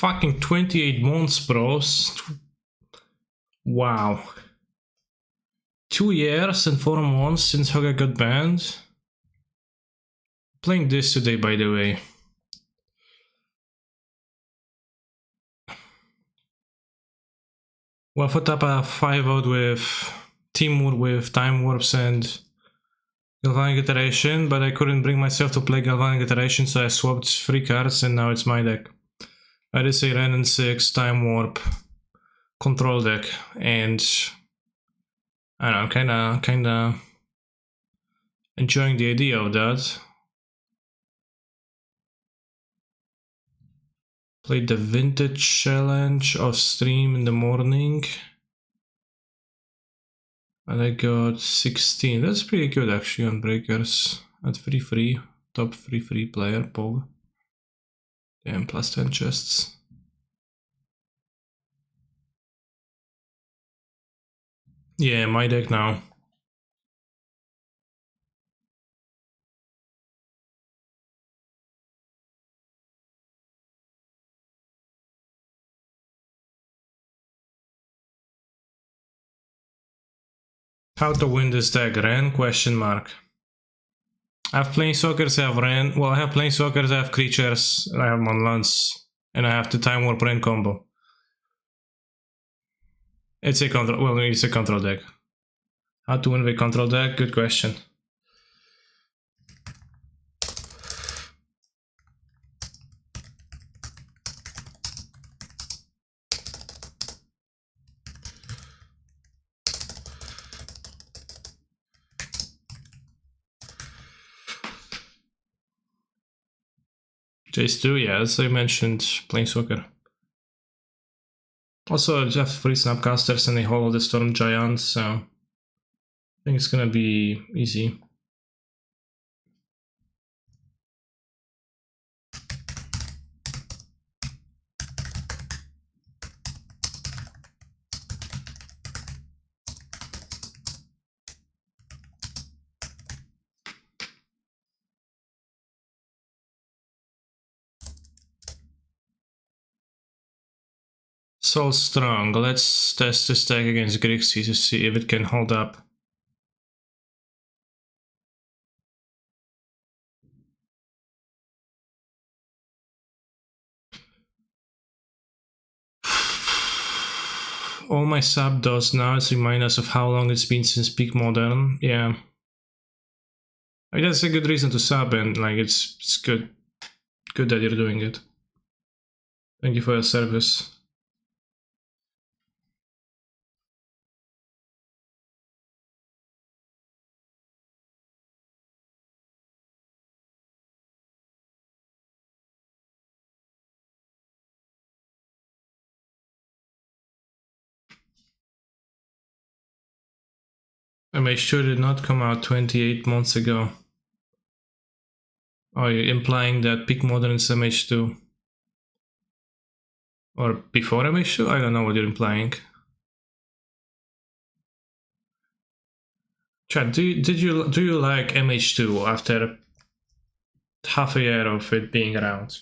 fucking 28 months, bros. Wow. 2 years and 4 months since Hoga got banned. Playing this today, by the way. Well, for Tapa 5 out with Temur with Time Warps and Galvanic Iteration, but I couldn't bring myself to play Galvanic Iteration, so I swapped 3 cards and now it's my deck. I did say Ren and 6, Time Warp, Control deck, and I don't know, kinda enjoying the idea of that. Played the Vintage Challenge off stream in the morning. And I got 16. That's pretty good actually on breakers. At 3-3. Top 3-3 player, Pog. Damn, plus 10 chests. Yeah, my deck now. How to win this deck? Ren? Question mark. I have Planeswalkers, I have Ren. Well, I have Planeswalkers, I have creatures, I have Monlance, and I have the Time Warp Ren combo. It's a control. Well, it's a control deck. How to win with control deck? Good question. Jace 2, yeah, as I mentioned, Planeswalker. Also, I have 3 Snapcasters and a Hall of the Storm Giant, so I think it's gonna be easy. Soul Strong. Let's test this deck against Grixie to see if it can hold up. All my sub does now is remind us of how long it's been since Peak Modern. Yeah. I mean, that's a good reason to sub, and like it's good. Good that you're doing it. Thank you for your service. MH2 did not come out 28 months ago. Are you implying that Peak Modern is MH2? Or before MH2? I don't know what you're implying. Chat, do you like MH2 after half a year of it being around?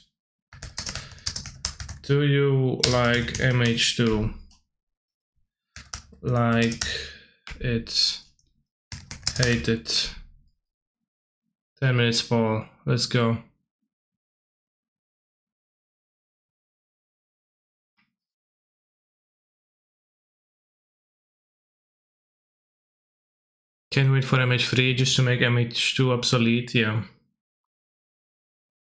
Do you like MH2? Like it? Hate it? 10 minutes poll. Let's go. Can't wait for MH3 just to make MH2 obsolete, yeah.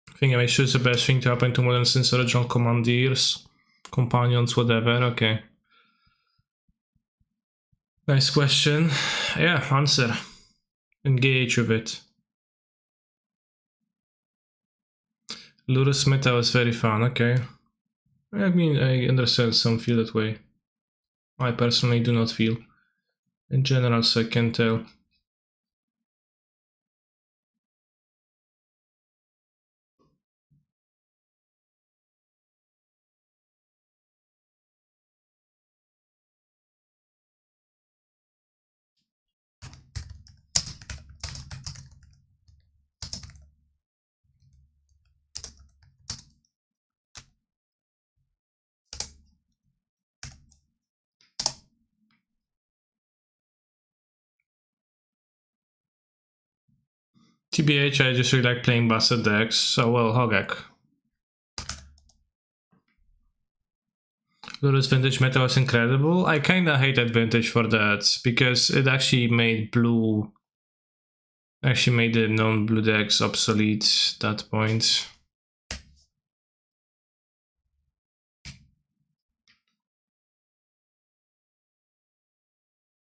I think MH2 is the best thing to happen to Modern since original Commandeers, Companions, whatever, okay. Nice question. Yeah, answer. Engage with it. Lurus Meta was very fun, okay. I mean, I understand some feel that way. I personally do not feel. In general, so I can tell. TBH, I just really like playing Bastard decks, so well, Hogak. Ludo's Vintage meta was incredible. I kinda hate that Vintage for that, because it actually made blue... Actually made the non-blue decks obsolete at that point.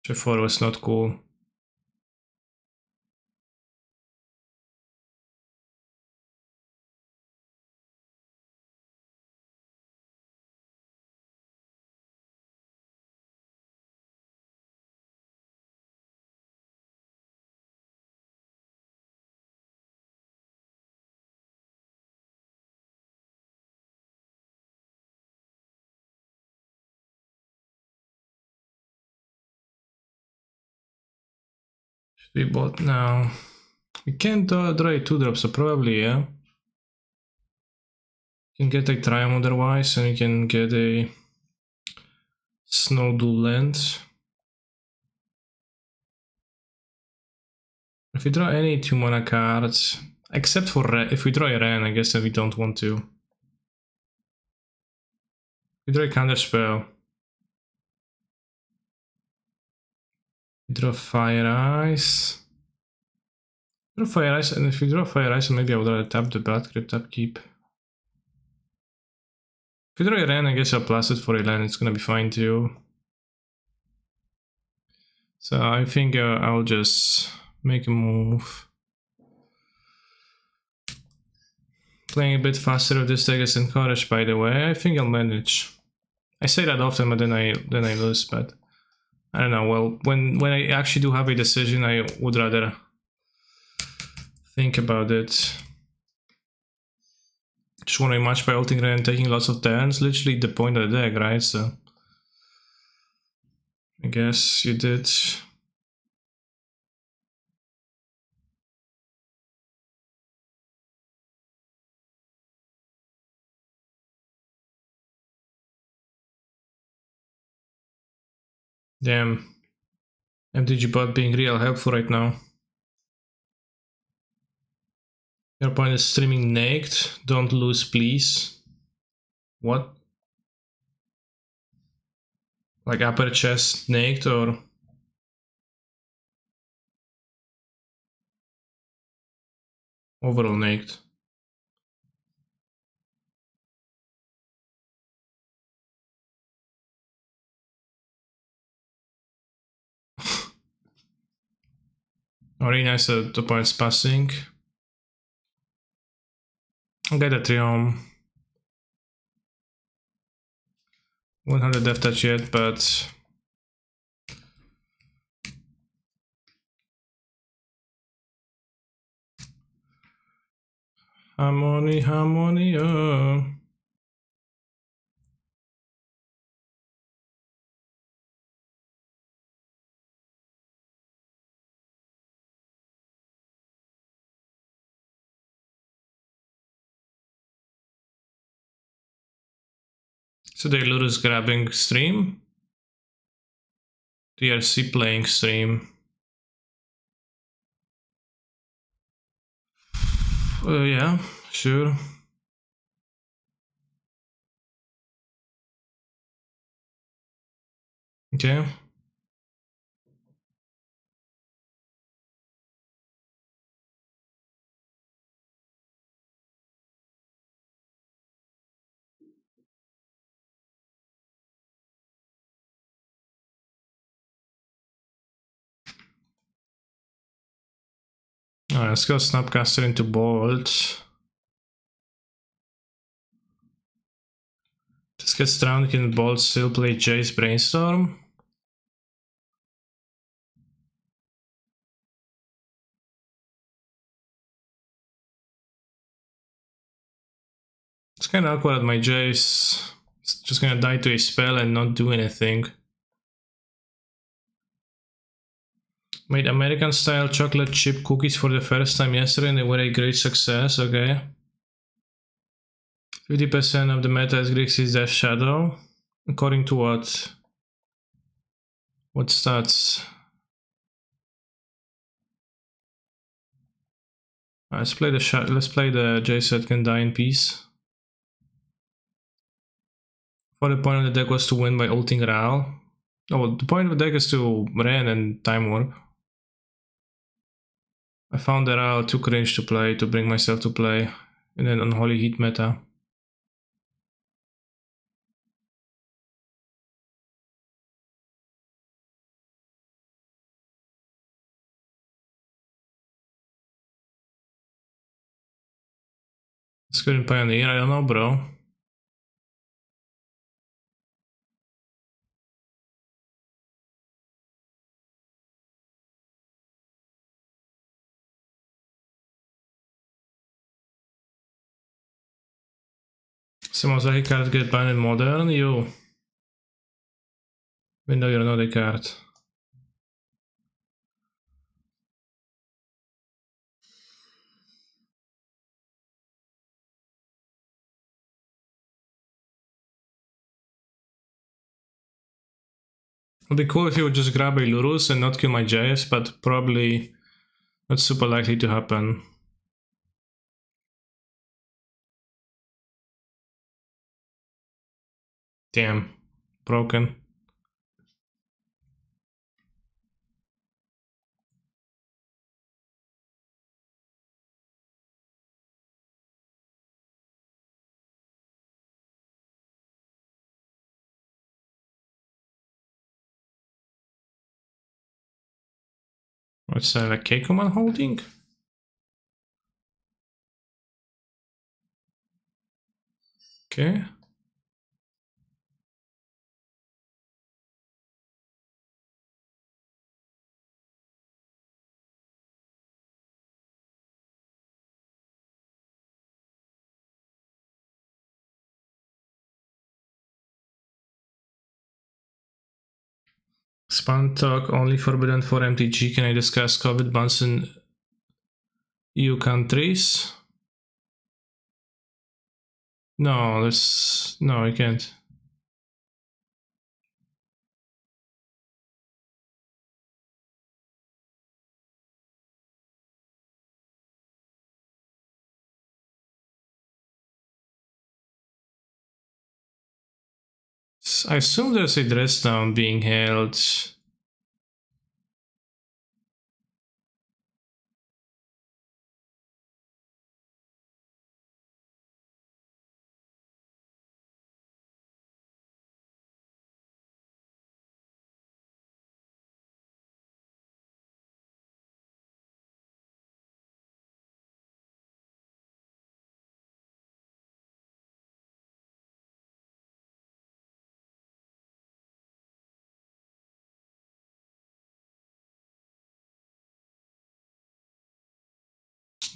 G4 was not cool. Should we bot now? We can't draw a 2-drop, so probably, yeah. You can get a Triumph otherwise, and you can get a Snow Dual Land. If we draw any 2-mana cards, except for if we draw a Ren, I guess that we don't want to. We draw a Counterspell. We draw Fire Ice. Draw Fire Ice, and if we draw Fire Ice, maybe I would rather tap the Blood Crypt upkeep. If we draw a Ren, I guess I'll plus it for a land, it's gonna be fine too. So I think I'll just make a move. Playing a bit faster with this deck is encouraged, by the way. I think I'll manage. I say that often, but then I lose, but I don't know. Well, when I actually do have a decision, I would rather think about it. Just won a match by ulting Ren and taking lots of turns. Literally the point of the deck, right? So I guess you did. Damn. MTG bot being real helpful right now. Your opponent is streaming naked. Don't lose, please. What? Like upper chest naked or? Overall naked. Very nice that the opponent's passing. I'll get a Triumph. 100 death touch yet, but harmony, harmony, oh. So the Ludo's grabbing stream. DRC playing stream. Yeah, sure. Okay. Alright, let's go Snapcaster into Bolt. Just get drowned, can Bolt still play Jace Brainstorm? It's kinda awkward that my Jace is just gonna die to a spell and not do anything. Made American style chocolate chip cookies for the first time yesterday and they were a great success, okay. 50% of the meta is Grixis Death Shadow. According to what? What stats? Let's play the J-Set can die in peace. For the point of the deck was to win by ulting Ral. Oh, the point of the deck is to Ren and Time Warp. I found that Ral too cringe to play, to bring myself to play in an Unholy Heat meta. It's good in Pioneer, I don't know, bro. Simozaki card get banned in Modern, you. Even though you're not a card. It'd be cool if you would just grab a Lurus and not kill my JS, but probably not super likely to happen. Damn. Broken. What's that, a Keikoman holding? Okay. Spam talk only forbidden for MTG. Can I discuss COVID bans in EU countries? No, no, I can't. I assume there's a dress down being held.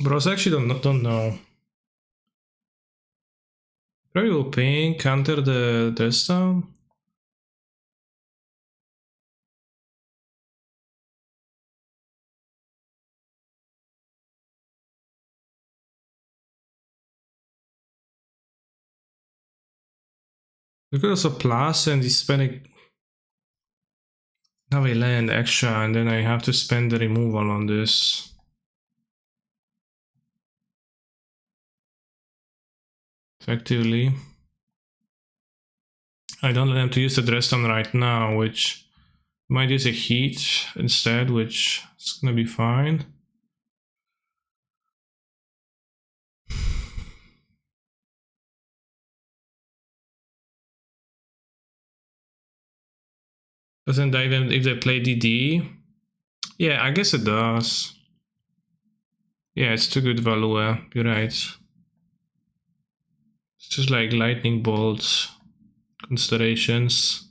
Bros, I actually don't know. Probably will ping, counter the dress down. We could also plus and he's spending. Now I land extra and then I have to spend the removal on this. Effectively. I don't let him to use the dress down right now, which might use a heat instead, which is gonna be fine. Doesn't die even if they play DD? Yeah, I guess it does. Yeah, it's too good value, you're right. It's just like lightning bolts, constellations.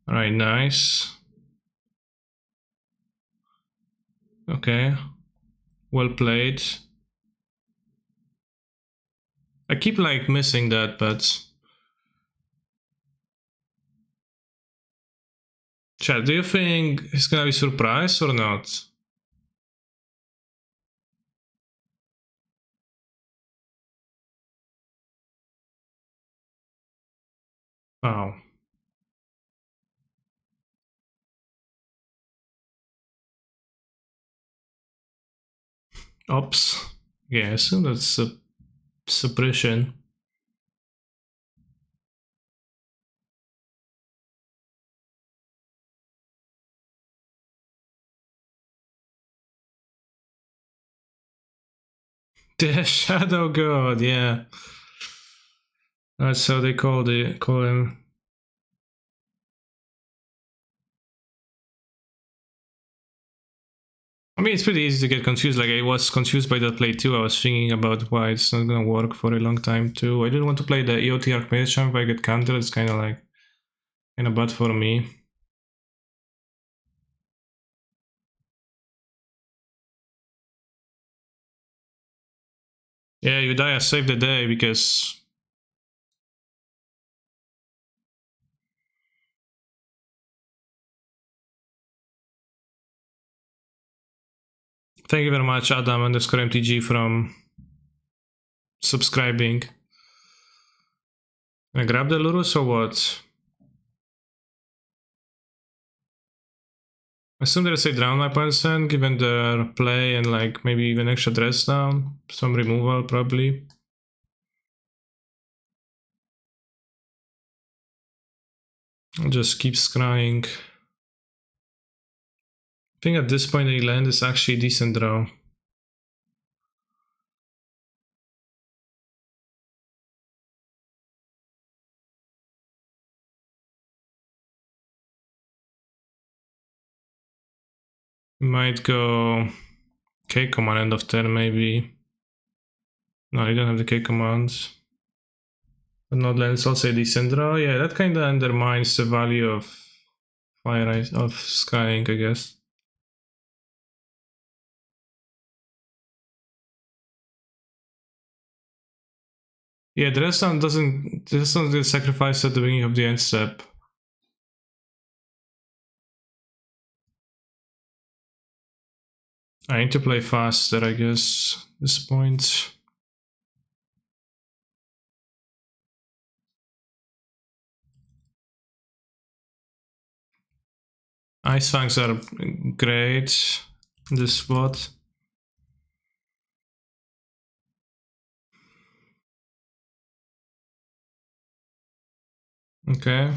Alright, nice. Okay. Well played. I keep like missing that, but... Chat, do you think he's gonna be surprised or not? Wow. Oops. Yeah, I assume that's a suppression. The Shadow God, yeah. That's how they call him. I mean, it's pretty easy to get confused. Like, I was confused by that play too. I was thinking about why it's not gonna work for a long time too. I didn't want to play the EOT Archmage champ if I get countered. It's kind of bad for me. Yeah, you die, I save the day because. Thank you very much, Adam underscore MTG, from subscribing. Can I grab the Lurus or what? I assume there's a drown my opponent's hand, given their play and like maybe even extra dress down. Some removal, probably. I'll just keep scrying. I think at this point the land is actually a decent draw. Might go K command end of turn maybe. No, I don't have the K commands. But not land is also a decent draw. Yeah, that kind of undermines the value of Fire Ice, of scrying, I guess. Yeah, the rest doesn't get sacrificed at the beginning of the end step. I need to play faster, I guess, at this point. Ice Fangs are great in this spot. Okay.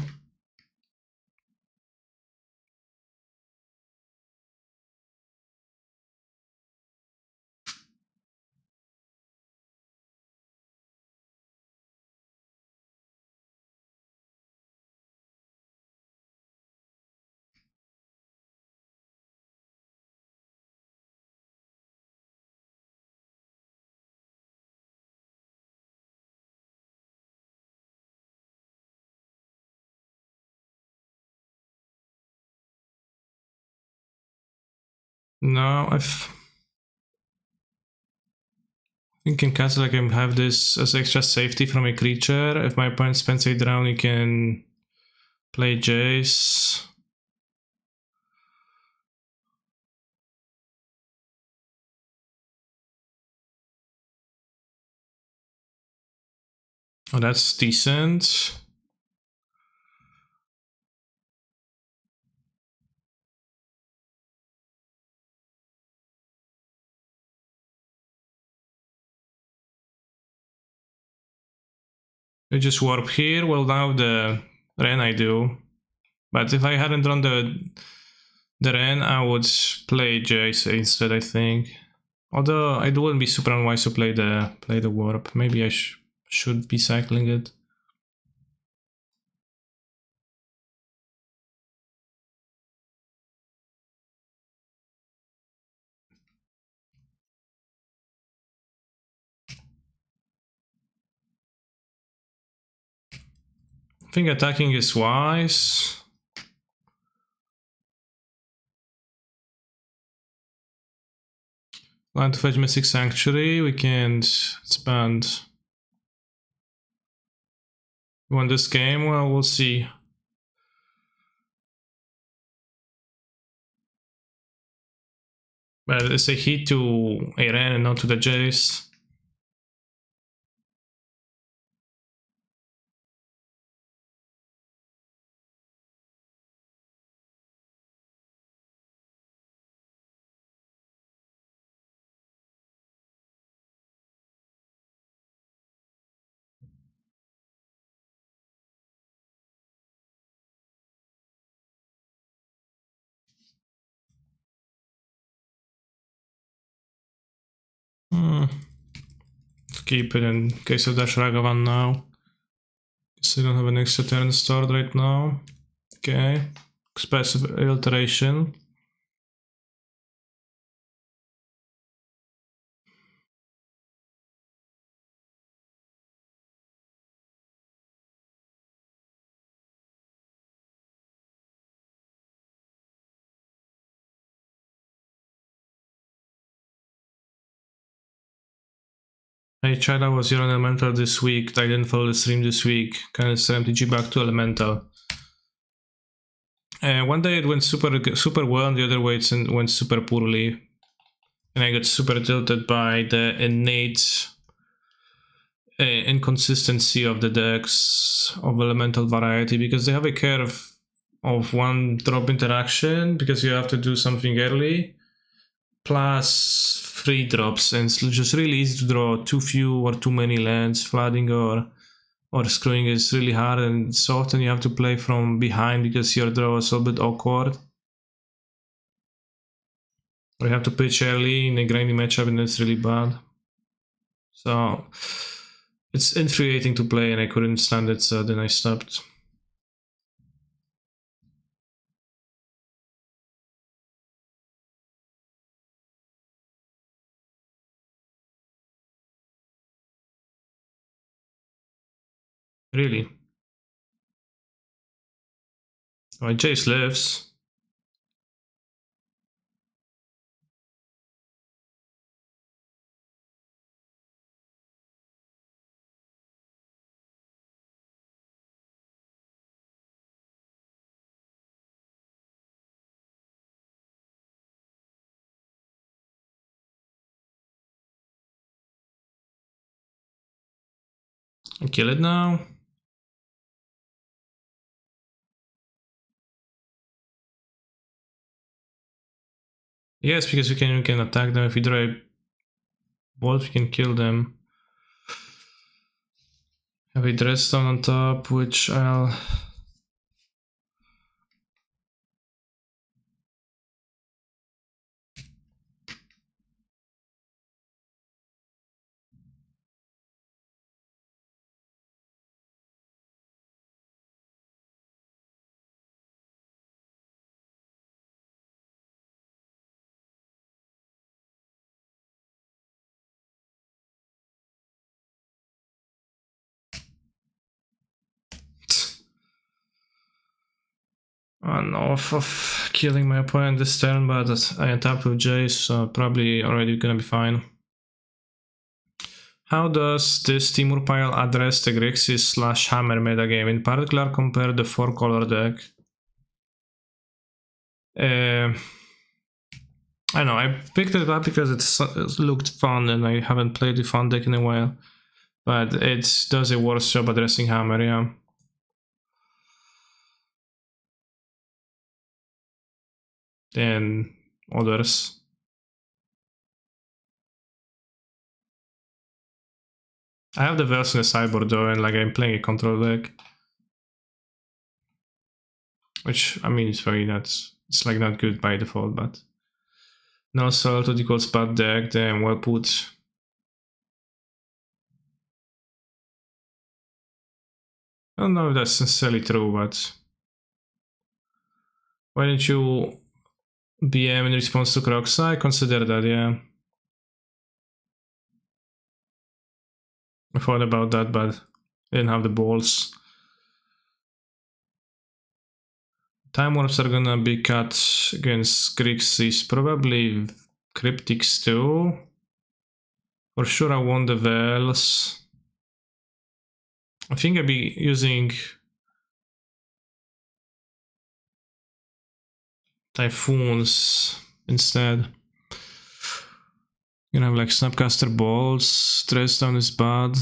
Now I've think in castle I can have this as extra safety from a creature. If my opponent spends a drown, he can play Jace. Oh, that's decent. I just warp here. Well, now the Ren I do. But if I hadn't drawn the Ren, I would play Jace instead, I think. Although I wouldn't be super unwise to play the warp. Maybe I should be cycling it. I think attacking is wise. Land to fetch Mystic Sanctuary, we can expand. You want this game? Well, we'll see. But it's a hit to Iran and not to the Jace. keep it in case of dash Ragavan now. So I don't have an extra turn stored right now. Okay. Expressive alteration. Hey Chad, I was here on Elemental this week. I didn't follow the stream this week. Kind of sent MTG back to Elemental. One day it went super well, and the other way it went super poorly. And I got super tilted by the innate inconsistency of the decks of Elemental variety, because they have a curve of 1 drop interaction, because you have to do something early, plus 3 drops, and it's just really easy to draw too few or too many lands. Flooding or screwing is really hard, and so often you have to play from behind because your draw is a little bit awkward. Or you have to pitch early in a grindy matchup, and that's really bad. So it's infuriating to play, and I couldn't stand it, so then I stopped. Really? My Jace lives. I kill it now. Yes, because we can attack them. If we draw a bolt, we can kill them. Have a Dreadstone on top, which I'll... on off of killing my opponent this turn, but I untapped with Jace, so probably already gonna be fine. How does this Temur pile address the Grixis / Hammer metagame, in particular compare the 4-color deck? I know, I picked it up because it looked fun, and I haven't played the fun deck in a while. But it does a worse job addressing Hammer, yeah. Than others. I have the Verse in the sideboard though, and like I'm playing a control deck. Which, I mean, it's very not, it's like not good by default, but... No Solitude equals bad deck, damn, well put. I don't know if that's necessarily true, but... Why didn't you BM in response to Croxa? I consider that, yeah. I thought about that, but I didn't have the balls. Time Warps are gonna be cut against Grixis, probably Cryptics too. For sure I want the Vels. I think I'll be using Typhoons instead. You can have like Snapcaster Balls, Dreadstone is bad.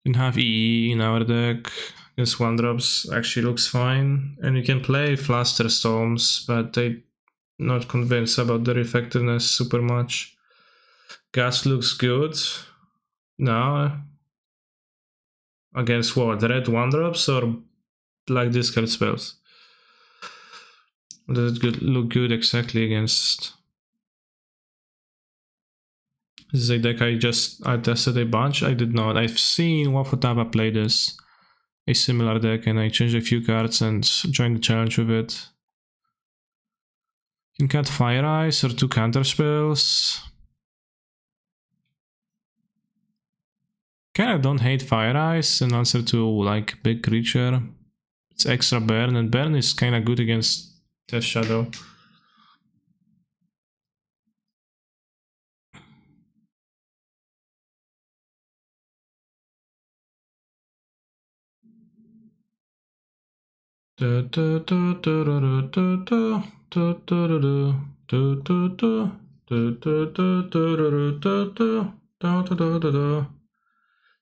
You can have EE in our deck. Against 1-drops actually looks fine. And you can play Fluster Storms, but I'm not convinced about their effectiveness super much. Gas looks good. No. Against what? Red 1-drops or black discard spells? Does it look good exactly against? This is a deck I tested a bunch. I did not. I've seen Wafutaba play this, a similar deck, and I changed a few cards and joined the challenge with it. You can cut Fire Eyes or 2 counter spells. Kinda don't hate Fire Eyes in answer to like big creature. It's extra burn, and burn is kinda good against Death Shadow.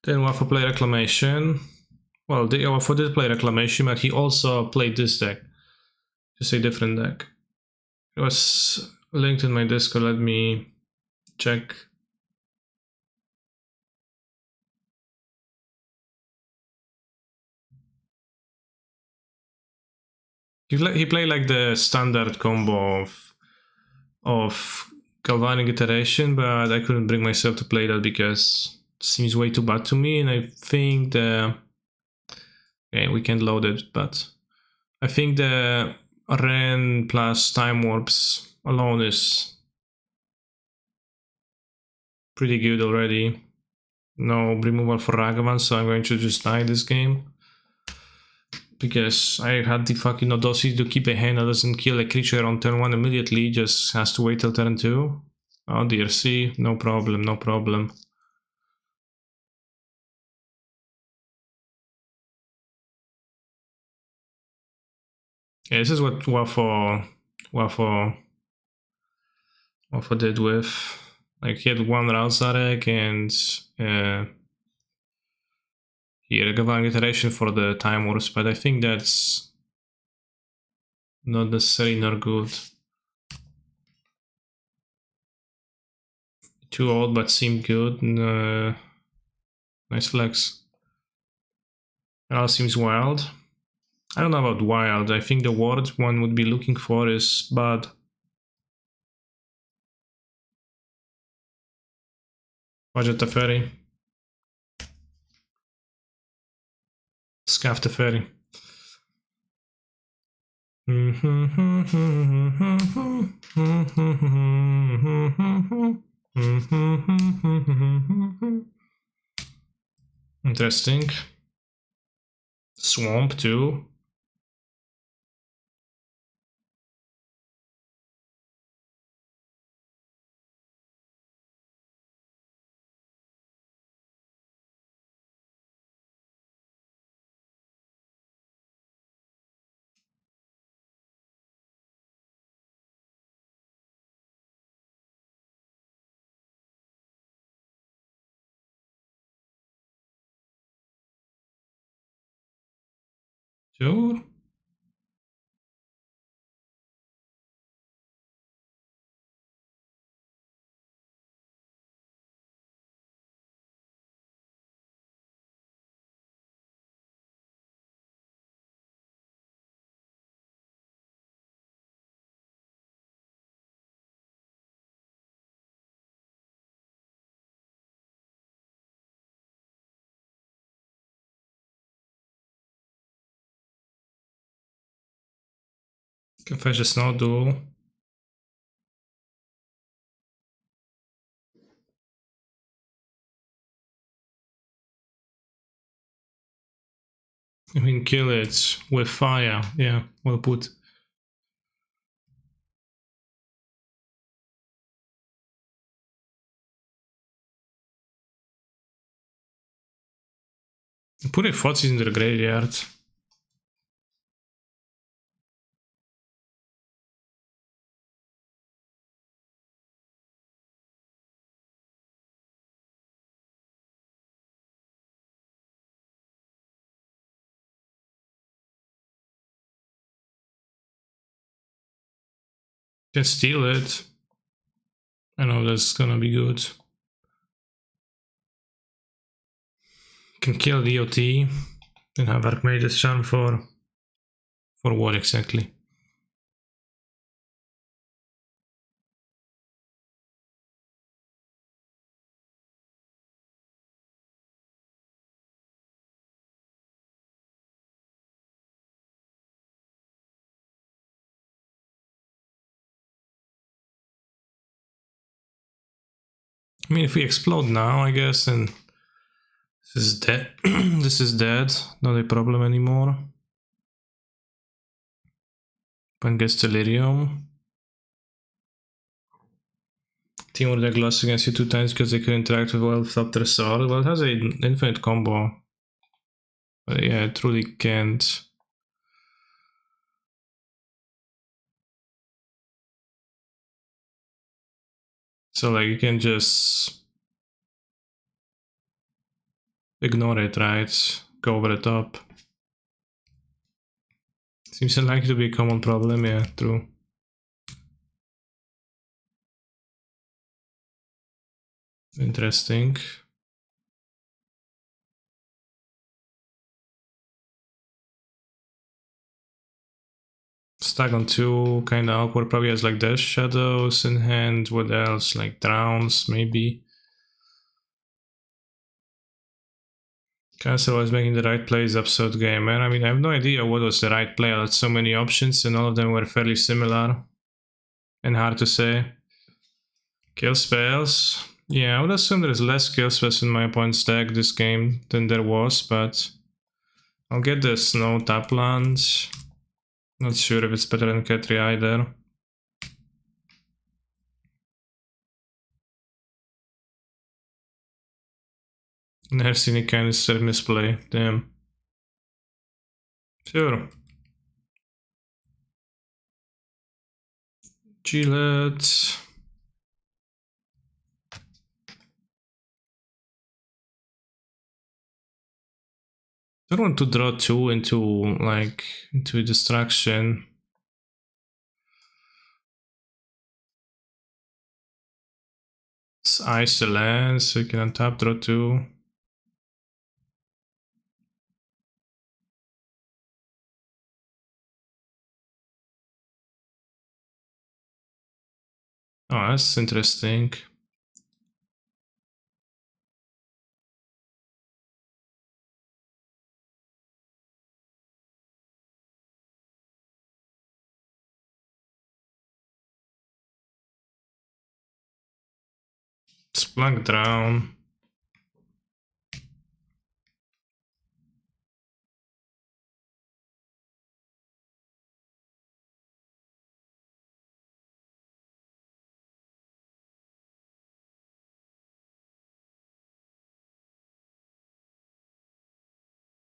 Then Waffle play Reclamation. Well, Waffle did play Reclamation, but he also played this deck. Just a different deck. It was linked in my Discord. Let me check. He played like the standard combo of Galvanic Iteration, but I couldn't bring myself to play that because it seems way too bad to me, and I think the... Okay, we can't load it, but I think the Ren plus Time Warps alone is pretty good already. No removal for Ragavan, so I'm going to just die this game. Because I had the fucking audacity to keep a hand that doesn't kill a creature on turn 1 immediately, just has to wait till turn 2. Oh dear, see, no problem, no problem. Yeah, this is what Waffle did with... Like, he had 1 Ralzarek and... he had a Galvanic Iteration for the Time Wars, but I think that's not necessarily nor good. Too old, but seemed good. Nice flex. Ral seems wild. I don't know about wild. I think the word one would be looking for is bad. Budget Teferi. Scaff Teferi. Interesting. Swamp too. Sure. Can fetch a Snow Duel. I mean, kill it with fire. Yeah, well put. Put a Fozzies in the graveyard. Can steal it. I know that's gonna be good. Can kill the OT and have Archmage's Charm for what exactly? I mean, if we explode now, I guess, then this is dead. This is dead. Not a problem anymore. One gets delirium. Temur deck lost against you 2 times because they could interact with Wild after Sword. Well, it has an infinite combo. But yeah, it truly can't. So like you can just ignore it, right? Go over the top. Seems unlikely to be a common problem, yeah, true. Interesting. Stack on 2, kinda awkward, probably has like Dash Shadows in hand, what else? Like Drowns, maybe. Cancel was making the right plays episode game, man. I mean, I have no idea what was the right play. I had so many options and all of them were fairly similar. And hard to say. Kill spells. Yeah, I would assume there's less kill spells in my opponent's deck this game than there was, but I'll get the Snow Taplands. Not sure if it's better than Ketri either. Never seen any kind of misplay, damn. Sure. Gillette. I don't want to draw 2 into a distraction. Let's ice the land so you can untap, draw 2. Oh, that's interesting. Let's blank drown.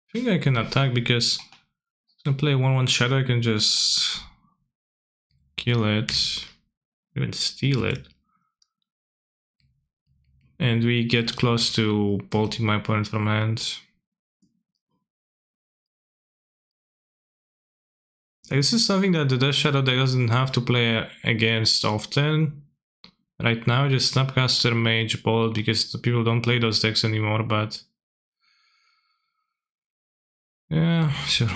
I think I can attack because if I play 1/1 shadow, I can just kill it, even steal it. And we get close to bolting my opponent from hand. This is something that the Death Shadow deck doesn't have to play against often. Right now, just Snapcaster, Mage, Bolt, because the people don't play those decks anymore, but... yeah, sure.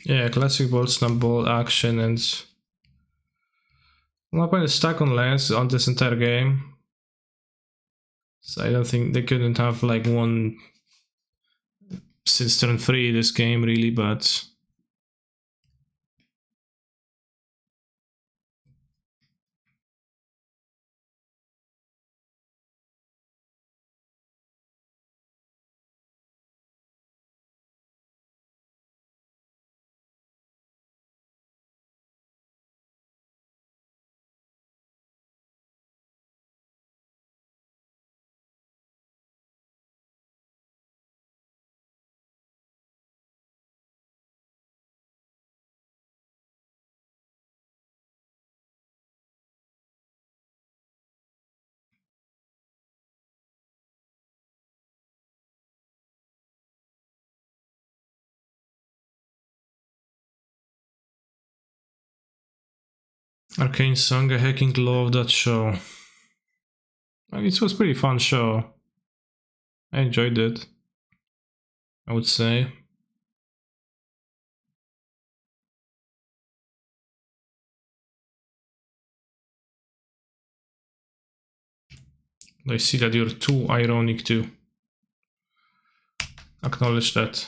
Yeah, classic Bolt, Snap Bolt, action, and... my opponent is stuck on lands on this entire game. So I don't think they couldn't have like won since turn 3 this game really, but... Arcane Song, I hacking love that show. It was a pretty fun show. I enjoyed it, I would say. I see that you're too ironic to acknowledge that.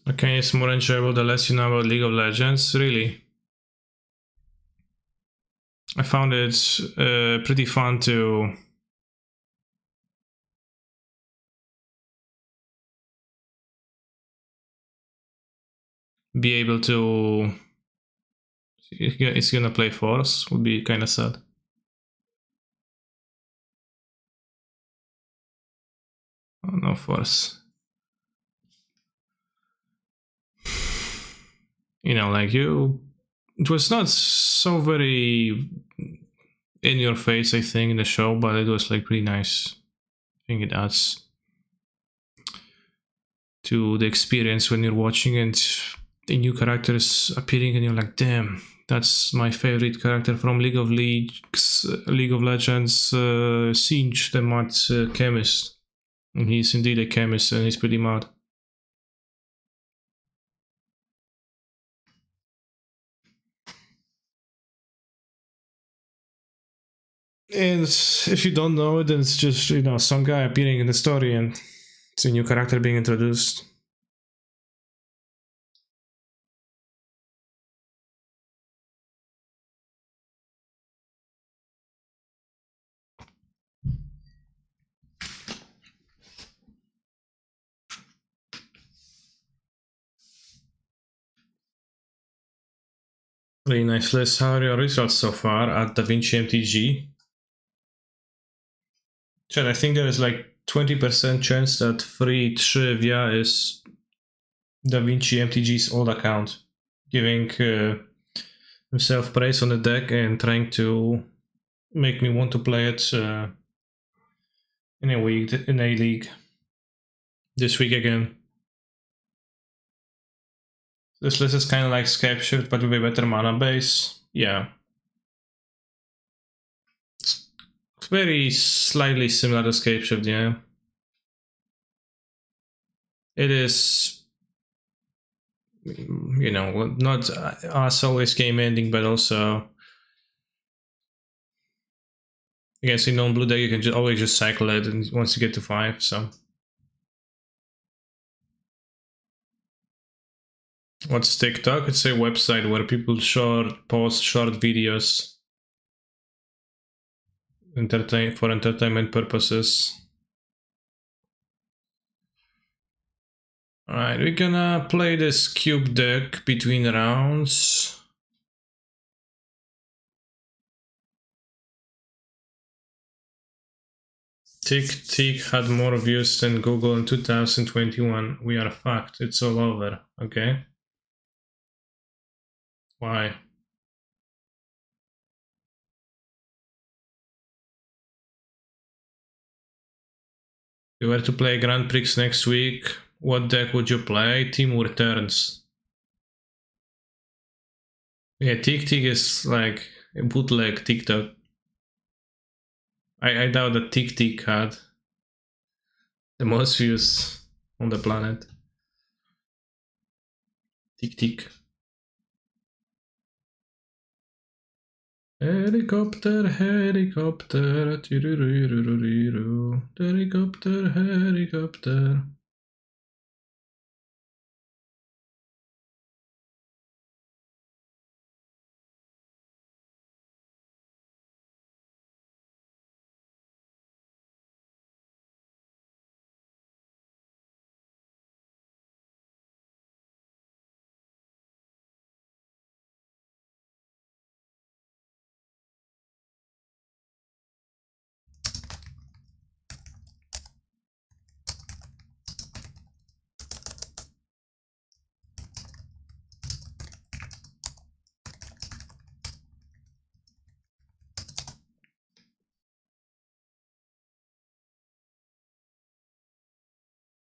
Okay, it's more enjoyable the less you know about League of Legends, really. I found it pretty fun to be able to. It's gonna play Force, would be kinda sad. Oh, no Force. You know, like it was not so very in your face, I think, in the show, but it was like pretty nice. I think it adds to the experience when you're watching and a new character is appearing and you're like, damn, that's my favorite character from League of Legends, Siege, the mad chemist. And he's indeed a chemist and he's pretty mad. And if you don't know it, then it's just, you know, some guy appearing in the story and it's a new character being introduced. Really nice list. How are your results so far at DaVinci MTG? Chad, I think there is like 20% chance that free trivia is DaVinci MTG's old account, giving himself praise on the deck and trying to make me want to play it in a league this week again. This list is kind of like Scape Shift, but with a better mana base. Yeah. It's very slightly similar to Scape Shift, yeah. It is, you know, not as always game ending, but also against a non-blue deck, you can always just cycle it and once you get to 5, so. What's TikTok? It's a website where people post short videos for entertainment purposes. Alright, we're gonna play this cube deck between rounds. Tick had more views than Google in 2021. We are fucked. It's all over. Okay. Why? If you were to play Grand Prix next week, what deck would you play? Temur turns. Yeah, Tick is like a bootleg TikTok. I doubt that Tick had the most views on the planet. Tick. Helicopter, helicopter, helicopter.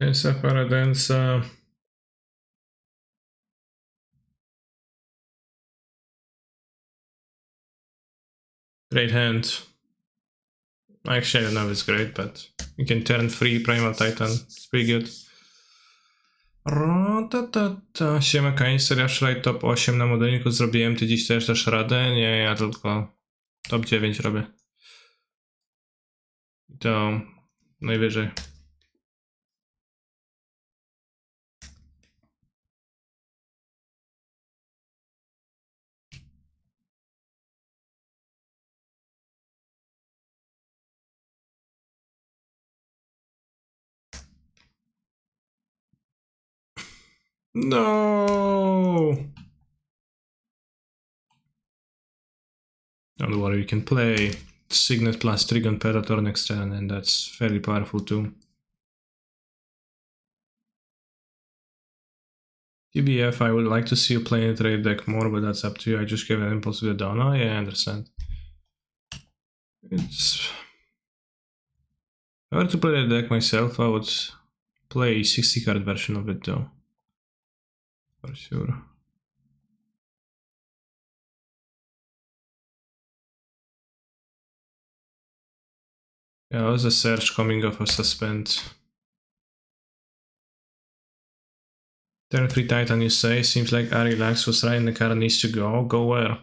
Pensa Paradensa. Great hand. Actually, I don't know if it's great, but you can turn free Primal Titan. It's pretty good. Siema Kanister, ja wczoraj top 8 na modelniku zrobiłem, ty dziś też dasz radę? Nie, ja tylko top 9 robię. I to najwyżej. No. Don't worry, you can play Signet plus Trigon Predator next turn, and that's fairly powerful too. TBF, I would like to see you play in trade deck more, but that's up to you. I just gave an impulse to the dawn. Oh yeah, I understand. It's... If I were to play the deck myself, I would play 60 card version of it though. For sure. Yeah, there was a search coming off of suspend. Turn 3 Titan, you say? Seems like Arilax was right and the card needs to go. Go where?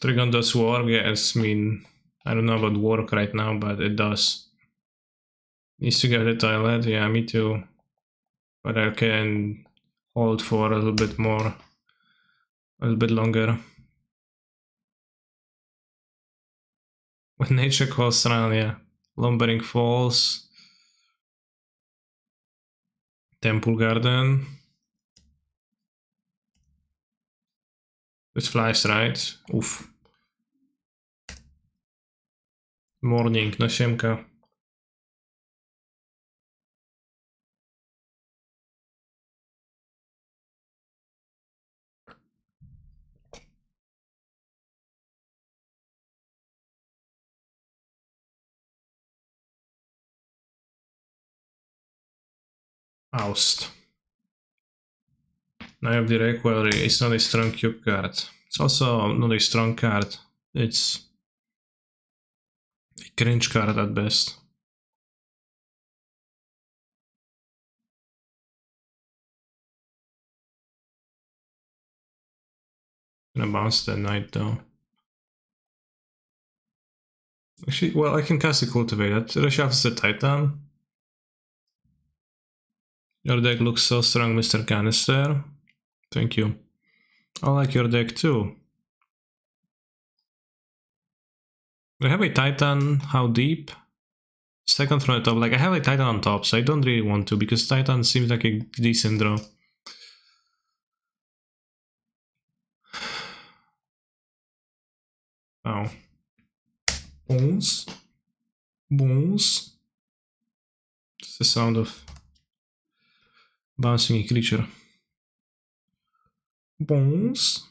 Trigon does work, yes. I mean, I don't know about work right now, but it does. Needs to get the toilet, yeah, me too. But I can hold for a little bit more, a little bit longer. When nature calls around, yeah. Lumbering Falls. Temple Garden. It flies, right? Oof. Morning, no siemka. Oust. Knight of the Requiem is not a strong cube card. It's also not a strong card. It's a cringe card at best. Gonna bounce the knight though. Actually, well, I can cast a Cultivate. That reshuffles the Titan. Your deck looks so strong, Mr. Canister. Thank you. I like your deck too. I have a Titan. How deep? Second from the top. Like, I have a Titan on top, so I don't really want to, because Titan seems like a decent draw. Oh. Bones? Bones? It's the sound of bouncing a creature. Bones?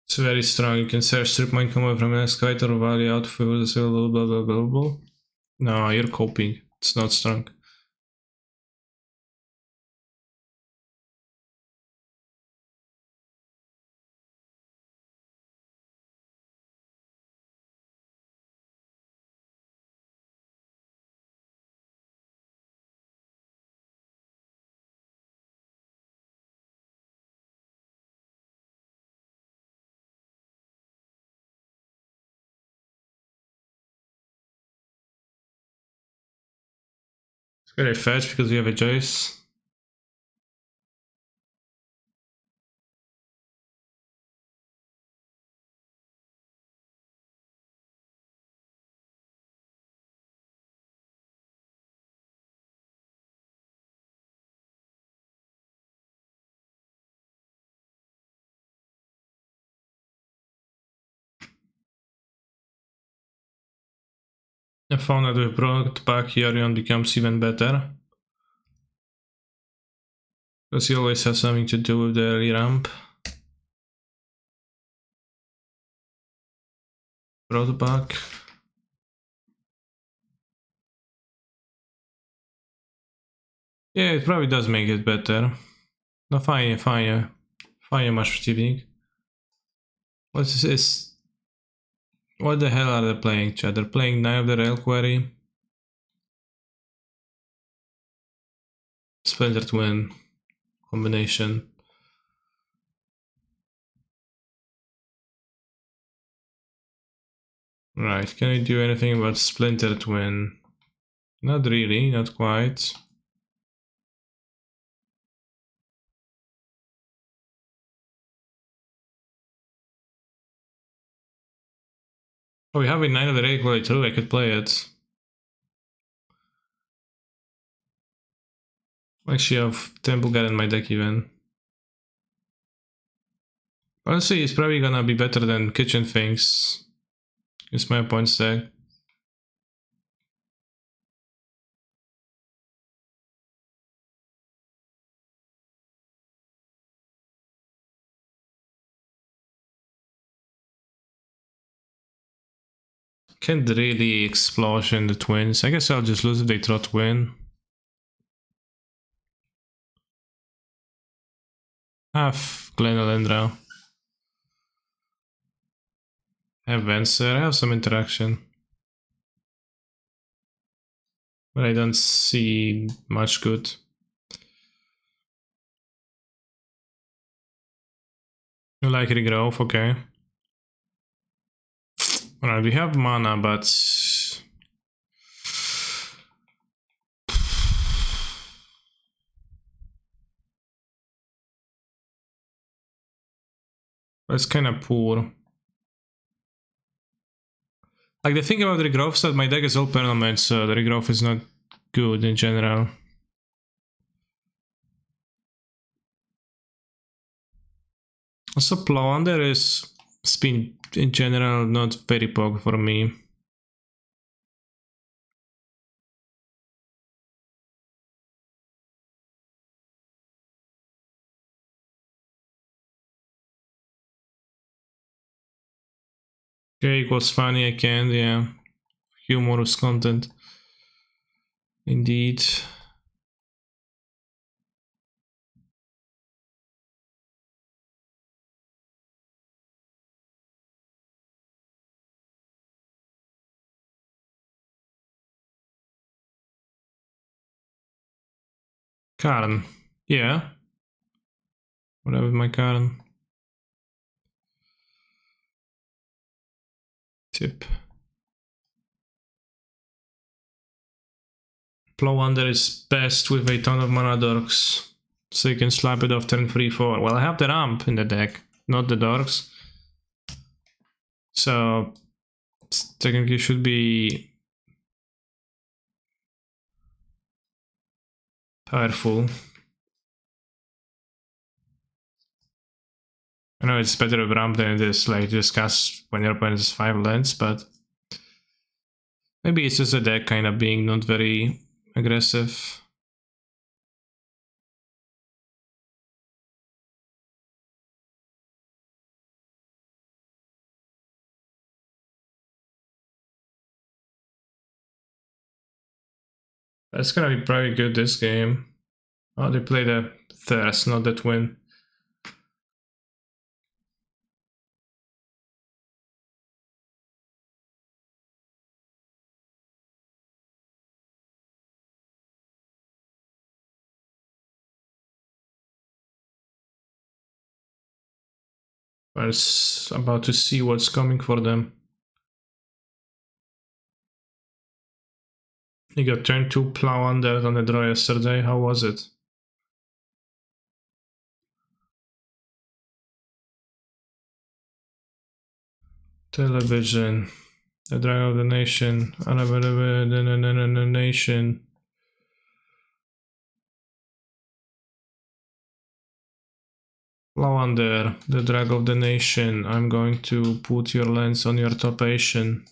It's very strong. You can search strip mine combo from an excavator value out for the blah blah blah blah blah. No, you're coping. It's not strong. It's very fetch because we have a Jace. I found that with brought back Yorion becomes even better. Because he always has something to do with the early ramp. Throw the back. Yeah, it probably does make it better. No, fajnie, fajnie. Fajnie masz przeciwnik. What's this? What the hell are they playing, chat? They're playing Knight of the Reliquary. Splinter Twin combination. Right, can I do anything about Splinter Twin? Not really, not quite. Oh, we have a Knight of the Reliquary too, I could play it. Actually, I have Temur in my deck even. Honestly, it's probably gonna be better than Kitchen Things. It's my points deck. Can't really explosion the twins. I guess I'll just lose if they throw twin. Have Glenalendra. Have Venser. I have some interaction. But I don't see much good. You like regrowth, okay. Alright, we have mana, but it's kinda poor. Like the thing about the regrowth is that my deck is all permanent, so the regrowth is not good in general. Also, Plowonder is spin in general not very pog for me. Okay, equals funny, I can, yeah. Humorous content. Indeed. Karn. Yeah. What have with my Karn? Tip. Plowonder is best with a ton of mana dorks. So you can slap it off turn 3-4. Well, I have the ramp in the deck, not the dorks. So technically should be powerful. I know it's better with ramp than it is like just cast when your opponent is 5 lands, but maybe it's just the deck kind of being not very aggressive. That's gonna be probably good this game. Oh, they played a Thirst, not the Twin. I was about to see what's coming for them. You got turn 2 Plow Under on the draw yesterday. How was it? Television. The Dragon of the Nation. The Nation. Plow Under. The Drag of the Nation. I'm going to put your lens on your top Asian.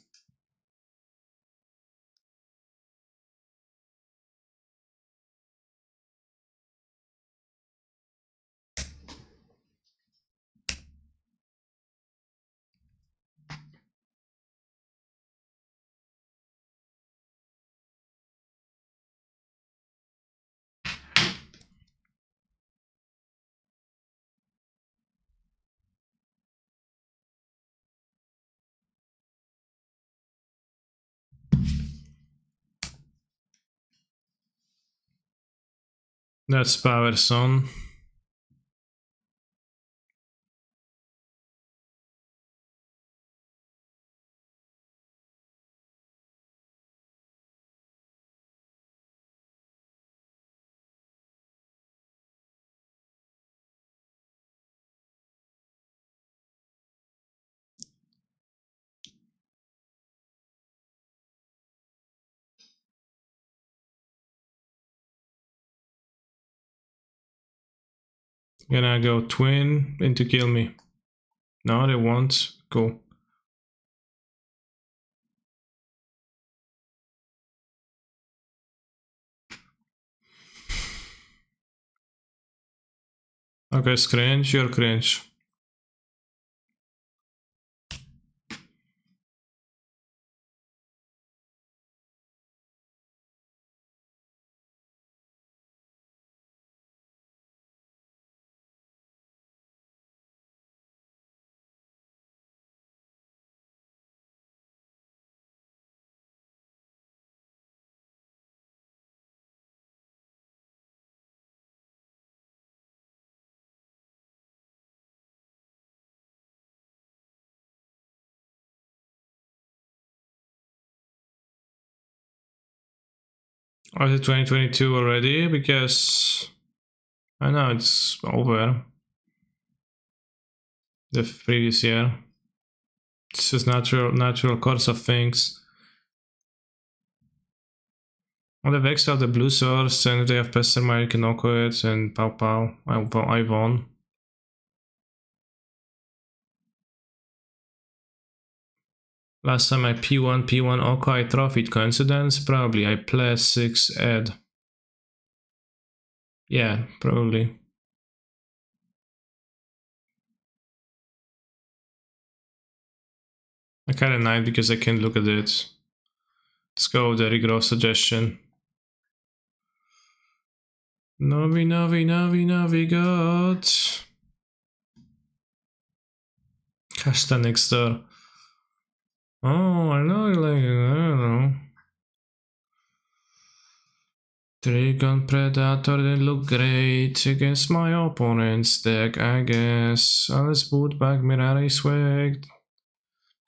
That's power son. Gonna go twin in to kill me. No, they won't. Cool. Okay, cringe, you're cringe. Or is it 2022 already? Because I know it's over. The previous year. It's just natural course of things. On the Vex have the blue source, and if they have Pestermire, you can Oko it, and Pow Pow. I won. Last time I P1 Oko, I trophied. Coincidence? Probably. I played 6 Ed. Yeah, probably. I kinda knight because I can't look at it. Let's go with the regrowth suggestion. Novi, god. Kaszta next door. Oh, I know, like, I don't know. Trigon Predator didn't look great against my opponent's deck, I guess. Let's boot back Mirari Swag.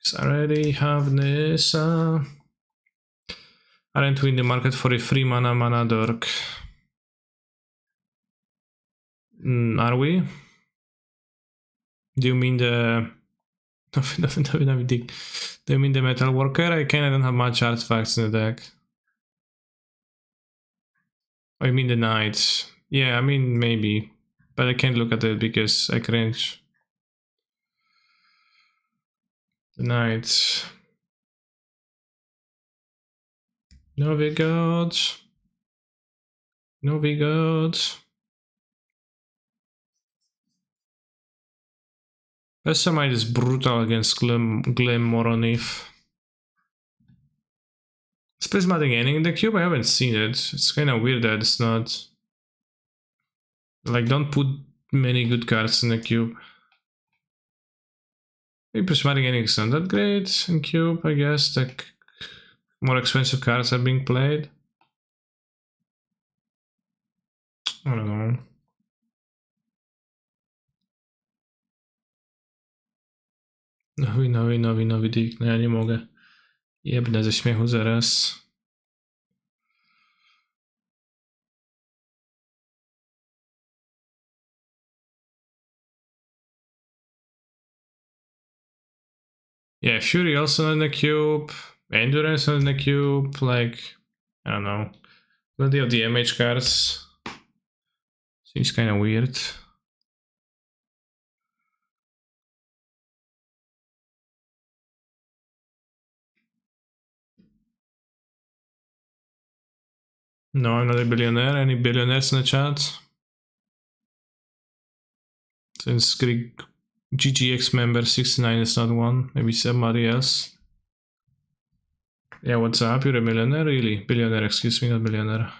Cause I already have Nissa. Aren't we in the market for a free mana dork? Are we? Do you mean the... No, do you mean the Metal Worker? I don't have much artifacts in the deck. I mean the Knight. Yeah, I mean maybe. But I can't look at it because I cringe. The Knight. Novi gods. Novi gods. Pessamite is brutal against Glammoronif. Is Prismatic ending in the cube? I haven't seen it. It's kind of weird that it's not. Like, don't put many good cards in the cube. Maybe Prismatic ending is not that great in cube, I guess. Like, more expensive cards are being played. I don't know. Nowi dick. No ja nie mogę. Jebnę ze śmiechu zaraz. Yeah, Fury also in the cube. Endurance in the cube. Like, I don't know. Plenty of the MH cards. Seems kind of weird. No, I'm not a billionaire. Any billionaires in the chat? Since Greek GGX member 69 is not one, maybe somebody else. Yeah, what's up? You're a millionaire? Really? Billionaire, excuse me, not millionaire.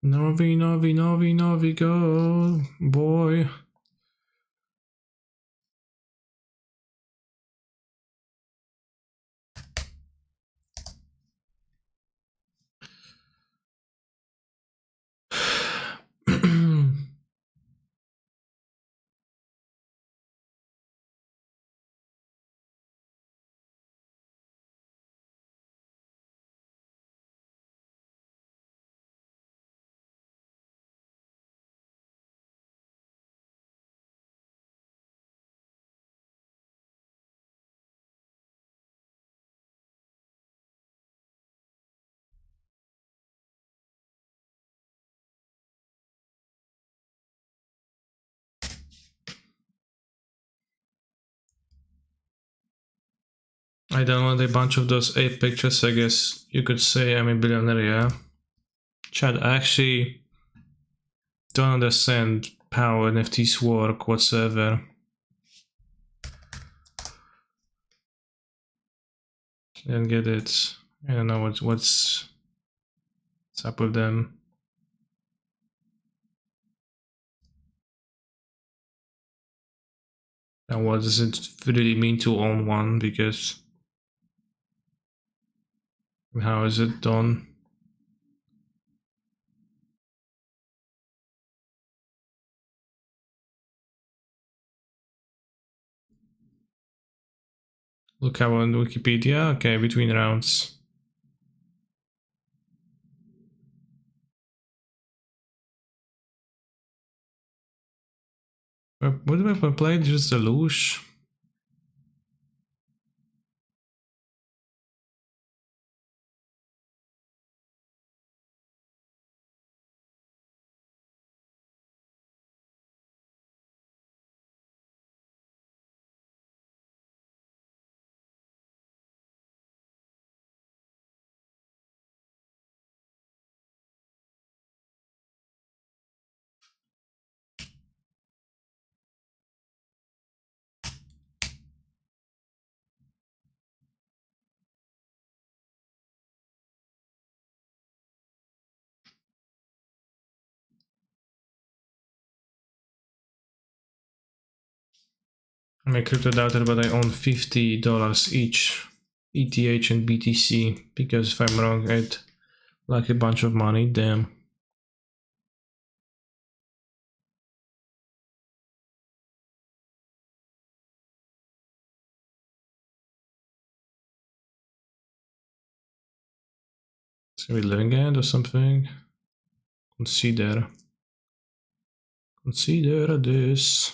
Novi, go, boy. I downloaded a bunch of those 8 pictures, I guess you could say I'm a billionaire, yeah. Chad, I actually don't understand how NFTs work whatsoever. I don't get it. I don't know what's up with them. And what does it really mean to own one? Because how is it done? Look how on Wikipedia. Okay, between rounds. What did I play? Just a luge. I'm a crypto doubter, but I own $50 each, ETH and BTC, because if I'm wrong, I'd like a bunch of money. Damn. Is we living end or something? Consider this.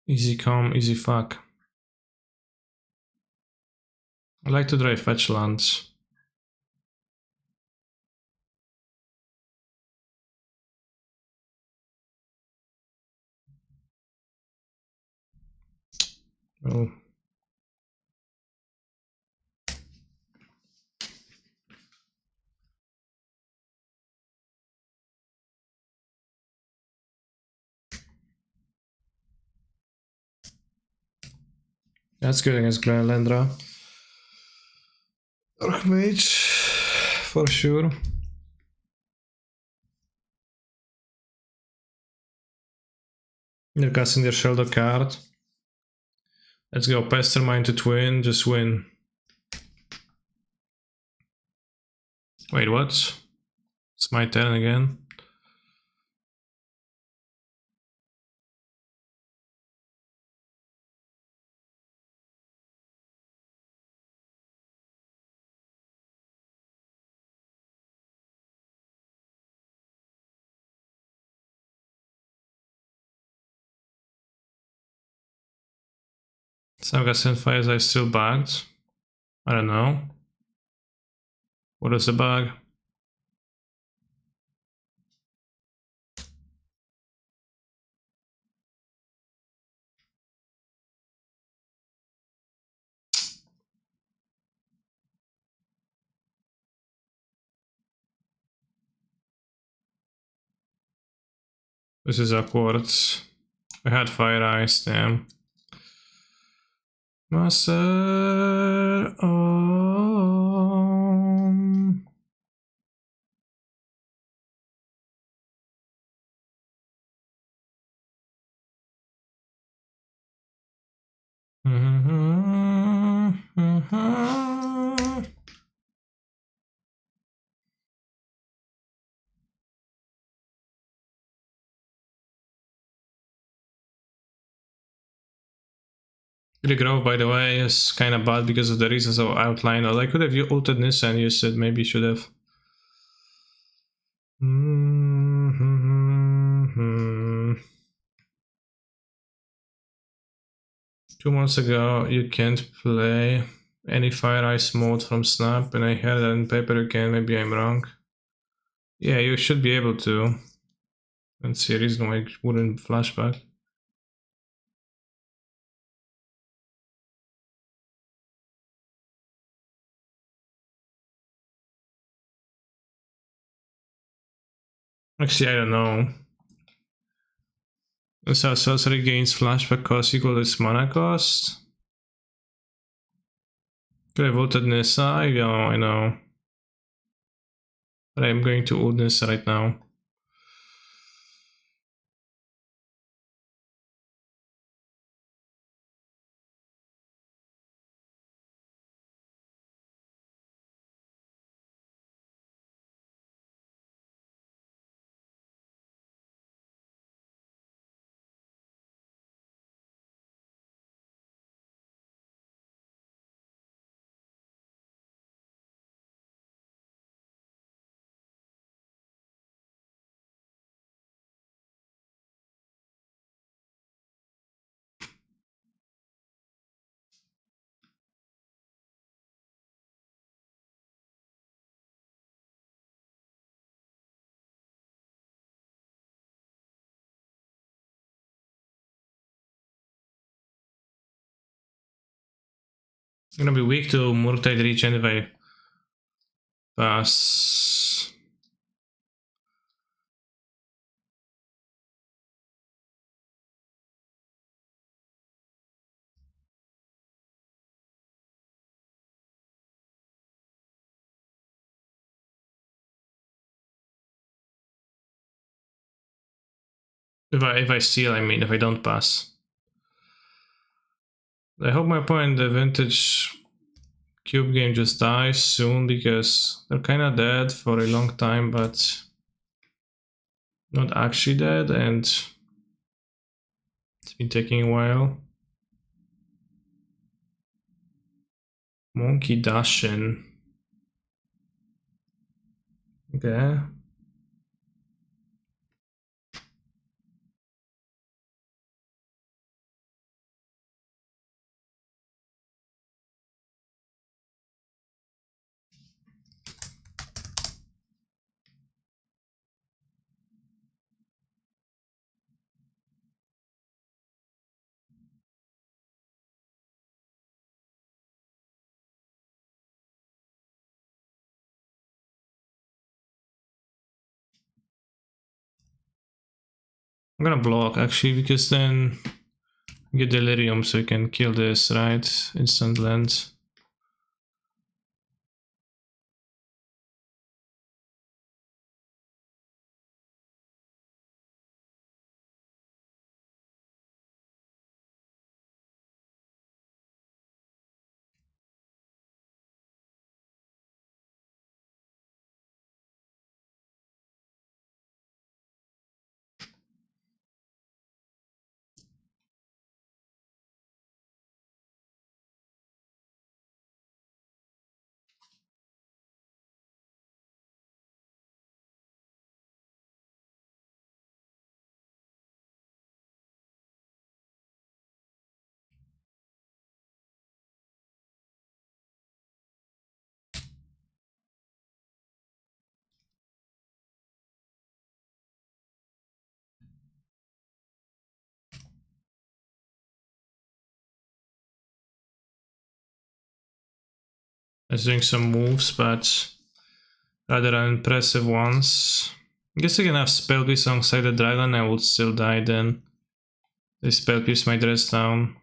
Easy come, easy fuck. I like to drive fetch lands. Oh. That's good against Glenlandra. Archmage, for sure. You're casting their Shelter card. Let's go, Pestermine to twin, just win. Wait, what? It's my turn again. Saga Senfires I still bugged. I don't know. What is the bug? This is awkward. I had Fire Ice, damn. Master. The growth, by the way, is kind of bad because of the reasons I outlined. Or I could have ulted this and used it. Maybe should have. 2 months ago, you can't play any Fire Ice mode from Snap, and I heard that in paper you can. Maybe I'm wrong. Yeah, you should be able to. And see a reason why it wouldn't flashback. Actually, I don't know. So sorcery gains flashback cost equal to its mana cost. Could I voted Nissa? I know. But I'm going to ult Nissa right now. I'm gonna be weak to Murktide Regen if I pass. If I steal, I mean, if I don't pass. I hope my opponent, the vintage cube game, just dies soon because they're kinda dead for a long time, but not actually dead, and it's been taking a while. Monkey Dashin. Okay. I'm gonna block actually because then you get delirium so you can kill this, right? Instant land. It's doing some moves, but rather impressive ones. I guess I can have Spell Pierce alongside the dragon and I would still die then. The Spell Pierce might rest down.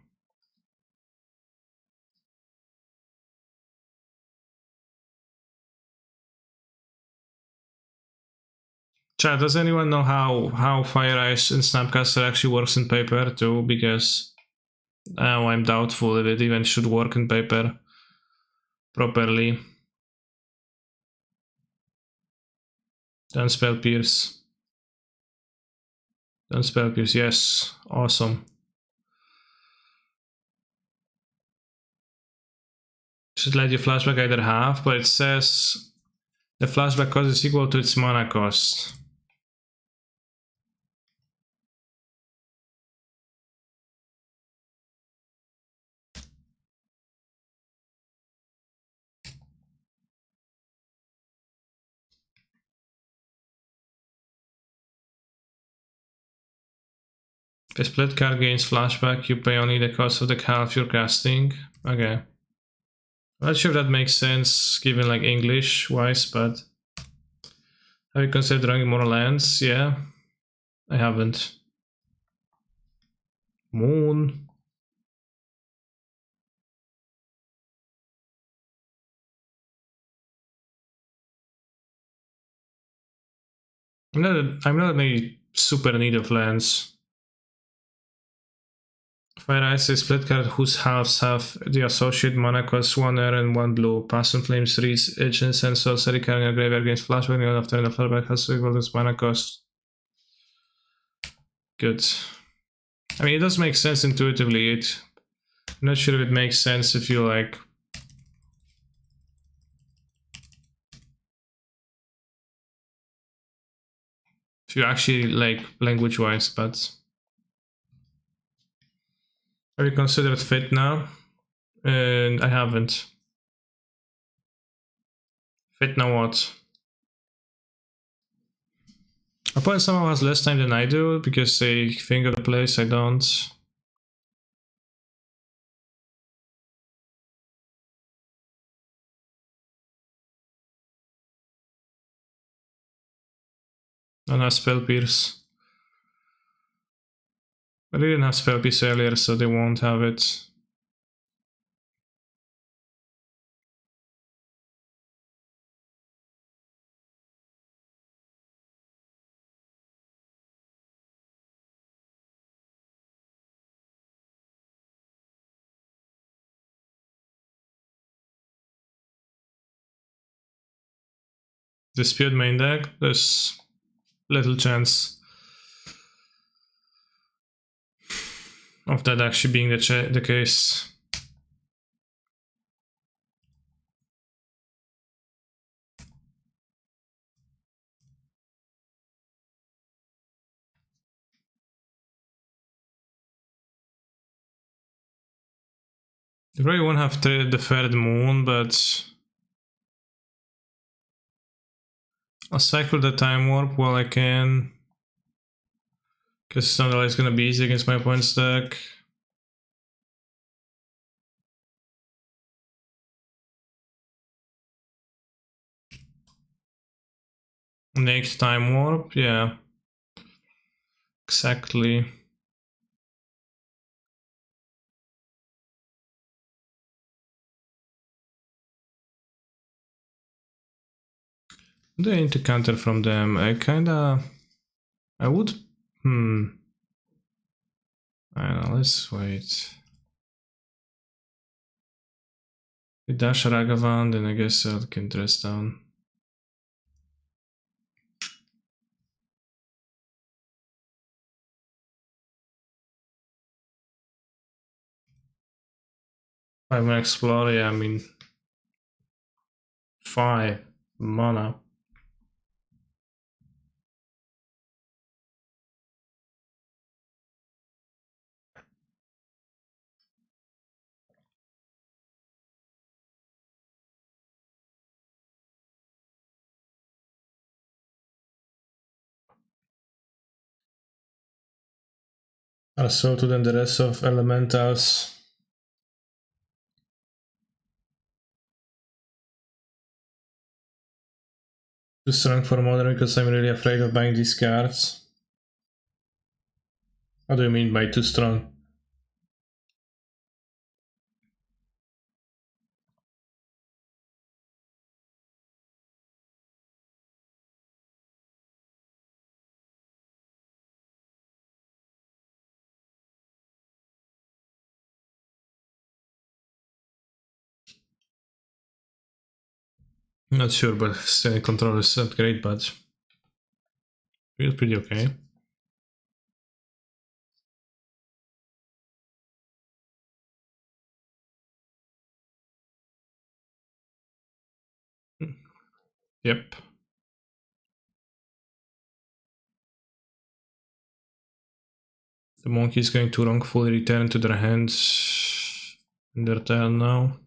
Chat, does anyone know how Fire Ice and Snapcaster actually works in paper too? Because I'm doubtful if it even should work in paper properly. Then Spell Pierce. Then Spell Pierce, yes. Awesome. should let you flashback either half, but it says the flashback cost is equal to its mana cost. If a split card gains flashback, you pay only the cost of the half you're casting. Okay. I'm not sure if that makes sense given like English wise, but have you considered drawing more lands? Yeah. I haven't. Moon. I'm not in any super need of lands. Fire Ice is a split card whose halves have the associate mana cost 1 air and 1 blue. Passion Flame 3 agents and sorcery carrying a graveyard against flashback, and after the flashback has equal to its mana cost. Good. I mean, it does make sense intuitively. I'm not sure if it makes sense if you like. If you actually like language wise, but. Have you considered Fit now? And I haven't. Fit now what? Opponent somehow has less time than I do because they think of the place, I don't. I don't have Spell Pierce. I didn't have Spell Pierce earlier, so they won't have it. Dispute main deck, there's little chance of that actually being the case. They probably won't have the third moon, but I'll cycle the time warp while I can. Because otherwise it's gonna be easy against my opponent's deck. Next time warp, yeah. Exactly. They need to counter from them. I would. I don't know, let's wait. We dash Ragavan, then I guess I can dress down. I'm gonna explore, yeah, I mean. 5 mana. So to then the rest of elementals. Too strong for modern because I'm really afraid of buying these cards. What do you mean by too strong? Not sure, but still control is not great, but feels pretty okay. Yep. The monkey is going to wrongfully return to their hands in their turn now.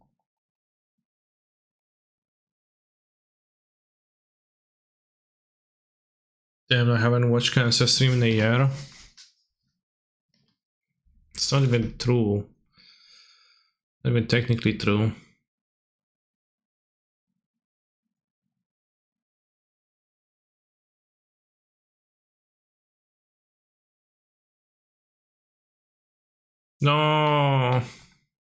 Damn, I haven't watched Cancer stream in a year. It's not even true. Not even technically true. No,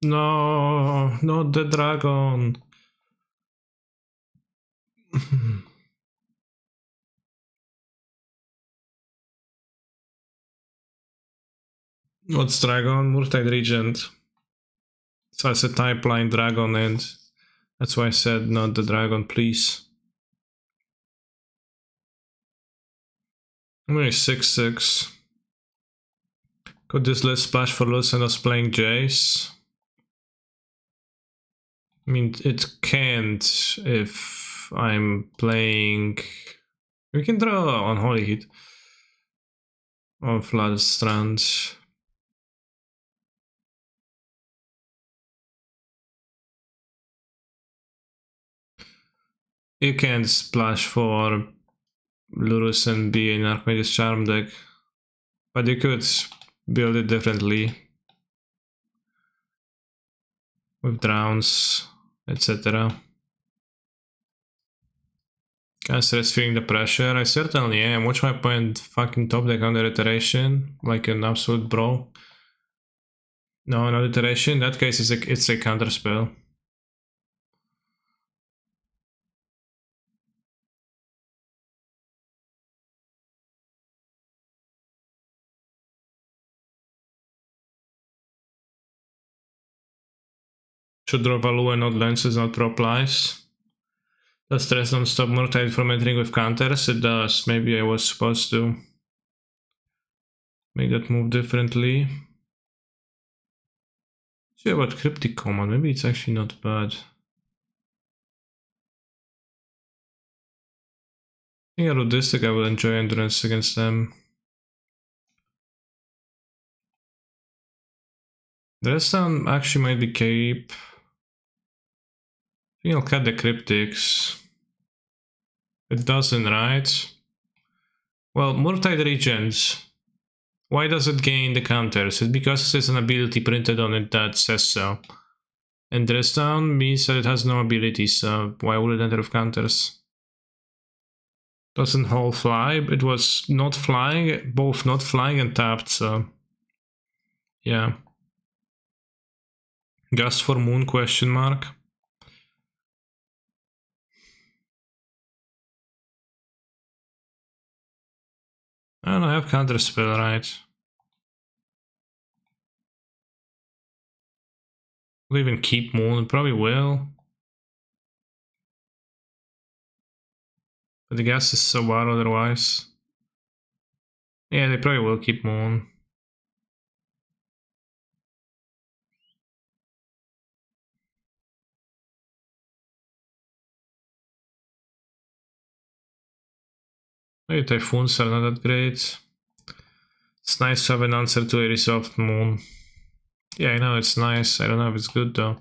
no, not the dragon. What's dragon? Murtide Regent. So it's a type line dragon, and that's why I said not the dragon, please. I'm only 6/6. Could this list splash for Lutz and us playing Jace? I mean, it can't if I'm playing. We can draw on Holy Heat. Or Flooded Strands. You can't splash for Lurus and be in Archmage's Charm deck. But you could build it differently. With drowns, etc. Cancer is feeling the pressure. I certainly am. Watch my point fucking top deck under iteration. Like an absolute bro. No, not iteration. In that case, it's a counter spell. Should draw value and not lenses, not pro applies. Does stress don't stop Murtide from entering with counters? It does. Maybe I was supposed to make that move differently. See about Cryptic Command, maybe it's actually not bad. I think Rudistic I would enjoy Endurance against them. The rest down actually might be Cape. I think I'll cut the Cryptics. It doesn't, right? Well, Murtide Regents. Why does it gain the counters? It's because there's an ability printed on it that says so. And dress down means that it has no ability, so why would it enter with counters? Doesn't Hull fly? It was not flying, both not flying and tapped, so yeah. Just for Moon question mark. I don't have counter spell, right? Will even keep Moon? Probably will. But the gas is so bad otherwise. Yeah, they probably will keep Moon. Maybe Typhoons are not that great. It's nice to have an answer to a resolved Moon. Yeah, I know it's nice. I don't know if it's good though.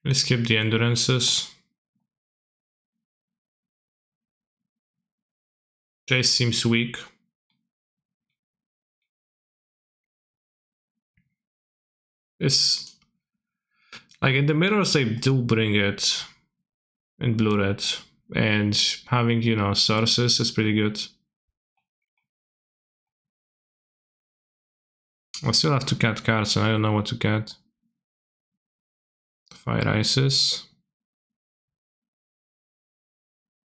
Let's skip the endurances. Jace seems weak. It's like in the mirrors they do bring it in blue red, and having, you know, sources is pretty good. I still have to cut cards and I don't know what to cut. Fire Ices.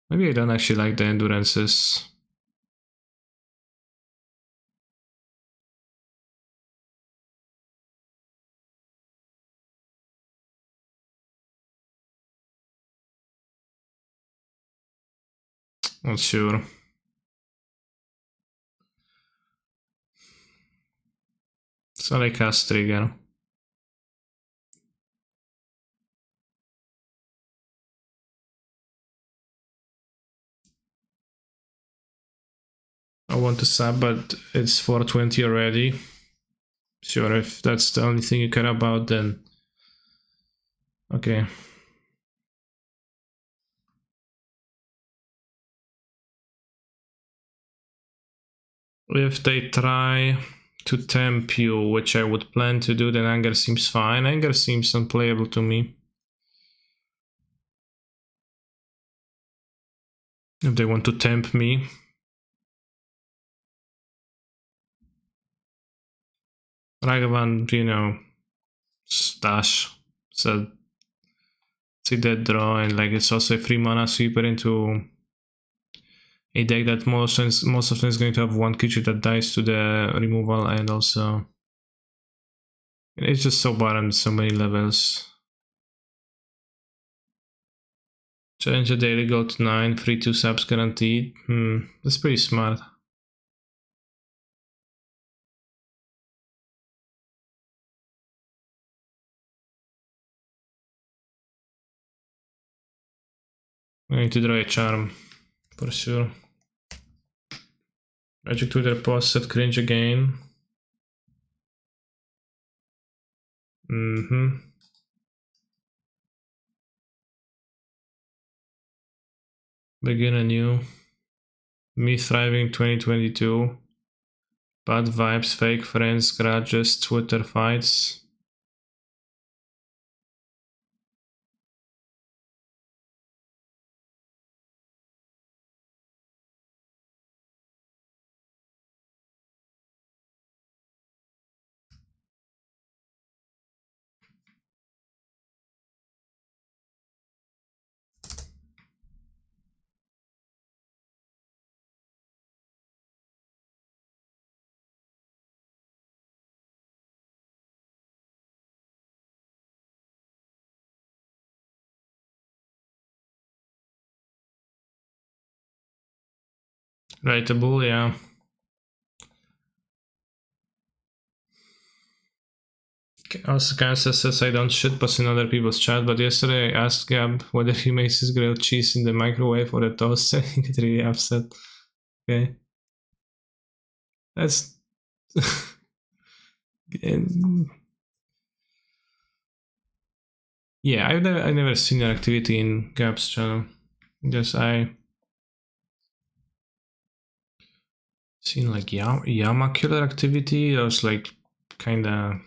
Maybe I don't actually like the endurances. Not sure. So I cast trigger. I want to sub, but it's 420 already. Sure, if that's the only thing you care about, then okay. If they try to temp you, which I would plan to do, then anger seems fine. Anger seems unplayable to me. If they want to temp me. Ragavan, you know, stash. So see that draw, and like it's also a free mana sweeper into a deck that most often is going to have one creature that dies to the removal, and also it's just so bad on so many levels. Challenge a daily, go to 9, free 2 subs guaranteed. That's pretty smart. I need to draw a charm, for sure. Magic Twitter post set cringe again. Begin anew. Me thriving 2022. Bad vibes, fake friends, grudges, Twitter fights. Writable, yeah. Also, Kansas says I don't shitpost in other people's chat, but yesterday I asked Gab whether he makes his grilled cheese in the microwave or a toaster. He get really upset. Okay. That's... yeah, I've never seen your activity in Gab's channel. Just I seen like Yama killer activity. That was like kinda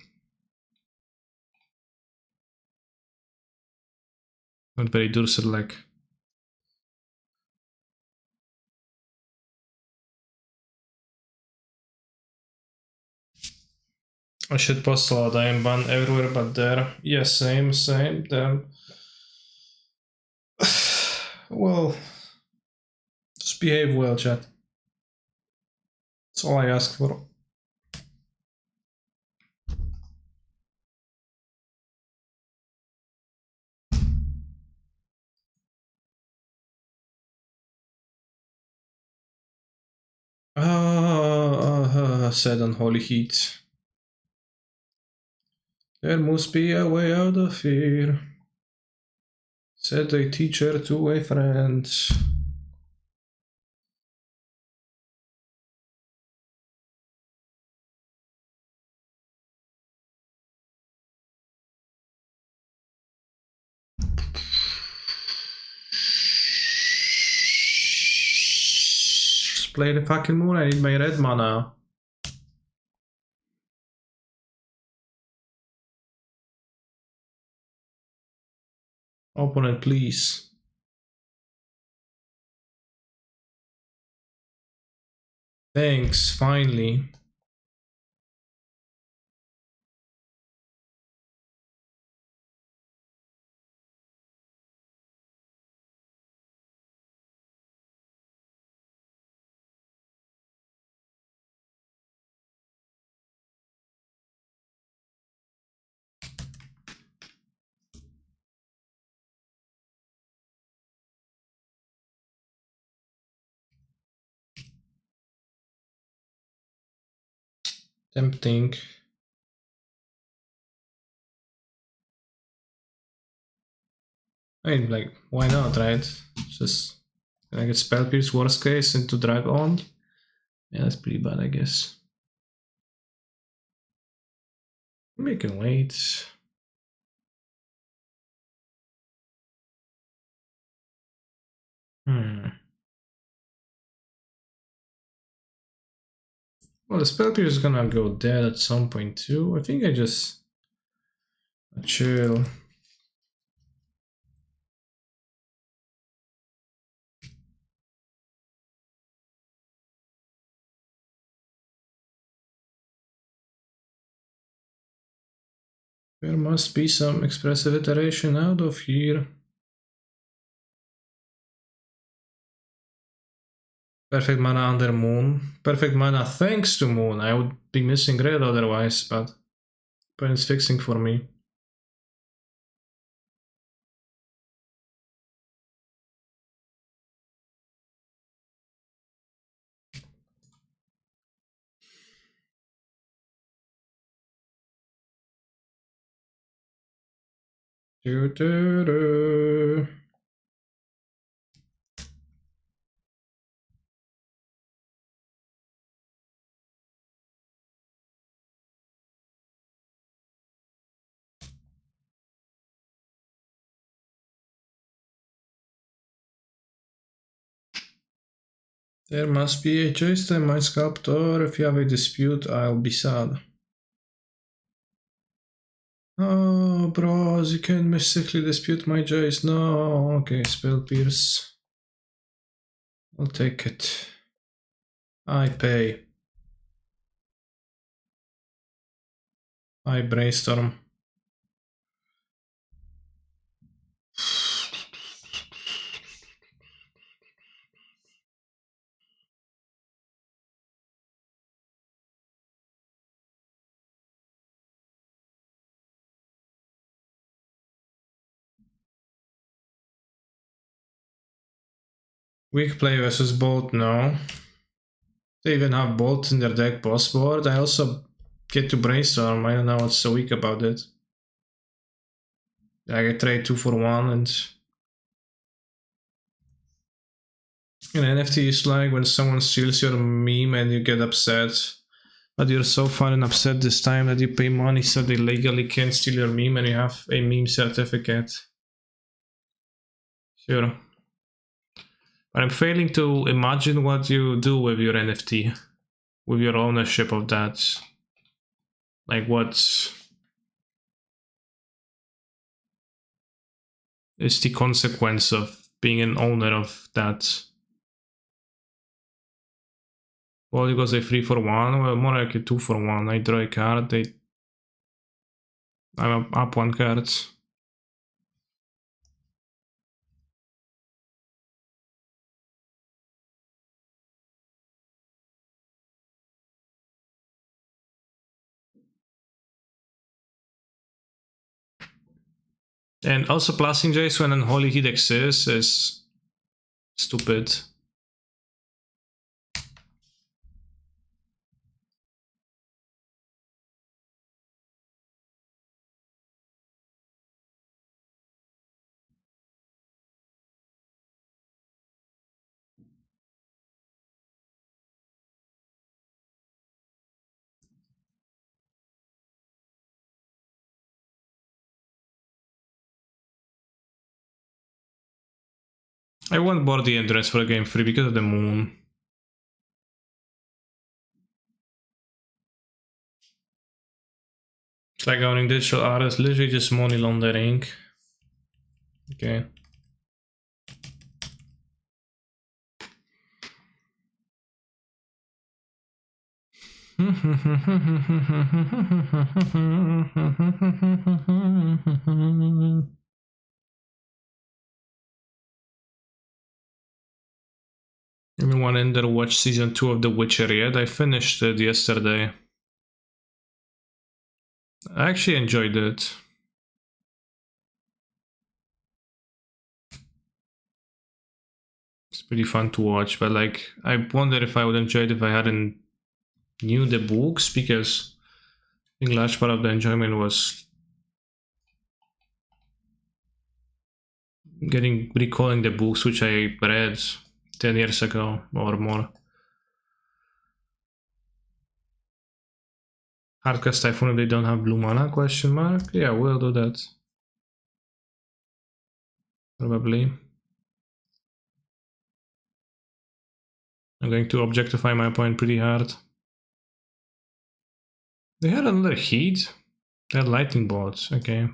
not very Durser like. I should post a lot. I am banned everywhere but there. Yeah, same. Damn. Well, just behave well, chat. That's all I ask for. Said unholy heat. There must be a way out of here, said a teacher to a friend. Just play the fucking moon, I need my red mana. Opponent, please. Thanks, finally. Tempting. I mean, like, why not, right? Just can I get Spell Pierce worst case into Drag on? Yeah, that's pretty bad, I guess. We can wait. Well, the Spell Pierce is gonna go dead at some point too. I think I just chill. There must be some expressive iteration out of here. Perfect mana under Moon. Perfect mana thanks to Moon. I would be missing red otherwise, but it's fixing for me. There must be a choice in my sculptor. If you have a dispute, I'll be sad. Oh, bros, you can mystically dispute my choice. No, okay, Spell Pierce. I'll take it. I pay. I brainstorm. Weak play versus Bolt, no. They even have Bolt in their deck boss board. I also get to brainstorm. I don't know what's so weak about it. I get trade 2 for 1 and an NFT is like when someone steals your meme and you get upset. But you're so fun and upset this time that you pay money so they legally can't steal your meme and you have a meme certificate. Sure. But I'm failing to imagine what you do with your NFT, with your ownership of that. Like, what is the consequence of being an owner of that? Well, it goes a 3 for 1, well, more like a 2 for 1. I draw a card, I'm up 1 card. And also plusing Jace when Unholy Heat exists is stupid. I won't board the Endurance for game 3 because of the Moon. It's like owning digital art is literally just money laundering. Okay. Anyone in there watch season 2 of The Witcher yet? I finished it yesterday. I actually enjoyed it. It's pretty fun to watch, but like, I wonder if I would enjoy it if I hadn't knew the books, because I think large part of the enjoyment was recalling the books which I read 10 years ago or more. Hardcast Typhoon if they don't have blue mana, question mark? Yeah, we'll do that. Probably. I'm going to objectify my opponent pretty hard. They had another heat? They had lightning bolts, okay.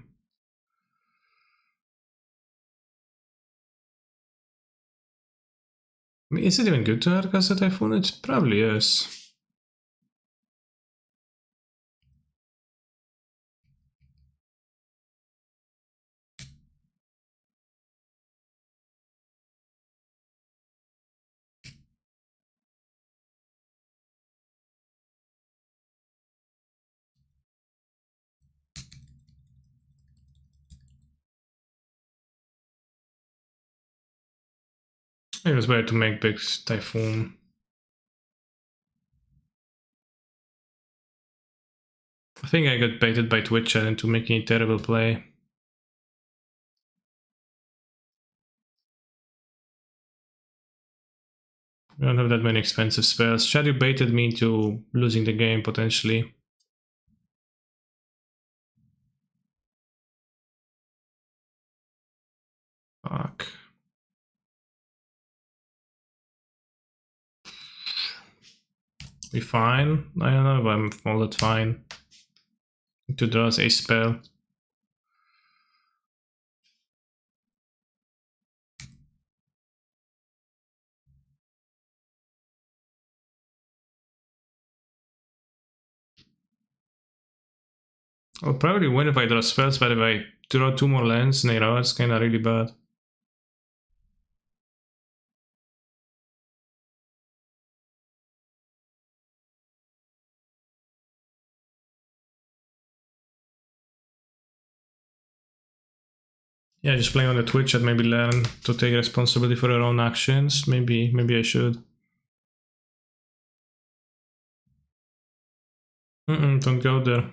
I mean, is it even good to hardcast a Typhoon? It probably is. It was better to make big Typhoon. I think I got baited by Twitch chat into making a terrible play. I don't have that many expensive spells. Chad, you baited me into losing the game, potentially. Fuck. We fine? I don't know if I'm all that fine. Need to draw a spell. I'll probably win if I draw spells, but if I draw 2 more lands in a row, it's kinda really bad. Yeah, just playing on the Twitch and maybe learn to take responsibility for your own actions. Maybe I should. Don't go there.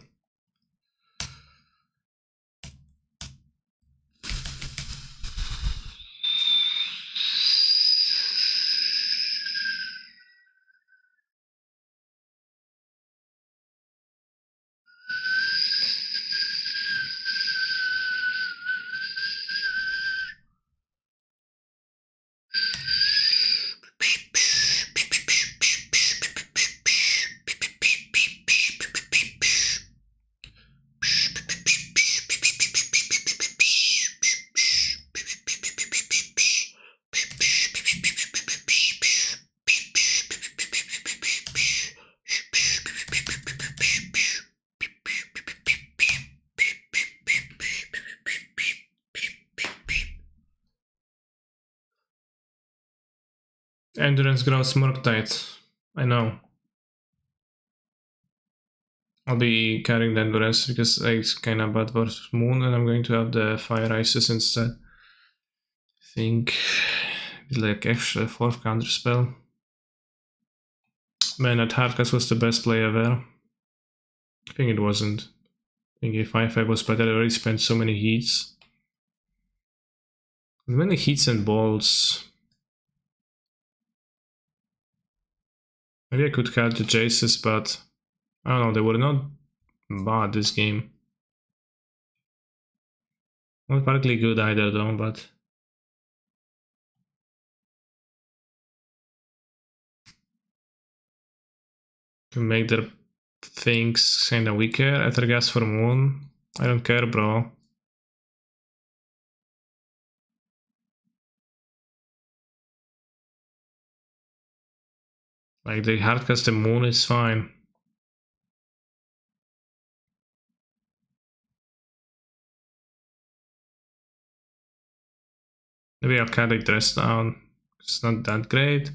Endurance grows Murktide. I know. I'll be carrying the Endurance because it's kinda bad for Moon and I'm going to have the Fire Ices instead. I think it's like extra 4th counter spell. Man, that Hardcast was the best play ever. I think it wasn't. I think a 5-5 was better. I already spent so many heats. Many heats and balls. Maybe I could catch the Jaces, but I don't know, they were not bad this game. Not particularly good either though, but to make their things kinda weaker. Ethergas for Moon. I don't care, bro. Like, the hardcast the Moon is fine. Maybe I'll carry Dress down. It's not that great.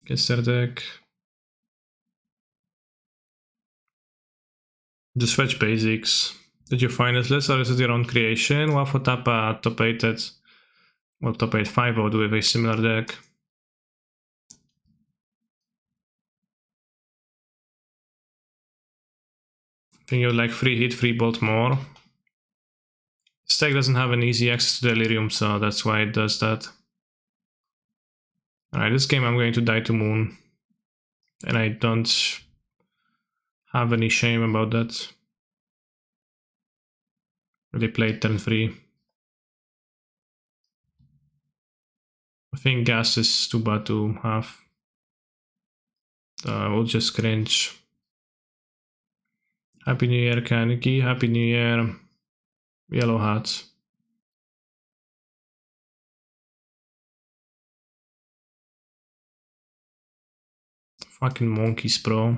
Guess their deck. Just fetch basics. Did you find this list or is it your own creation? Waffle Tapa top 8 well, top 8 5-0 with a similar deck. I think you would like free hit, free bolt more. This deck doesn't have an easy access to Delirium, so that's why it does that. Alright, this game I'm going to die to Moon. And I don't have any shame about that. They played turn 3. I think gas is too bad to have. We'll just cringe. Happy New Year, Kaneki. Happy New Year, Yellow Hat. Fucking monkeys, bro.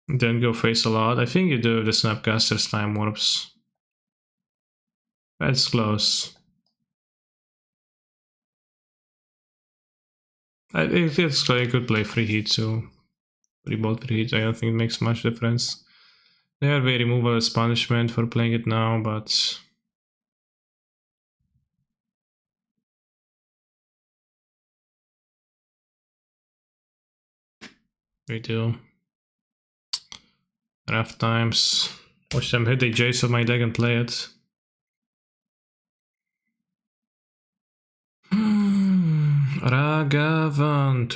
Then go face a lot. I think you do the Snapcaster's Time Warps. That's close. It's like I could play free heat, so remote free heat. I don't think it makes much difference. They have a removal as punishment for playing it now, but we do. Rough times. Watch them hit the Jace of my deck and play it. Ragavan.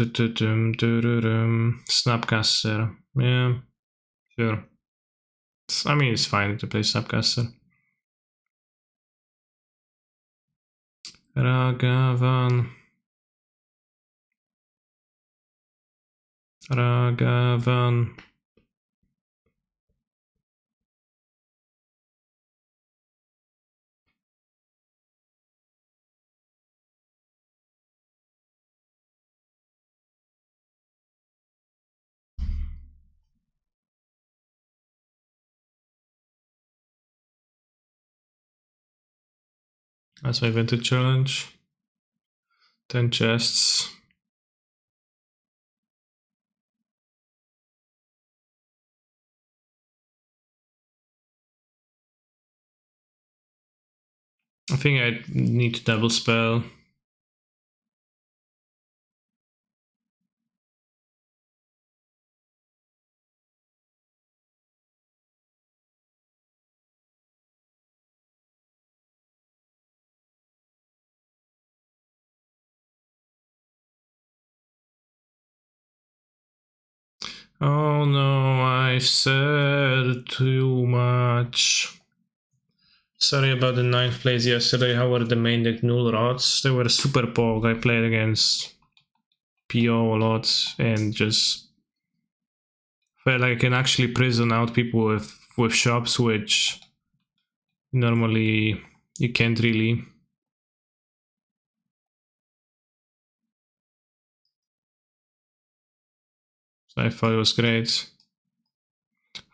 Snapcaster. Yeah, sure. I mean, it's fine to play Snapcaster. Ragavan. Ragavan. That's my vintage challenge. 10 chests. I think I need to double spell. Oh no, I said too much. Sorry about the 9th place yesterday. How were the main deck null rods? They were super poke. I played against PO a lot and just felt like I can actually prison out people with shops, which normally you can't really. So I thought it was great.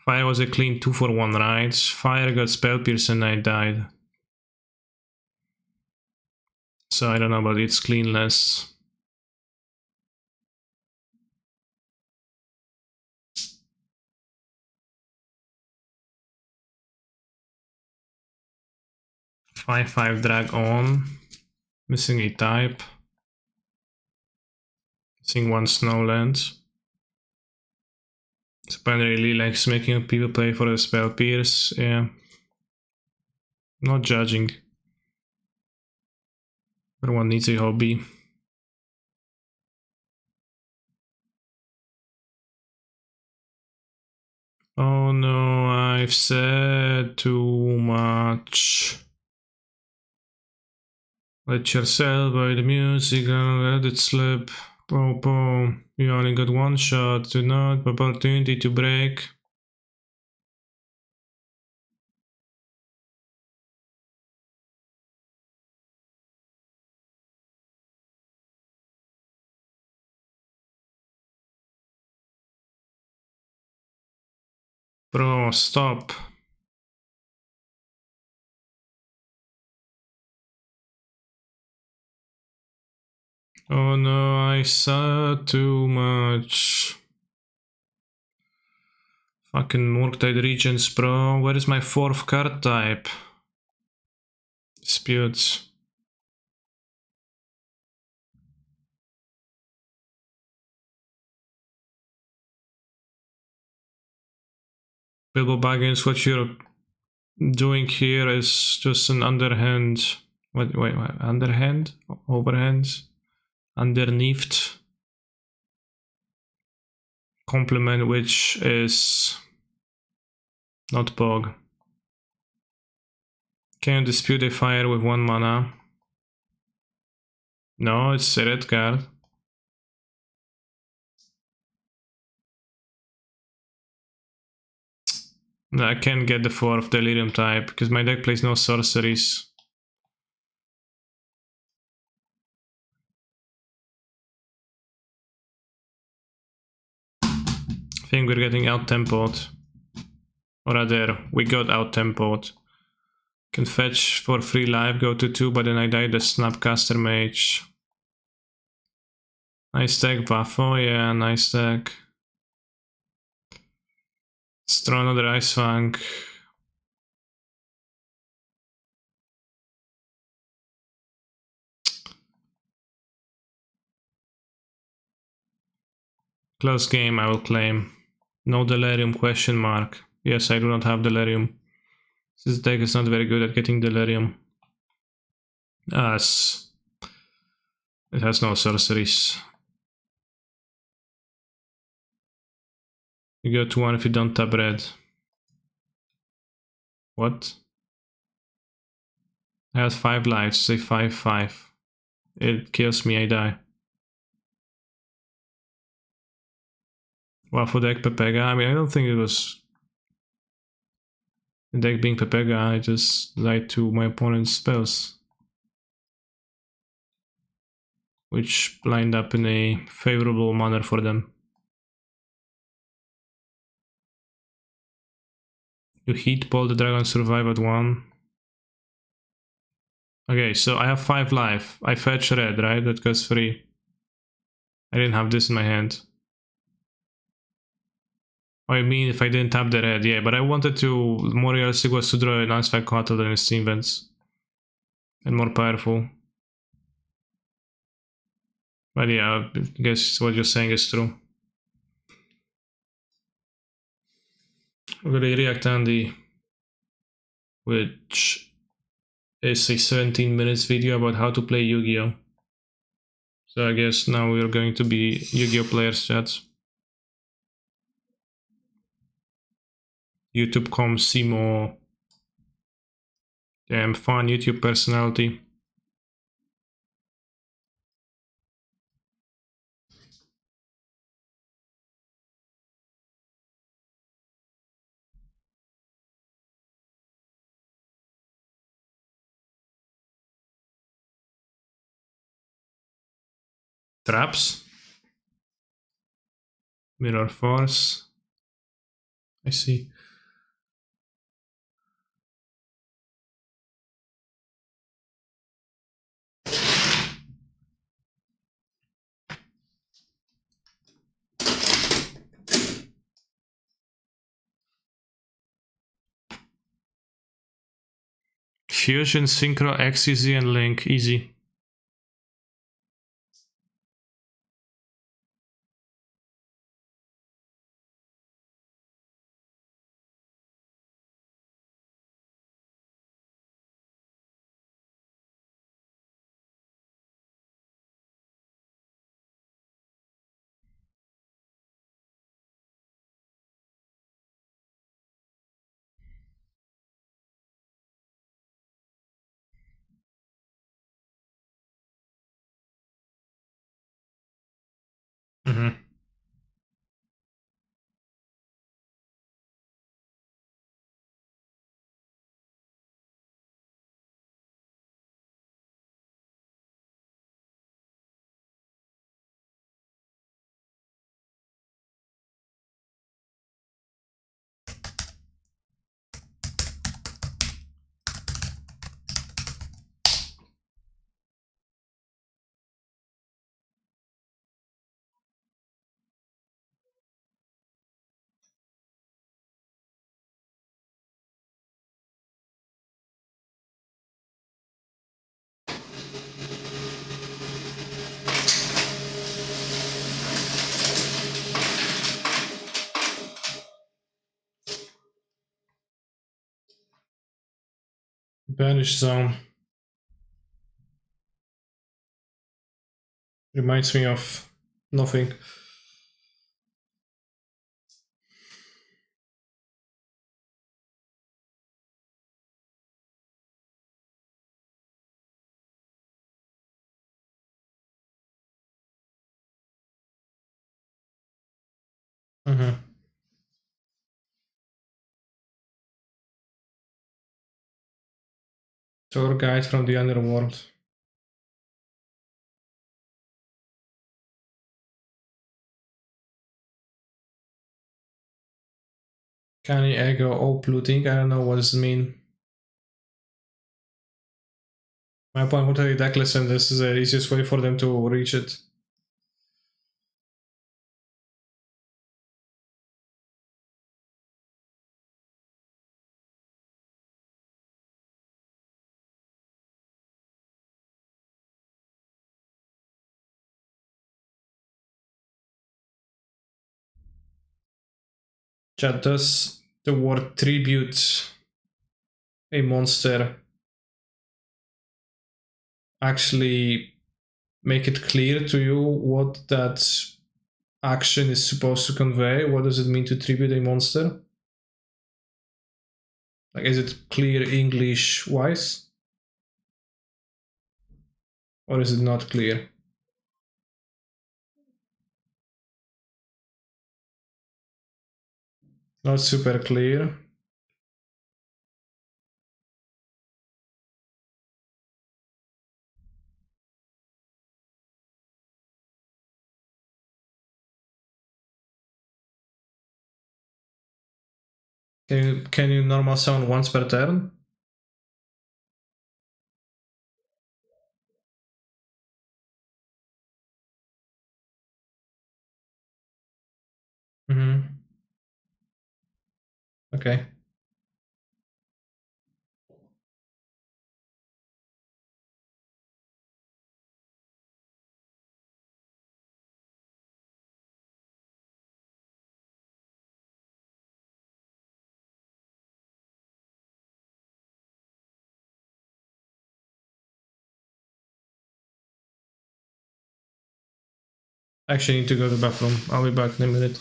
Fire was a clean 2 for 1, right? Fire got Spell Pierce and I died. So I don't know about its cleanless. Five drag on. Missing a type. Missing 1 snowland. Japan really likes making people play for the Spell Pierce. Yeah. Not judging. Everyone needs a hobby. Oh no, I've said too much. Let yourself by the music and let it slip. Boom. You only got 1 shot, do not opportunity to break. Bro, stop. Oh no, I said too much. Fucking Murktide Regents, bro. Where is my 4th card type? Disputes. Bilbo Baggins, what you're doing here is just an underhand. Wait, underhand? Overhand? Underneath compliment, which is not Bog. Can you dispute a fire with 1 mana? No, it's a red card. No, I can't get the 4th Delirium type because my deck plays no sorceries. I think we're getting out-tempoed. Or rather, we got out-tempoed. Can fetch for 3 life, go to 2, but then I die the Snapcaster Mage. Nice deck, Buffo, yeah, nice deck. Let's throw another Ice Fang. Close game, I will claim. No Delirium, question mark. Yes, I do not have Delirium. This deck is not very good at getting Delirium. As it has no sorceries. You go to 1 if you don't tap red. What? I have 5 lives, say 5/5. It kills me, I die. Well, for deck Pepega, I mean, I don't think it was the deck being Pepega, I just lied to my opponent's spells, which lined up in a favorable manner for them. You heat ball, the dragon survive at 1. Okay, so I have 5 life. I fetch red, right? That goes free. I didn't have this in my hand. Oh, I mean if I didn't tap the red, yeah, but I wanted to, more realistic was to draw an Ice Fang Coatl than his Steam Vents. And more powerful. But yeah, I guess what you're saying is true. I'm gonna react Andy, which is a 17 minutes video about how to play Yu-Gi-Oh! So I guess now we're going to be Yu-Gi-Oh! Players chat. YouTube.com Simo. Damn fun YouTube personality. Traps. Mirror Force. I see. Fusion, Synchro, XEZ, and Link. Easy. Banish zone. Reminds me of nothing. Tour guide from the underworld. Canny ego oppluting. I don't know what does it mean. My point would be deckless, and this is the easiest way for them to reach it. Chat, does the word tribute a monster actually make it clear to you what that action is supposed to convey? What does it mean to tribute a monster? Like, is it clear English wise? Or is it not clear? Not super clear. Can you normal summon once per turn? Okay. Actually need to go to the bathroom. I'll be back in a minute.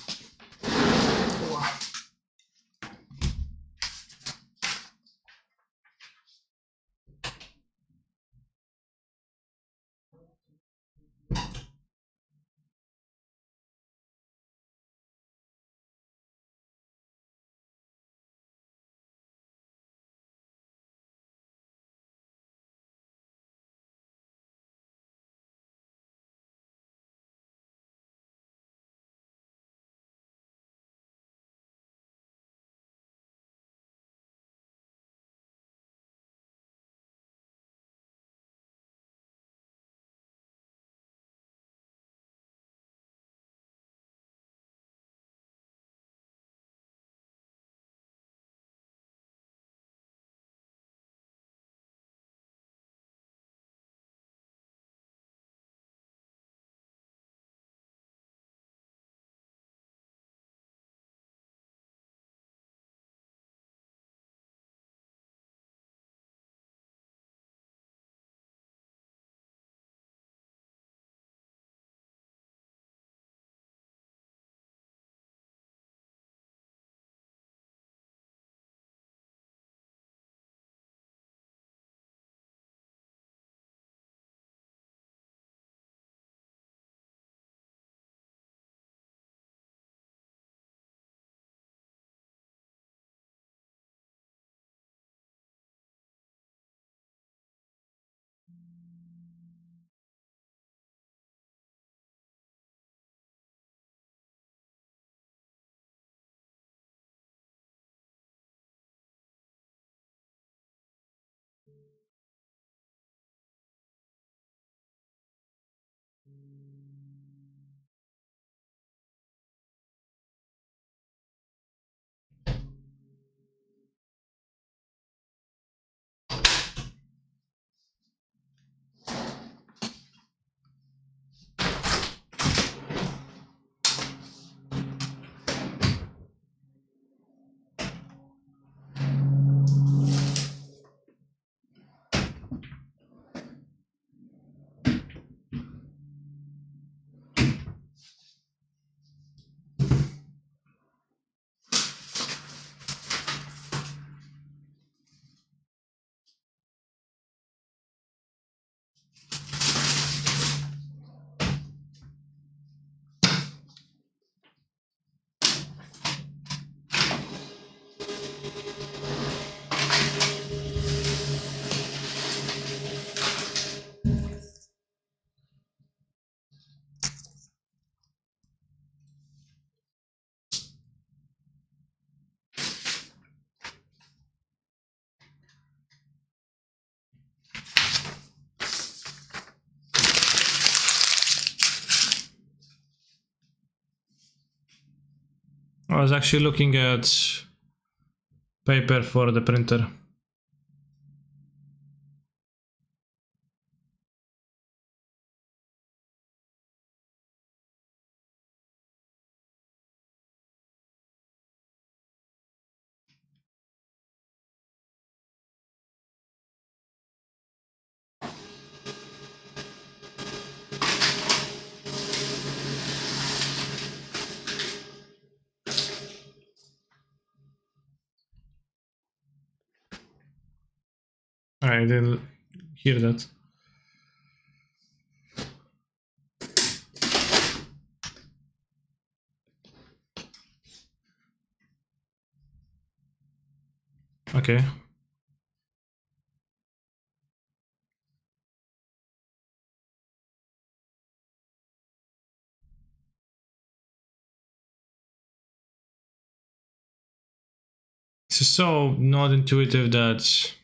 I was actually looking at paper for the printer. I didn't hear that. Okay. This is so not intuitive that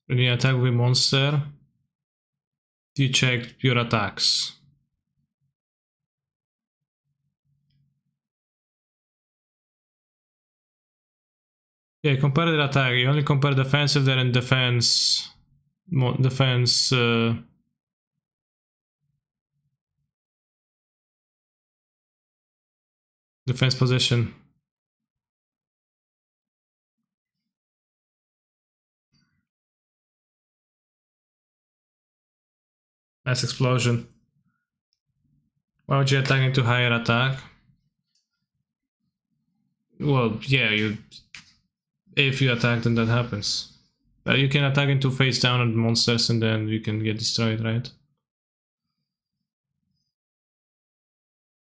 when you attack with a monster, you check your attacks. Yeah, compare the attack. You only compare defensive there and defense. Defense. Defense position. Mass explosion. Why would you attack into higher attack? Well, yeah, you. If you attack, then that happens. You can attack into face down at monsters and then you can get destroyed, right?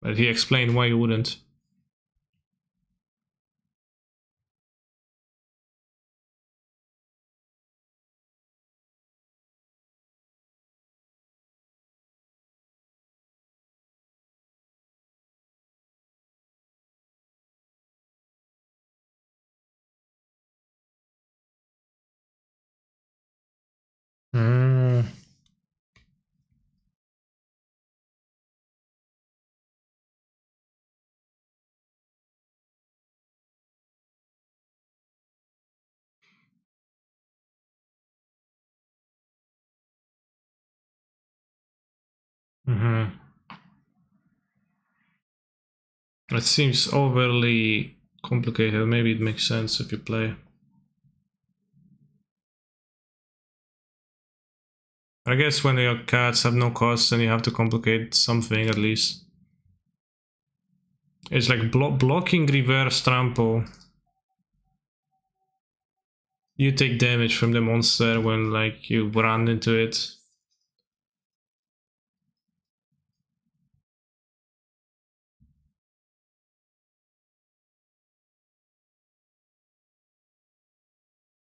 But he explained why you wouldn't. Mm. Mm-hmm. It seems overly complicated. Maybe it makes sense if you play. I guess when your cards have no cost, then you have to complicate something at least. It's like blocking reverse trample. You take damage from the monster when like you run into it.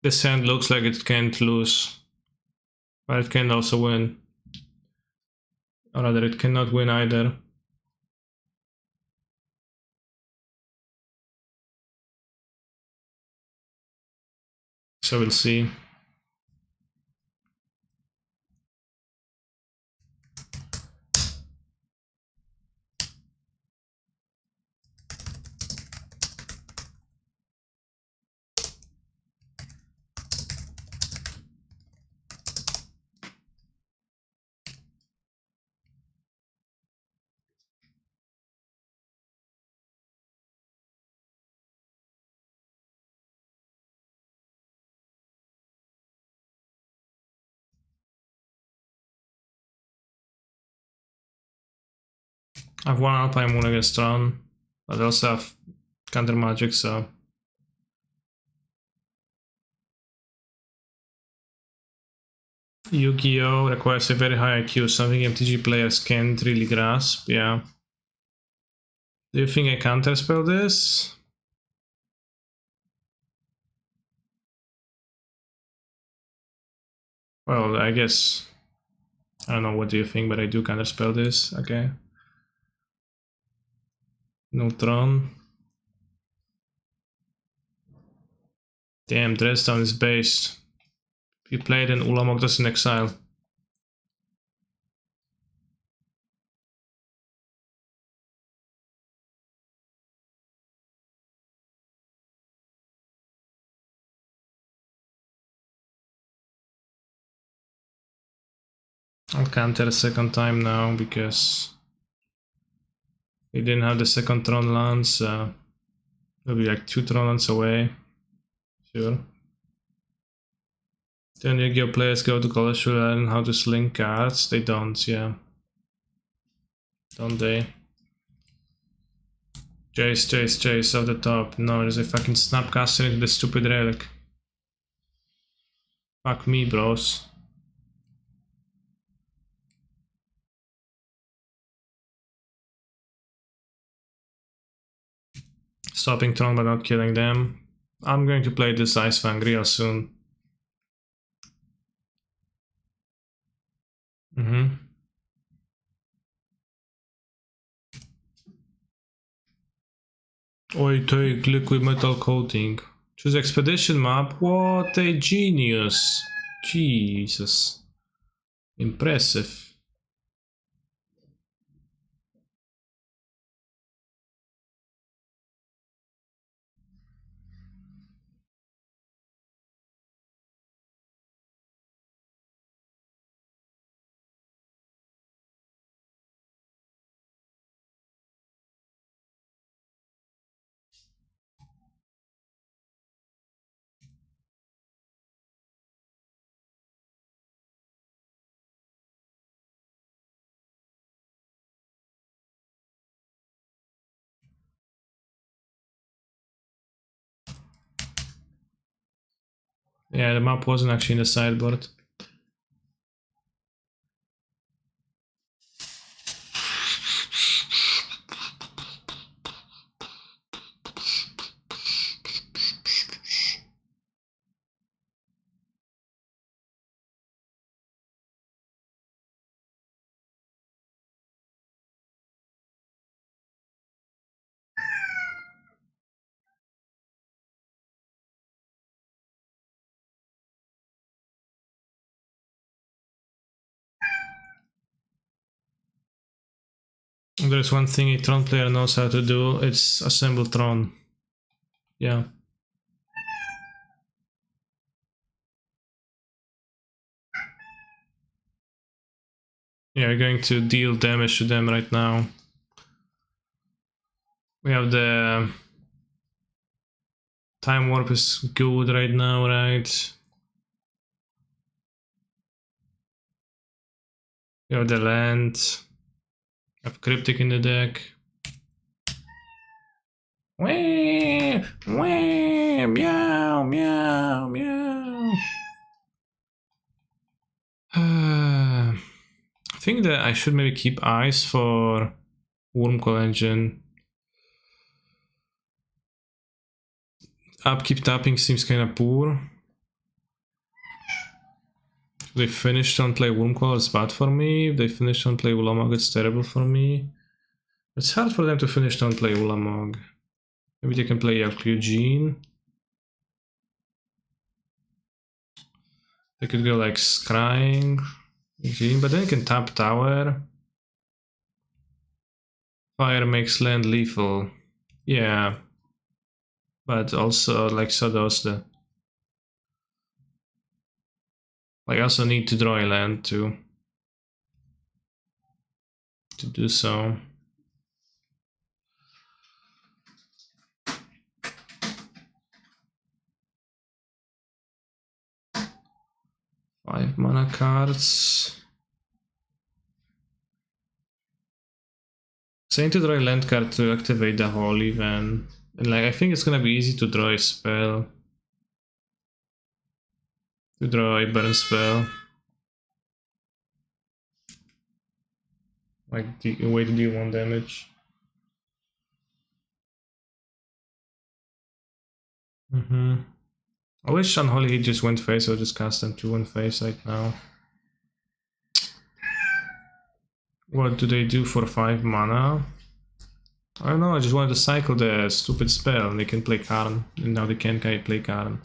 This hand looks like it can't lose, but it can also win. Or rather, it cannot win either. So we'll see. I have one Alpine Moon against Tron, but I also have counter magic, so. Yu-Gi-Oh! Requires a very high IQ, something MTG players can't really grasp, yeah. Do you think I counterspell this? Well, I guess. I don't know, what do you think, but I do counterspell this, okay. No Tron. Damn, Dresdown is based. If you play it, then Ulamog doesn't exile. I'll counter a second time now because he didn't have the second Tron lance, so he'll be like 2 Tron lands away. Sure. Then Yu-Gi-Oh players go to college to learn how to sling cards. They don't, yeah. Don't they? Chase off the top. No, there's a fucking Snapcaster into the stupid relic. Fuck me, bros. Stopping Tron but not killing them. I'm going to play this Ice Fang real soon. I take liquid metal coating. Choose expedition map. What a genius. Jesus. Impressive. Yeah, the map wasn't actually in the sideboard. There's one thing a Tron player knows how to do, it's assemble Tron. Yeah. Yeah, we're going to deal damage to them right now. We have the Time Warp is good right now, right? We have the land. I have Cryptic in the deck. Wah, wah, meow, meow, meow. I think that I should maybe keep eyes for Wormcoil Engine. Upkeep tapping seems kinda poor. If they finish on play Wormcoil, it's bad for me. If they finish on play Ulamog, it's terrible for me. It's hard for them to finish on play Ulamog. Maybe they can play Eugene. They could go like Scrying, Eugene, but then you can tap Tower. Fire makes land lethal. Yeah. But also, like, so does the... Like, I also need to draw a land to do so. Five mana cards. So I need to draw a land card to activate the Holy Van. And like, I think it's gonna be easy to draw a spell. To draw a burn spell. Like, way to deal 1 damage. I wish Unholy Heat just went face, I'll just cast them 2 in face right now. What do they do for 5 mana? I don't know, I just wanted to cycle the stupid spell and they can play Karn, and now they can't play Karn.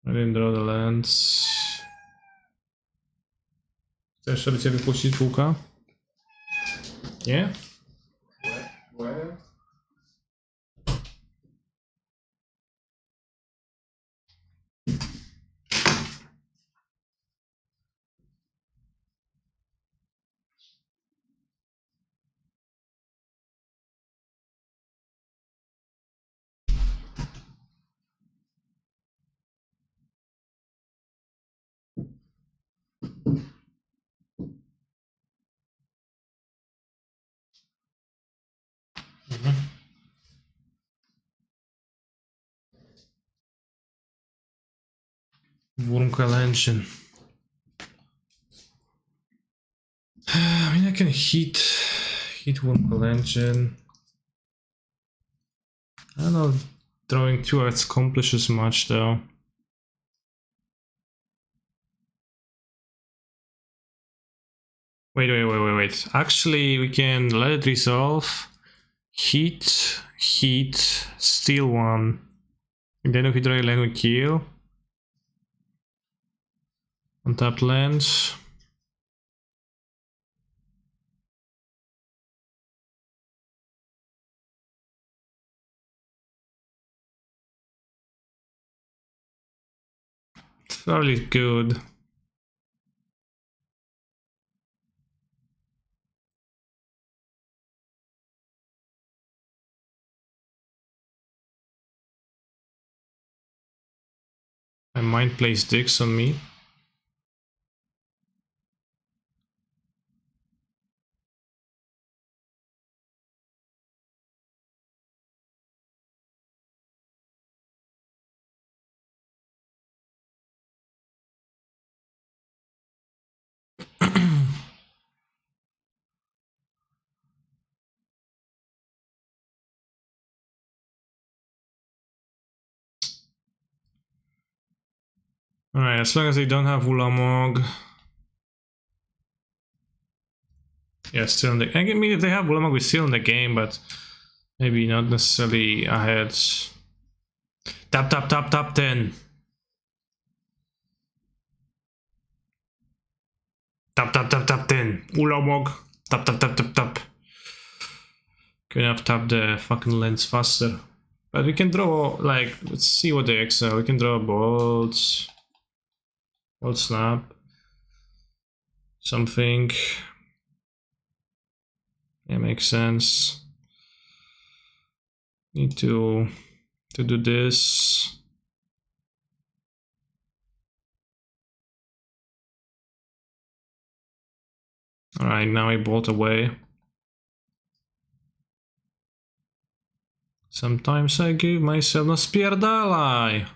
I didn't draw the lands. Chcesz sobie cię wypuścić półka? Nie? Where? Wurmcoil engine. I mean, I can heat Wurmcoil engine. I don't know, throwing 2 arts accomplishes much though. Wait. Actually, we can let it resolve. Heat, steal 1. And then if we draw a land, we kill. Untapped lands. Fairly good. My mind plays dicks on me. Alright, as long as they don't have Ulamog. Yeah, still in the... I mean, if they have Ulamog, we're still in the game, but maybe not necessarily ahead. Tap 10. Tap 10. Ulamog. Tap. Gonna have to tap the fucking lens faster. But we can draw, like, let's see what they exile. We can draw bolts. Bolt snap. Something. Yeah, makes sense. Need to do this. Alright, now I bolt away. Sometimes I give myself no spierdalaj.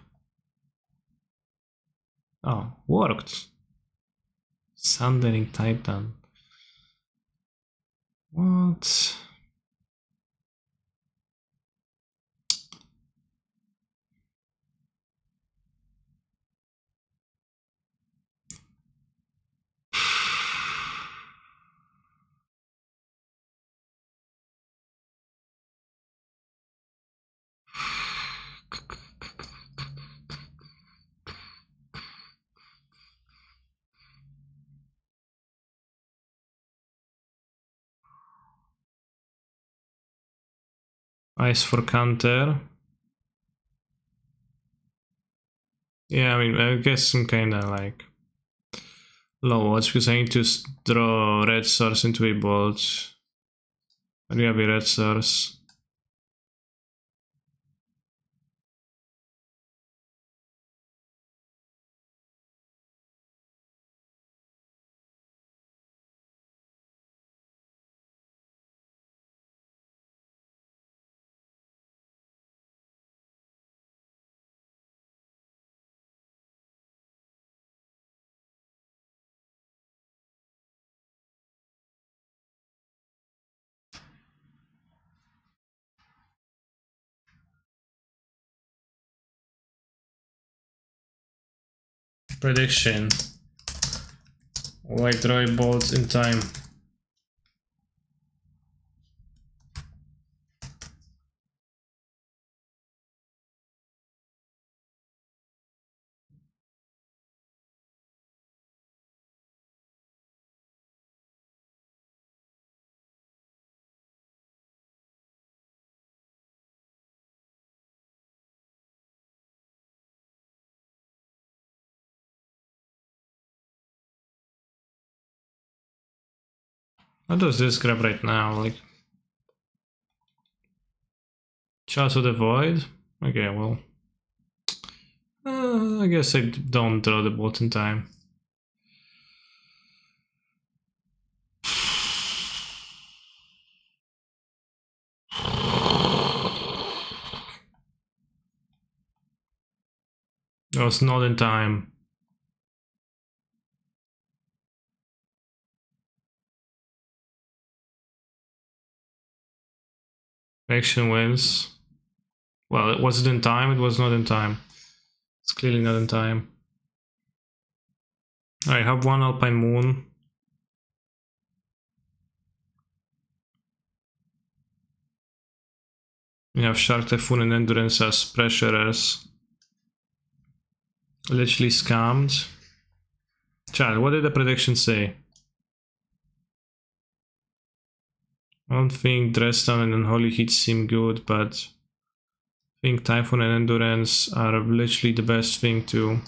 Oh, worked. Sundering Titan. What? Ice for counter. Yeah, I mean, I guess I'm kinda like low odds because I need to draw red source into a bolt. And we have a red source. Prediction. Will I draw a bolt in time? How does this grab right now? Like, Chalice of the Void? Okay, well. I guess I don't draw the bolt in time. It was not in time. Action wins. Well, was it in time? It was not in time. It's clearly not in time. I have one Alpine Moon. We have Shark Typhoon and Endurance as pressurers. Literally scammed. Chat, what did the prediction say? I don't think Dresden and Unholy Heat seem good, but I think Typhoon and Endurance are literally the best thing to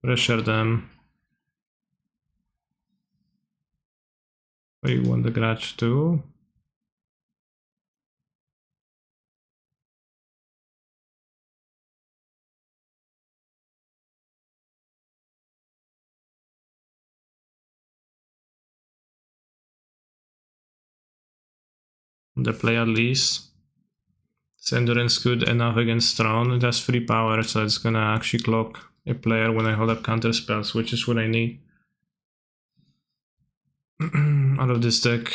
pressure them. We want the Grudge too. The play at least. Is Endurance good enough against Throne? It has 3 power, so it's gonna actually clock a player when I hold up counter spells, which is what I need out of this deck.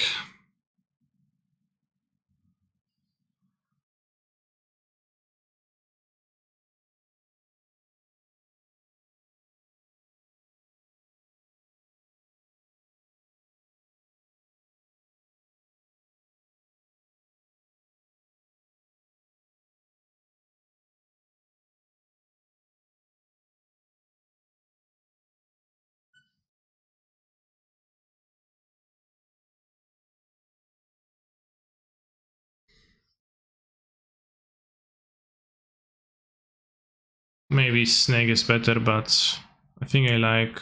Maybe Snake is better, but I think I like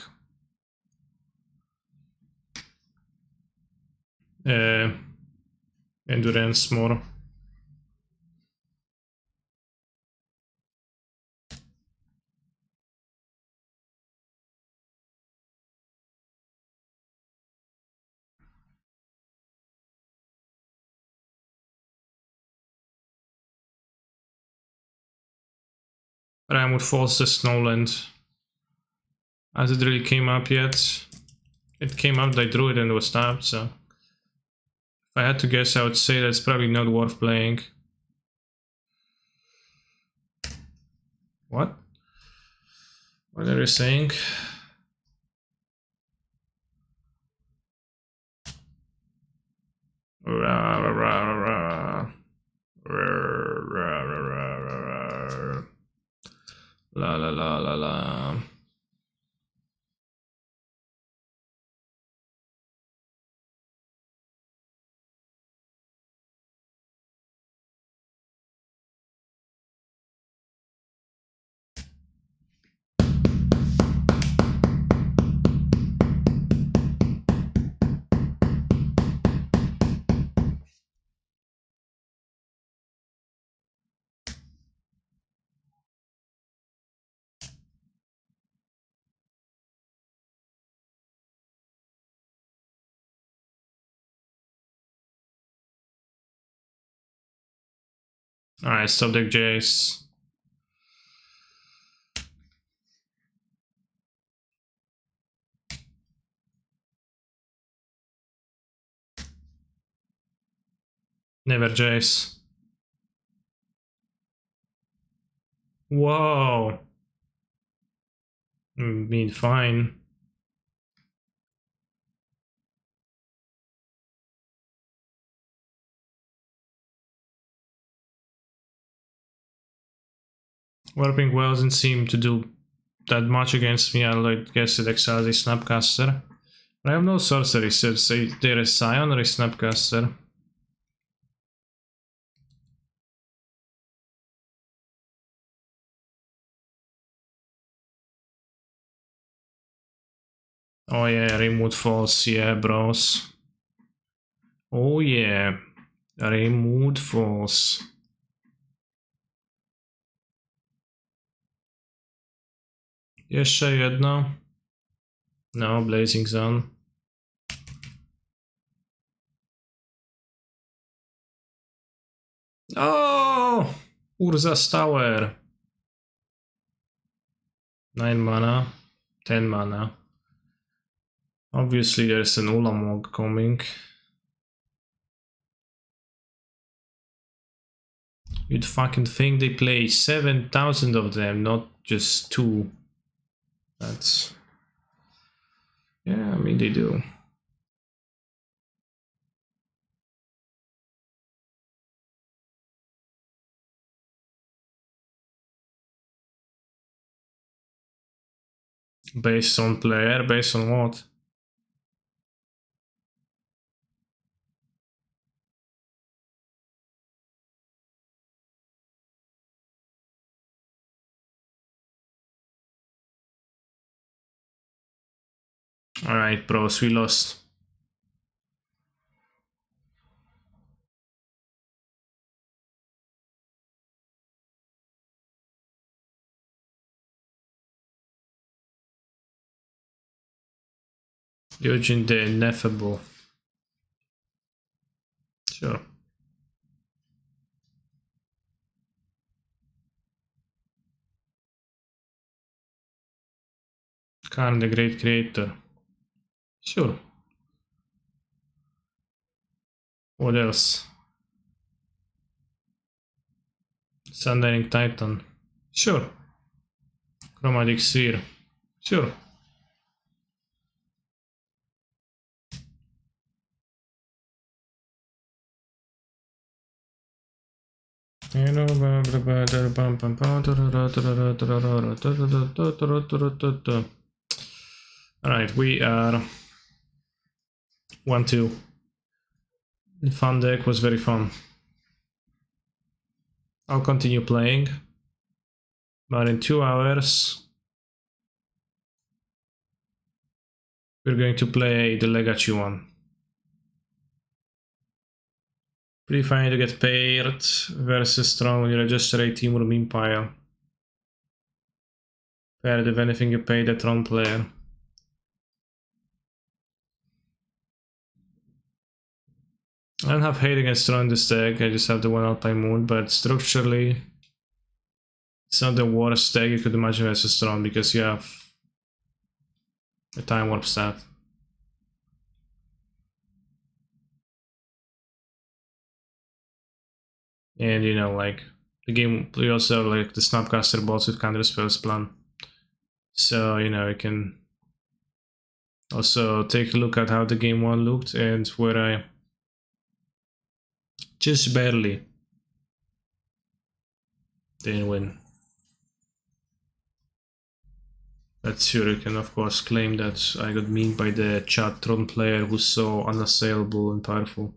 Endurance more. But I would force the Snowland. As it really came up yet. It came up, I drew it and it was tapped, so if I had to guess, I would say that's probably not worth playing. What? What are you saying? La la la la la. Alright, stop deck Jace. Never Jace. Whoa. Mean fine. Warping Well doesn't seem to do that much against me. I'll guess it exiles a Snapcaster. But I have no sorcery, so it's either a Scion or a Snapcaster. Oh yeah, Remote Falls, yeah, bros. Oh yeah, Remote Falls. Jeszcze jedno. No, Blazing Zone. Oh! Urza's Tower. 9 mana, 10 mana. Obviously there's an Ulamog coming. You'd fucking think they play 7,000 of them, not just 2. That's... yeah, I mean they do. Based on player, based on what? Alright, bros, we lost. Judging the ineffable. Sure. Khan, the great creator. Sure. What else? Sundering Titan. Sure. Chromatic Sphere. Sure. Alright, we are 1-2. The fun deck was very fun. I'll continue playing, but in 2 hours we're going to play the Legacy one. Pretty funny to get paired versus strong when you register a Temur meme pile. Paired if anything you pay the Tron player. I don't have hate against Tron in this deck, I just have the 1 Alpine Moon, but structurally it's not the worst deck you could imagine versus Tron because you have a Time Warp stat. And you know, like, the game, we also have like the Snapcaster bots with counter spells plan. So, you know, you can also take a look at how the game 1 looked and where I just barely didn't win. But sure, you can of course claim that I got memed by the chat Tron player who's so unassailable and powerful.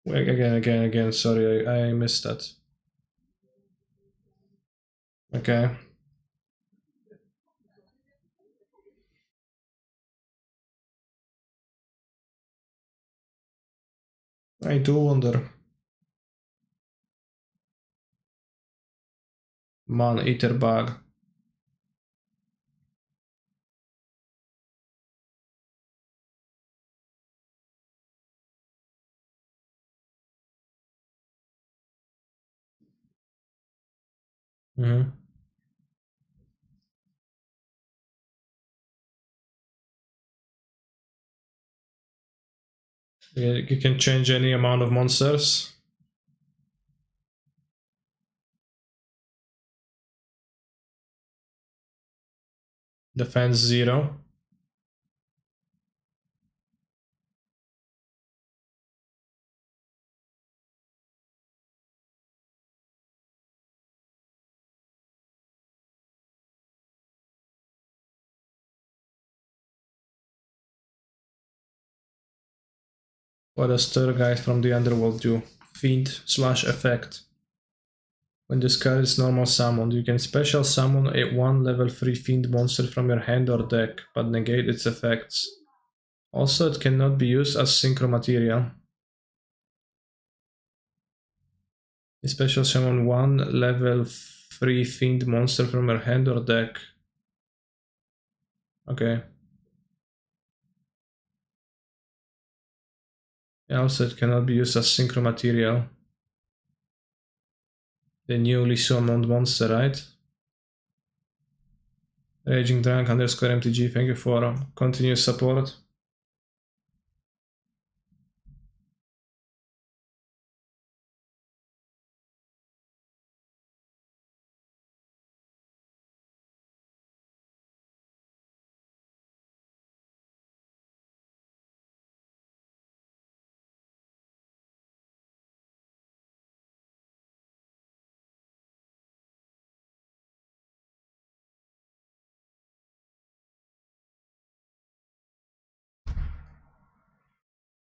Again, sorry, I missed that. Okay. I do wonder. Man eater bug. Mm-hmm. You can change any amount of monsters. Defense 0. What does Stir Guide from the Underworld do? Fiend/effect. When this card is normal summoned, you can special summon a 1 level 3 Fiend monster from your hand or deck, but negate its effects. Also, it cannot be used as synchro material. You special summon 1 level 3 Fiend monster from your hand or deck. Okay. Also, it cannot be used as synchro material. The newly summoned monster, right? Raging Drunk _MTG, thank you for continuous support.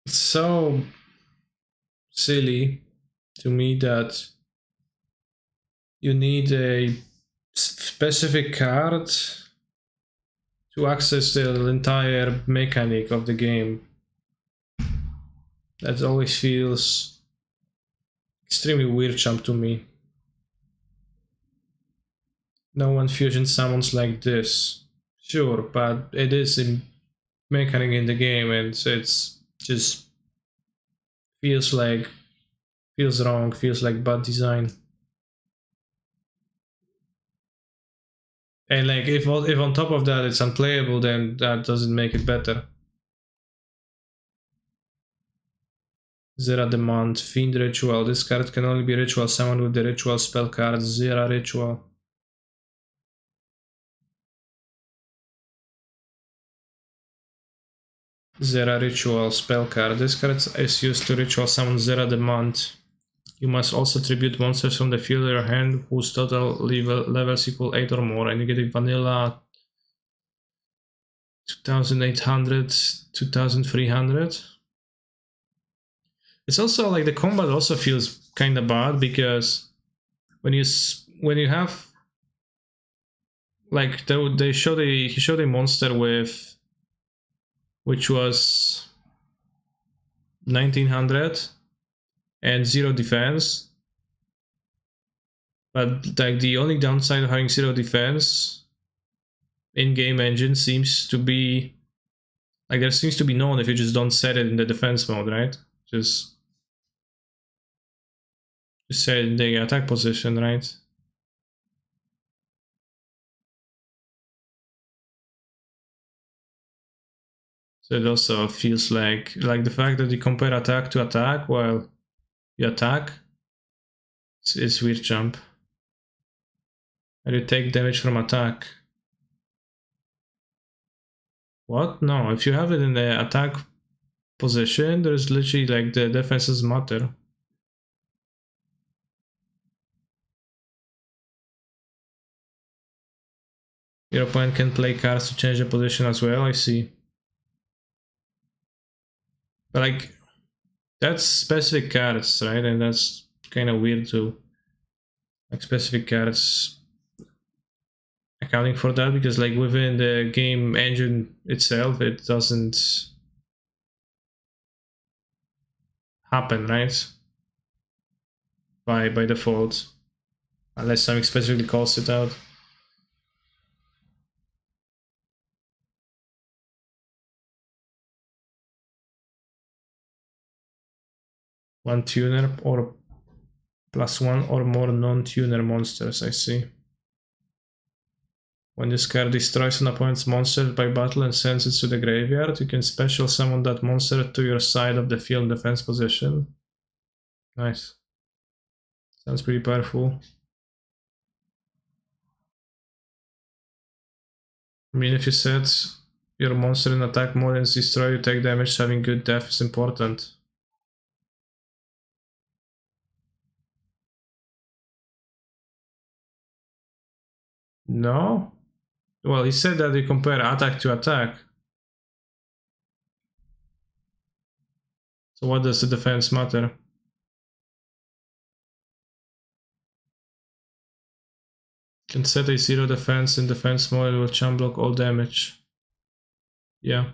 It's so silly to me that you need a specific card to access the entire mechanic of the game. That always feels extremely weird jump to me. No one fusion summons like this. Sure, but it is a mechanic in the game and it's just feels wrong, feels like bad design. And like if on top of that it's unplayable, then that doesn't make it better. Zera Demand, Fiend Ritual. This card can only be ritual summoned with the ritual spell card Zera Ritual. Zera Ritual spell card. This card is used to ritual summon Zera Demand. You must also tribute monsters from the field of your hand whose total levels equal 8 or more, and you get a vanilla 2800, 2300. It's also like the combat also feels kind of bad because when you have like he showed a monster with which was 1900 and 0 defense, but like the only downside of having 0 defense in-game engine seems to be like there seems to be none if you just don't set it in the defense mode, right? Just set it in the attack position, right? So it also feels like the fact that you compare attack to attack while you attack, it's weird jump. And you take damage from attack. What? No, if you have it in the attack position, there's literally like the defenses matter. Your opponent can play cards to change the position as well, I see. But like, that's specific cards, right? And that's kind of weird too. Like specific cards accounting for that, because like within the game engine itself, it doesn't happen, right? By default, unless something specifically calls it out. One tuner or plus one or more non-tuner monsters, I see. When this card destroys an opponent's monster by battle and sends it to the graveyard, you can special summon that monster to your side of the field defense position. Nice. Sounds pretty powerful. I mean, if you set your monster in attack mode and destroy, you take damage, so having good def is important. No? Well, he said that you compare attack to attack. So what does the defense matter? Can set a 0 defense in defense mode with chump block all damage. Yeah.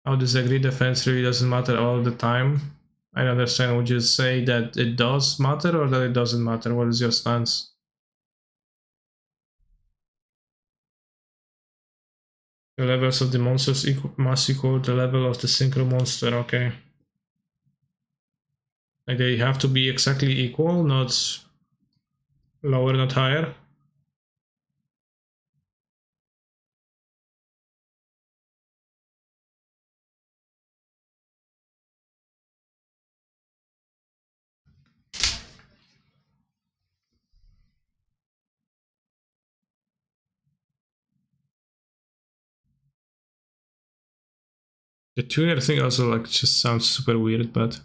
I'll disagree, defense really doesn't matter all the time. I don't understand, would you say that it does matter or that it doesn't matter? What is your stance? The levels of the monsters must equal the level of the synchro monster, okay. Like they have to be exactly equal, not lower, not higher. The tuner thing also like just sounds super weird, but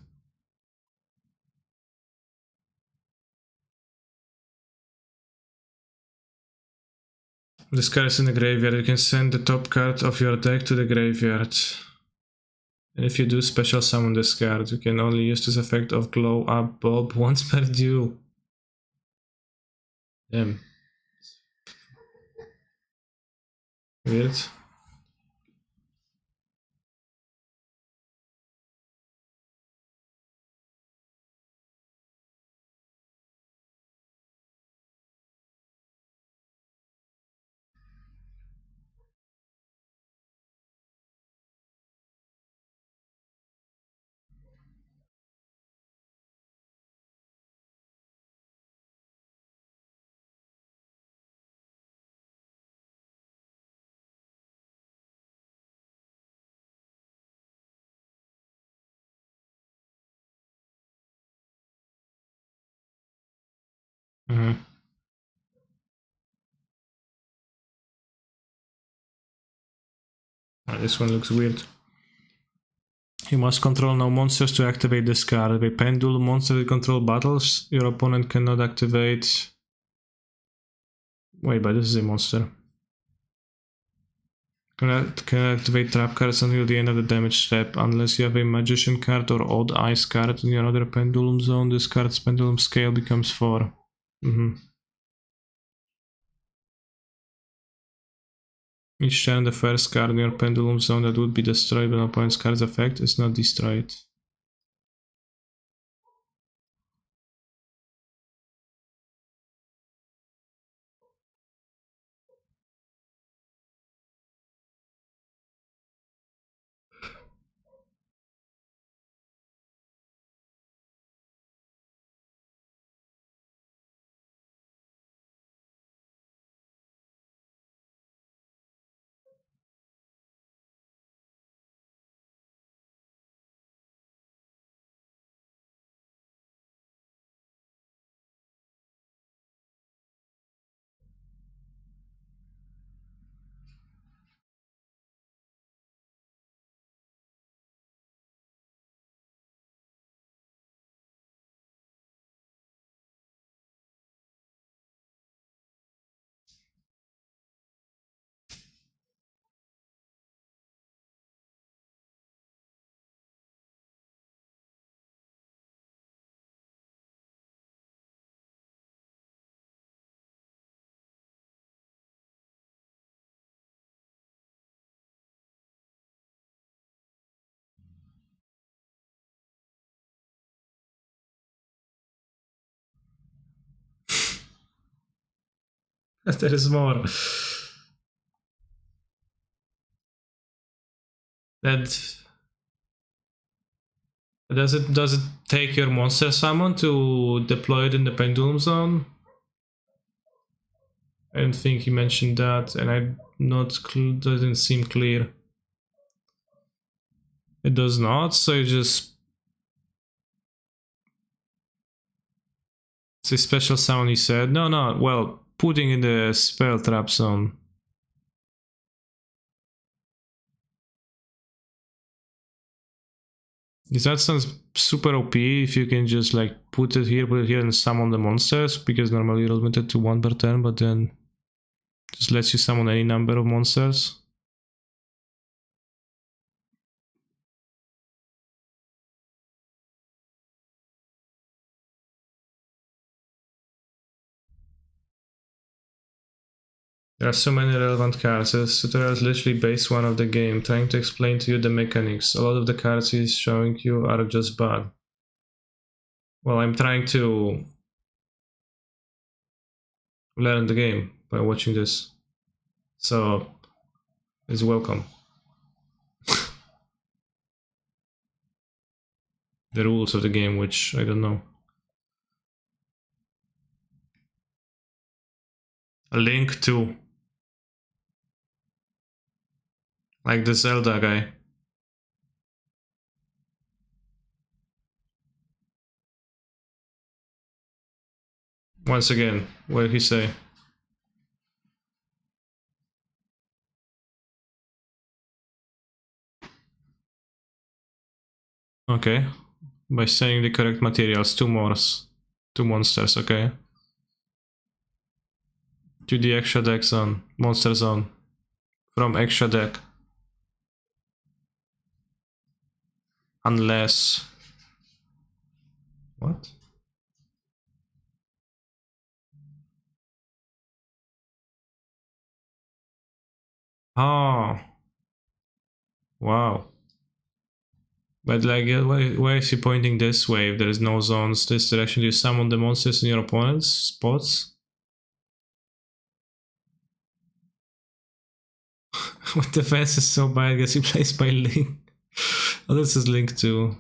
This card is in the graveyard. You can send the top card of your deck to the graveyard. And if you do special summon this card, you can only use this effect of glow up bulb once per duel. Damn. Weird. This one looks weird. You must control no monsters to activate this card. If a pendulum monster control battles, your opponent cannot activate... Wait, but this is a monster. Can activate trap cards until the end of the damage step. Unless you have a magician card or odd eyes card in your other pendulum zone, this card's pendulum scale becomes 4. Each turn, the first card in your pendulum zone that would be destroyed by an opponent's card's effect is not destroyed. There is more. That does it take your monster summon to deploy it in the pendulum zone? I don't think he mentioned that, and doesn't seem clear. It does not, so you just... It's a special summon, he said. No, well, putting in the spell trap zone. That sounds super OP if you can just like put it here, and summon the monsters, because normally you're limited to 1 per turn, but then just lets you summon any number of monsters. There are so many relevant cards. This tutorial is literally base 1 of the game, trying to explain to you the mechanics. A lot of the cards he's showing you are just bad. Well, I'm trying to learn the game by watching this, so it's welcome. The rules of the game, which I don't know. A link to... like the Zelda guy. Once again, what did he say? Okay. By saying the correct materials, 2 monsters, okay. to the extra deck zone, monster zone, from extra deck. Unless... What? Oh. Wow. But like, why is he pointing this way if there is no zones this direction? Do you summon the monsters in your opponent's spots? What defense is so bad? I guess he plays by Link. Oh, this is Link too.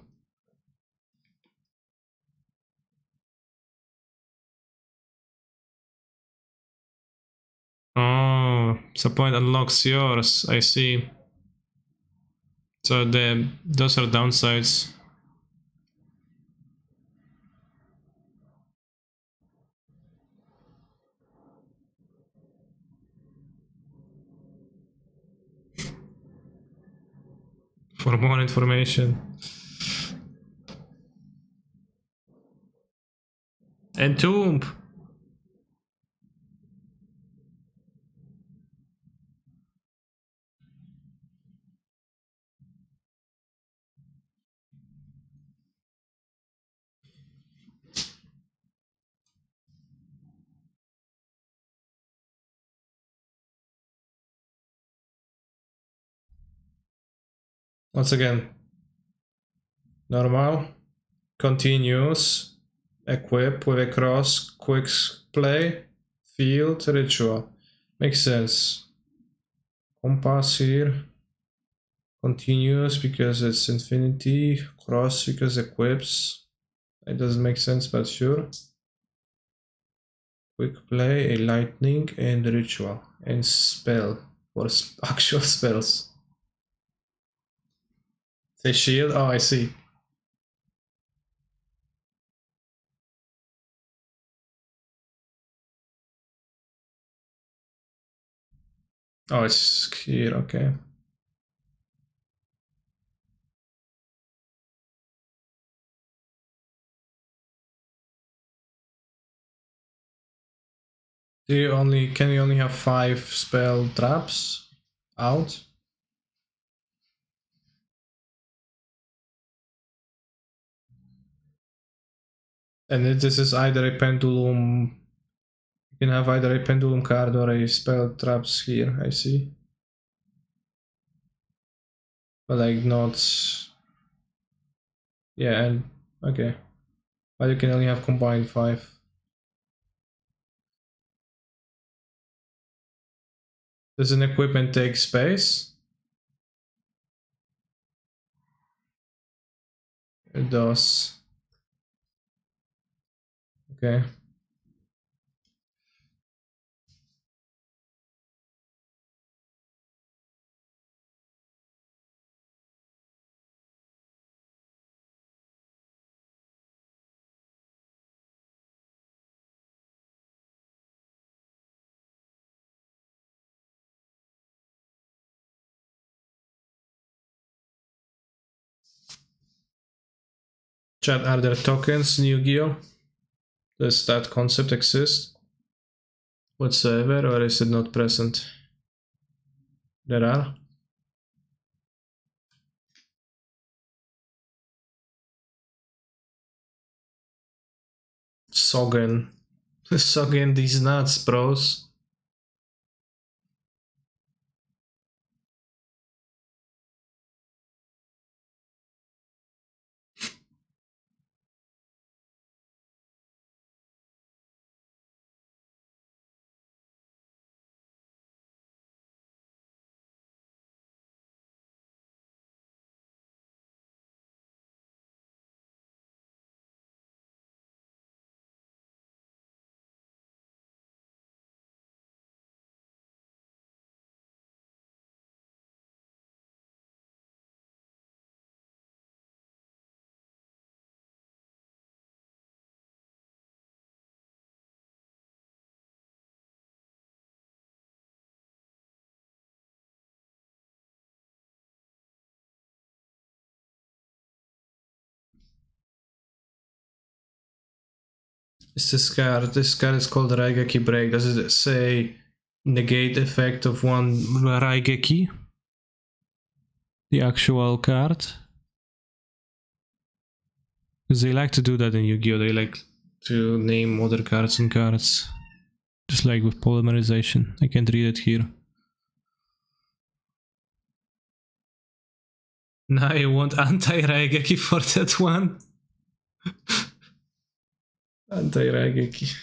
Oh, so point unlocks yours. I see. So those are downsides. For more information. Entomb! Once again, normal, continuous, equip with a cross, quick play, field, ritual. Makes sense. Compass here. Continuous because it's infinity. Cross because equips. It doesn't make sense, but sure. Quick play, a lightning, and ritual. And spell for actual spells. Say shield? Oh, I see. Oh, it's here, okay. Can you only have 5 spell traps out? And this is either a pendulum. You can have either a pendulum card or a spell traps here, I see. But like not. Yeah, and okay. But you can only have combined 5. Does an equipment take space? It does. Okay. Chat, are there tokens in Yu-Gi-Oh? Does that concept exist whatsoever, or is it not present? There are. Sogen. Sogen these nuts, bros. It's this card. This card is called Raigeki Break. Does it say negate effect of one Raigeki? The actual card? Because they like to do that in Yu-Gi-Oh! They like to name other cards and cards. Just like with polymerization. I can't read it here. Now you want anti-Raigeki for that one? Anti-Raigeki.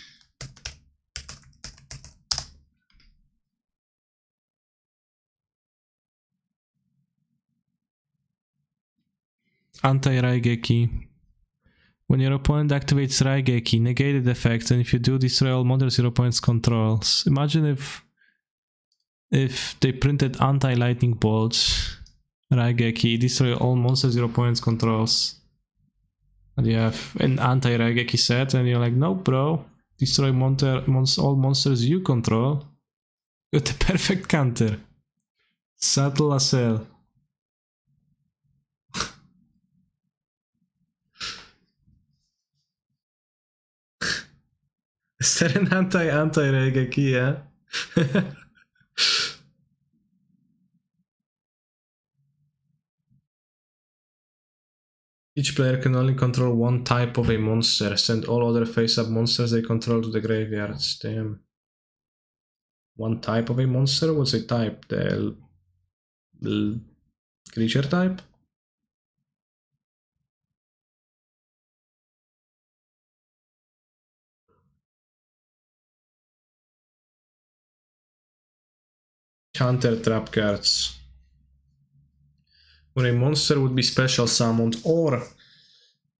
Anti-Raigeki. When your opponent activates Raigeki, negated effect, and if you do, destroy all monsters your opponent controls. Imagine if they printed anti-lightning bolts, Raigeki, destroy all monsters your opponent controls. And you have an anti-Raigeki set, and you're like, nope, bro, destroy all monsters you control. With the perfect counter. Subtle as hell. Is there an anti-Raigeki, yeah? Each player can only control one type of a monster. Send all other face-up monsters they control to the graveyards. Damn. One type of a monster? What's a type? The creature type? Counter trap cards. When a monster would be special summoned, or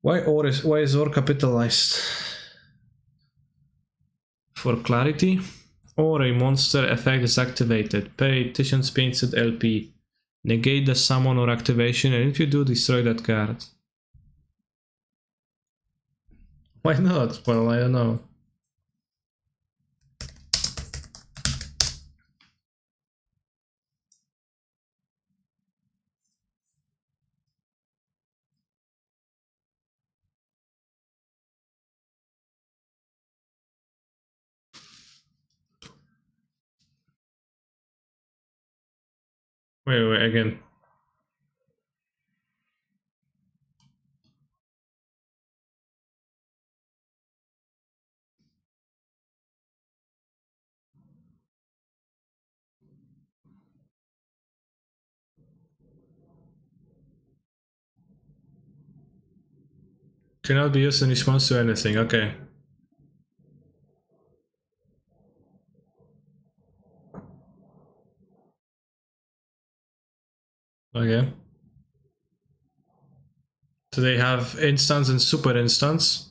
why is or capitalized? For clarity, or a monster effect is activated. Pay Titian's Painted LP. Negate the summon or activation, and if you do, destroy that card. Why not? Well, I don't know. Wait, again. Cannot be used in response to anything, okay. Okay. Do they have instance and super instance?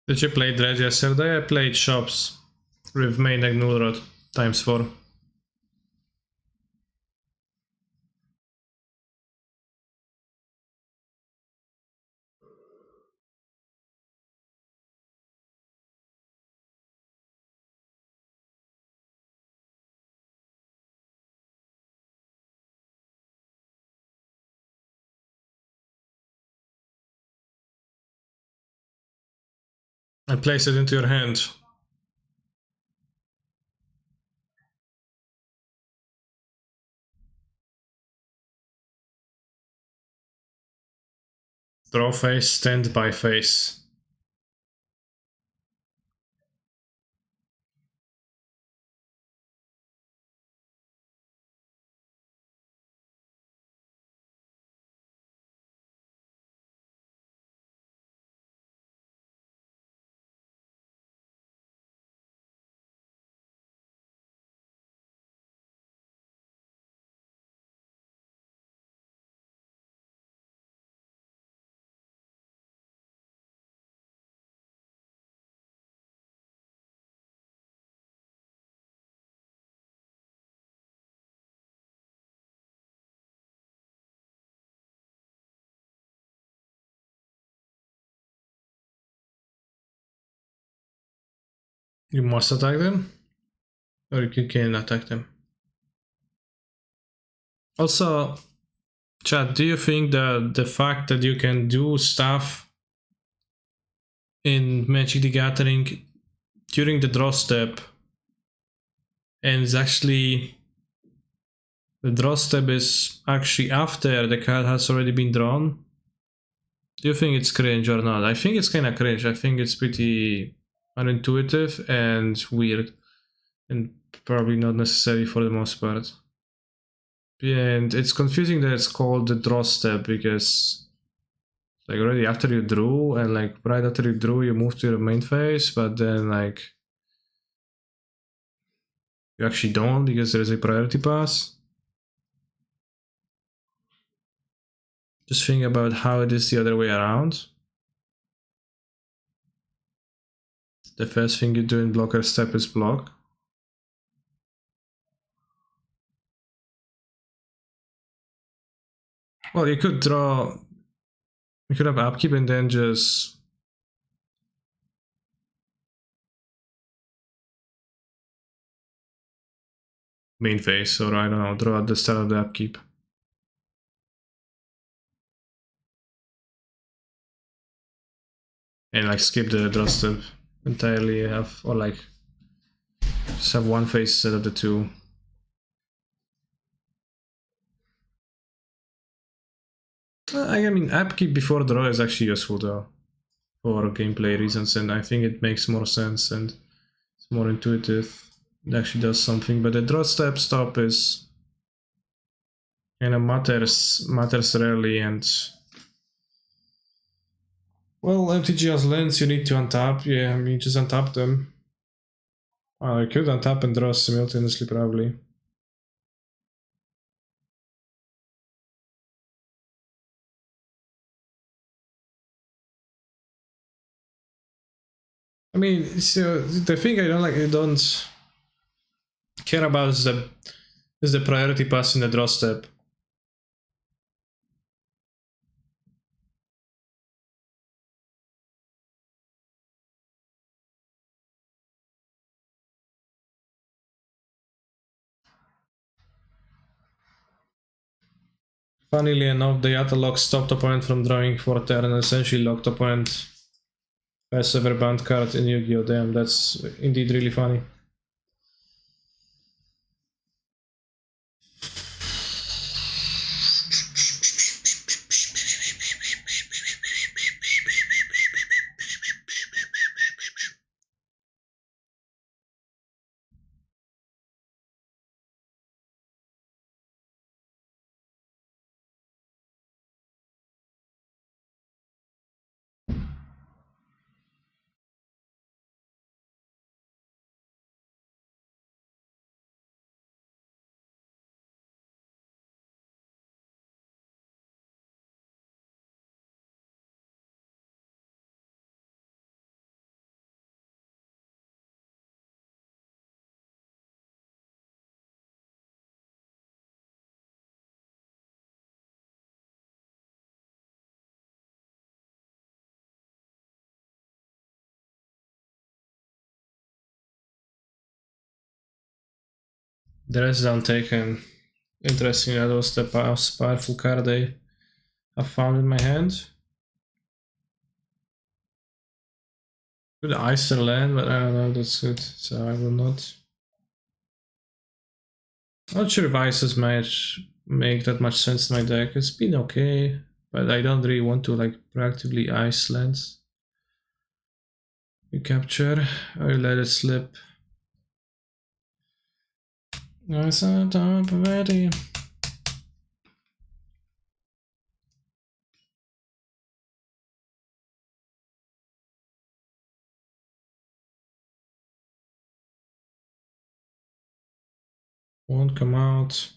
Did you play Dredge yesterday? I played Shops with main Nullrod times 4. And place it into your hand. Draw face, stand by face. You must attack them? Or you can attack them. Also, chat, do you think that the fact that you can do stuff in Magic the Gathering during the draw step, and it's actually the draw step is actually after the card has already been drawn? Do you think it's cringe or not? I think it's kind of cringe. I think it's pretty unintuitive and weird, and probably not necessary for the most part. And it's confusing that it's called the draw step, because like already after you drew, and like right after you drew you move to your main phase, but then like you actually don't because there's a priority pass. Just think about how it is the other way around. The first thing you do in blocker step is block. Well, you could draw, you could have upkeep and then just main phase, or I don't know, draw at the start of the upkeep. And like skip the draw step entirely, have, or like just have one phase instead of the two. I mean, upkeep before draw is actually useful though, for gameplay reasons, and I think it makes more sense and it's more intuitive. It actually does something, but the draw step stop is kind of matters rarely, and well, MTG's lands you need to untap. Yeah, I mean, just untap them. I could untap and draw simultaneously, probably. I mean, so the thing I don't care about is the priority pass in the draw step. Funnily enough, the Yata lock stopped opponent from drawing for a turn and essentially locked opponent first ever banned card in Yu-Gi-Oh! Damn, that's indeed really funny. The rest untaken. Interesting, that was the most powerful card I found in my hand. Could ice the land, but I don't know, that's good, so I will not. Not sure if ices might make that much sense in my deck. It's been okay, but I don't really want to like proactively ice lands. You capture, or you let it slip. Nice on top already. Won't come out.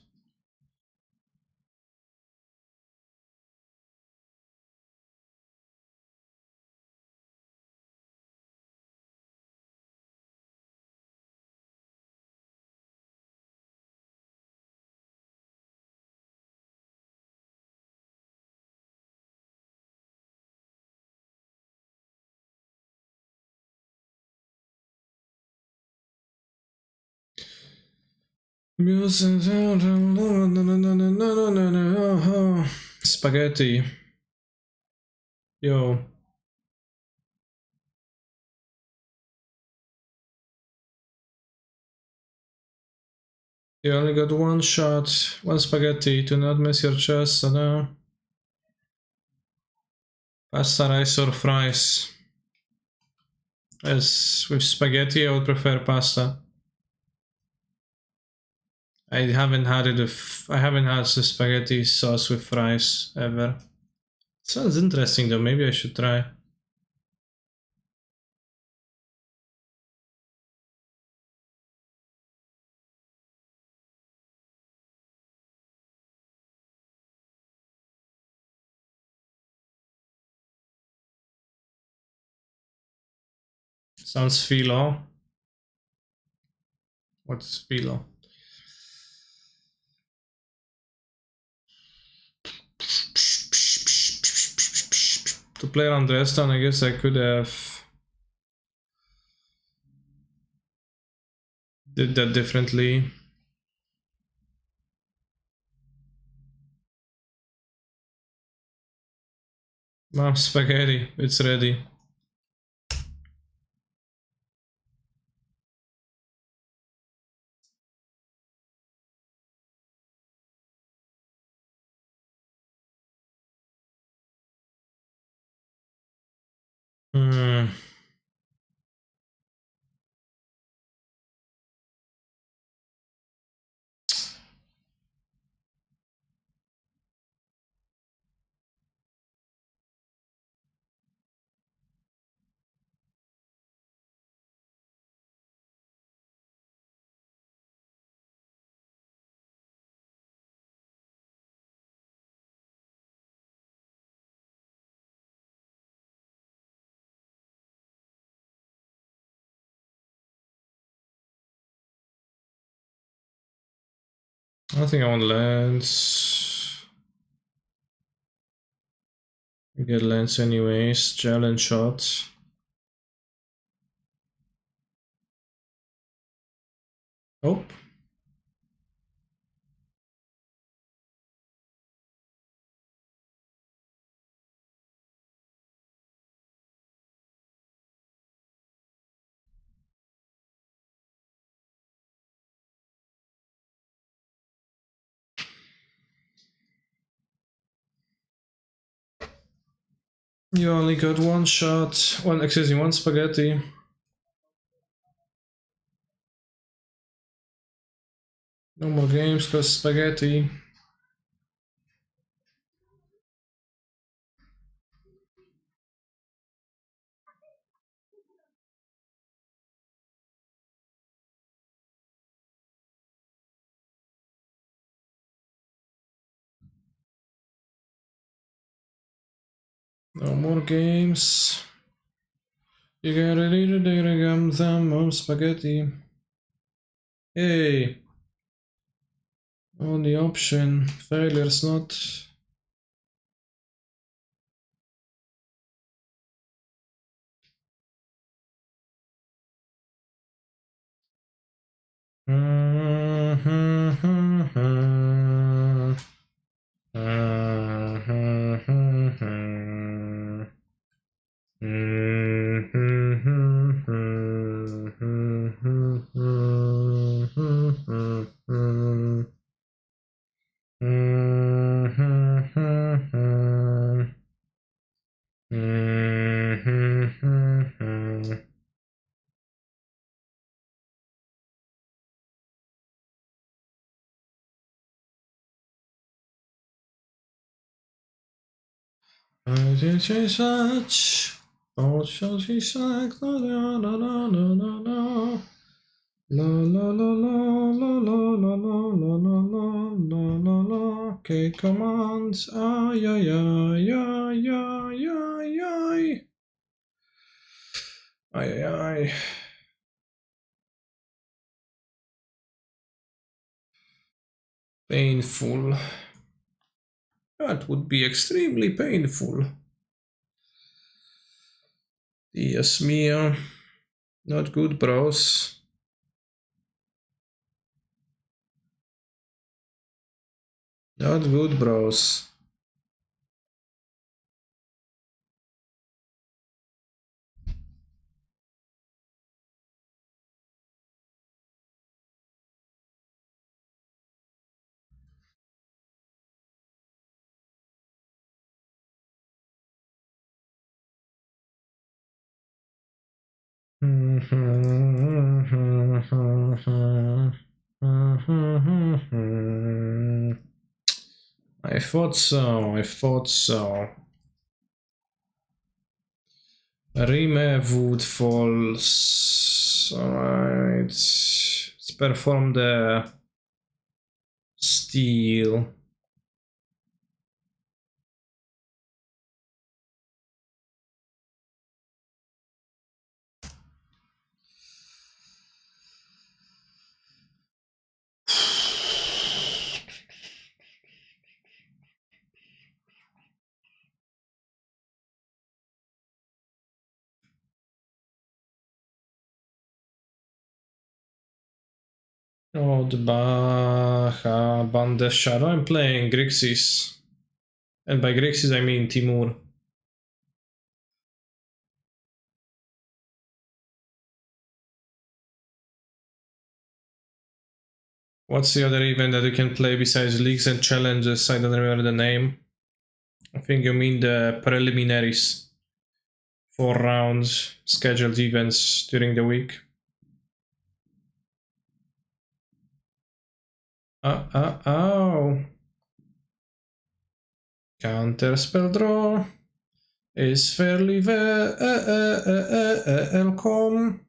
Spaghetti. Yo. You only got one shot, one spaghetti, do not miss your chest, Pasta, rice or fries? As with spaghetti, I would prefer pasta. I haven't had I haven't had the spaghetti sauce with fries ever. Sounds interesting though, maybe I should try. Sounds philo. What's philo? To play around Redstone, I guess I could have did that differently. Mom, spaghetti, it's ready. Hmm. I think I want lens. Get lens anyways. Challenge shot. Oh. You only got one shot. Excuse me, one spaghetti. No more games, cause spaghetti. No more games. You get ready to dig them on spaghetti. Hey. Only option. Failure's not. Okay, commands. Ay, ay, ay, ay, ay, ay, ay. Ay, ay, ay. Painful. That would be extremely painful. Dios mio. Not good, bros. Not good, bros. I thought so, I thought so. Rime wood falls. Alright. Let's perform the steel. Odbacha, Bande Shadow. I'm playing Grixis. And by Grixis I mean Timur. What's the other event that you can play besides leagues and challenges? I don't remember the name. I think you mean the preliminaries. 4 rounds, scheduled events during the week. Oh. Counter spell draw is fairly welcome.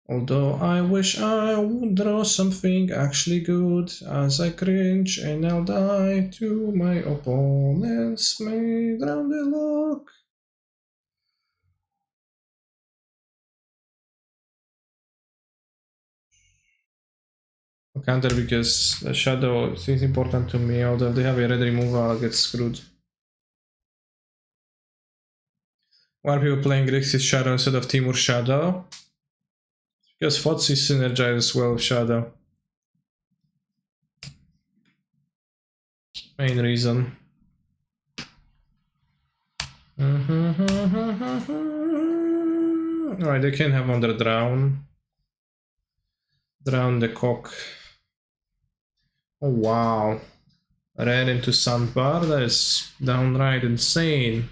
Although I wish I would draw something actually good, as I cringe and I'll die to my opponents made round the lock. Counter because the shadow is important to me, although if they have a red removal, I'll get screwed. Why are people playing Grixis Shadow instead of Timur Shadow? Because Fotsi synergizes well with Shadow. Main reason. Alright, they can have under Drown. Drown the cock. Oh wow. Ran into Sandbar, that is downright insane.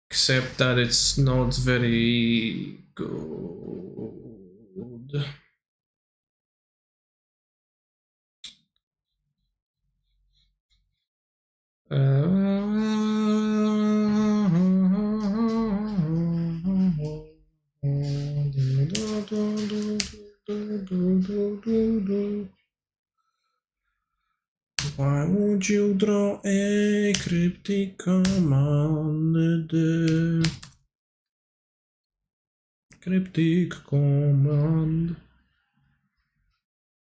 Except that it's not very good. Why would you draw a cryptic command? Cryptic command.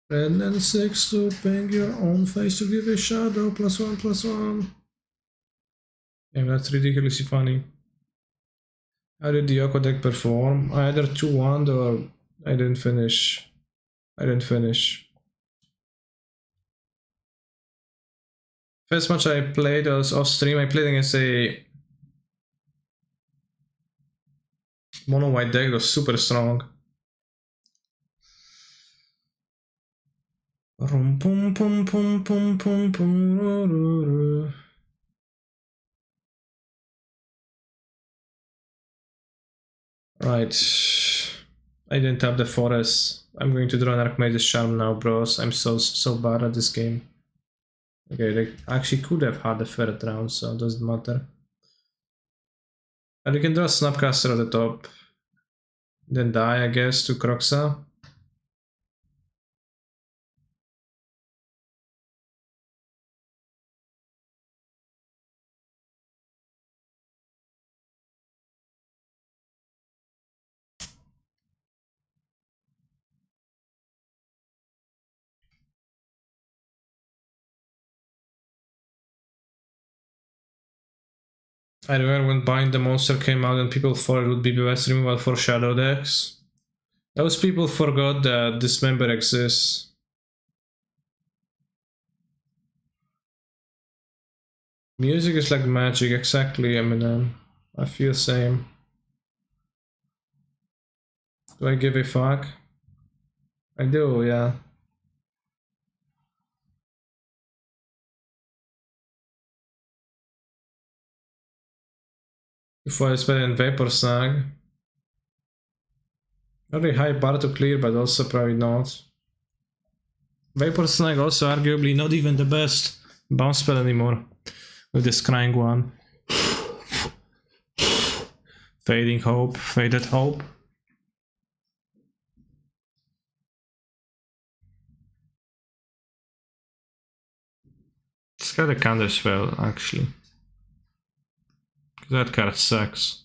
And then 6 to bang your own face to give a shadow +1/+1. Yeah, that's ridiculously funny. How did the Yoko deck perform? Either 2-1 or I didn't finish. First match I played was off stream. I played against a mono white deck that was super strong. Rum pum pum pum pum pum pum. Right. I didn't have the forest. I'm going to draw an Archmage's Charm now, bros. I'm so bad at this game. Okay, they actually could have had the third round, so it doesn't matter. And you can draw a Snapcaster at the top. Then die, I guess, to Croxa. I remember when Bind the Monster came out and people thought it would be the best removal for Shadow decks. Those people forgot that Dismember exists. Music is like magic, exactly, Eminem. I feel same. Do I give a fuck? I do, yeah. Before I spell in Vapor Snag. Very high bar to clear, but also probably not. Vapor Snag also arguably not even the best bounce spell anymore. With this crying one. Fading Hope, Faded Hope. It's got a counter spell, actually. That card sucks.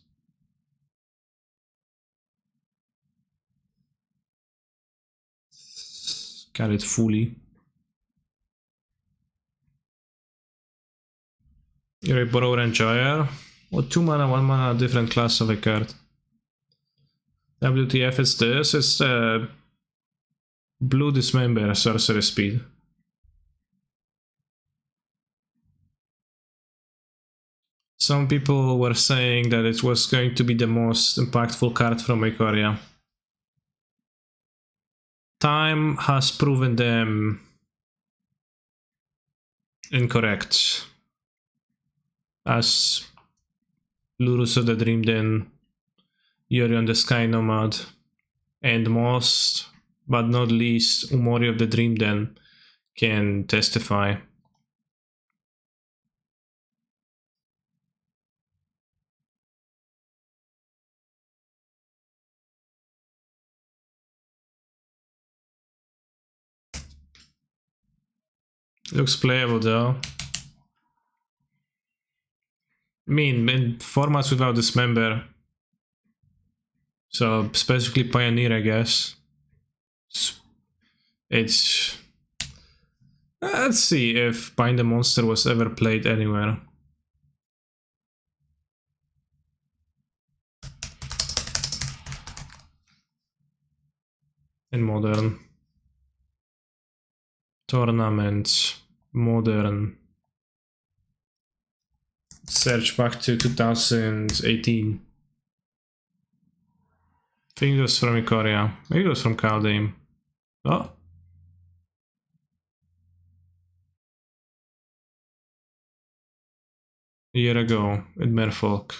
Got it fully. You're a Borrower Enjoyer. Well, 2 mana, 1 mana, different class of a card. WTF is this? It's Blue Dismember, Sorcery Speed. Some people were saying that it was going to be the most impactful card from Ikoria. Time has proven them incorrect. As Lurus of the Dream Den, Yuri on the Sky Nomad, and most, but not least, Umori of the Dream Den can testify. Looks playable though. I mean, in formats without Dismember. So, specifically Pioneer, I guess. It's... Let's see if Bind the Monster was ever played anywhere. In Modern. Tournament. Modern. Search back to 2018. I think it was from Ikoria. Maybe it was from Kaldheim. Oh. A year ago in Merfolk.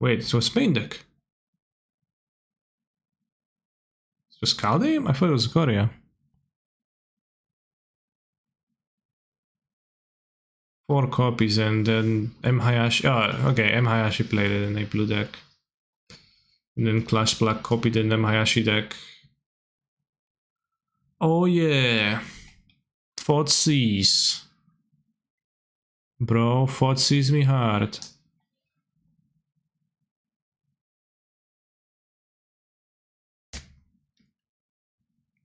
Wait, it was main deck. It was Kaldheim? I thought it was Ikoria. 4 copies and then M. Hayashi. Oh, okay, M. Hayashi played it in a blue deck. And then Clash Black copied in M. Hayashi deck. Oh yeah. Fotsies. Bro, Fotsies me hard.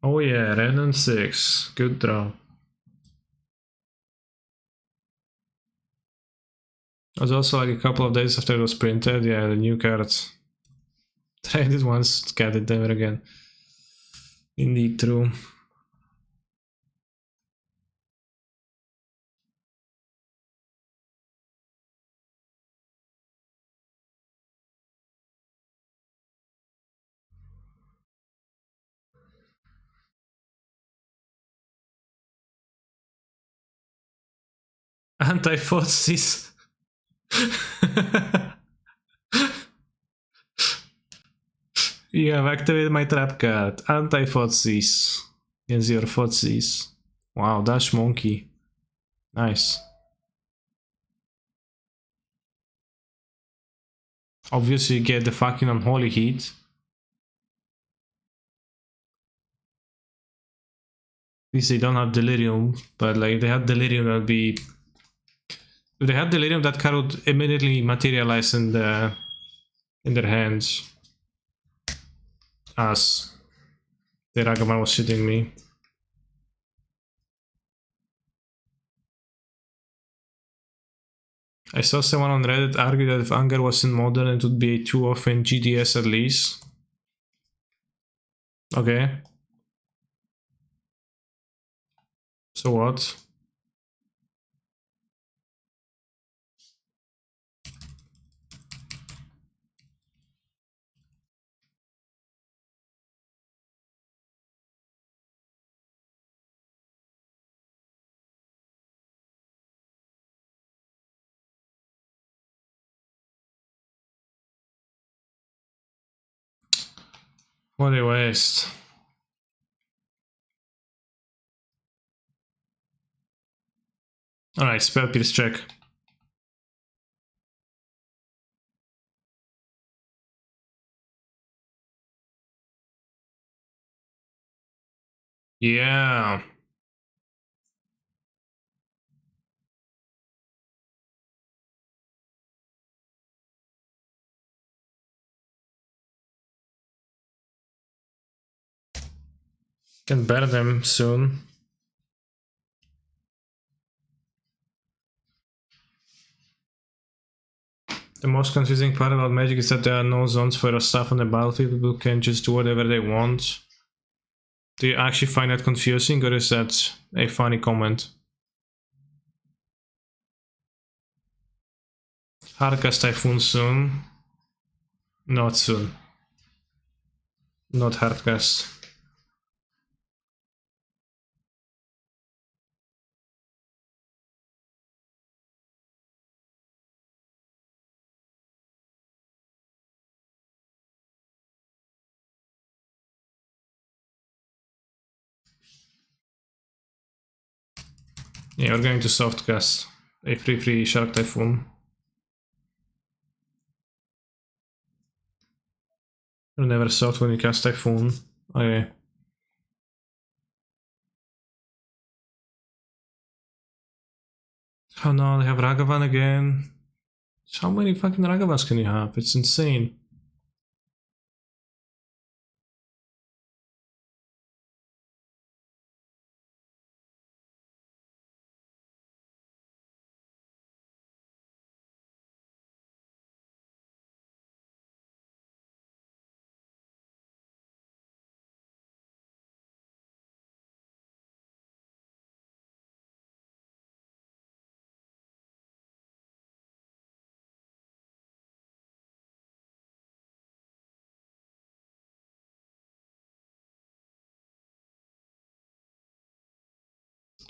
Oh yeah, red and 6. Good draw. It was also like a couple of days after it was printed. Yeah, the new cards. Tried it once, get it never again. Indeed true. Anti-Fotsies. You have activated my trap card. Anti-Fotsies. Against your Fotsies. Wow, Dash Monkey. Nice. Obviously you get the fucking Unholy Heat. At least they don't have Delirium, but like if they had Delirium that would be... If they had Delirium, that card would immediately materialize in their hands. As the Ragaman was shitting me. I saw someone on Reddit argue that if Anger was in Modern, it would be a 2-off in GDS at least. Okay. So what? What a waste. Alright, spell pierce check. Yeah. Can bear them soon. The most confusing part about Magic is that there are no zones for your stuff on the battlefield. People can just do whatever they want. Do you actually find that confusing, or is that a funny comment? Hardcast Typhoon soon. Not soon. Not hardcast. Yeah, we're going to softcast a free Shark Typhoon. You're never soft when you cast Typhoon. Okay. Oh no, they have Ragavan again. How many fucking Ragavans can you have? It's insane.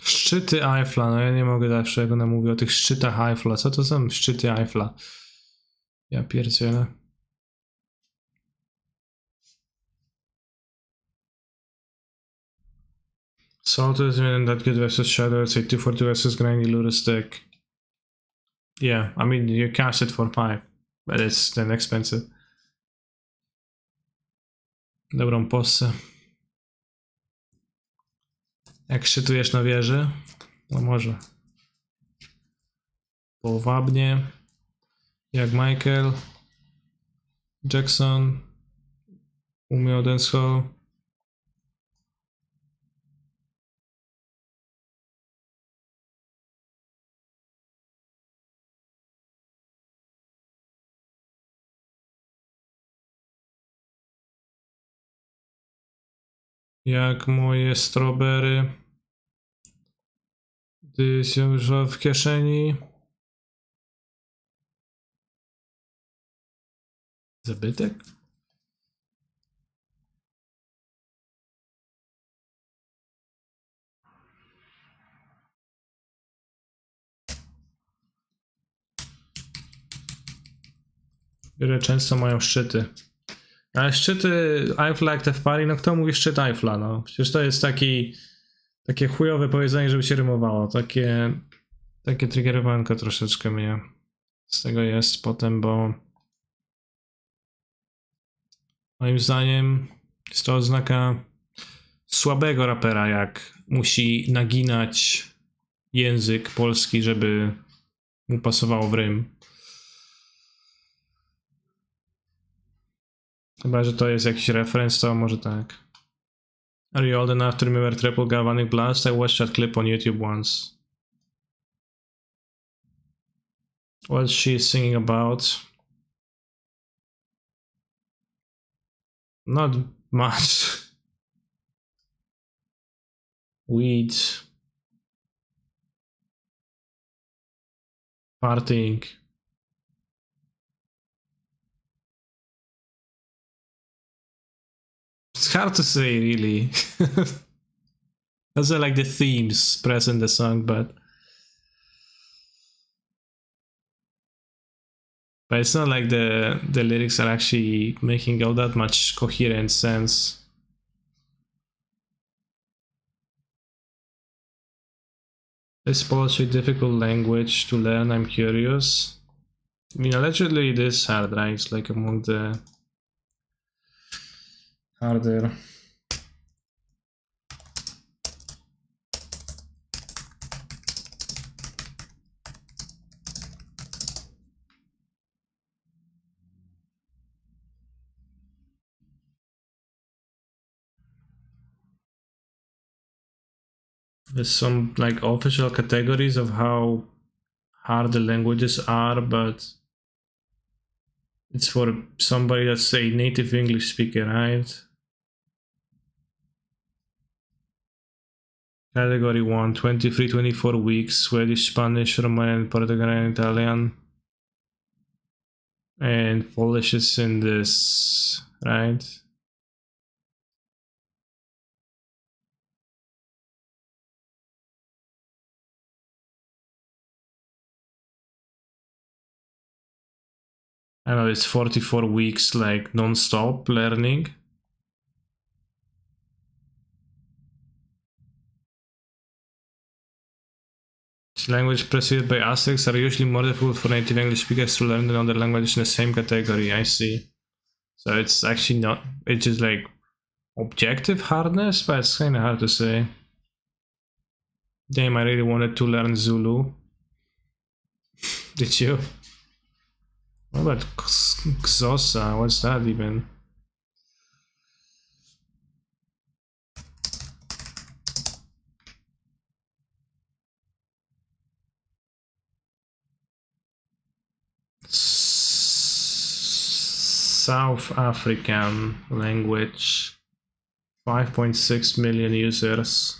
Szczyty Eiffla, no ja nie mogę zawsze, jak ona mówi o tych szczytach Eiffla. Co to są szczyty Eiffla? Ja pierdzielę. Salt isn't that good versus Shadow, it's a 2 for 2 versus Grindy Lurus deck. Yeah, I mean, you cast it for 5, but it's then expensive. Dobrą possę. Jak szczytujesz na wieży? No może. Powabnie. Jak Michael Jackson umiał dancehall. Jak moje strawberry. Gdy się już w kieszeni. Zabytek? Które często mają szczyty. Ale szczyty Eiffla jak te w pari, no kto mówi szczyt Eiffla, no? Przecież to jest takie chujowe powiedzenie, żeby się rymowało. Takie triggerowanko troszeczkę mnie z tego jest potem, bo moim zdaniem jest to oznaka słabego rapera, jak musi naginać język polski, żeby mu pasowało w rym. Chyba, że to jest jakiś referenc, to może tak. Are you old enough to remember Triple Galvanic Blast? I watched that clip on YouTube once. What's she singing about? Not much. Weed. Partying. It's hard to say, really. Those are like the themes present in the song, but But it's not like the lyrics are actually making all that much coherent sense. Is Polish a difficult language to learn? I'm curious. I mean, allegedly it is hard, right? It's like among the harder. There's some like official categories of how hard the languages are, but it's for somebody that's a native English speaker, right? Category 1, 23, 24 weeks, Swedish, Spanish, Romanian, Portuguese, Italian. And Polish is in this, right? I know it's 44 weeks like non-stop learning. Language preceded by asterisks are usually more difficult for native English speakers to learn than other languages in the same category. I see. So it's actually not, it's just like objective hardness, but it's kind of hard to say. Damn, I really wanted to learn Zulu. Did you? What about Xhosa? What's that even? South African language. 5.6 million users.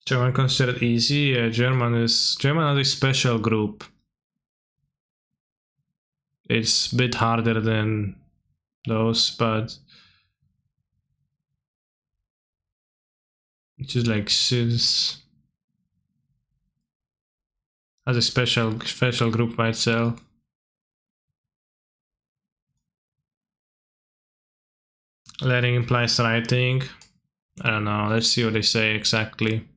German considered easy. German has a special group. It's a bit harder than those, but it's just like has a special group by itself. Learning implies writing. I don't know. Let's see what they say exactly.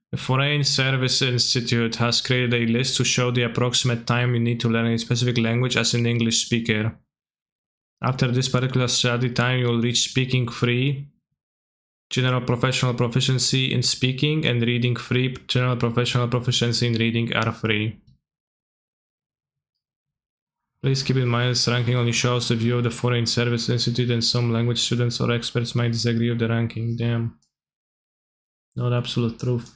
The Foreign Service Institute has created a list to show the approximate time you need to learn a specific language as an English speaker. After this particular study time, you will reach speaking free, general professional proficiency in speaking, and reading free. General professional proficiency in reading are free. Please keep in mind this ranking only shows the view of the Foreign Service Institute, and some language students or experts might disagree with the ranking. Damn. Not absolute truth.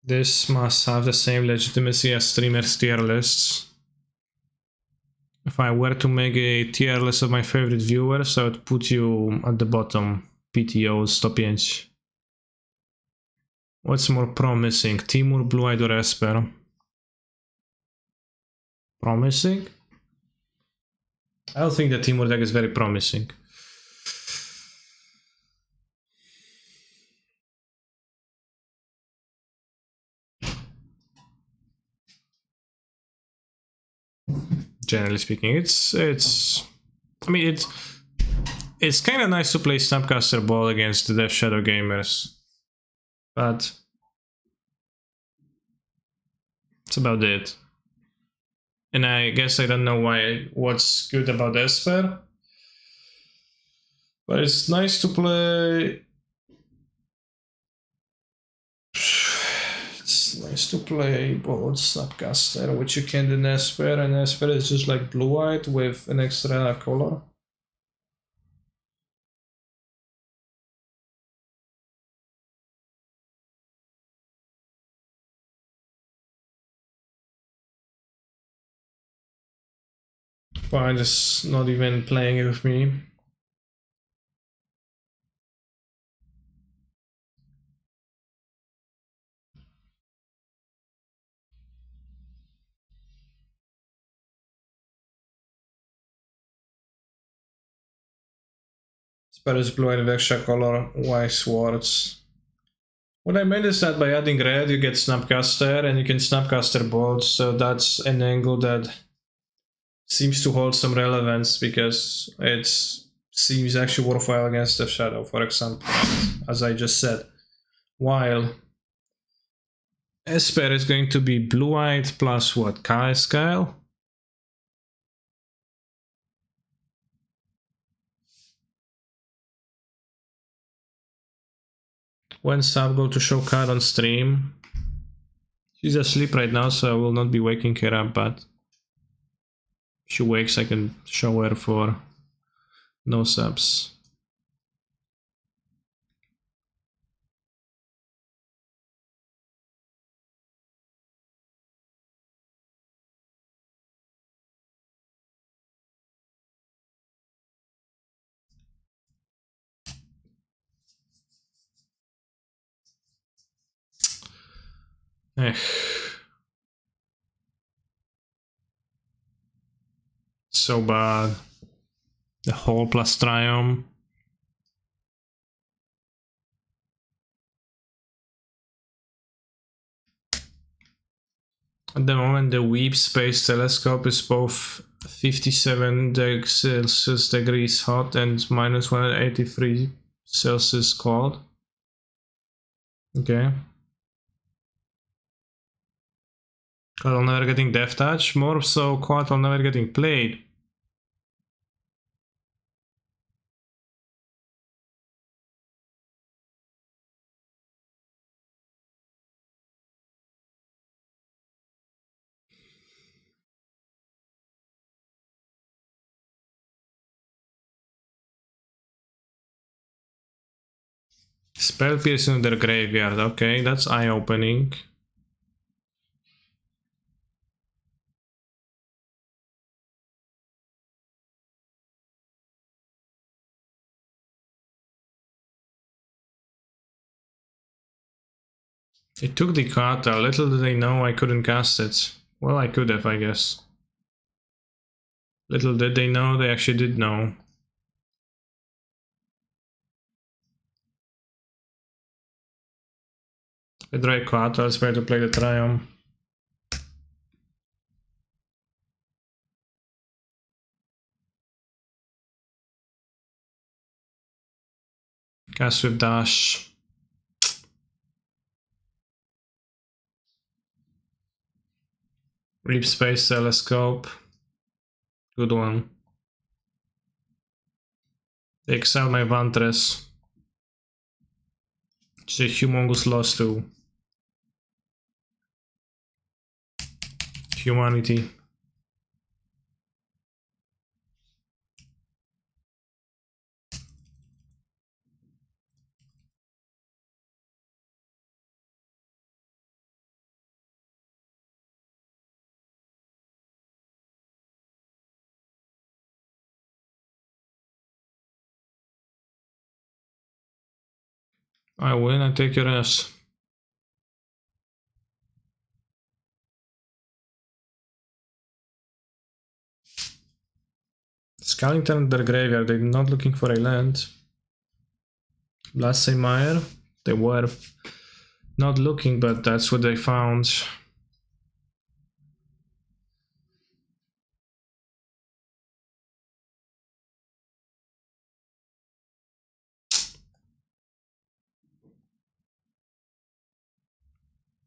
This must have the same legitimacy as streamers' tier lists. If I were to make a tier list of my favorite viewers, I would put you at the bottom. PTO 105. What's more promising, Temur, Blue-Eyed, or Esper? Promising? I don't think the Temur deck is very promising. Generally speaking, it's kind of nice to play Snapcaster Ball against the Death Shadow gamers, but that's about it. And I guess I don't know what's good about Esper, but it's nice to play. It's nice to play both Snapcaster, which you can do in Esper, and Esper is just like Blue-Eyed with an extra color. Fine, just not even playing it with me. Spell is blue and with extra color, white swords. What I meant is that by adding red you get Snapcaster and you can Snapcaster both, so that's an angle that seems to hold some relevance because it seems actually worthwhile against the shadow, for example, as I just said. While Esper is going to be blue-white plus what? Scale? When Sab go to show card on stream? She's asleep right now, so I will not be waking her up, but if she wakes I can show her for no subs. So bad. The whole plus Triumph. At the moment the Weep Space Telescope is both 57 Celsius degrees hot and minus 183 Celsius cold. Okay. Quad never getting Death Touch, more so Quad never getting played. Spell Pierce in their graveyard, okay, that's eye-opening. It took the Kata, little did they know I couldn't cast it. Well, I could have, I guess. Little did they know, they actually did know. I draw Kata, let's try to play the Triumph. Cast with Dash. Reap Space Telescope. Good one. They exile my Vantress. It's a humongous loss to humanity. I win, I take your ass. Skellington their graveyard, they're not looking for a land. Blasphemire, they were not looking, but that's what they found.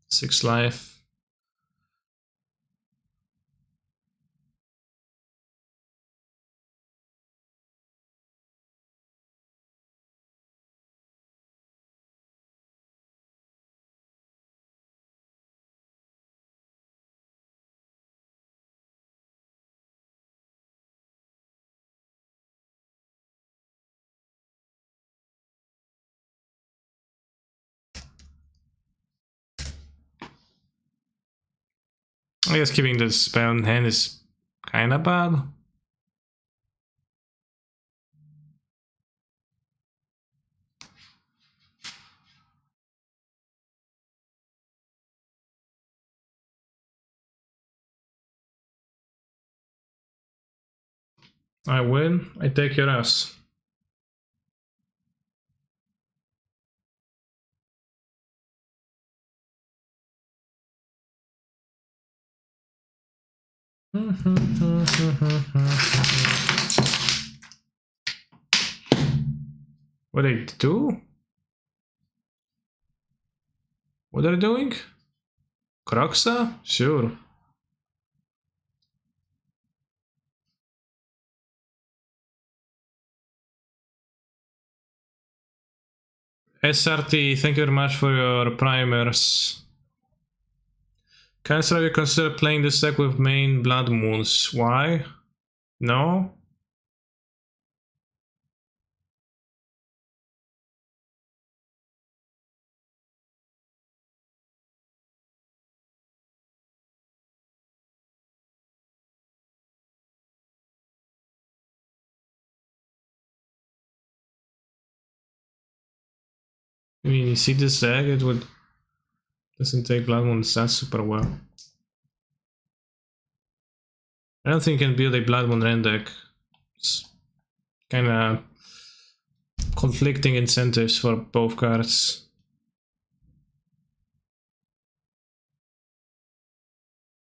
Six life. I guess keeping the spell in hand is kinda bad. I win, I take your ass. What they do? What are they doing? Croxa? Sure. SRT, thank you very much for your primers. Cancer, have you considered playing this deck with main Blood Moons? Why? No? I mean, you see this deck, it would... doesn't take Blood Moons that super well. I don't think you can build a Blood Moon Ren deck. It's kinda conflicting incentives for both cards.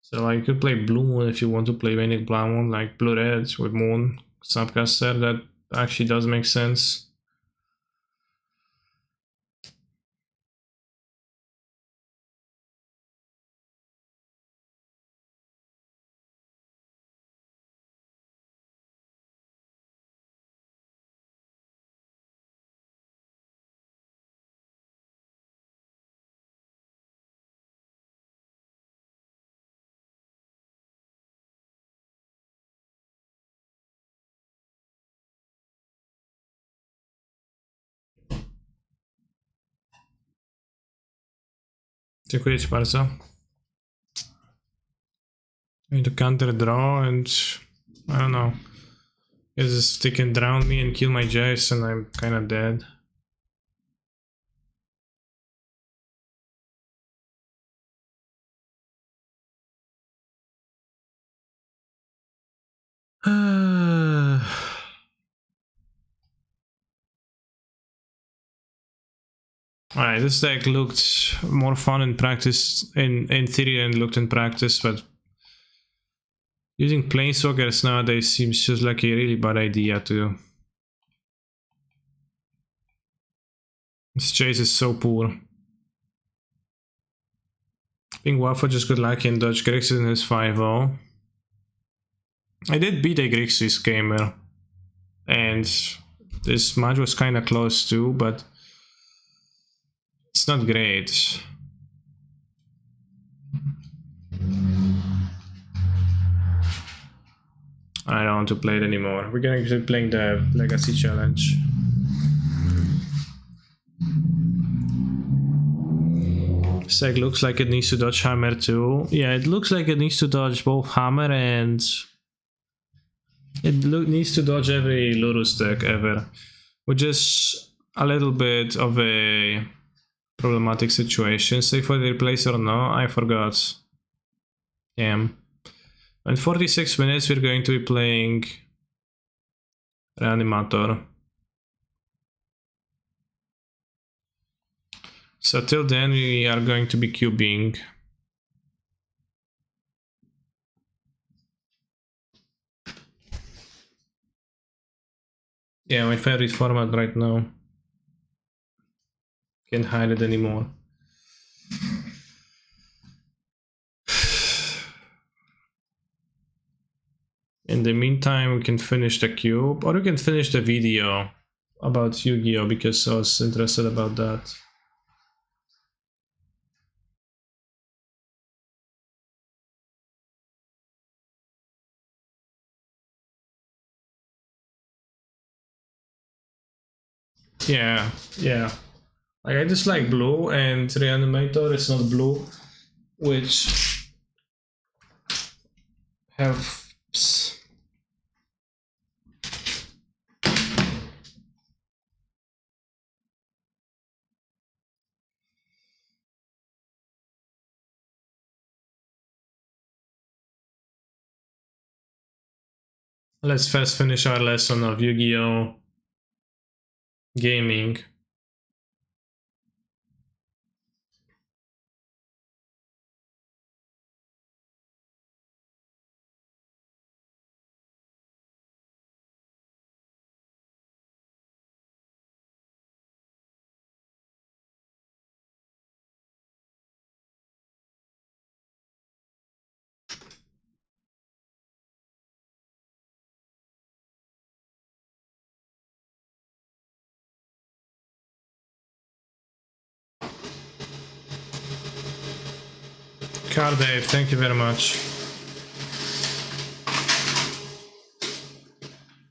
So like, you could play Blue Moon if you want to play Vanic Blood Moon, like Blue Red with Moon, Snapcaster, that actually does make sense. Dziękuję ci bardzo. I need to counter draw and I don't know. Because they can drown me and kill my Jace and I'm kinda dead. Alright, this deck looked more fun in practice, in theory, than it looked in practice, but using Planeswalkers nowadays seems just like a really bad idea too. This chase is so poor. Being Waffle just got lucky and dodged Grixis in his 5-0. I did beat a Grixis gamer, and this match was kinda close too, but it's not great. I don't want to play it anymore. We're gonna keep playing the Legacy Challenge. Seg looks like it needs to dodge Hammer too. Yeah, it looks like it needs to dodge both Hammer and... it needs to dodge every Lurus deck ever. Which is a little bit of a problematic situation. Say for the replace or no, I forgot. Damn. In 46 minutes we're going to be playing Reanimator. So till then we are going to be cubing. Yeah, my favorite format right now. Can't hide it anymore. In the meantime, we can finish the cube, or we can finish the video about Yu-Gi-Oh! Because I was interested about that. Yeah, yeah. Like, I just like blue, and Reanimator is not blue, which helps. Let's first finish our lesson of Yu-Gi-Oh! Gaming. Car Dave, thank you very much.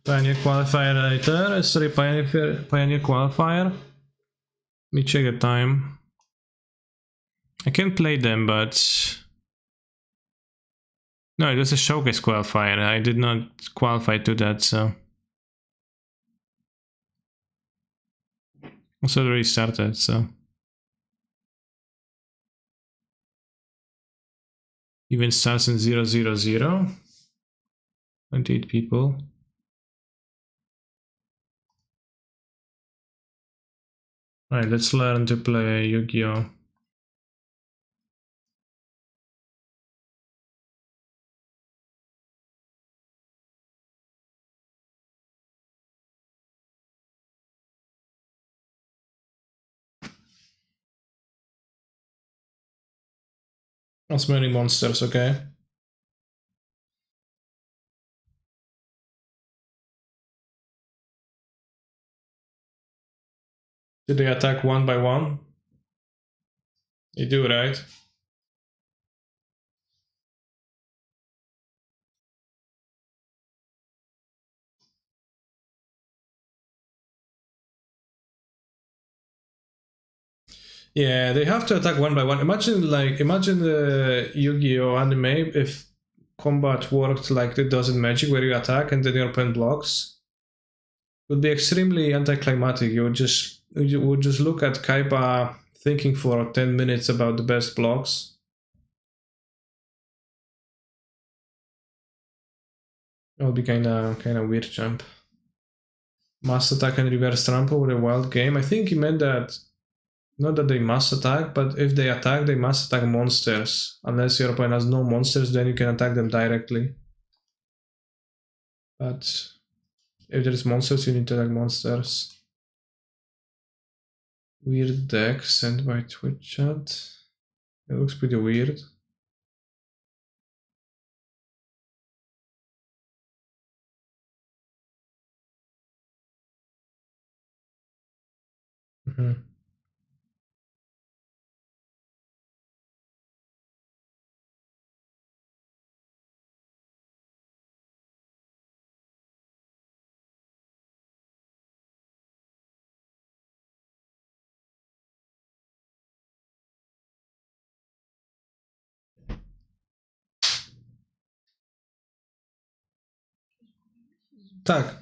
Pioneer Qualifier later. Sorry, Pioneer Qualifier. Let me check the time. I can play them, but... No, it was a Showcase Qualifier. I did not qualify to that, so... Also already started, so... Even starts in 000. 28 people. Alright, let's learn to play Yu-Gi-Oh! As many monsters, okay? Did they attack one by one? They do, right? Yeah, they have to attack one by one. Imagine the Yu-Gi-Oh anime if combat worked like it does in Magic, where you attack and then your opponent blocks. It would be extremely anticlimactic. You would just look at Kaiba thinking for 10 minutes about the best blocks. That would be kinda weird jump. Mass attack and reverse trample with a wild game. I think he meant that not that they must attack, but if they attack, they must attack monsters. Unless your opponent has no monsters, then you can attack them directly. But if there's monsters, you need to attack monsters. Weird deck sent by Twitch chat. It looks pretty weird. Tak.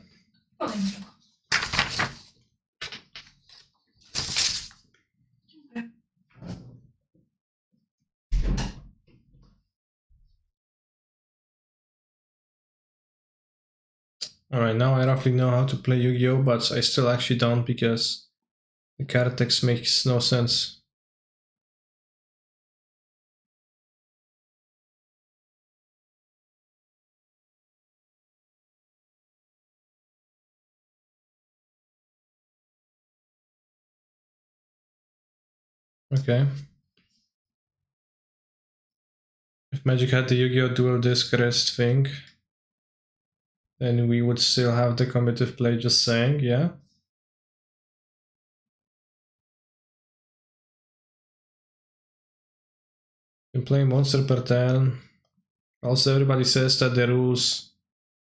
Alright, now I roughly know how to play Yu-Gi-Oh, but I still actually don't because the card text makes no sense. Okay. If Magic had the Yu-Gi-Oh dual disc rest thing, then we would still have the combative play, just saying, yeah? You can play monster per turn. Also, everybody says that the rules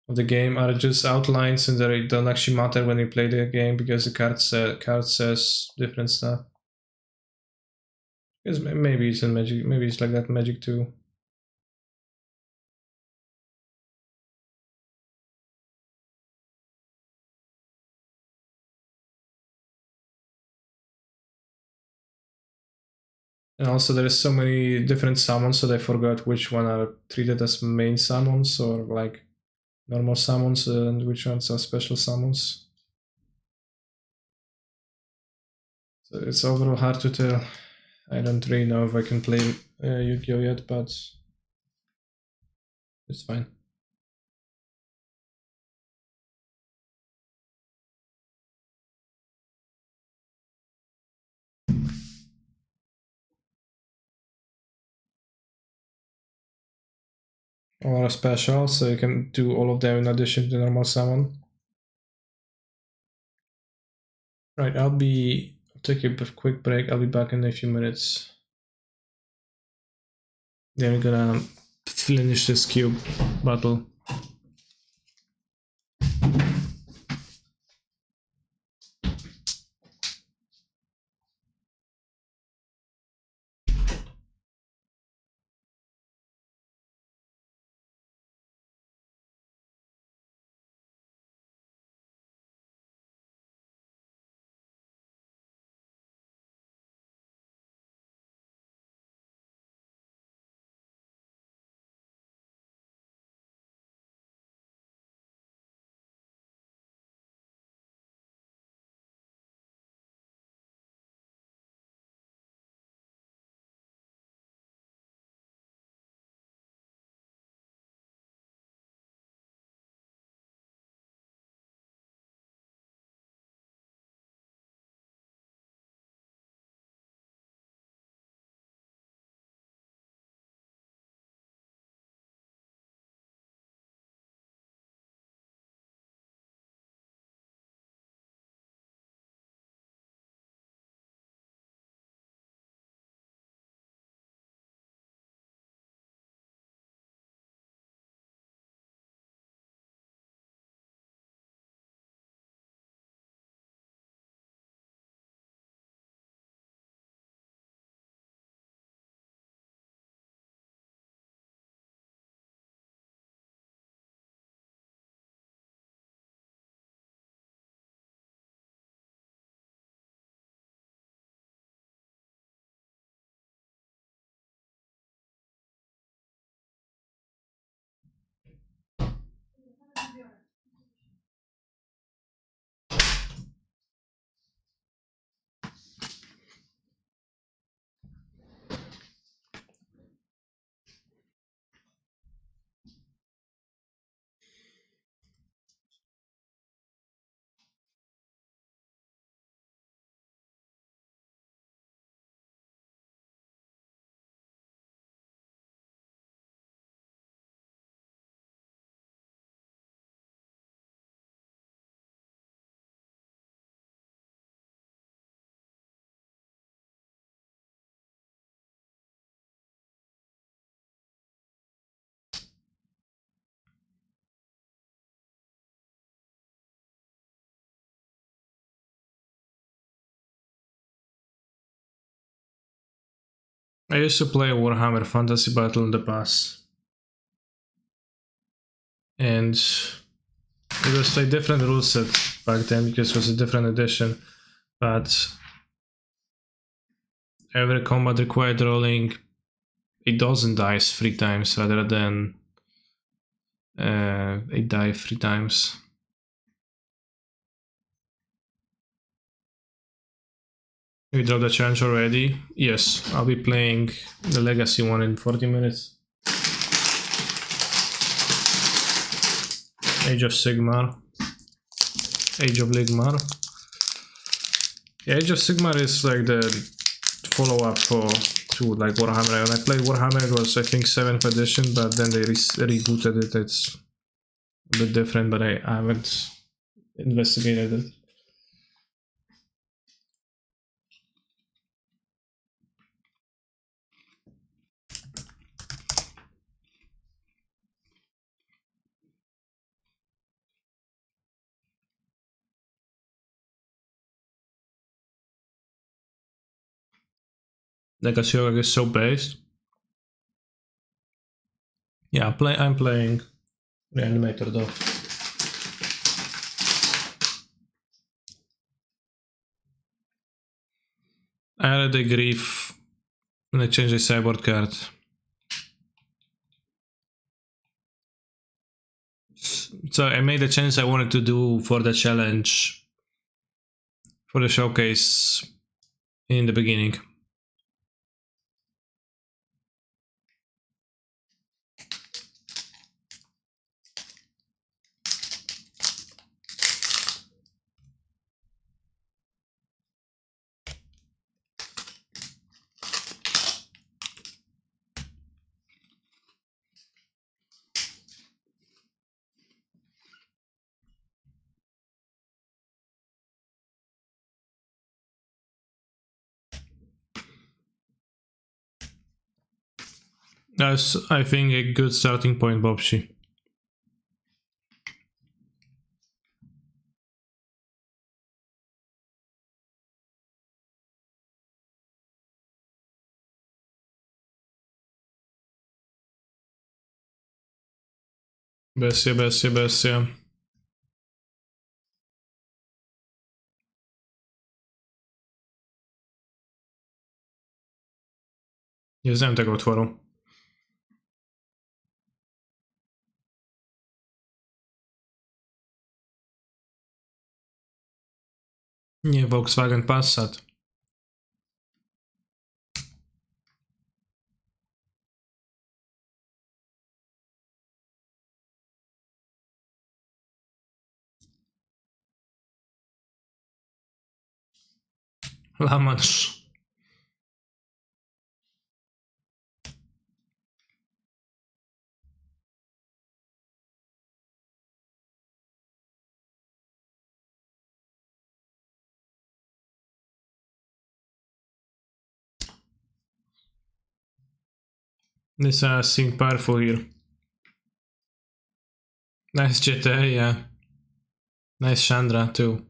of the game are just outlines and they don't actually matter when you play the game because the card says different stuff. Because maybe it's in Magic, maybe it's like that in Magic too. And also there is so many different summons, so they forgot which one are treated as main summons or like normal summons and which ones are special summons. So it's overall hard to tell. I don't really know if I can play Yu-Gi-Oh yet, but it's fine. Or a special, so you can do all of them in addition to the normal summon. Right, I'll take a quick break. I'll be back in a few minutes. Then we're gonna finish this cube battle. I used to play Warhammer Fantasy Battle in the past, and it was a different rule set back then because it was a different edition, but every combat required rolling a dozen dice 3 times rather than a die 3 times. You dropped the challenge already? Yes, I'll be playing the Legacy one in 40 minutes. Age of Sigmar. Age of Ligmar. Yeah, Age of Sigmar is like the follow-up to like Warhammer. When I played Warhammer, it was I think 7th edition, but then they rebooted it. It's a bit different, but I haven't investigated it. Legacy is so based. Yeah, I'm playing Reanimator though. I added a grief and I changed the sideboard card. So I made the change I wanted to do for the challenge, for the showcase in the beginning. That's, I think, a good starting point, Bobshi. Bestia, bestia, bestia. Nie znam tego utworu. Nie Volkswagen Passat. La Manche. This seemed powerful here. Nice GTA, yeah. Nice Chandra too.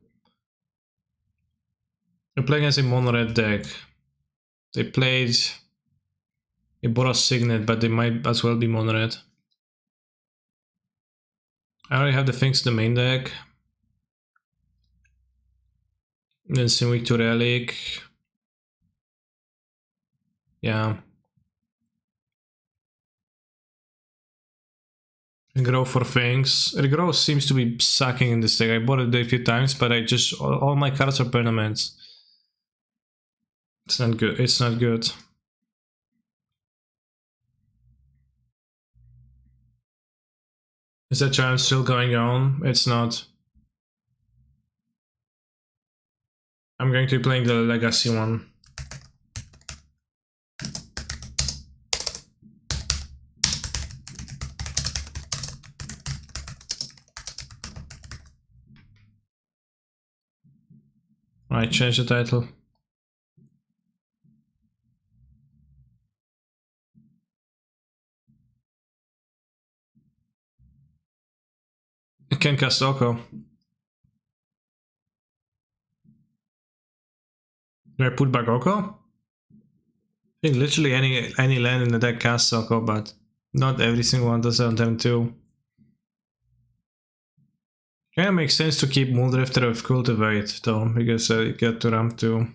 They're playing as a mono-red deck. They played a Boros Signet, but they might as well be mono-red. I already have the things in the main deck. Then Sinwick to Relic. Yeah. Grow for things. Regrow seems to be sucking in this deck. I bought it a few times, but I just all my cards are permanents. It's not good. It's not good. Is that challenge still going on? It's not. I'm going to be playing the Legacy one. Right, change the title. I can cast Oko. Do I put back Oko? I think literally any land in the deck casts Oko, but not every single one does on them too. Kinda makes sense to keep Muldrifter of Cultivate though, because I get to ramp 2.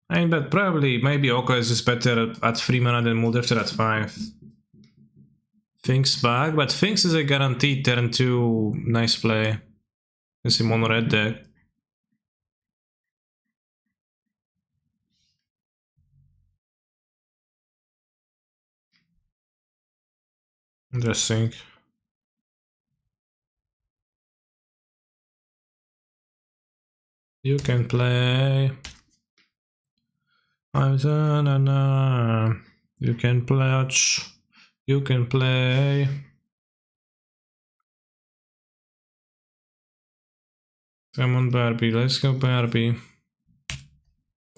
I mean, but probably, maybe Oko is just better at 3 mana than Muldrifter at 5. Finks back, but Finks is a guaranteed turn 2 nice play. It's a mono red deck. Interesting. You can play. You can pledge. You can play. Come on, Barbie. Let's go, Barbie.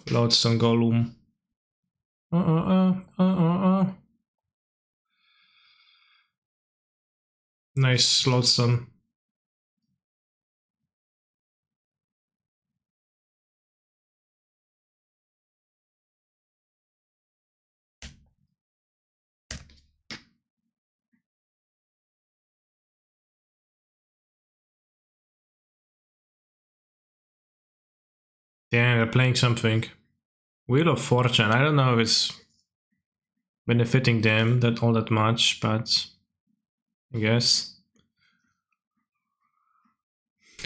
Lodestone Golem. Nice Lodestone. Yeah, they're playing something. Wheel of Fortune. I don't know if it's benefiting them that all that much, but I guess.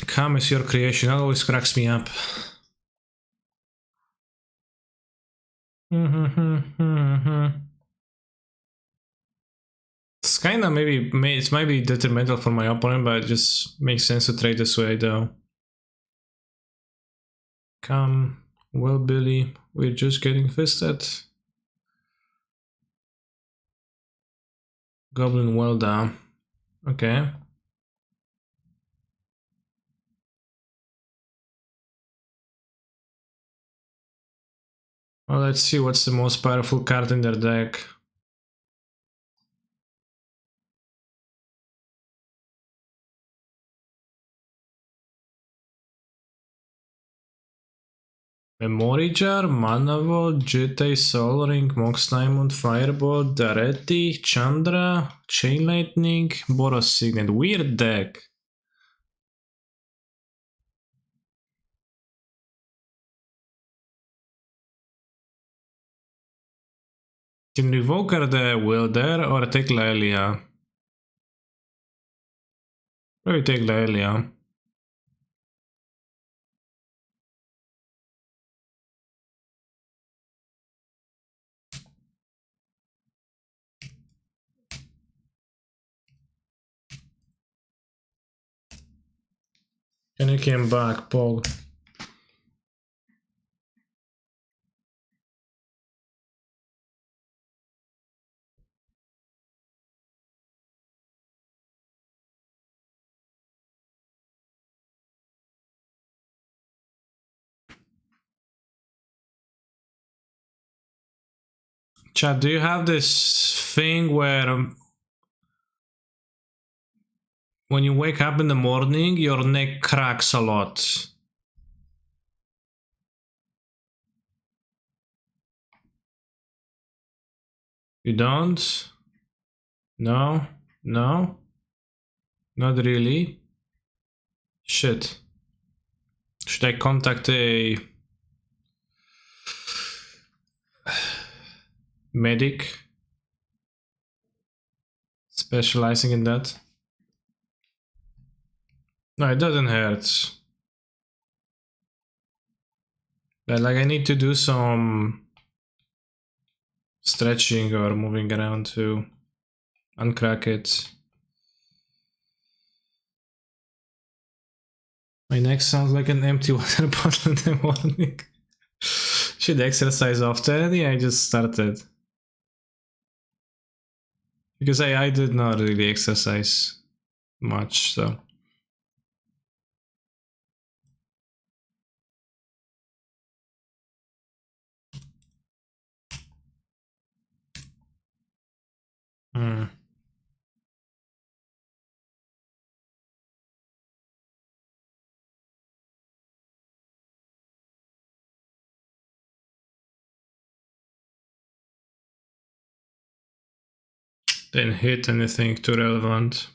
Calm is your creation. That always cracks me up. It's kinda it might be detrimental for my opponent, but it just makes sense to trade this way though. Come, well, Billy, we're just getting fisted. Goblin well down. Okay. Well, let's see what's the most powerful card in their deck. Memory Jar, Mana Vault, Jutei, Soul Ring, Mox Diamond, Fireball, Daretti, Chandra, Chain Lightning, Boros Signet. Weird deck. Can Revoker the Wilder or take Laelia? Maybe take Laelia. And he came back, Paul. Chad, do you have this thing where when you wake up in the morning, your neck cracks a lot? You don't? No? No? Not really? Shit. Should I contact a medic specializing in that? No, it doesn't hurt. But like I need to do some stretching or moving around to uncrack it. My neck sounds like an empty water bottle in the morning. Should exercise often? Yeah, I just started. Because I did not really exercise much, so. Hmm. Didn't hit anything too relevant.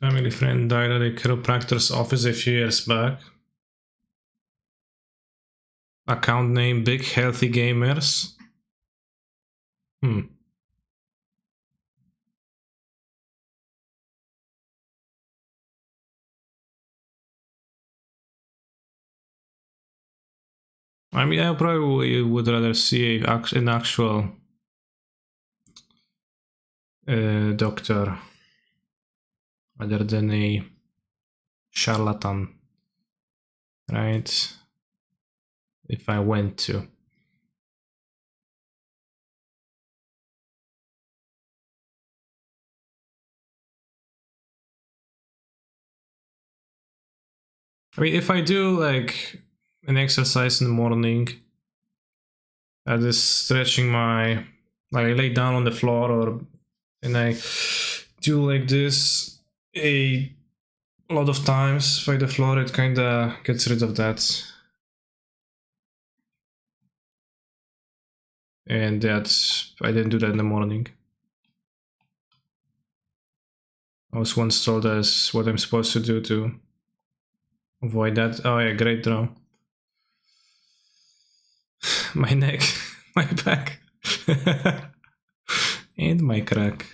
Family friend died at a chiropractor's office a few years back. Account name Big Healthy Gamers. I mean, I probably would rather see an actual doctor rather than a charlatan, right? If I went to. I mean, if I do like an exercise in the morning, I just stretching my, like I lay down on the floor and I do like this a lot of times by the floor, it kinda gets rid of that. And that's, I didn't do that in the morning. I was once told as what I'm supposed to do to avoid that. Oh yeah, great draw. My neck, my back, and my crack.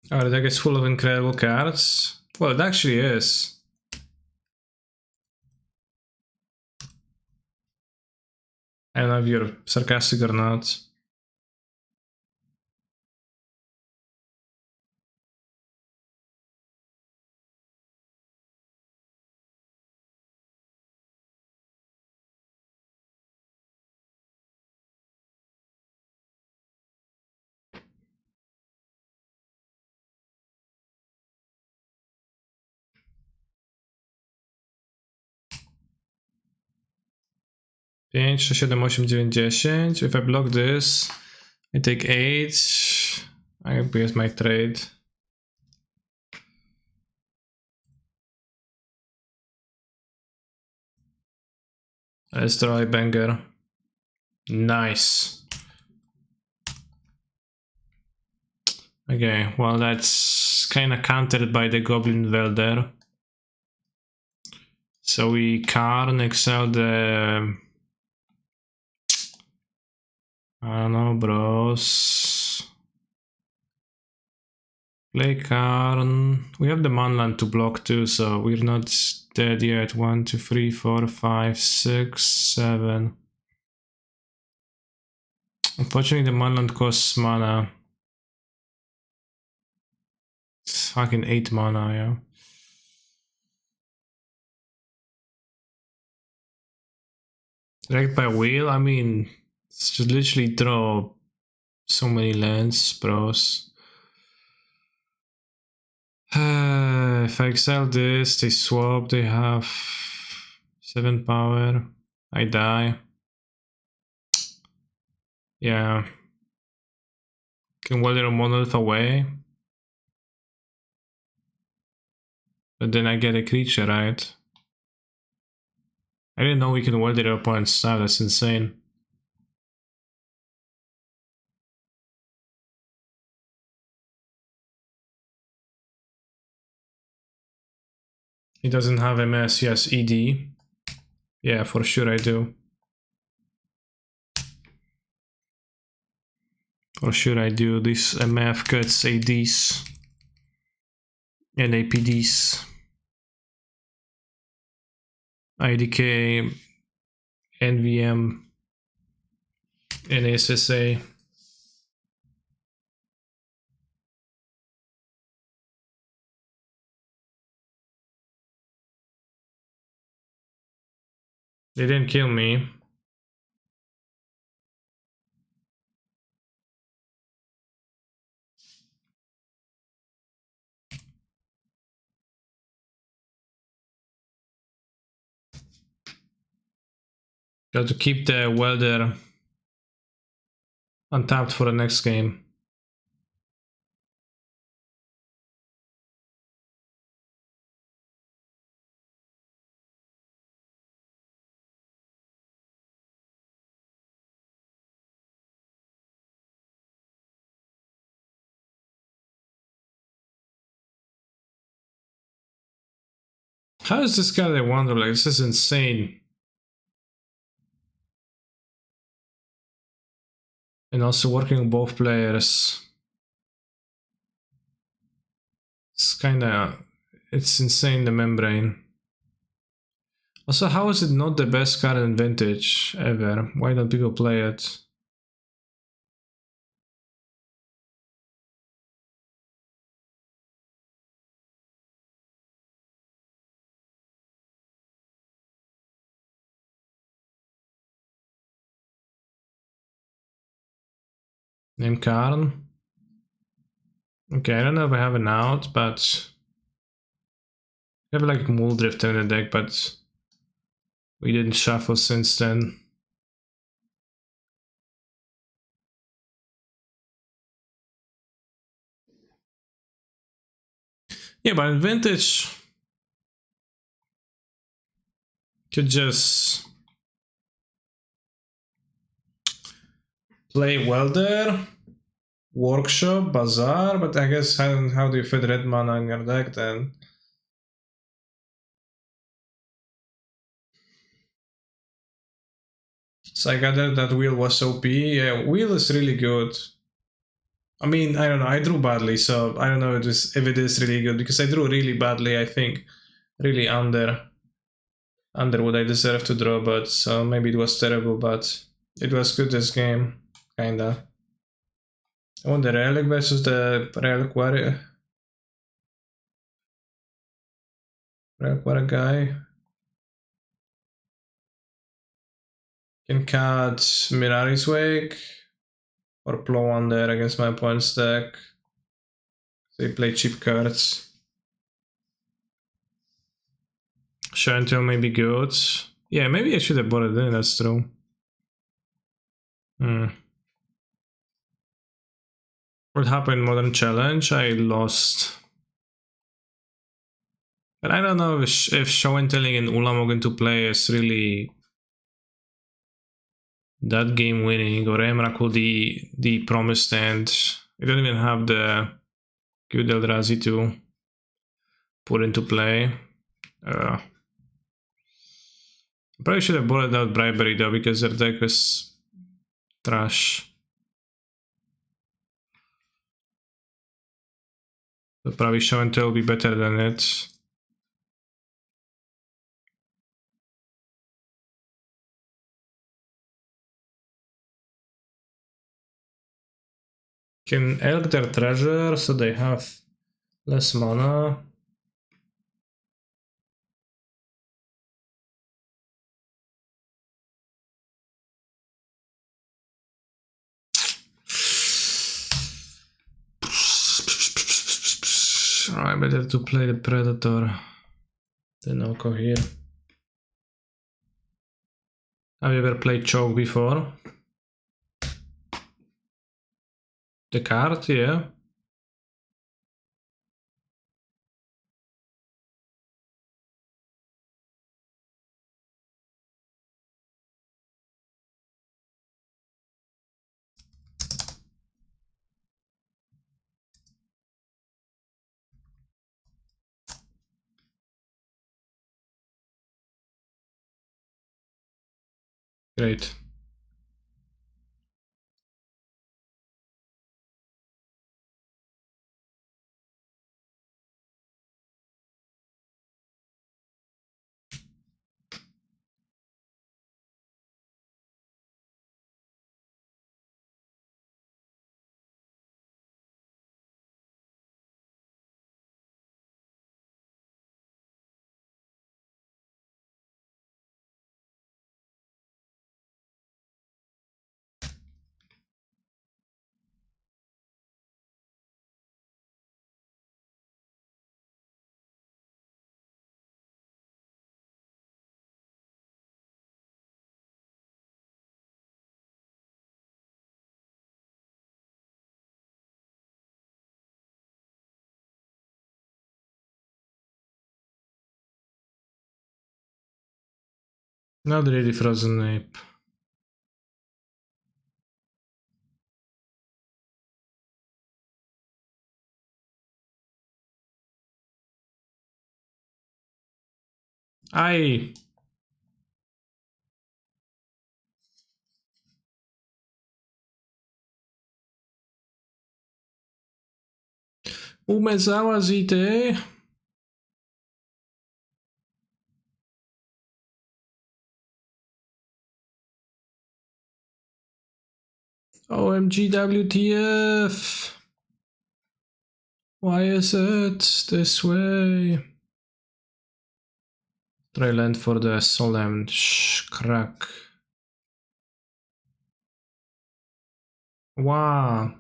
Oh, the deck is full of incredible cards. Well, it actually is. I don't know if you're sarcastic or not. 5, 6, 7, 8, 9, 10. If I block this, I take 8. I guess my trade. Let's try banger. Nice. Okay, well that's kinda countered by the Goblin Welder. So we Karn, excel the... I don't know, bros. Play Karn. We have the Manland to block too, so we're not dead yet. 1, 2, 3, 4, 5, 6, 7. Unfortunately, the Manland costs mana. It's fucking 8 mana, yeah. Direct by wheel? I mean, it's just literally draw so many lands, bros. If I exile this, they swap, they have 7 power. I die. Yeah. Can Welder a monolith away. But then I get a creature, right? I didn't know we can Welder your opponent's stuff, that's insane. He doesn't have MS, yes, ED. Yeah, for sure I do. For sure I do. This MF cuts ADs and APDs. IDK, NVM, and SSA. They didn't kill me. Got to keep the Welder untapped for the next game. How is this guy, I wonder, like, this is insane. And also working with both players. It's kinda... It's insane, the membrane. Also, how is it not the best card in Vintage ever? Why don't people play it? Name Karn. Okay, I don't know if I have an out, but... I have like Muldrift in the deck, but... We didn't shuffle since then. Yeah, but in Vintage... Could just... Play Welder, Workshop, Bazaar, but I guess how do you fit red mana in your deck then? So I gathered that wheel was OP. Yeah, wheel is really good. I mean, I don't know, I drew badly, so I don't know if it is really good, because I drew really badly, I think. Really under what I deserve to draw, but so maybe it was terrible, but it was good this game, kinda. I want the Relic versus the Reliquary guy. Can cut Mirari's Wake or Plow under against my opponent's deck. They play cheap cards. Shantel may be good. Yeah, maybe I should have bought it in, that's true. What happened in Modern Challenge? I lost. But I don't know if Show and Telling and Ulla are going to play is really that game winning, or Emrakul the promised end. I don't even have the Good Eldrazi to put into play. Probably should have bought out Bribery though, because their deck was trash. But probably Show and Tell will be better than it. Can Elk their treasure so they have less mana? Alright, better to play the Predator than Oko here. Have you ever played Choke before? The card, yeah. Great. Not really Frozen Ape. Aj! Umezała zity! OMG WTF! Why is it this way? Try land for the solemn crack. Wow!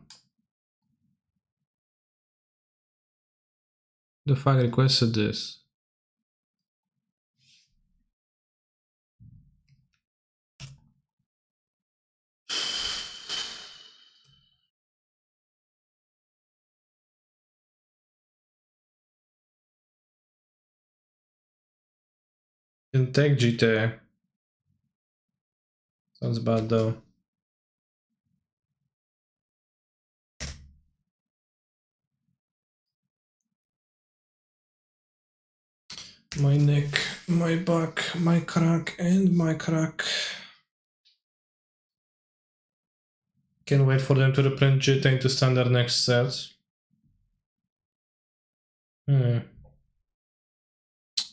The fuck requested this? Can take GTA. Sounds bad though. My neck, my back, my crack, and my crack. Can't wait for them to reprint GTA into standard next set.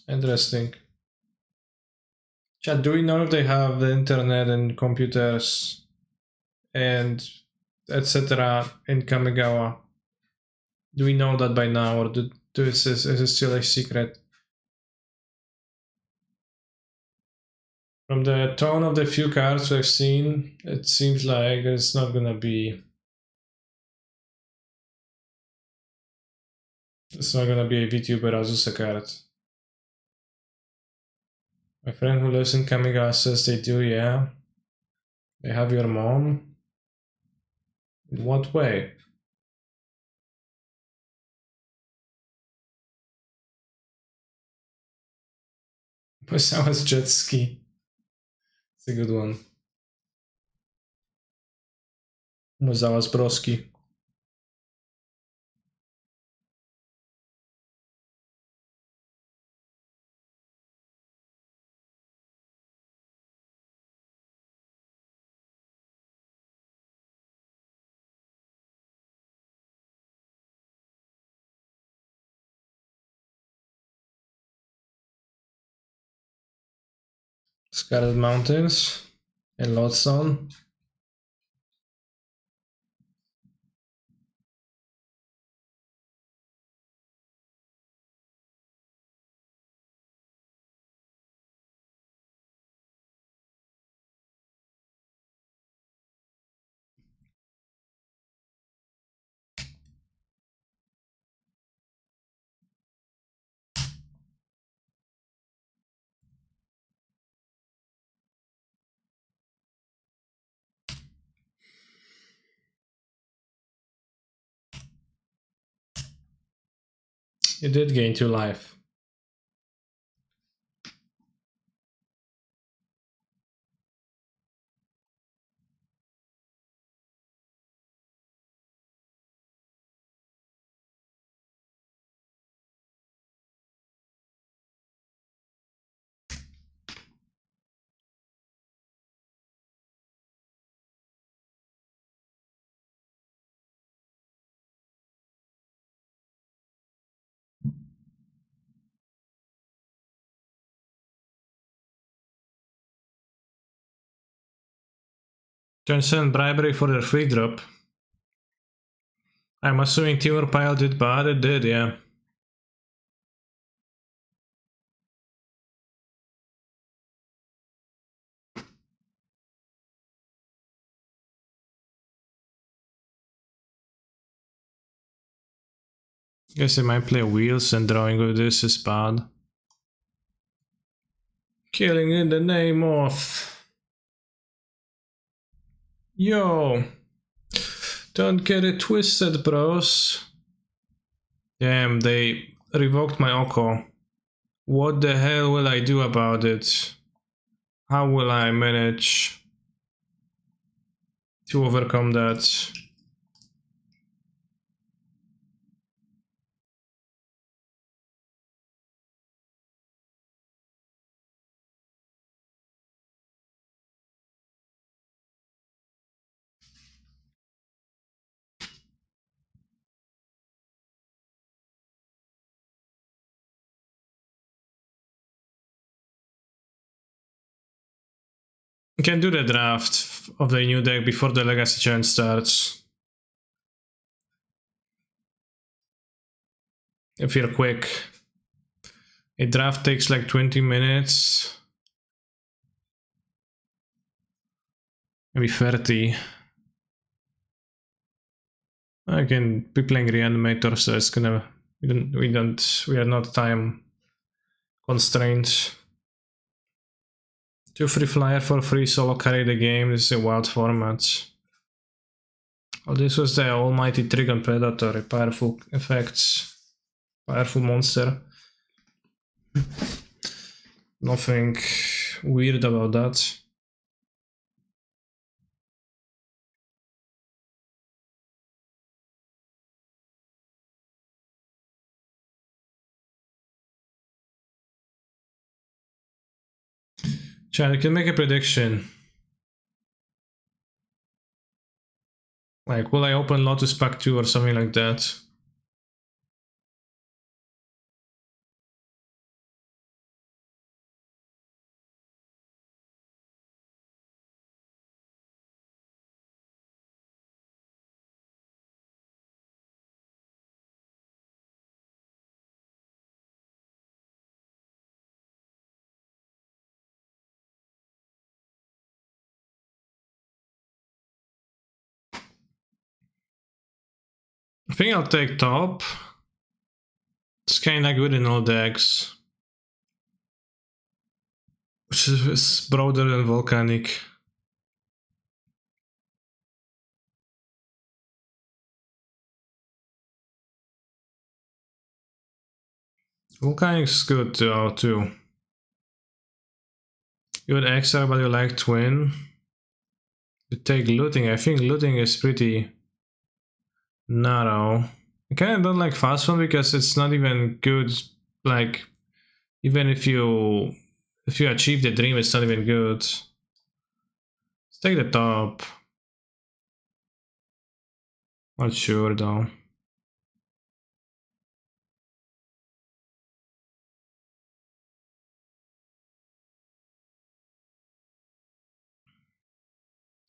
Interesting. Chat, do we know if they have the internet and computers and etc. in Kamigawa? Do we know that by now, or is it still a secret? From the tone of the few cards we've seen, it seems like it's not gonna be... It's not gonna be a VTuber Azusa card. My friend who lives in Kamigawa says they do, yeah. They have your mom. In what way? Poisonous jet ski. It's a good one. Mozawas broski. Scarlet Mountains and Lodestone. You did gain 2 life. Turn 7 bribery for their free drop. I'm assuming Temur pile did bad. It did, yeah. Guess I might play wheels and drawing with this is bad. Killing in the name of... Yo! Don't get it twisted, bros. Damn, they revoked my Oko. What the hell will I do about it? How will I manage to overcome that? You can do the draft of the new deck before the Legacy Challenge starts. If you're quick. A draft takes like 20 minutes. Maybe 30. I can be playing Reanimator, so it's gonna... We are not time constrained. 2 free flyer for free solo carry the game. This is a wild format. Oh, this was the almighty Trigon Predator, a powerful effects, powerful monster. Nothing weird about that. Chat, I can make a prediction. Like, will I open Lotus Pack 2 or something like that? I think I'll take top. It's kinda good in all decks. Which is broader than Volcanic. Volcanic's good too. You would exile, but you like twin. You take looting. I think looting is pretty narrow. I kind of don't like fast one because it's not even good. Like, even if you achieve the dream, it's not even good. Let's take the top. Not sure though.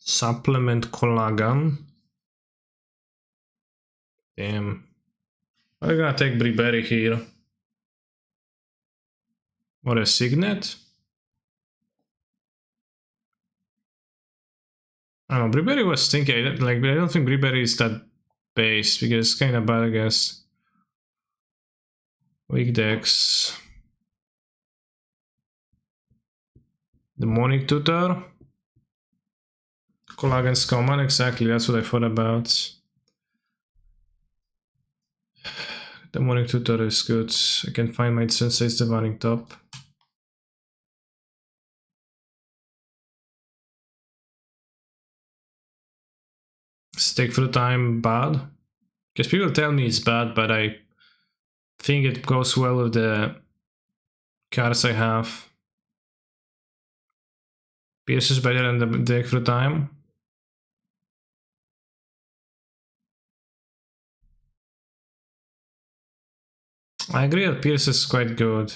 Supplement collagen. Damn. I'm gonna take Briberry here. Or a Signet? I don't know, Briberry was stinky. I don't think Briberry is that base because it's kinda bad, I guess. Weak decks. Demonic Tutor. Collagen's common, exactly, that's what I thought about. Demonic Tutor is good. I can find my Sensei's Divining Top. Stick through time, bad. Because people tell me it's bad, but I think it goes well with the cards I have. Pierce is better than the deck through time. I agree that Pierce is quite good.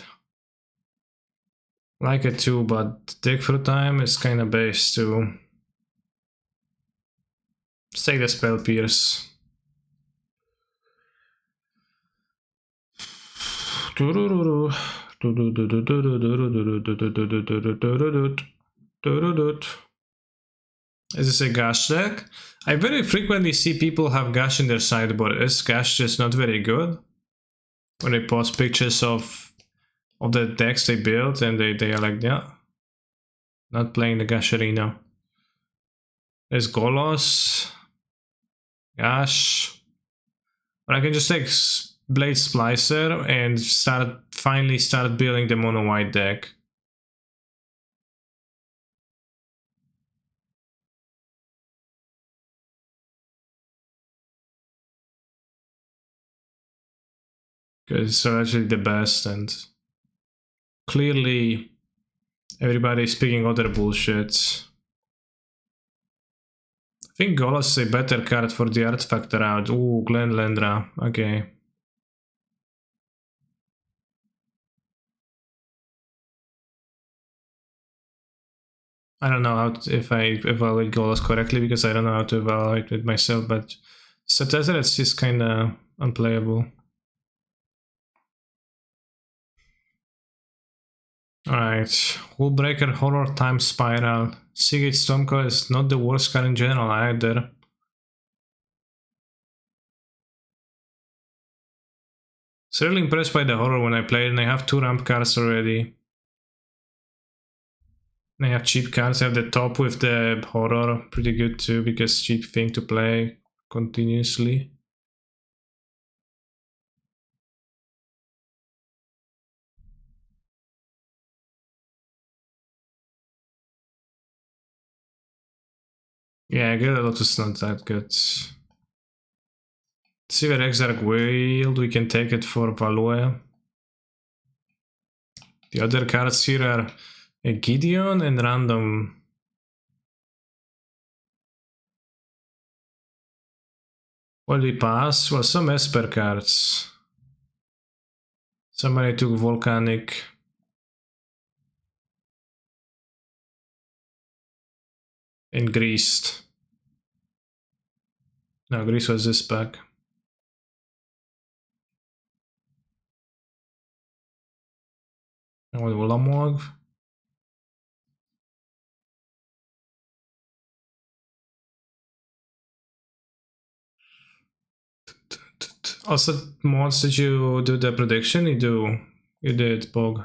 Like it too, but deck through time is kinda base too. Let's take the spell Pierce. Is this a Gash deck? I very frequently see people have Gash in their sideboard. Is Gash just not very good? When they post pictures of the decks they built and they are like, yeah, not playing the Gash arena. There's Golos, Gash. But I can just take Blade Splicer and finally start building the mono white deck. Because it's actually the best, and clearly everybody's picking other bullshit. I think Golos is a better card for the artifact route. Ooh, Glen Lendra. Okay. I don't know if I evaluate Golos correctly because I don't know how to evaluate it myself, but Satazarets is kinda unplayable. Alright, Hullbreaker, Horror, Time Spiral. Seagate Stormcall is not the worst card in general either. So really impressed by the Horror when I played, and I have 2 ramp cards already. And I have cheap cards, I have the top with the Horror, pretty good too, because cheap thing to play continuously. Yeah, Gyarados is not that good. See where Exarch Wield, we can take it for Value. The other cards here are a Gideon and random. What we pass? Well, some Esper cards. Somebody took Volcanic. And Greased. No, Grease was this pack. And what Ulamog? Also, mods, did you do the prediction? You did, Bog.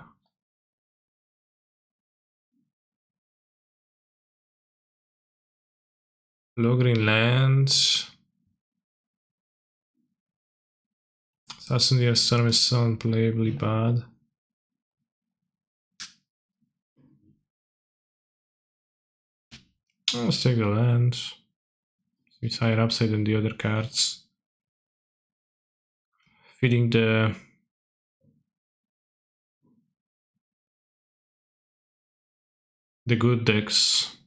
Blue Green Land. Sassunir Storm is so unplayably bad. Let's take the land. It's higher upside than the other cards. Feeding the good decks.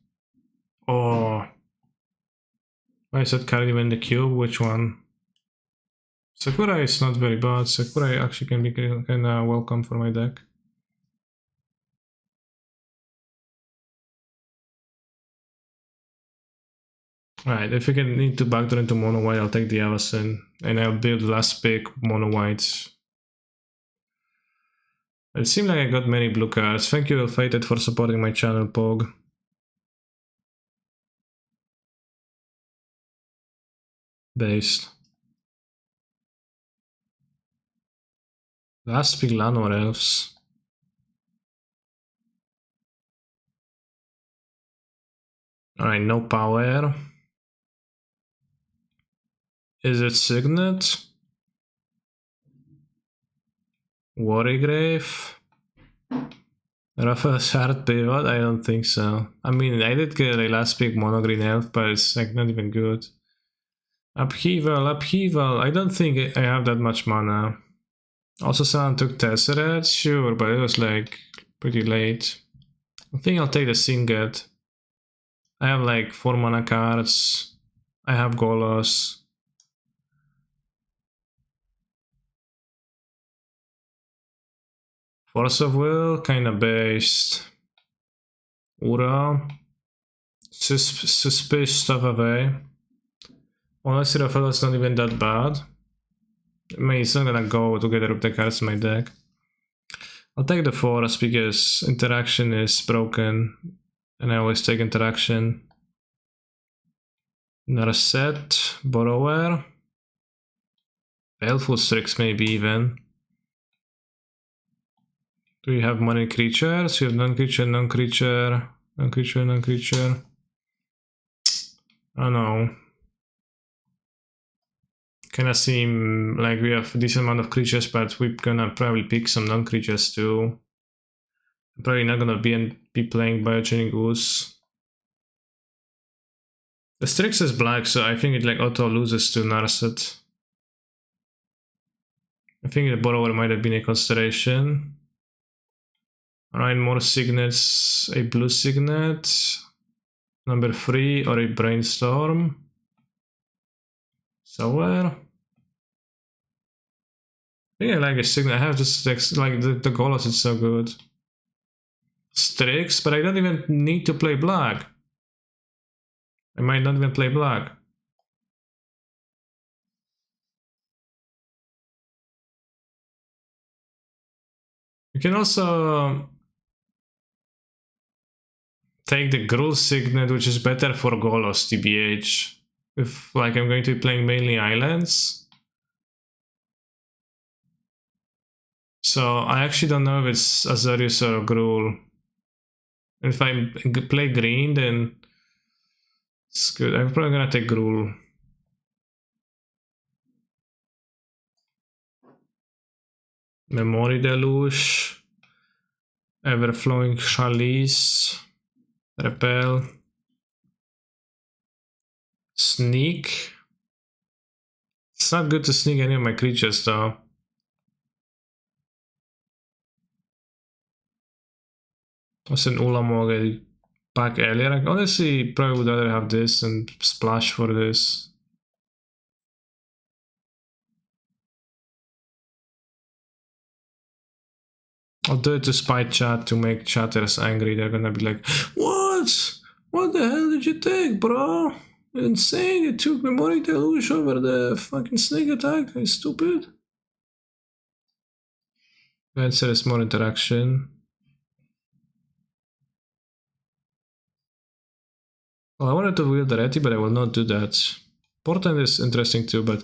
Oh, why is that card even in the cube? Which one? Sakurai is not very bad. Sakurai actually can be kinda welcome for my deck. Alright, if we can need to backdoor into mono white, I'll take the Avacyn. And I'll build last pick mono white. It seemed like I got many blue cards. Thank you, Fated, for supporting my channel, Pog. Based. Last pick Llanowar Elves. Alright, no power. Is it Signet? Warrigrave? Raphael's Hard Pivot? I don't think so. I mean, I did get a last pick mono green elf, but it's like not even good. Upheaval. I don't think I have that much mana. Also, someone took Tesseract? Sure, but it was like pretty late. I think I'll take the Singet. I have like 4 mana cards. I have Golos. Force of Will, kinda based. Ura. Suspicious stuff away. Honestly, Raphael's not even that bad. I mean, it's not gonna go together with the cards in my deck. I'll take the Force because interaction is broken. And I always take interaction. Another set. Borrower. Baleful Strix maybe even. Do we have money creatures? We have non-creature, non-creature, non-creature, non-creature. I don't know. Kinda seem like we have a decent amount of creatures, but we're gonna probably pick some non-creatures too. I'm probably not gonna be playing Biogenic Ooze. The Strix is black, so I think it like auto loses to Narset. I think the Borrower might have been a consideration. Alright, more signets, a blue signet, number 3, or a brainstorm. Somewhere. I think I like a signet. I have just like the Golos is so good. Strix, but I don't even need to play black. I might not even play black. You can also take the Gruul Signet, which is better for Golos, TBH. If like I'm going to be playing mainly islands. So I actually don't know if it's Azorius or Gruul. If I play green, then it's good. I'm probably gonna take Gruul. Memory Deluge. Everflowing Chalice. Repel. Sneak. It's not good to sneak any of my creatures though. Was an Ulamog back earlier. I honestly probably would rather have this and splash for this. I'll do it to spite chat to make chatters angry. They're gonna be like, what? What the hell did you take, bro? Insane, you took Memory Deluge over the fucking snake attack, are you stupid? Answer is more interaction. Well, I wanted to wield the Reti, but I will not do that. Portent is interesting too, but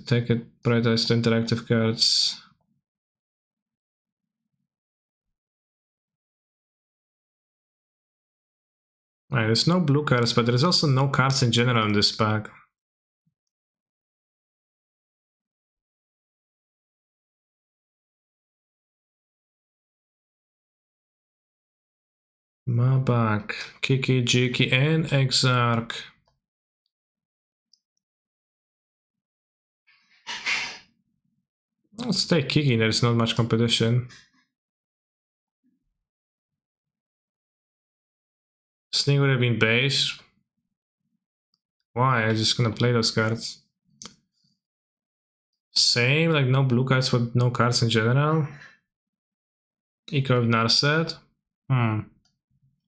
take it, prioritize the interactive cards. Alright, there's no blue cards, but there's also no cards in general in this pack. Mabak, Kiki, Jiki, and Exarch. Let's take Kiki, there's not much competition. Sneak would have been base. Why? I'm just gonna play those cards. Same, like no blue cards for no cards in general. Eco of Narset.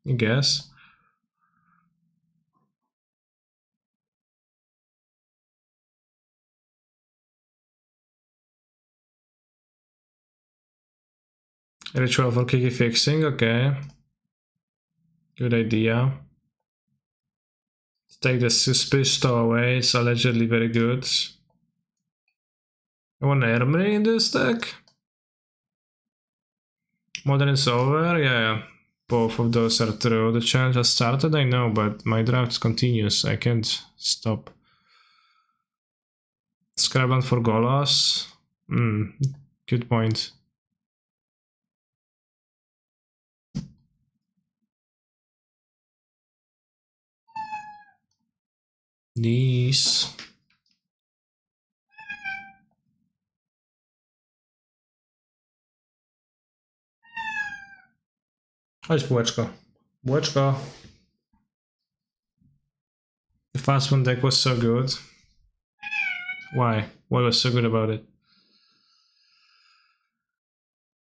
I guess. Ritual for Kiki fixing, okay. Good idea. Take the suspicious away, it's allegedly very good. I want Ermri in this deck. Modern is over, yeah. Both of those are true. The challenge has started, I know, but my draft continues. I can't stop. Scrabland for Golos. Good point. These. Chodź, bułeczko. Bułeczko. The fast one deck was so good. Why? What was so good about it?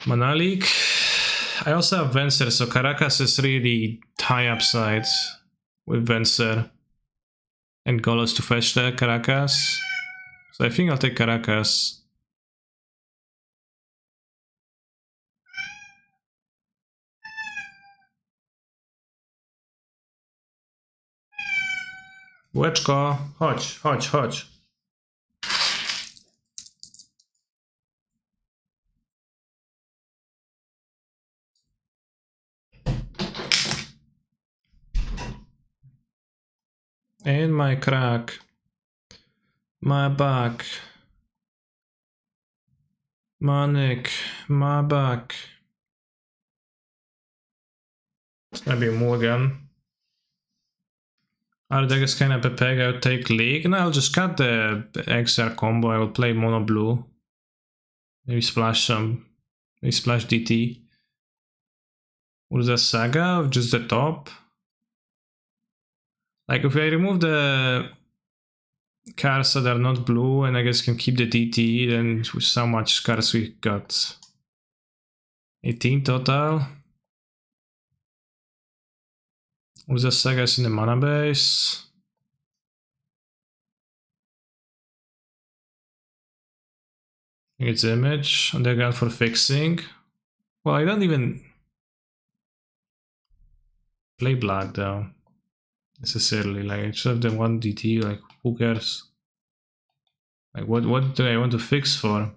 Manalik. I also have Venser, so Caracas is really high upside with Venser. And Golos to fetch the Caracas. So I think I'll take Caracas. Bułeczko, chodź, chodź, chodź. And my crack. My back. My neck. My back. It's gonna be a mulligan. Our deck is kinda peg. I would take League. No, I'll just cut the XR combo. I will play mono blue. Maybe splash some. Maybe splash DT. Urza Saga of just the top. Like if I remove the cards that are not blue and I guess can keep the DT, then with so much cards we got 18 total. Urza Saga is in the mana base. It's image on the ground for fixing. Well, I don't even play black though, necessarily. Like I just have the one DT, like who cares? Like what do I want to fix for?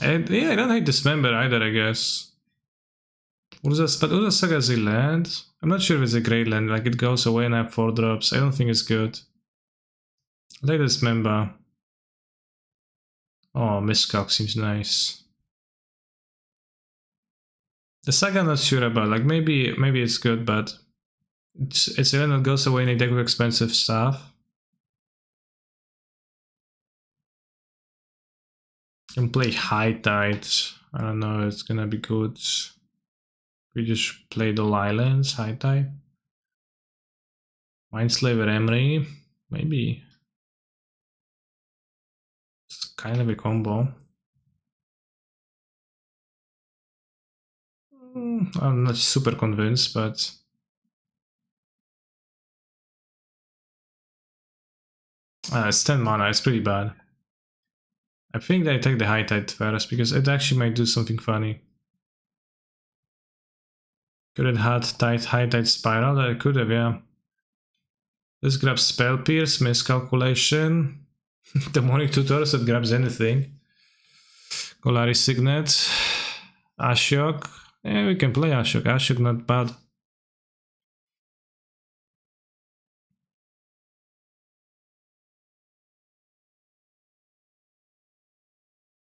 And yeah, I don't hate Dismember either, I guess. But Urza Saga is a land. I'm not sure if it's a great land, like it goes away and I have 4 drops. I don't think it's good. I like Dismember. Oh, Miscock seems nice. The Saga I'm not sure about, like maybe it's good, but it's a land that goes away in a deck with expensive stuff. Can play High Tide. I don't know, it's gonna be good. We just played all islands, High Tide. Mindslaver Emery, maybe. It's kind of a combo. I'm not super convinced, but it's 10 mana, it's pretty bad. I think that I take the High Tide first because it actually might do something funny. Could have had High Tide Spiral, that I could have, yeah. Let's grab Spell Pierce, Miscalculation. Demonic Tutors, that grabs anything. Golari Signet. Ashiok. Yeah, we can play Ashiok. Ashiok not bad.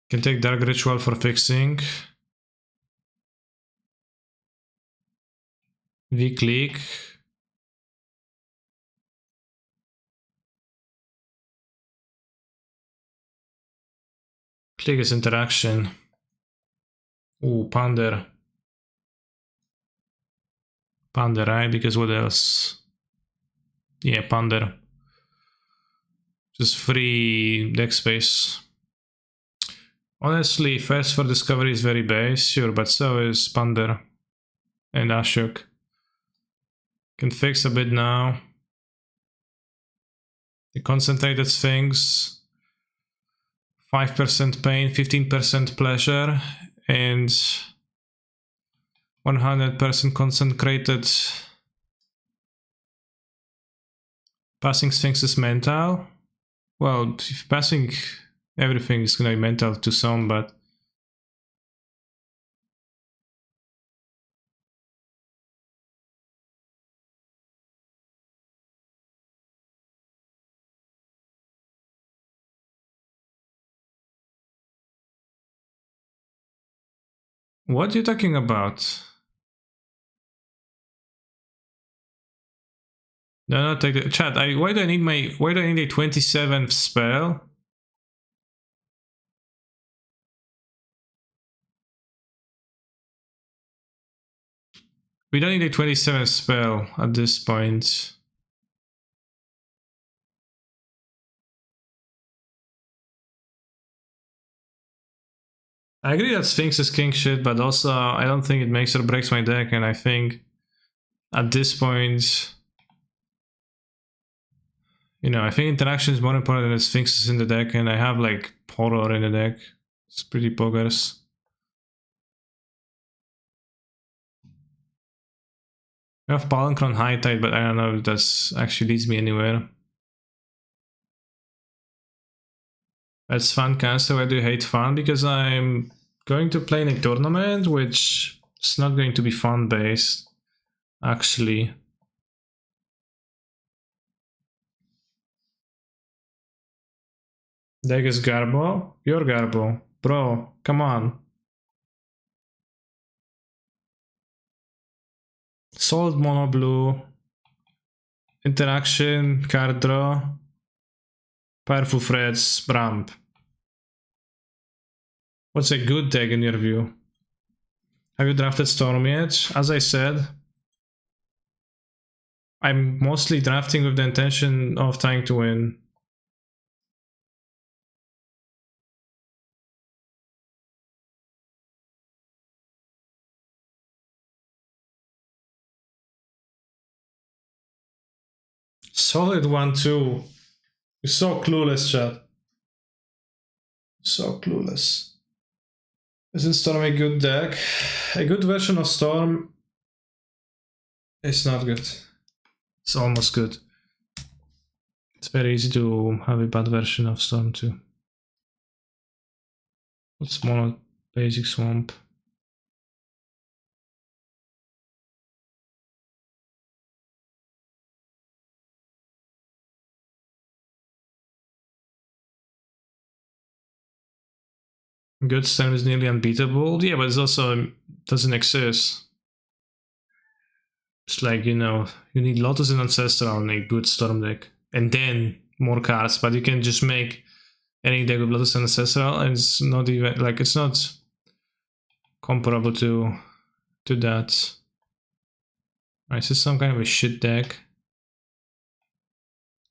Can take Dark Ritual for fixing. V-click. Click is interaction. Ooh, Ponder. Ponder, right? Because what else? Yeah, Ponder. Just free deck space. Honestly, Fast for Discovery is very base, sure, but so is Ponder and Ashok. Can fix a bit now. The Concentrated Sphinx. 5% pain, 15% pleasure, and 100% concentrated. Passing Sphinx is mental. Well, if passing everything is gonna be mental to some, but what are you talking about? No, take the chat. Why do I need a 27th spell? We don't need a 27th spell at this point. I agree that Sphinx is king shit, but also I don't think it makes or breaks my deck, and I think at this point, you know, I think interaction is more important than the Sphinx is in the deck, and I have like horror in the deck. It's pretty bogus. I have Palinchron High Tide, but I don't know if that's actually leads me anywhere. That's fun, Caster. Why do you hate fun? Because I'm going to play in a tournament, which is not going to be fun based, actually. Deck is Garbo. You're Garbo. Bro, come on. Solid mono blue. Interaction, card draw. Powerful threats, Bramp. What's a good deck in your view? Have you drafted Storm yet? As I said, I'm mostly drafting with the intention of trying to win. Solid 1-2. You're so clueless, chat. So clueless. Isn't Storm a good deck? A good version of Storm is not good. It's almost good. It's very easy to have a bad version of Storm too. What's mono basic swamp? Good Storm is nearly unbeatable. Yeah, but it also doesn't exist. It's like, you know, you need Lotus and Ancestral in a good Storm deck. And then more cards, but you can just make any deck with Lotus and Ancestral, and it's not even, like, it's not comparable to that. Alright, this is some kind of a shit deck.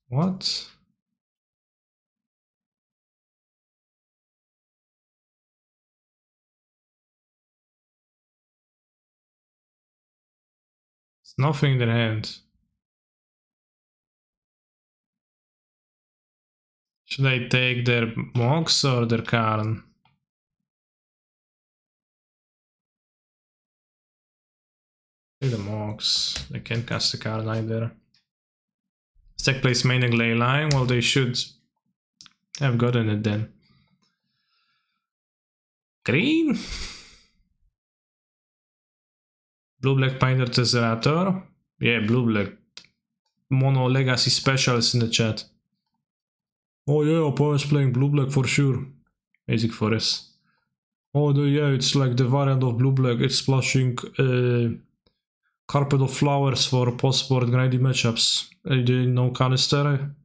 What? It's nothing in their hand. Should I take their Mox or their Karn? Take the Mox. They can't cast the Karn either. Stack plays main and Ley Line. Well, they should have gotten it then. Green? Blue-black Pioneer Tesserator. Yeah, blue-black. Mono Legacy Specialist in the chat. Oh yeah, opponent's playing blue-black for sure. Basic Forest. Oh, yeah, it's like the variant of blue-black. It's splashing carpet of flowers for post-board grindy matchups. You didn't know canister? I'm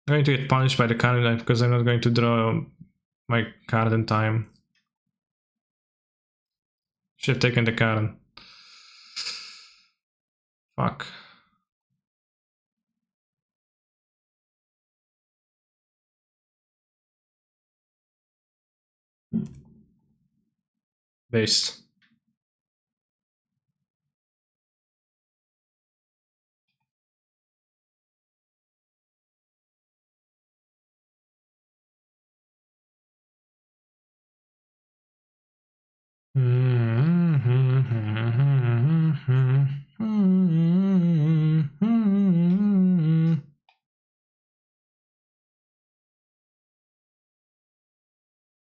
going to get punished by the cannon because I'm not going to draw my card in time. Should have taken the card. Fuck. Based.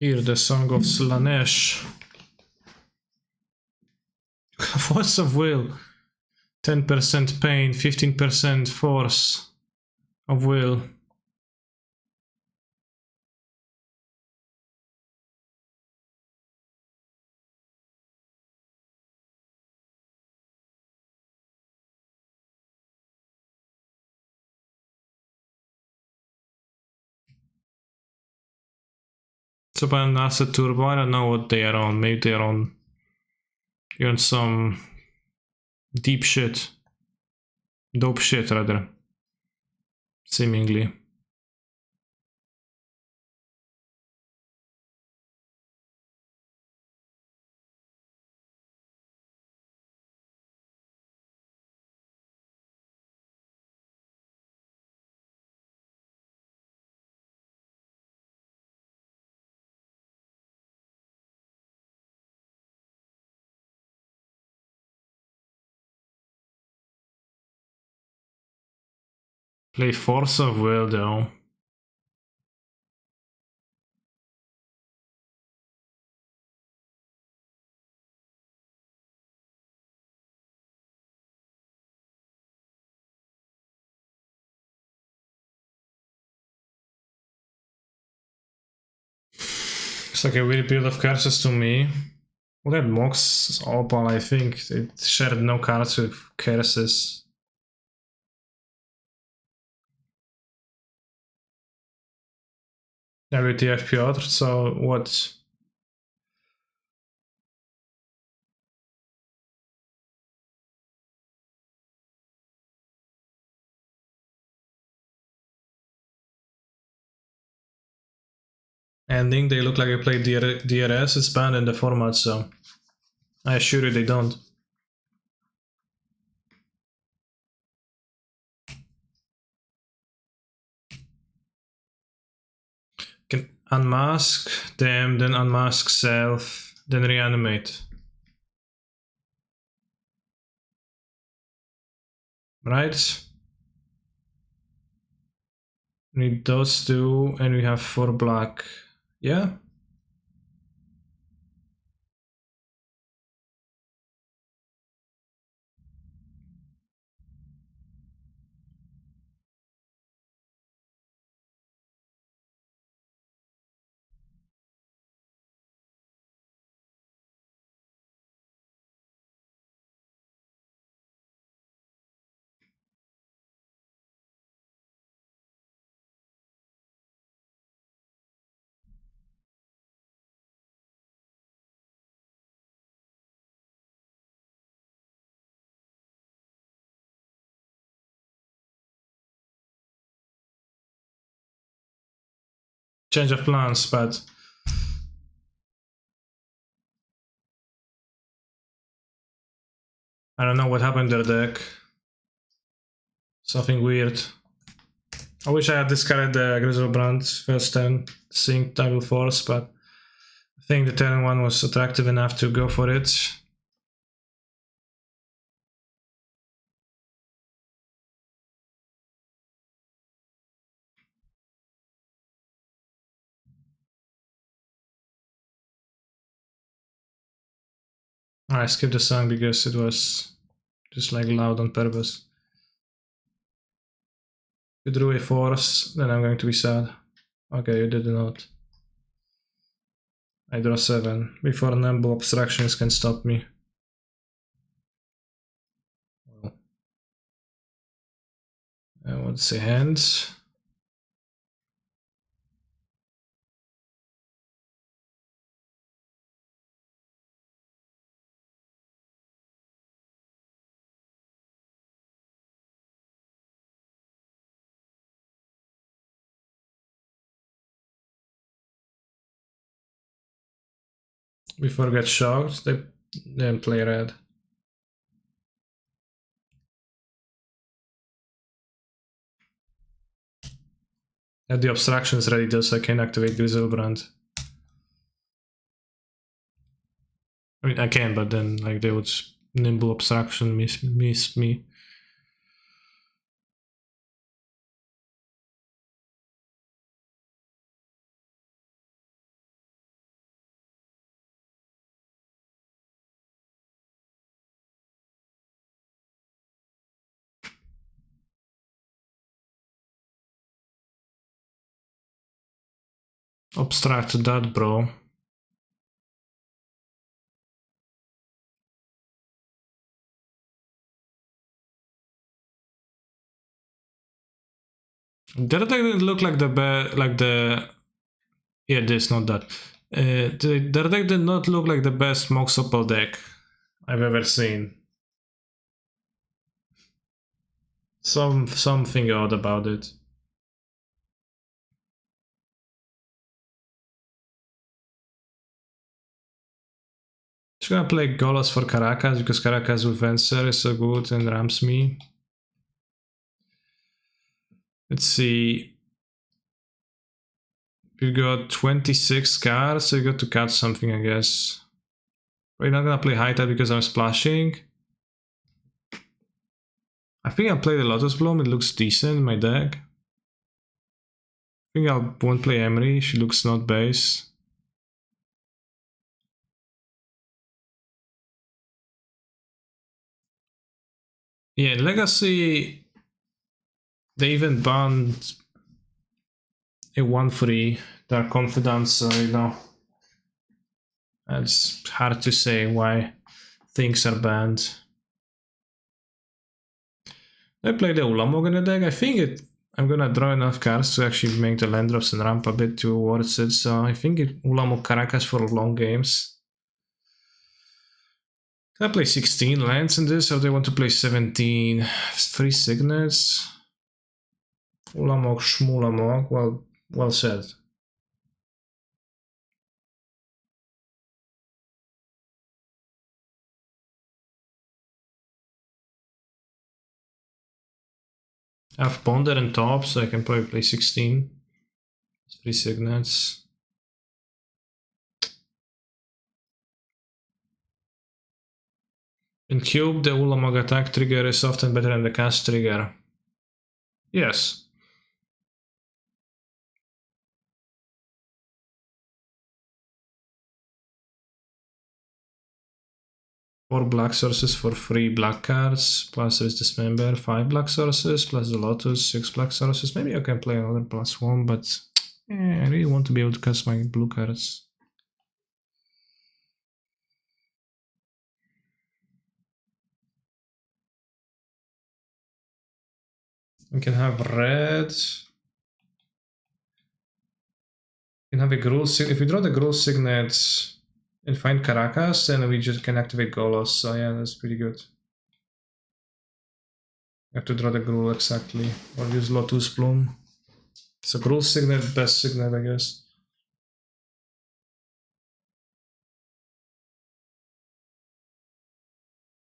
Hear the song of Slanesh. Force of will. 10% pain, 15% force of will. So by an asset turbo, I don't know what they are on. Maybe they're on some deep shit. Dope shit rather. Seemingly. Play force of will though. It's like a weird build of curses to me. Well, that Mox Opal, I think, it shared no cards with curses. WTF Piotr, so what? Ending, they look like they played DRS, it's banned in the format, so I assure you they don't. Can unmask them, then unmask self, then reanimate. Right? We need those two, and we have 4 black. Yeah? Change of plans, but I don't know what happened to their deck. Something weird. I wish I had discarded the Grizzlebrand first turn, seeing Tidal Force, but I think the turn one was attractive enough to go for it. I skipped the song because it was just like loud on purpose. You drew a force, then I'm going to be sad. Okay, you did not. I draw 7 before nimble obstructions can stop me. Well, I would say hands. Before get shocked, they then play red. And the obstruction is ready though, so I can activate Griselbrand. I mean, I can, but then like they would nimble obstruction miss me. Obstruct that, bro. That deck didn't look like the yeah, this, not that. The deck did not look like the best Mox Opal deck I've ever seen. Something odd about it. Just gonna play Golos for Caracas because Caracas with Venser is so good and ramps me. Let's see. We got 26 cards, so you got to cut something, I guess. We're not gonna play high tide because I'm splashing. I think I'll play the Lotus Bloom, it looks decent in my deck. I think I won't play Emery, she looks not base. Yeah, in Legacy, they even banned a 1-3 Dark Confidence, so you know, it's hard to say why things are banned. I play the Ulamog in the deck. I think I'm gonna draw enough cards to actually make the land drops and ramp a bit towards it, so I think Ulamog Caracas for long games. Can I play 16 lands in this, or do they want to play 17? 3 signets? Ulamog, Shmulamog, well said. I have Ponder and top, so I can probably play 16. 3 signets. In Cube, the Ulamog attack trigger is often better than the cast trigger. Yes. Four black sources for 3 black cards, plus there is Dismember, 5 black sources, plus the Lotus, 6 black sources. Maybe I can play another +1, but I really want to be able to cast my blue cards. We can have red. We can have a Gruul Signet. If we draw the Gruul Signet and find Caracas, then we just can activate Golos. So yeah, that's pretty good. I have to draw the Gruul exactly, or use Lotus Bloom. So Gruul Signet, best Signet, I guess.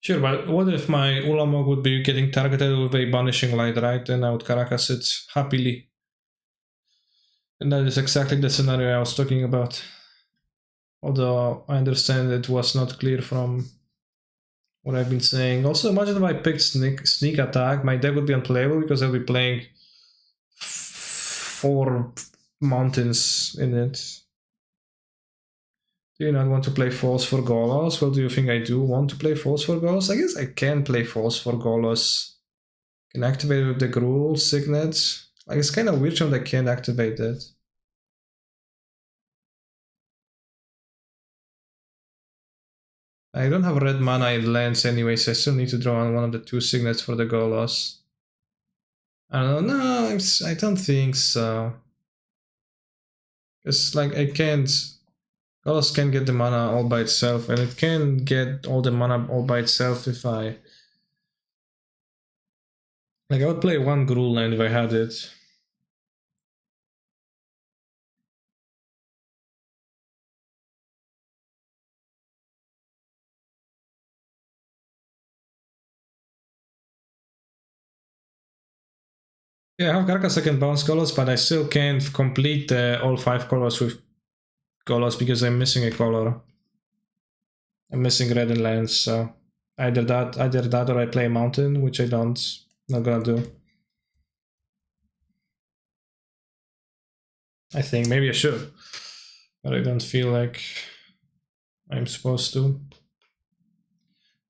Sure, but what if my Ulamog would be getting targeted with a Banishing Light, right? And I would Caracas it happily. And that is exactly the scenario I was talking about. Although I understand it was not clear from what I've been saying. Also, imagine if I picked sneak attack, my deck would be unplayable because I'll be playing 4 mountains in it. Do you not want to play Falls for Golos? Well, do you think I do want to play Falls for Golos? I guess I can play Falls for Golos. Can activate with the Gruul Signet. Like, it's kind of weird when I can't activate it. I don't have red mana in lands anyway, so I still need to draw on one of the two signets for the Golos. I don't know, no, I don't think so. It's like I can't... Golos can get the mana all by itself, and it can get all the mana all by itself if I... Like, I would play one Gruul land if I had it. Yeah, I have Karkas, I can bounce Golos, but I still can't complete all 5 colors with Golos because I'm missing a color. I'm missing red and lands, so either that or I play Mountain, which I don't. Not gonna do. I think maybe I should, but I don't feel like I'm supposed to.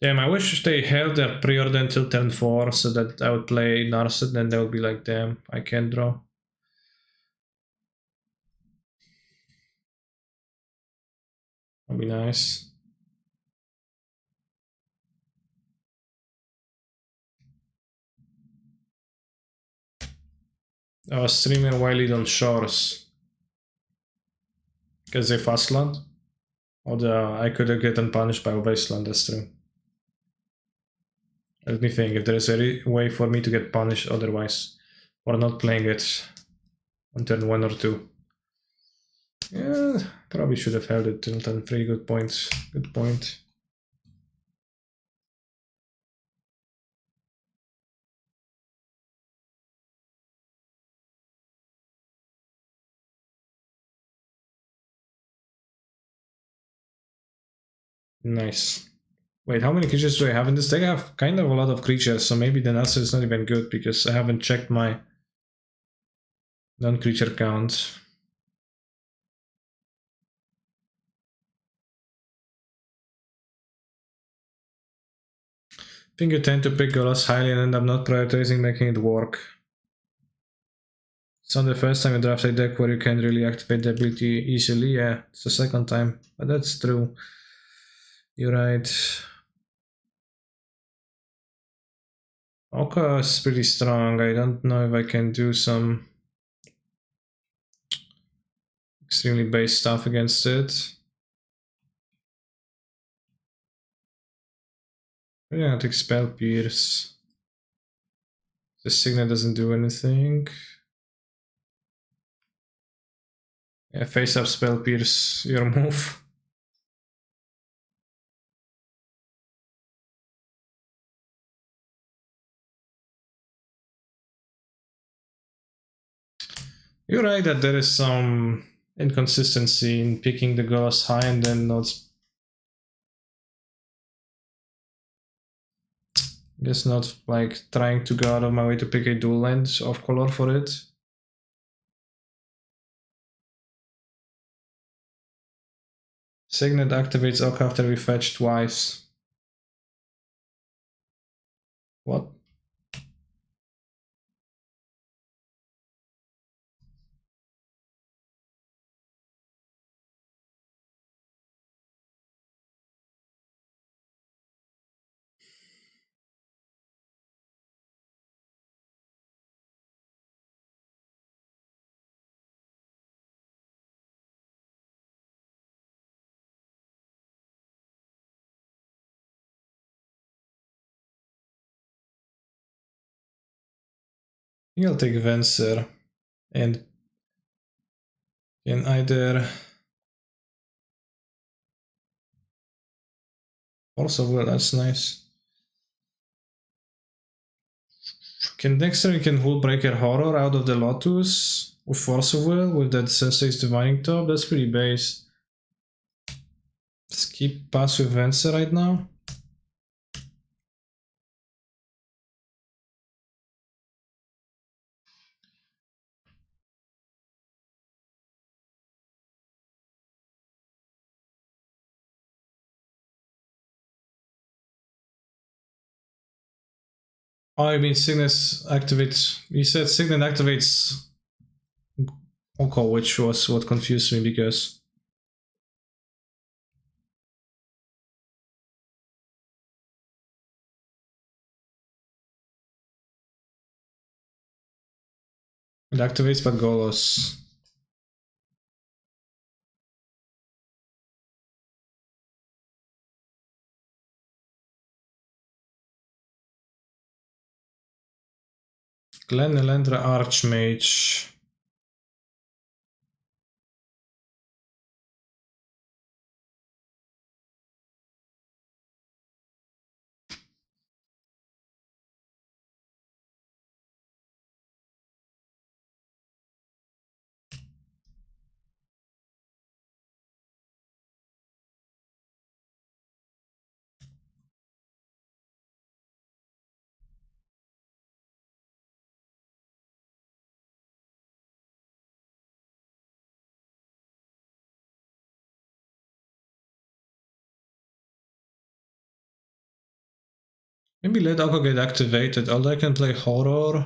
Damn, I wish they held their pre-order until turn 4 so that I would play Narset, and they would be like, damn, I can't draw. That'd be nice. I was streaming Wild on Shores. Because they fastland? Or I could have gotten punished by Wasteland, that's true. Let me think, if there is a way for me to get punished otherwise, or not playing it on turn 1 or 2. Yeah, probably should have held it till turn 3, good point, good point. Nice. Wait, how many creatures do I have in this deck? I have kind of a lot of creatures, so maybe the answer is not even good because I haven't checked my non-creature count. I think you tend to pick Golos highly and end up not prioritizing making it work. It's not the first time you draft a deck where you can't really activate the ability easily. Yeah, it's the second time, but that's true. You're right. Oka is pretty strong. I don't know if I can do some extremely base stuff against it. I'm gonna take Spell Pierce. The Signet doesn't do anything. Yeah, face up Spell Pierce, your move. You're right that there is some inconsistency in picking the Ghost high and then not. I guess not like trying to go out of my way to pick a dual land of color for it. Signet activates Oak after we fetch twice. What? I think I'll take Venser and can either also well, that's nice. Can next turn you can Hullbreaker Horror out of the Lotus with Force of Will with that Sensei's Divining Top? That's pretty base. Let's keep pass with Venser right now. Oh, I mean Signet activates. You said Signet activates Oko, which was what confused me because It activates but golos. Glen Elendra Archmage. Maybe let Oko get activated, although I can play Horror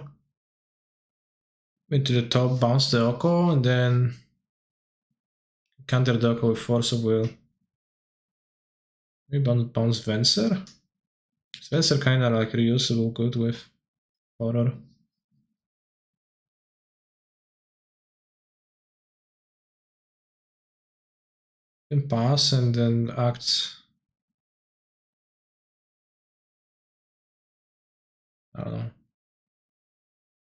into the top, bounce the Oko, and then counter the Oko with Force of Will. Maybe bounce Venser? Venser kinda like reusable good with Horror. Can pass and then act. I don't know.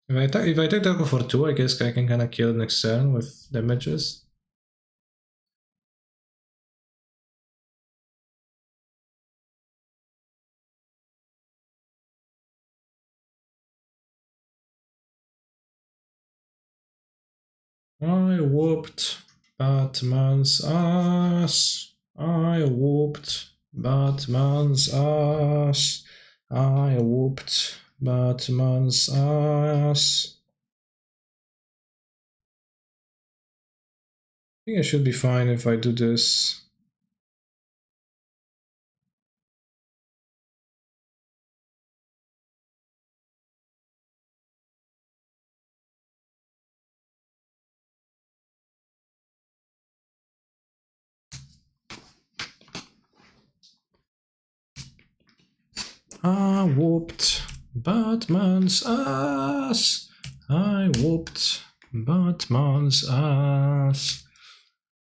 If I take the Oko for 2, I guess I can kinda kill next turn with damages. I whooped Batman's ass. I whooped Batman's ass. I whooped Batman's ass. I think I should be fine if I do this. I whooped Batman's ass. I whooped Batman's ass.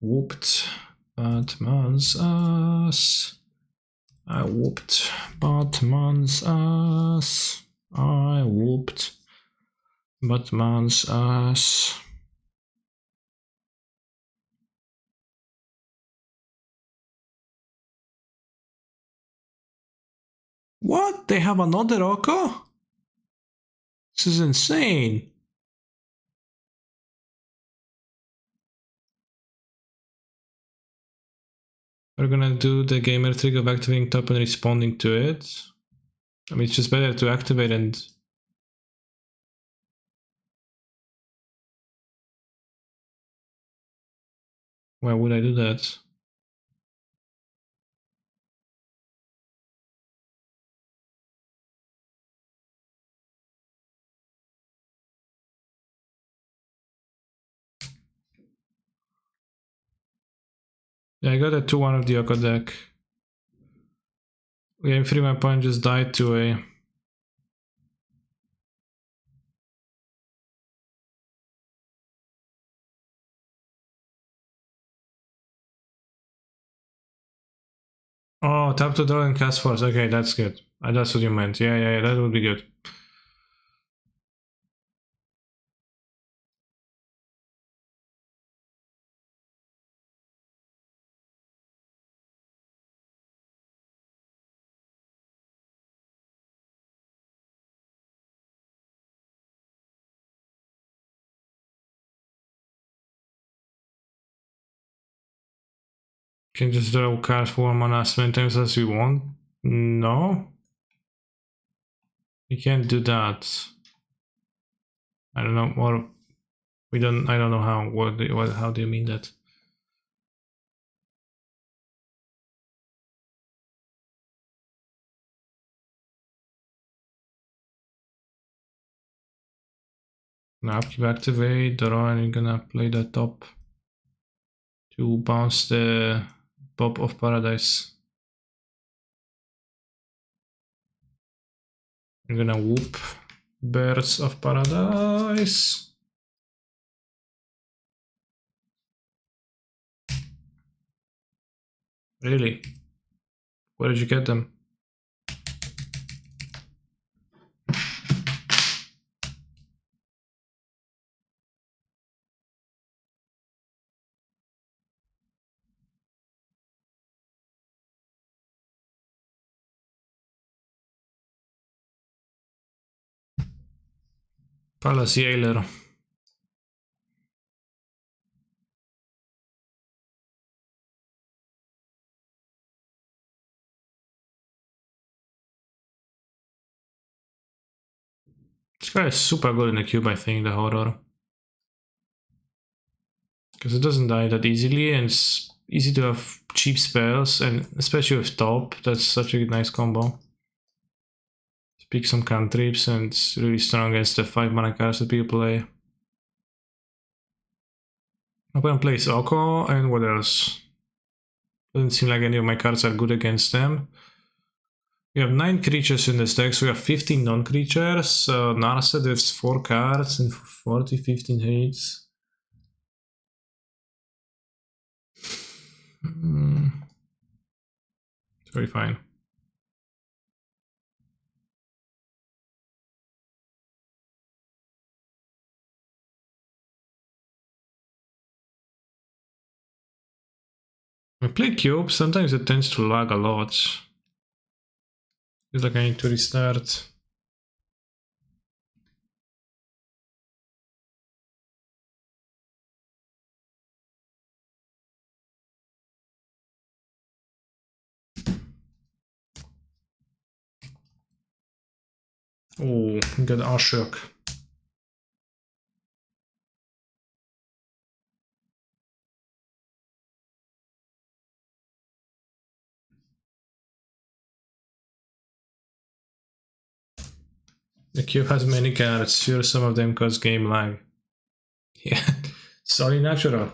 Whooped Batman's ass. I whooped Batman's ass. I whooped Batman's ass. What? They have another Oko? This is insane. We're gonna do the gamer trick of activating top and responding to it. I mean, it's just better to activate and... Why would I do that? Yeah, I got a 2-1 of the Oko deck. Game 3, my opponent just died to a... Oh, tap to draw and cast force. Okay, that's good. That's what you meant. Yeah, that would be good. Can just draw cards for 1 mana as many times as we want? No? You can't do that. I don't know, or... I don't know how, how do you mean that? Now upkeep activate, draw, and you're gonna play the top to bounce the Bob of Paradise. You're gonna whoop Birds of Paradise. Really? Where did you get them? Palace Jailer. This guy is super good in the cube, I think, the horror. Because it doesn't die that easily, and it's easy to have cheap spells, and especially with top, that's such a nice combo. Pick some cantrips, and it's really strong against the 5 mana cards that people play. I'm gonna play Oko, and what else? Doesn't seem like any of my cards are good against them. We have 9 creatures in this deck, so we have 15 non-creatures. Narset with 4 cards and 40, 15 hits. It's very fine. When I play cube, sometimes it tends to lag a lot. Feels like I need to restart. Oh, got Ashok. The cube has many cards, sure some of them cause game lag. Yeah, sorry, natural.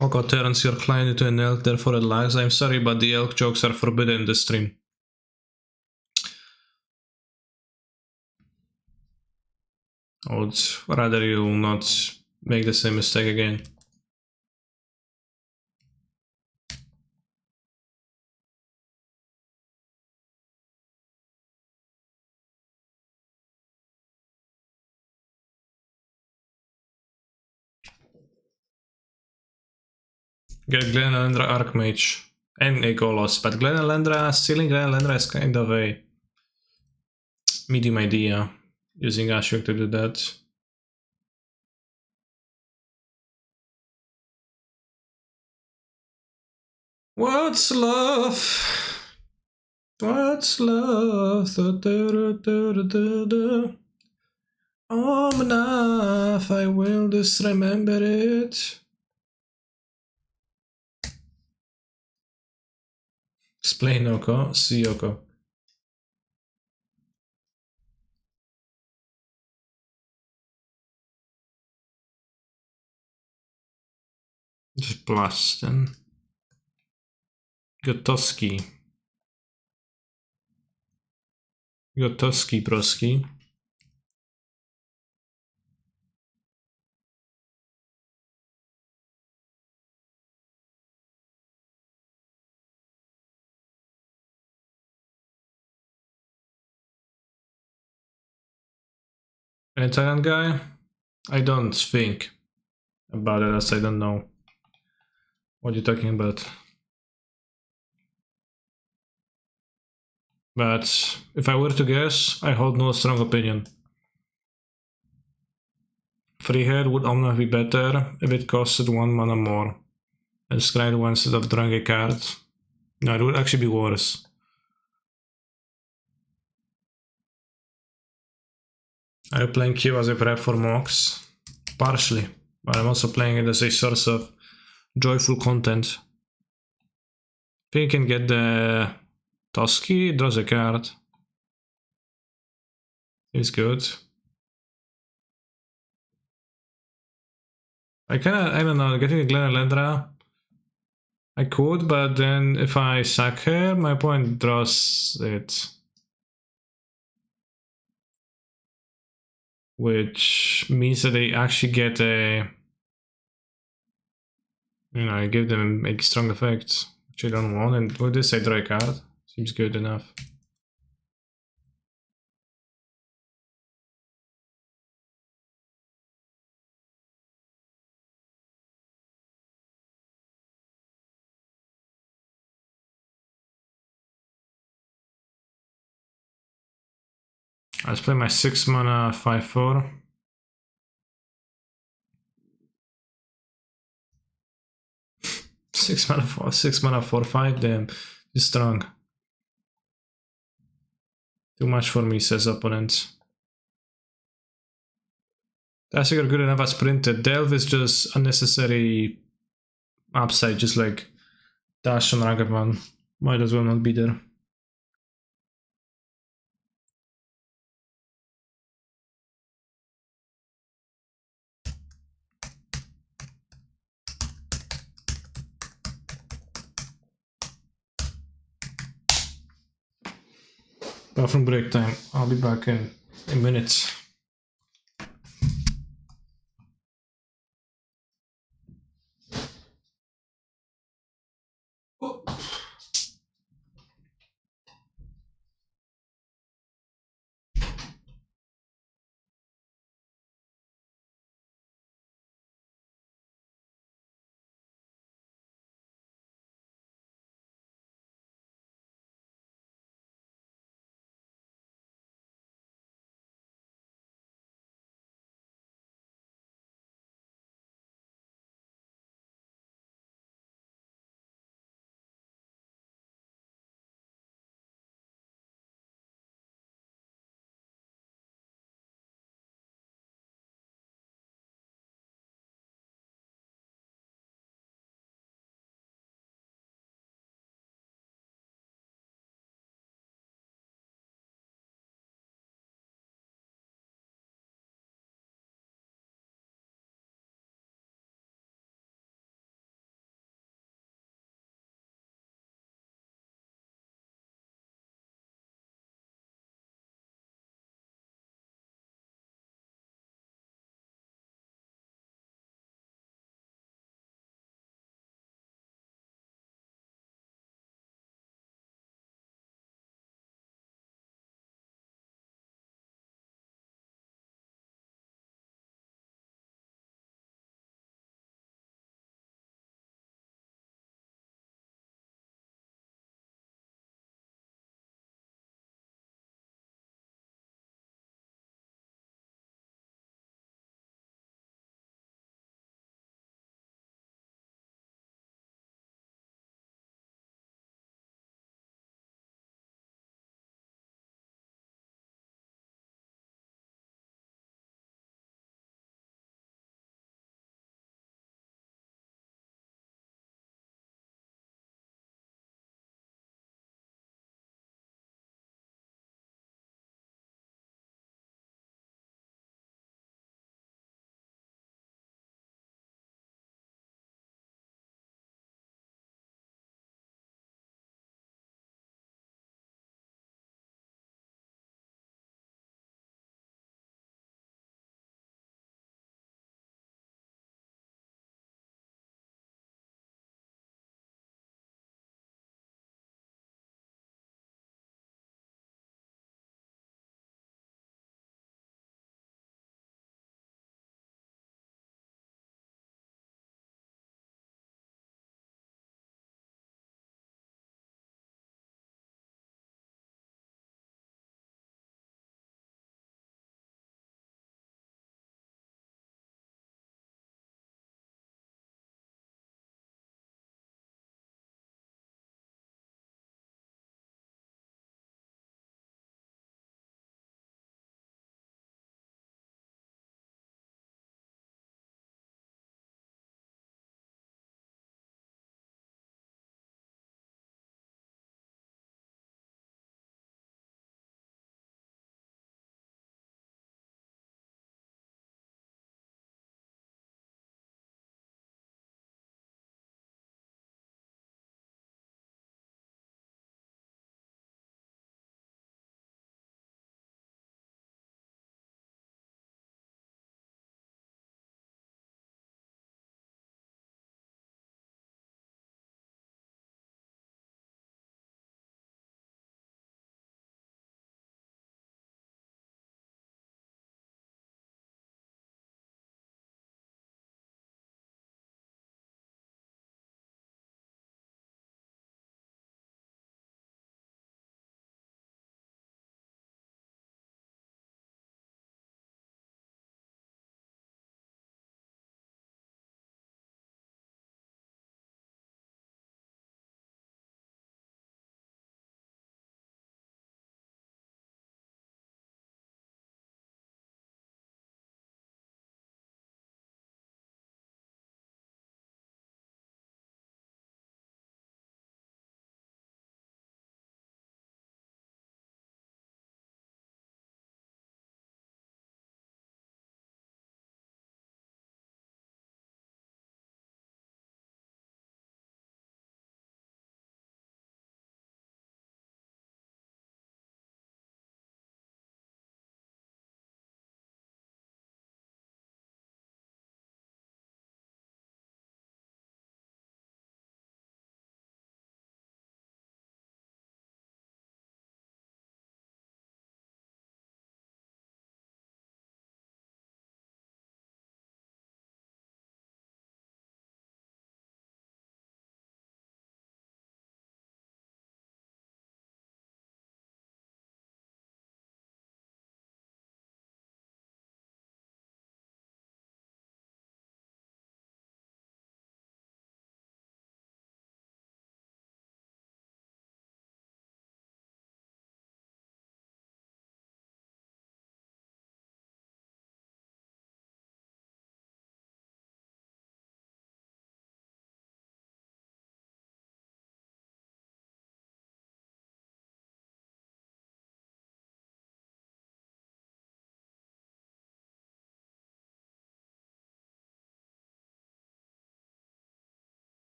Oko turns your client into an elk, therefore it lags. I'm sorry, but the elk jokes are forbidden in the stream. I would rather you not make the same mistake again. Get Glenalendra Archmage and a Golos, but stealing Glenalendra is kind of a medium idea, using Ashok to do that. What's love? What's love? Enough, I will just remember it. Explain Oko, see Oko. Just blast then. Gotoski. Gotoski broski. An Italian guy? I don't think about it, as I don't know what you're talking about. But if I were to guess, I hold no strong opinion. Freehead would almost be better if it costed 1 mana more and scryed one instead of drawing a card. No, it would actually be worse. Are you playing Q as a prep for mocks? Partially, but I'm also playing it as a source of joyful content. If you can get the Toski, it draws a card. It's good. I don't know, getting a Glenalendra, I could, but then if I sack her, my opponent draws it. Which means that they actually get a... You know, I give them a strong effect, which I don't want, and with this I draw a card. Seems good enough. Let's play my 6 mana 5/4. Six mana 4/5. Damn, he's strong. Too much for me, says opponent. That's good enough as printed. Delve is just unnecessary upside, just like Dash on Ragavan. Might as well not be there. Bathroom break time. I'll be back in a minute.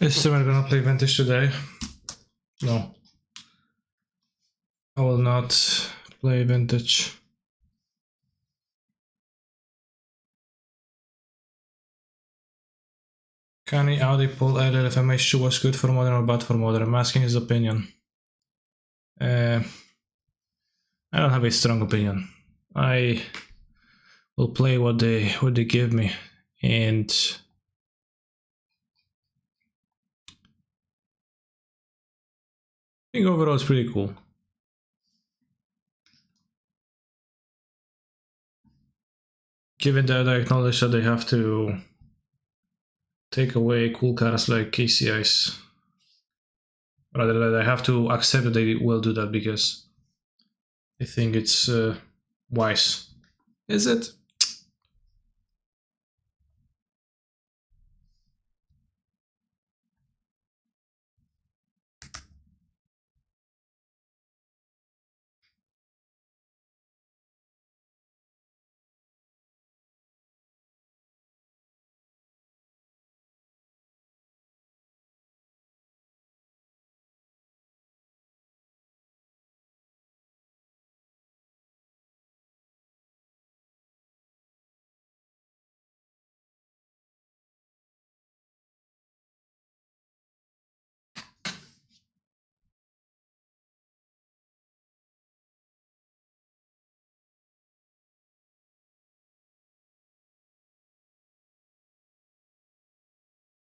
Is Temur gonna play Vintage today? No. I will not play Vintage. Kanye Audi poll either if MH2 was good for modern or bad for modern. I'm asking his opinion. I don't have a strong opinion. I will play what they give me, and I think overall it's pretty cool. Given that I acknowledge that they have to take away cool cars like KCIs, rather that I have to accept that they will do that because I think it's wise. Is it?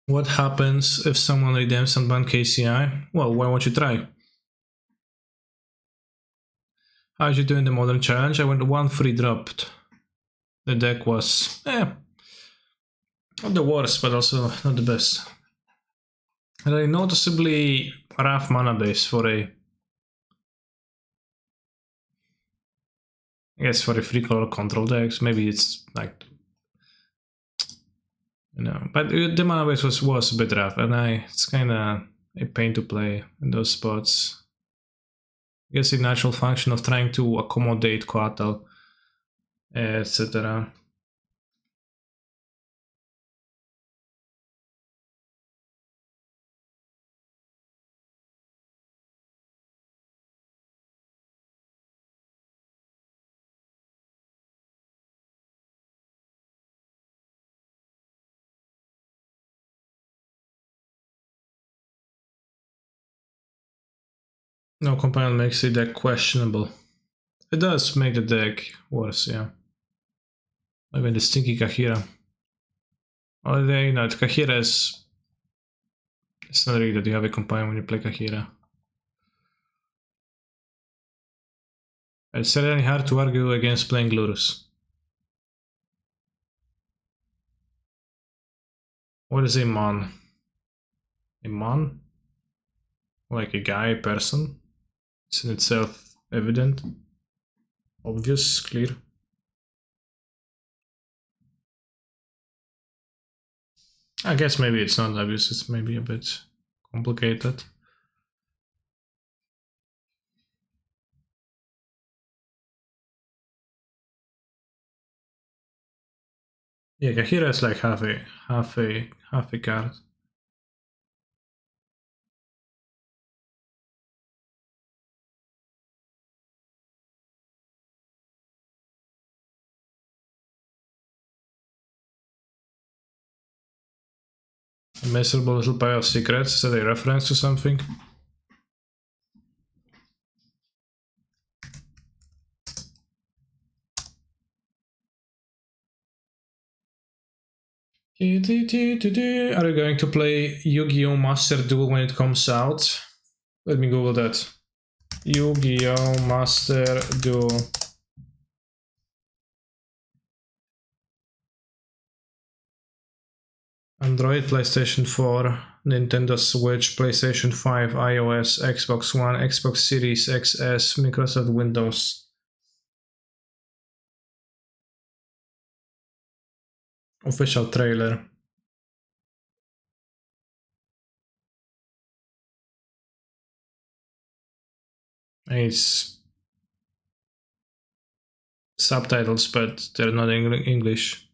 What happens if someone redeems and ban KCI? Well, why won't you try? How did you do in the modern challenge? I went 1-3 dropped. The deck was, not the worst, but also not the best. And a noticeably rough mana base for a, I guess for a free color control decks. Maybe it's like, you know, but the mana base was a bit rough, and it's kind of a pain to play in those spots. I guess a natural function of trying to accommodate Coatl, etc. No, companion makes the deck questionable. It does make the deck worse, yeah. Even the stinky Kahira. Well, you know, Kahira is... It's not really that you have a companion when you play Kahira. It's certainly hard to argue against playing Glurus. What is a Mon? A Mon? Like a guy, person? It's in itself evident? Obvious, clear? I guess maybe it's not obvious, it's maybe a bit complicated. Yeah, Kahira is like half a card. A miserable little pile of secrets, is that a reference to something? Are you going to play Yu-Gi-Oh! Master Duel when it comes out? Let me Google that. Yu-Gi-Oh! Master Duel. Android, PlayStation 4, Nintendo Switch, PlayStation 5, iOS, Xbox One, Xbox Series XS, Microsoft Windows. Official trailer. It's subtitles, but they're not in English.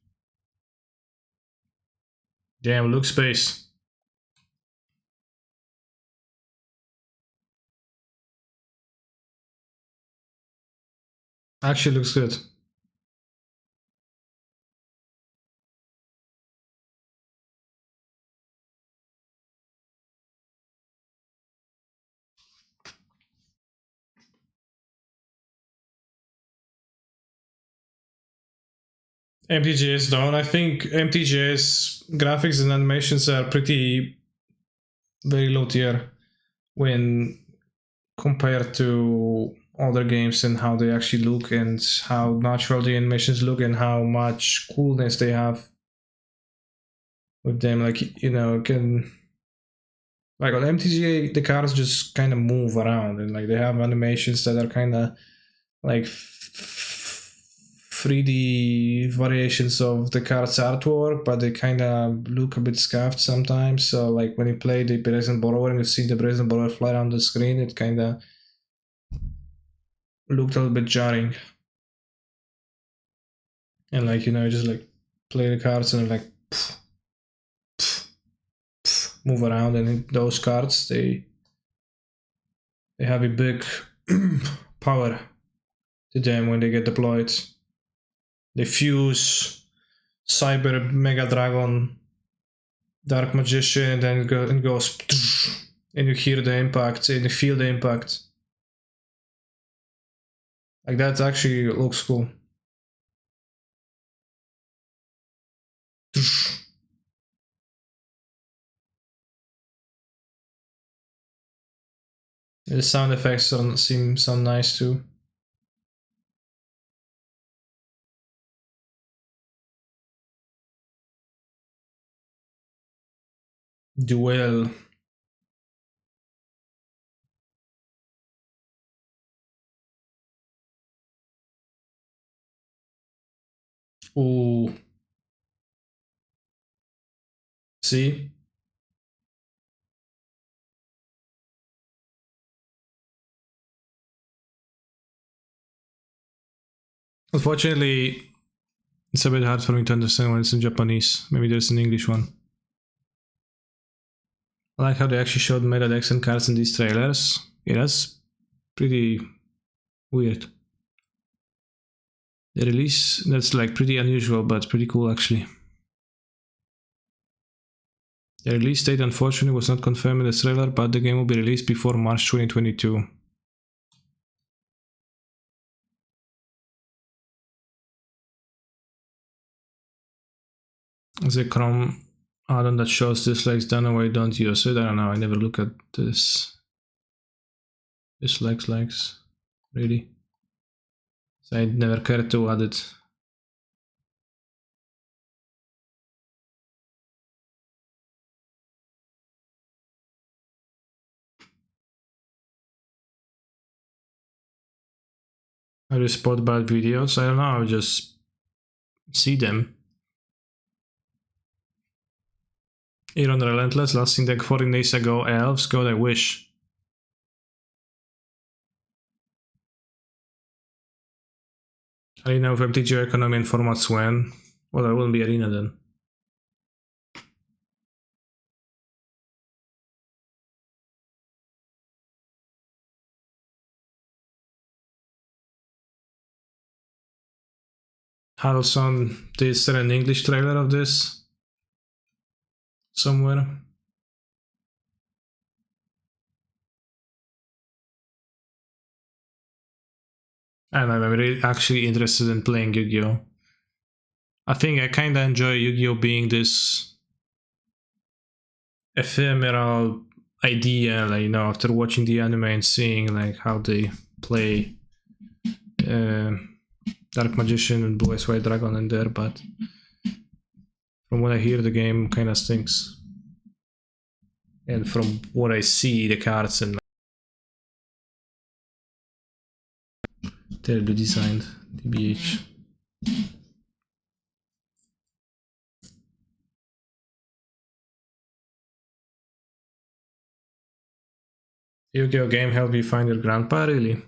Damn, look space. Actually looks good. MTGS down. I think MTGS graphics and animations are pretty very low tier when compared to other games and how they actually look and how natural the animations look and how much coolness they have with them. Like, you know, can like on MTGA the cards just kind of move around and like they have animations that are kind of like 3D variations of the card's artwork, but they kind of look a bit scuffed sometimes. So like when you play the Brazen Borrower and you see the Brazen Borrower fly around the screen, it kind of looked a little bit jarring. And like, you know, just like play the cards and like move around, and those cards they have a big power to them when they get deployed. They fuse Cyber Mega Dragon Dark Magician, and then it goes and you hear the impact and you feel the impact. Like that actually looks cool. The sound effects sound nice too. Duel. Ooh. See? Unfortunately, it's a bit hard for me to understand when it's in Japanese. Maybe there's an English one. I like how they actually showed meta decks and cards in these trailers. Yeah, that's pretty weird. The release, that's like pretty unusual, but pretty cool actually. The release date unfortunately was not confirmed in the trailer, but the game will be released before March 2022. The Chrome add-on that shows dislikes done away, don't use it. I don't know, I never look at this. Dislikes, likes, really. So I never cared to add it. I just spot bad videos, I don't know, I just see them. Iron Relentless, last seen deck 14 days ago, Elves, God I wish. Arena with MTGO economy and formats when? Well, I wouldn't be Arena then. Harrelson, is there an English trailer of this? Somewhere? And I'm really actually interested in playing Yu-Gi-Oh! I think I kinda enjoy Yu-Gi-Oh! Being this ephemeral idea, like, you know, after watching the anime and seeing like how they play Dark Magician and Blue Eyes White Dragon in there, but from what I hear, the game kinda stinks. And from what I see, the cards and terribly designed, TBH. Yu-Gi-Oh! Game help you find your grandpa, really?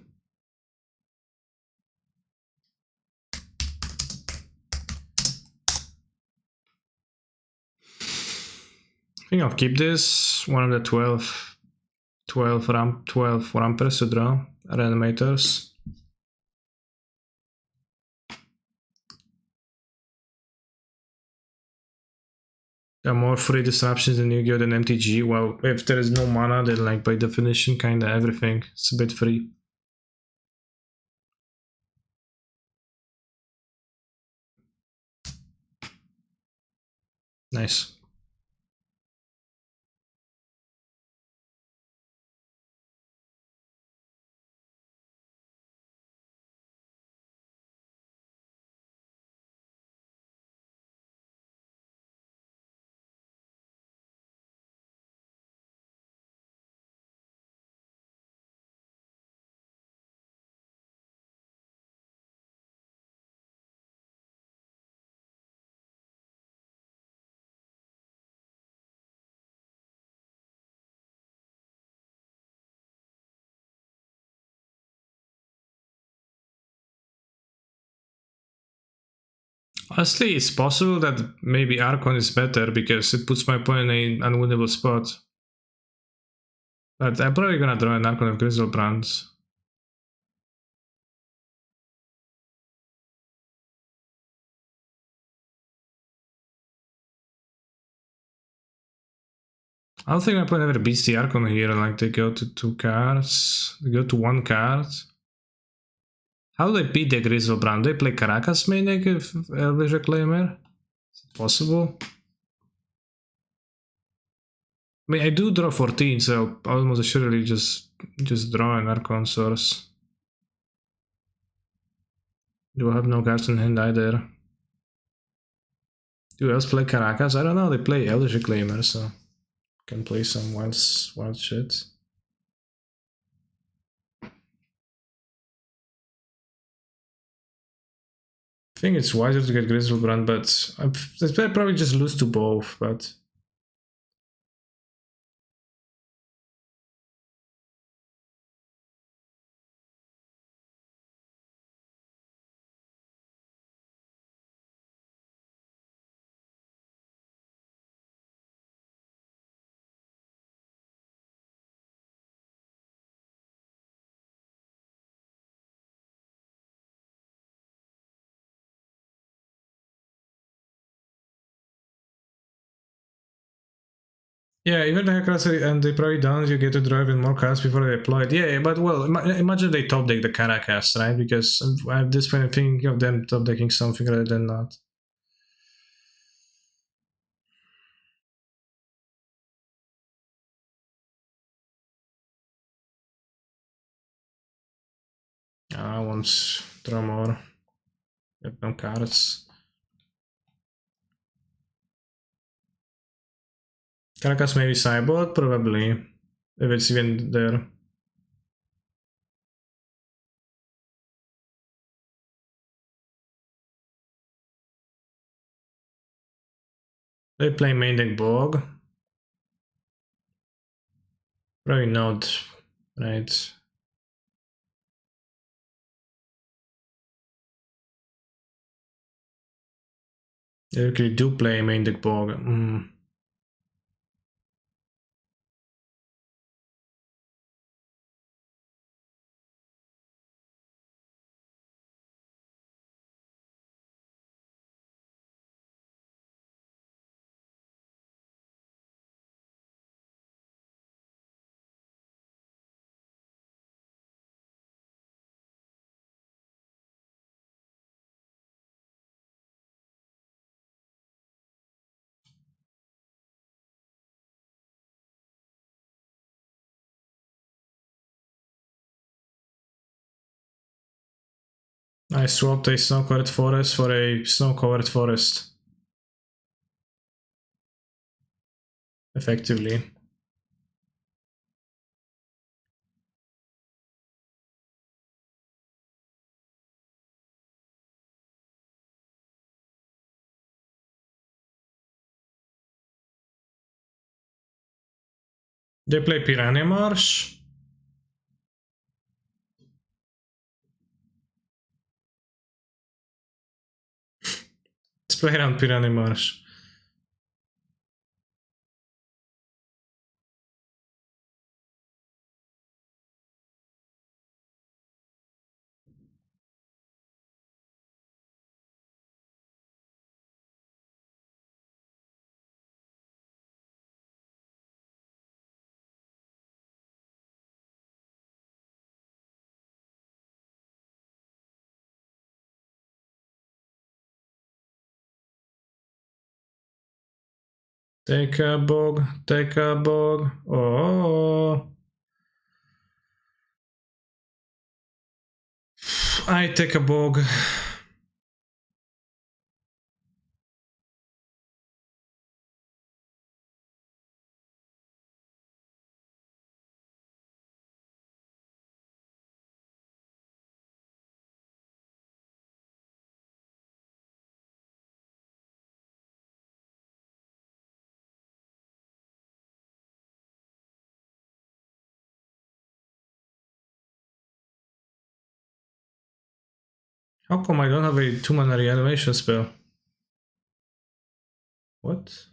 I think I'll keep this. One of the 12 rampers to draw, Reanimators. There are more free disruptions in Yu-Gi-Oh! Than MTG. Well, if there is no mana, then like by definition, kinda everything is a bit free. Nice. Honestly, it's possible that maybe Archon is better because it puts my opponent in an unwinnable spot. But I'm probably gonna draw an Archon of Grizzlebrand. I don't think my opponent ever beats the Archon here, like they go to 2 cards, they go to 1 card. How do they beat the Grizzlebrand? They play Caracas main deck if Elvish Reclaimer? Is it possible? I mean, I do draw 14, so I'll almost assuredly just draw an Archon source. Do I have no cards in hand either? Do else play Caracas? I don't know, they play Elvish Reclaimer, so can play some wild shit. I think it's wiser to get Grizzlebrand, but I'd probably just lose to both, but... Yeah, even the hackers and they probably don't, you get to draw even more cards before they apply it. Yeah, but well, imagine they top deck the Caracas, right? Because at this point I'm thinking of them top decking something rather than not. I won't draw more. I have no cards. Caracas maybe sideboard? Probably. If it's even there. They play main deck Bog. Probably not, right? They actually do play main deck Bog. I swapped a snow-covered forest for a snow-covered forest. Effectively. They play Piranha Marsh. Let's play around Piranha Marsh. Take a bog, take a bog. Oh. I take a bog. How come I don't have a 2-mana reanimation spell? What?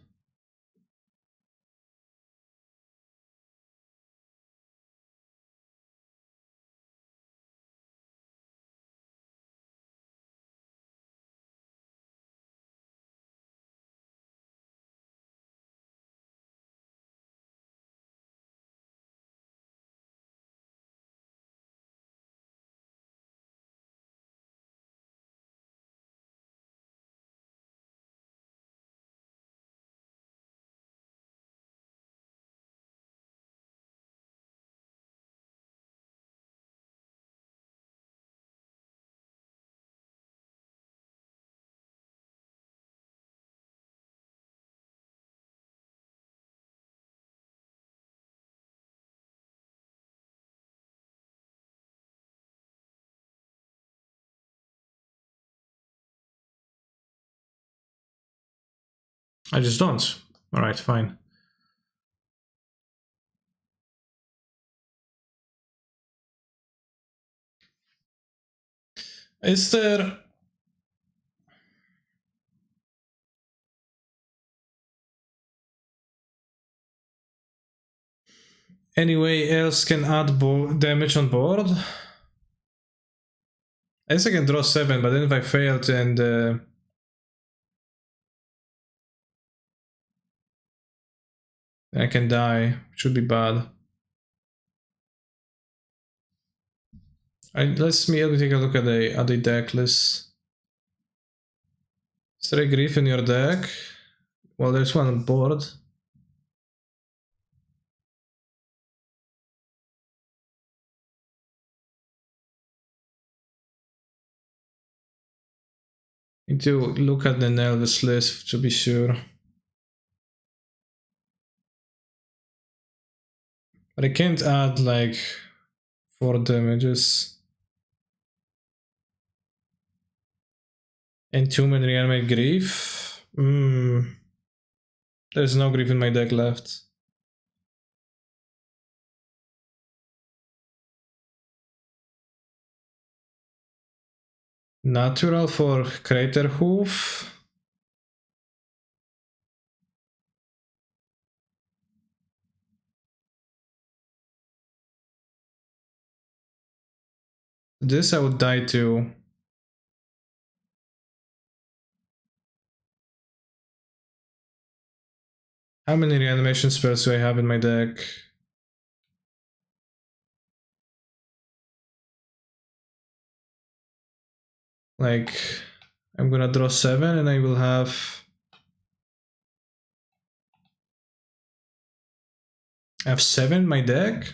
I just don't. Alright, fine. Is there... any way else can add damage on board? I guess I can draw 7, but then if I fail and I can die, which would be bad. Let me take a look at the deck list. Is there a grief in your deck? Well, there's one on board. Need to look at the Nelvis list to be sure. But I can't add like 4 damages. And 2 men reanimate grief. There's no grief in my deck left. Natural for Crater Hoof. This I would die to. How many reanimation spells do I have in my deck? Like, I'm gonna draw 7 and I will have... I have 7 in my deck?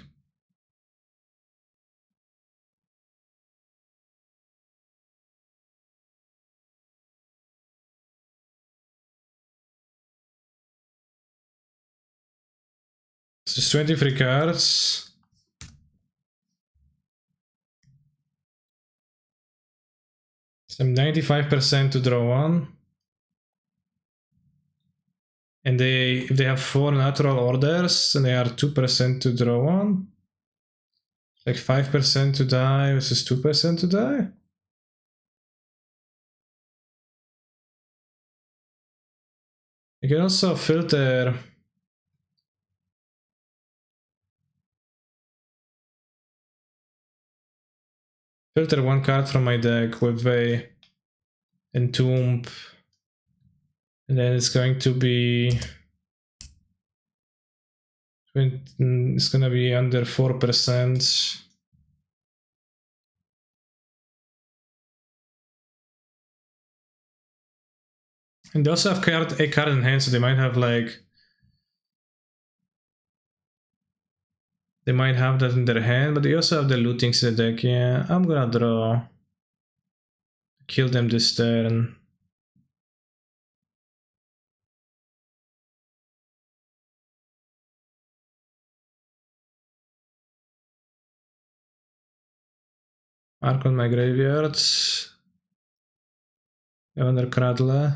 So it's 23 cards. So I'm 95% to draw 1. And if they have 4 natural orders, and they are 2% to draw 1. Like 5% to die versus 2% to die. You can also filter one card from my deck with a Entomb, and then it's going to be it's gonna be under 4%. And they also have a card in hand, so they might have like They might have that in their hand, but they also have the lootings in the deck. Yeah, I'm gonna draw. Kill them this turn. Arc on my graveyard. Evander Cradle.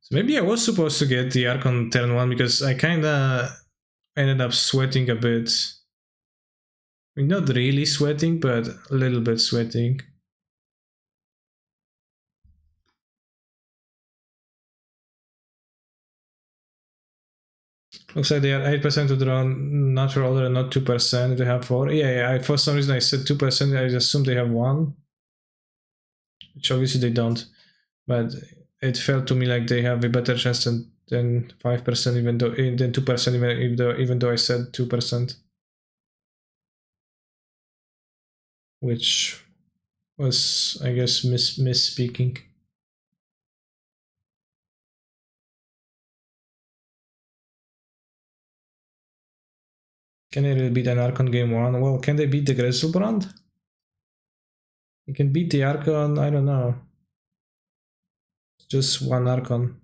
So maybe I was supposed to get the Arc on turn 1 because I kinda ended up sweating a bit. I mean, not really sweating, but a little bit sweating. Looks like they are 8% to draw natural order and not 2%. They have 4. Yeah, for some reason I said 2%. I assumed they have 1. Which obviously they don't. But it felt to me like they have a better chance than 5%, even though than 2%, even though I said 2%. Which was, I guess, misspeaking. Can they really beat an Archon game 1? Well, can they beat the Griselbrand? You can beat the Archon, I don't know. Just one Archon.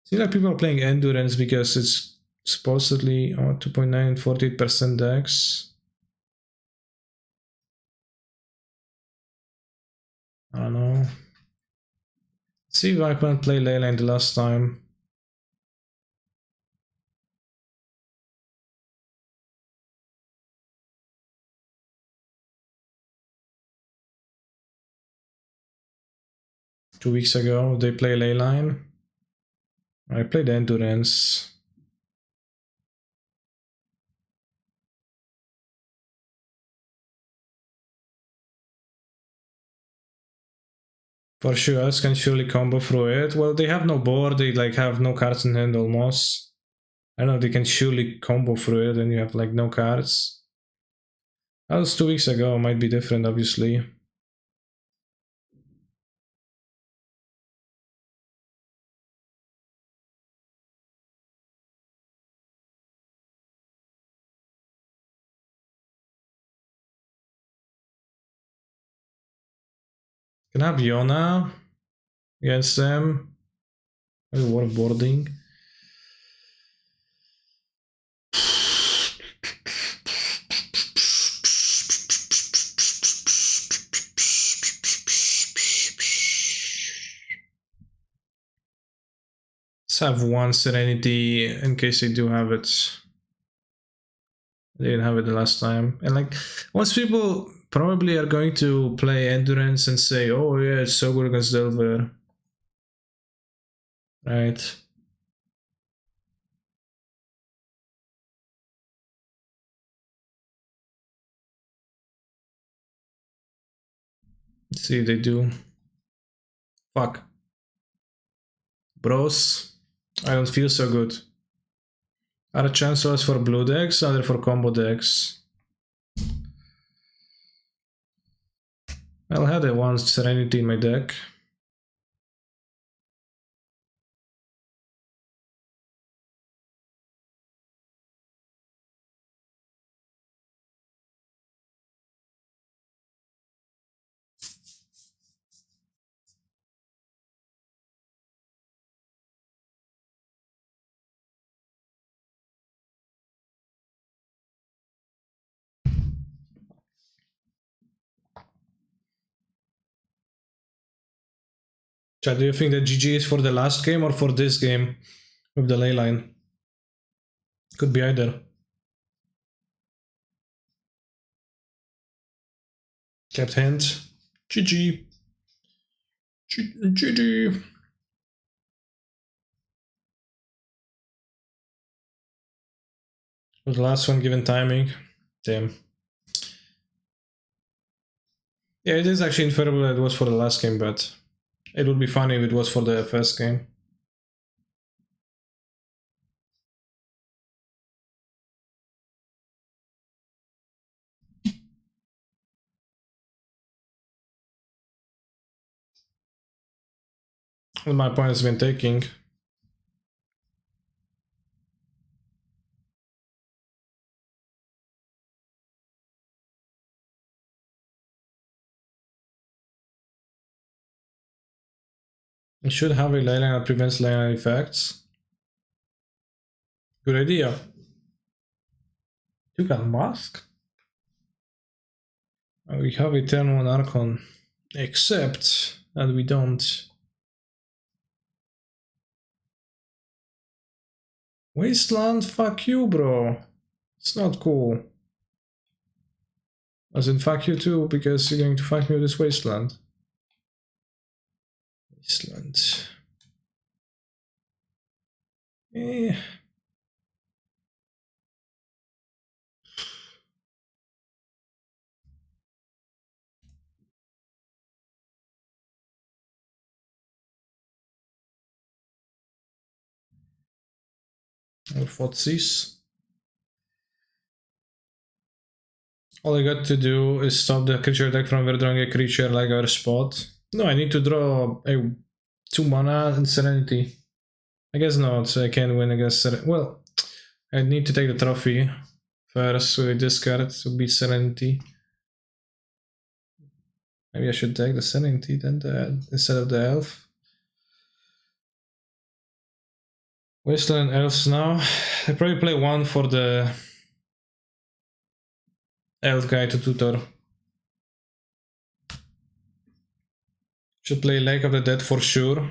See, like people are playing Endurance because it's supposedly 2.9 48% dex. I don't know. Let's see if I can play Leyline the last time. Two weeks ago, they play Leyline. I played Endurance. For sure, else can surely combo through it. Well, they have no board, they like have no cards in hand almost. I don't know, they can surely combo through it and you have like no cards. That was 2 weeks ago, might be different obviously. Can have Yona against them. Warboarding. Let's have one Serenity in case they do have it. They didn't have it the last time. And like, most people probably are going to play Endurance and say, oh yeah, it's so good against Delver. Right. Let's see if they do. Fuck. Bros, I don't feel so good. Are chancellors for blue decks, other for combo decks? I'll have a one Serenity in my deck. Chad, do you think that GG is for the last game or for this game with the ley line? Could be either. Kept hand. GG. GG. Was the last one given timing? Damn. Yeah, it is actually inferable that it was for the last game, but it would be funny if it was for the first game. And my point has been taking. It should have a leyline that prevents leyline effects. Good idea. You got mask? We have Eternal and Archon. Except that we don't. Wasteland? Fuck you, bro. It's not cool. As in, fuck you too, because you're going to fight me with this Wasteland. Wasteland. Eh. Or Fotsis. All I got to do is stop the creature deck from withdrawing a creature like our spot. No, I need to draw a 2 mana and Serenity. I guess not, so I can win against Serenity. Well, I need to take the trophy first with this card to beat Serenity. Maybe I should take the Serenity then instead of the Elf. Wasteland Elves now. I probably play one for the Elf guy to tutor. Should play Lake of the Dead for sure.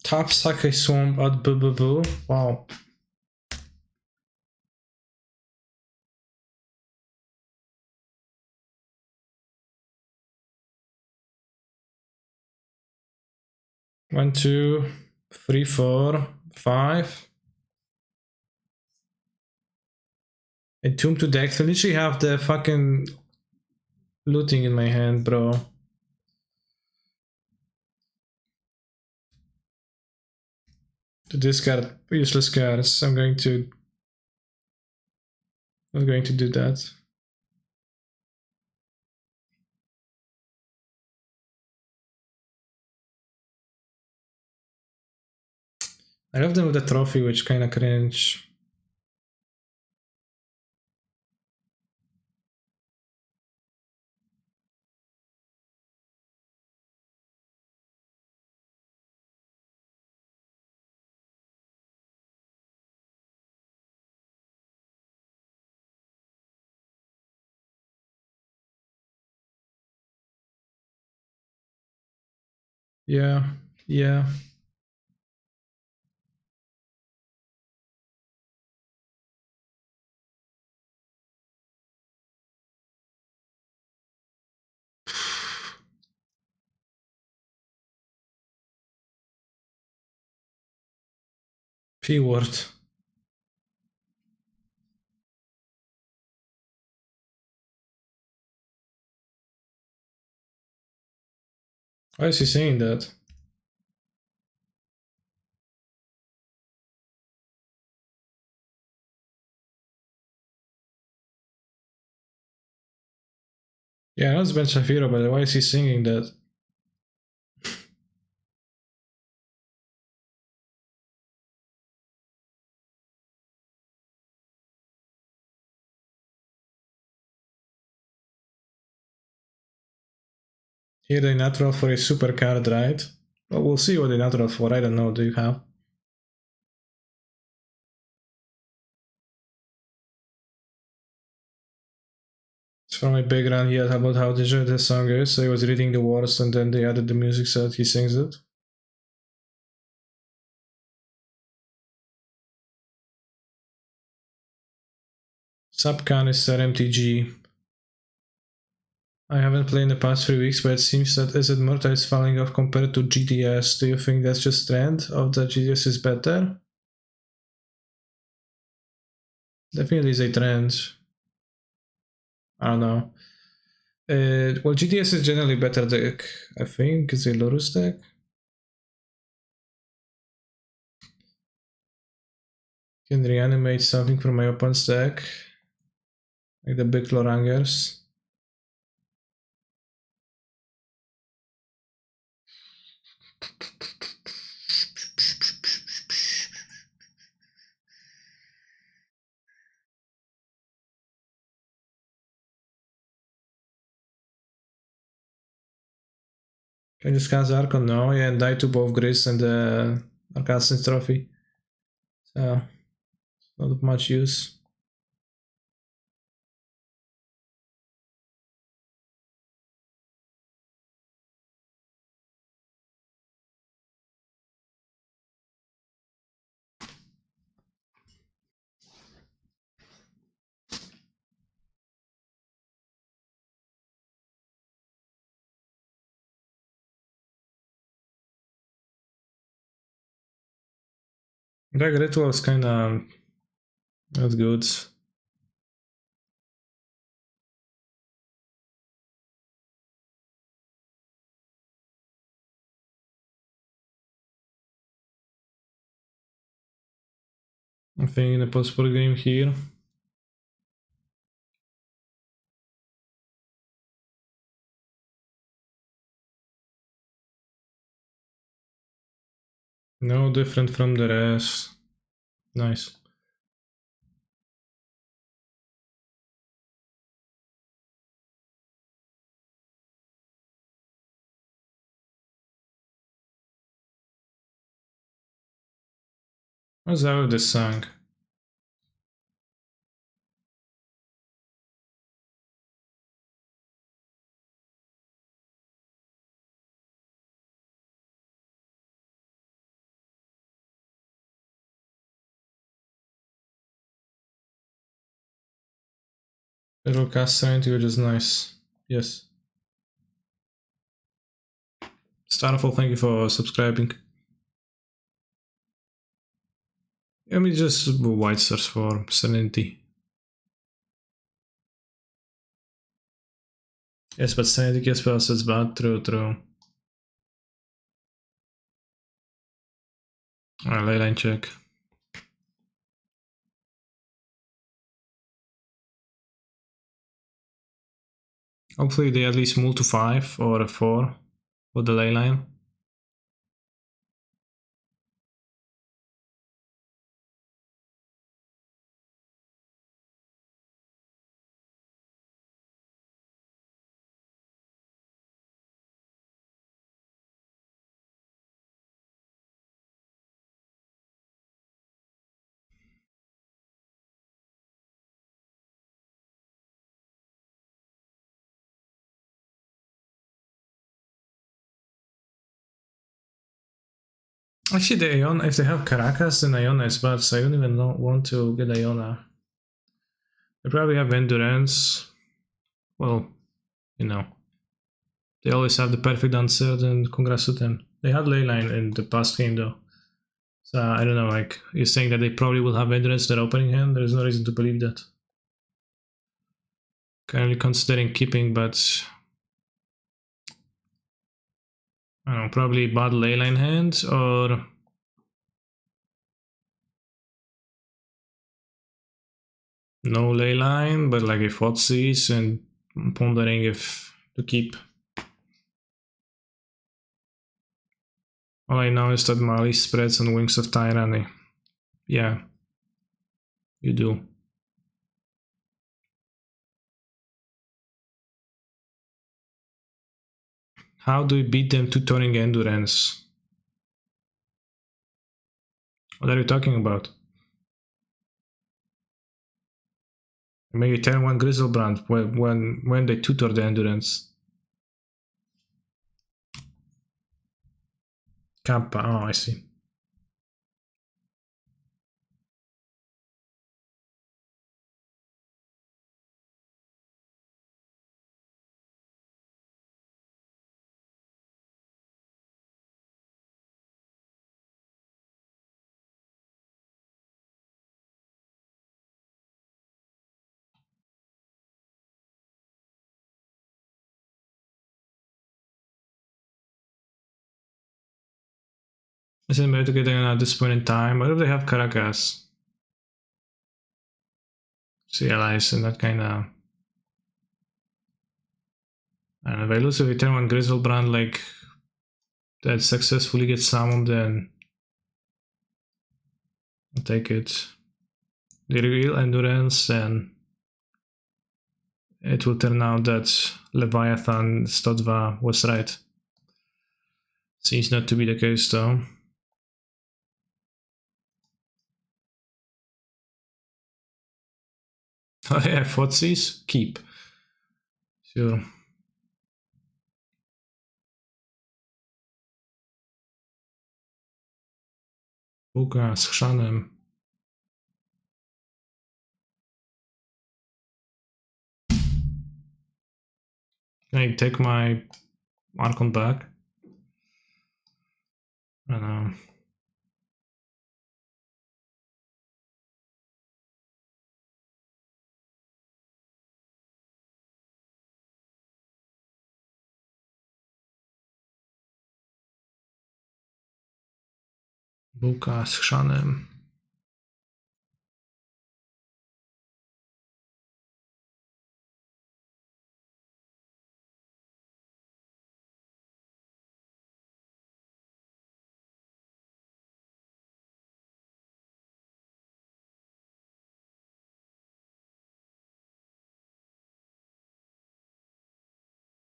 Tap Sake Swamp at Boo. Wow. One, two, three, 4, 5. Entomb to deck. I literally have the fucking looting in my hand, bro. To discard useless cards. I'm going to do that. I love them with the trophy, which kinda cringe. Yeah. P-word. Why is he saying that? Yeah, that's Ben Shafiro, but why is he singing that? Here they natural for a super card, right? Well, we'll see what they natural for. I don't know. Do you have? It's from a background he had about how the song is. So he was reading the words and then they added the music so that he sings it. Subcan is MTG. I haven't played in the past 3 weeks, but it seems that Is It Murta is falling off compared to GTS. Do you think that's just trend of that GTS is better? Definitely is a trend. I don't know. Well, GTS is generally better deck, I think. It's a Lorus deck. Can reanimate something from my opponent's deck. Like the big Lorangers. Can you discuss Archon? No, yeah, and die to both Gris and the Arcassins trophy. So, not of much use. Drag Ritual is kinda not good. I'm thinking a possible game here. No different from the rest. Nice. What's out of this song? Little cast into which is nice. Yes. Starfall, thank you for subscribing. Let me just white source for Serenity. Yes, but Serenity gets spells, it's bad. True. Leyline check. Hopefully they at least move to 5 or a 4 for the leyline. Actually, the Iona, if they have Caracas, then Iona is bad, so I don't even want to get Iona. They probably have Endurance. Well, you know. They always have the perfect answer, and congrats to them. They had Leyline in the past game though. So I don't know, like, you're saying that they probably will have Endurance their opening hand? There's no reason to believe that. Currently considering keeping, but I don't know, probably bad leyline hand or no leyline, but like a Fotsies, and I'm pondering if to keep. All I know is that Mali spreads on Wings of Tyranny. Yeah, you do. How do we beat them to turning Endurance? What are you talking about? Maybe turn one Grizzlebrand when they tutor the Endurance. Kappa, oh I see. Is it better to get them at this point in time? What if they have Caracas? CLIs and that kind of. And if I lose a return one Grizzlebrand like that successfully gets summoned, then I'll take it. They reveal Endurance, and it will turn out that Leviathan Stodva was right. Seems not to be the case though. Oh yeah, footsies? Keep. Sure. Bułka z chrzanem. Can I take my Archon back? I don't know. Bułka z chrzanem.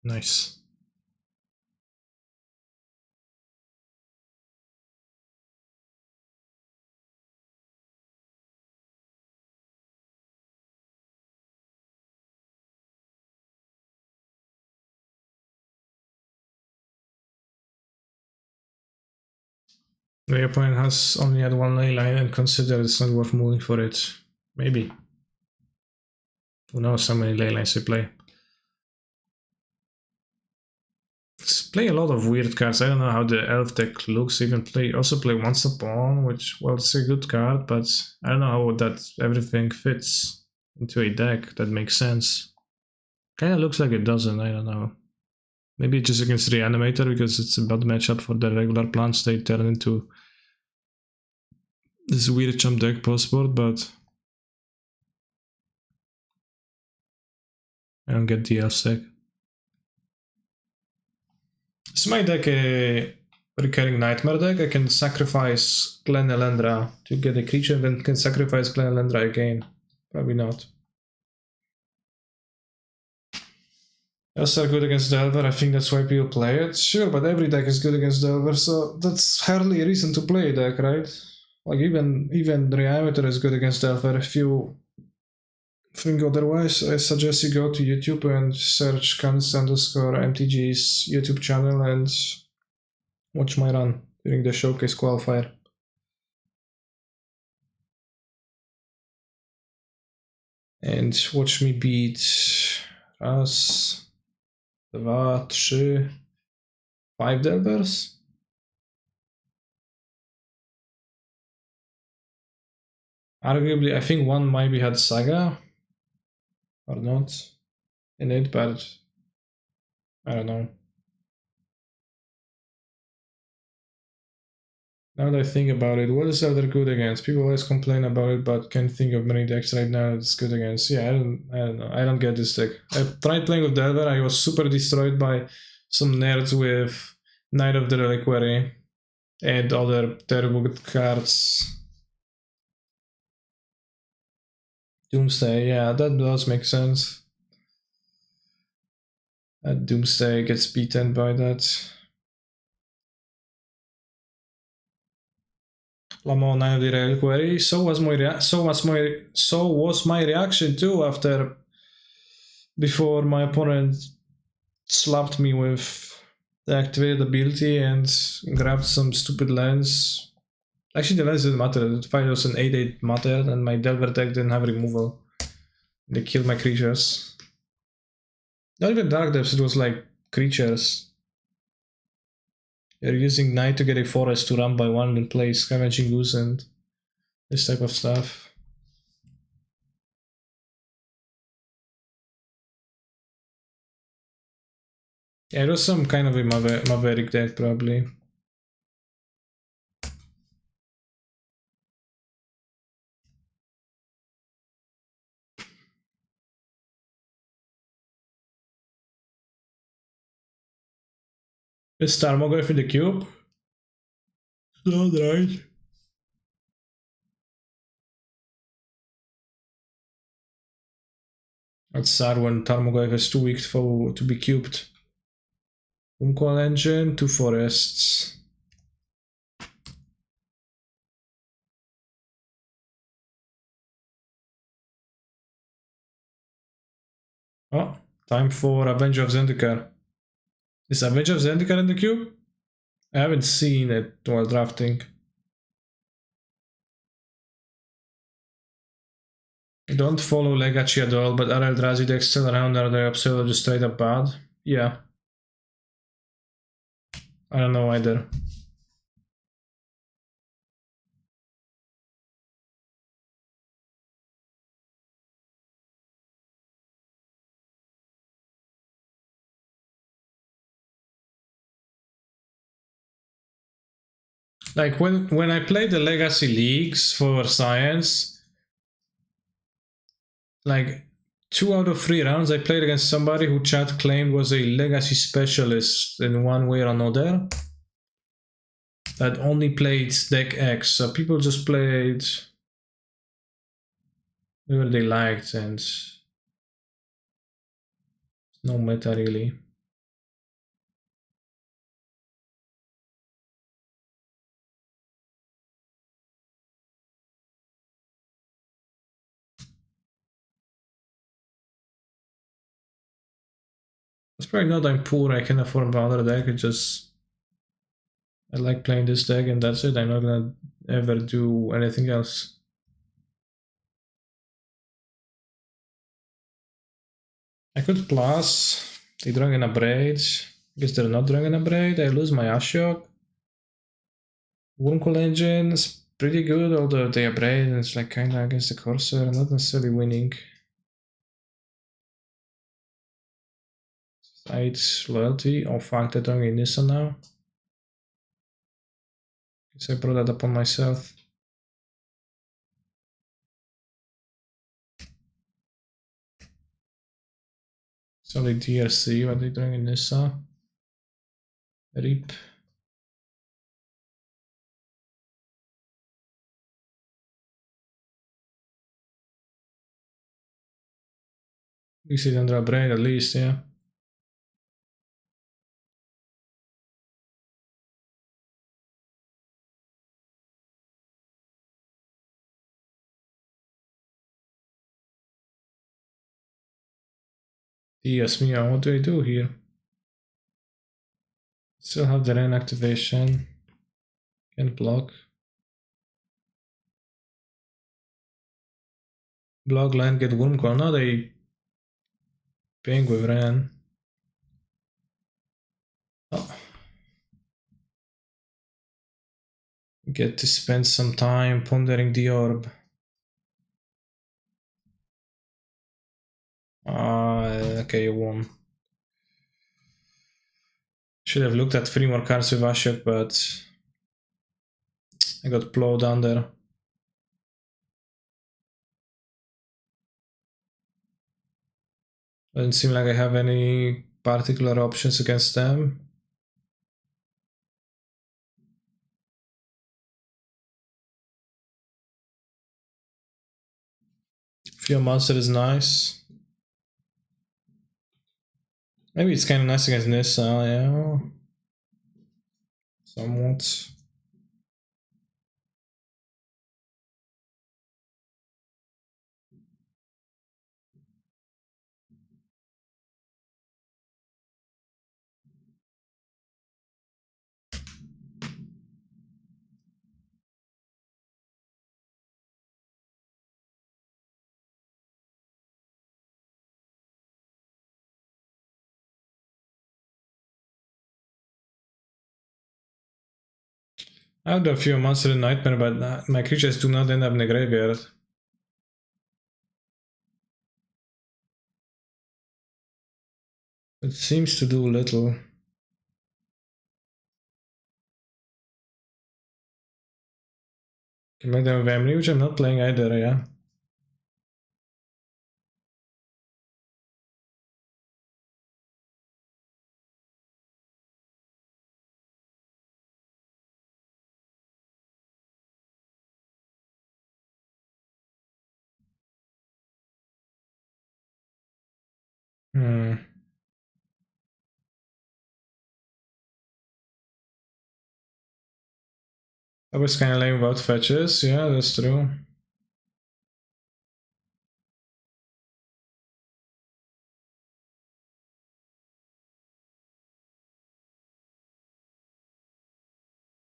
Nice. The opponent has only had one ley line and considered it's not worth moving for it. Maybe. Who knows how many ley lines they play. Play a lot of weird cards. I don't know how the elf deck looks. Even play Once Upon, which, well, it's a good card, but I don't know how that everything fits into a deck that makes sense. Kinda looks like it doesn't, I don't know. Maybe just against Reanimator because it's a bad matchup for the regular plants. They turn into this weird jump deck postboard, but I don't get the elf deck. Is my deck a recurring nightmare deck? I can sacrifice Glen Elendra to get a creature, then can sacrifice Glen Elendra again. Probably not. Elves are good against Delver, I think that's why people play it. Sure, but every deck is good against Delver, so that's hardly a reason to play a deck, right? Like even Reanimator is good against Delver. If you think otherwise, I suggest you go to YouTube and search Cans_MTG's YouTube channel and watch my run during the showcase qualifier. And watch me beat raz, dwa, trzy, 5 Delvers. Arguably, I think one maybe had Saga or not in it, but I don't know. Now that I think about it, what is Elder good against? People always complain about it, but can't think of many decks right now it's good against. Yeah, I don't know. I don't get this deck. I tried playing with Delver, I was super destroyed by some nerds with Knight of the Reliquary and other terrible cards. Doomsday, yeah, that does make sense. Doomsday gets beaten by that. Lamont Knight of the Reliquary. So was my reaction too after before my opponent slapped me with the activated ability and grabbed some stupid lands. Actually, the lands didn't matter. The fight was an 8/8 mattered, and my Delver deck didn't have removal. They killed my creatures. Not even Dark Depths, it was like creatures. You're using Knight to get a forest to run by one and play Scavenging Goose and this type of stuff. Yeah, it was some kind of a Maverick deck, probably. Is Tarmogoyf in the cube? Not right. That's sad when Tarmogoyf is too weak to be cubed. Uncoil engine, 2 forests. Oh, time for Avenger of Zendikar. Is Avenger of Zendikar in the queue? I haven't seen it while drafting. I don't follow Legacy at all, but are Eldrazi decks still around? Are they upset or just straight up bad? Yeah. I don't know either. Like when I played the Legacy Leagues for Science, like 2 out of 3 rounds I played against somebody who chat claimed was a Legacy specialist in one way or another. That only played deck X, so people just played whatever they liked and no meta really. It's probably not I'm poor, I can afford another deck, it just I like playing this deck and that's it. I'm not gonna ever do anything else. I could plus, they Dragon Abrade. Guess they're not Dragon Abrade, I lose my Ashok. Wurmcoil Engine is pretty good, although they Abrade and it's like kinda against the Corsair, not necessarily winning. Side Loyalty, oh fuck, they're doing Nissa now. Guess I brought that upon myself. So the DRC, what they're doing in Nissa. RIP. This is under Abrade at least, yeah. Yes, Mia, what do I do here? Still have the rain activation. Can block. Block land, get Wurmcoil. Now they ping with Ren. Oh. Get to spend some time pondering the orb. Okay, you won. Should have looked at 3 more cards with Ashok, but I got plowed under. Doesn't seem like I have any particular options against them. Fear Monster is nice. Maybe it's kind of nice against Nissa, yeah. Somewhat. I have the Fear Monster in Nightmare, but my creatures do not end up in the graveyard. It seems to do little. Can make them Vamry, which I'm not playing either, yeah. Hmm. That was kind of lame without fetches. Yeah, that's true.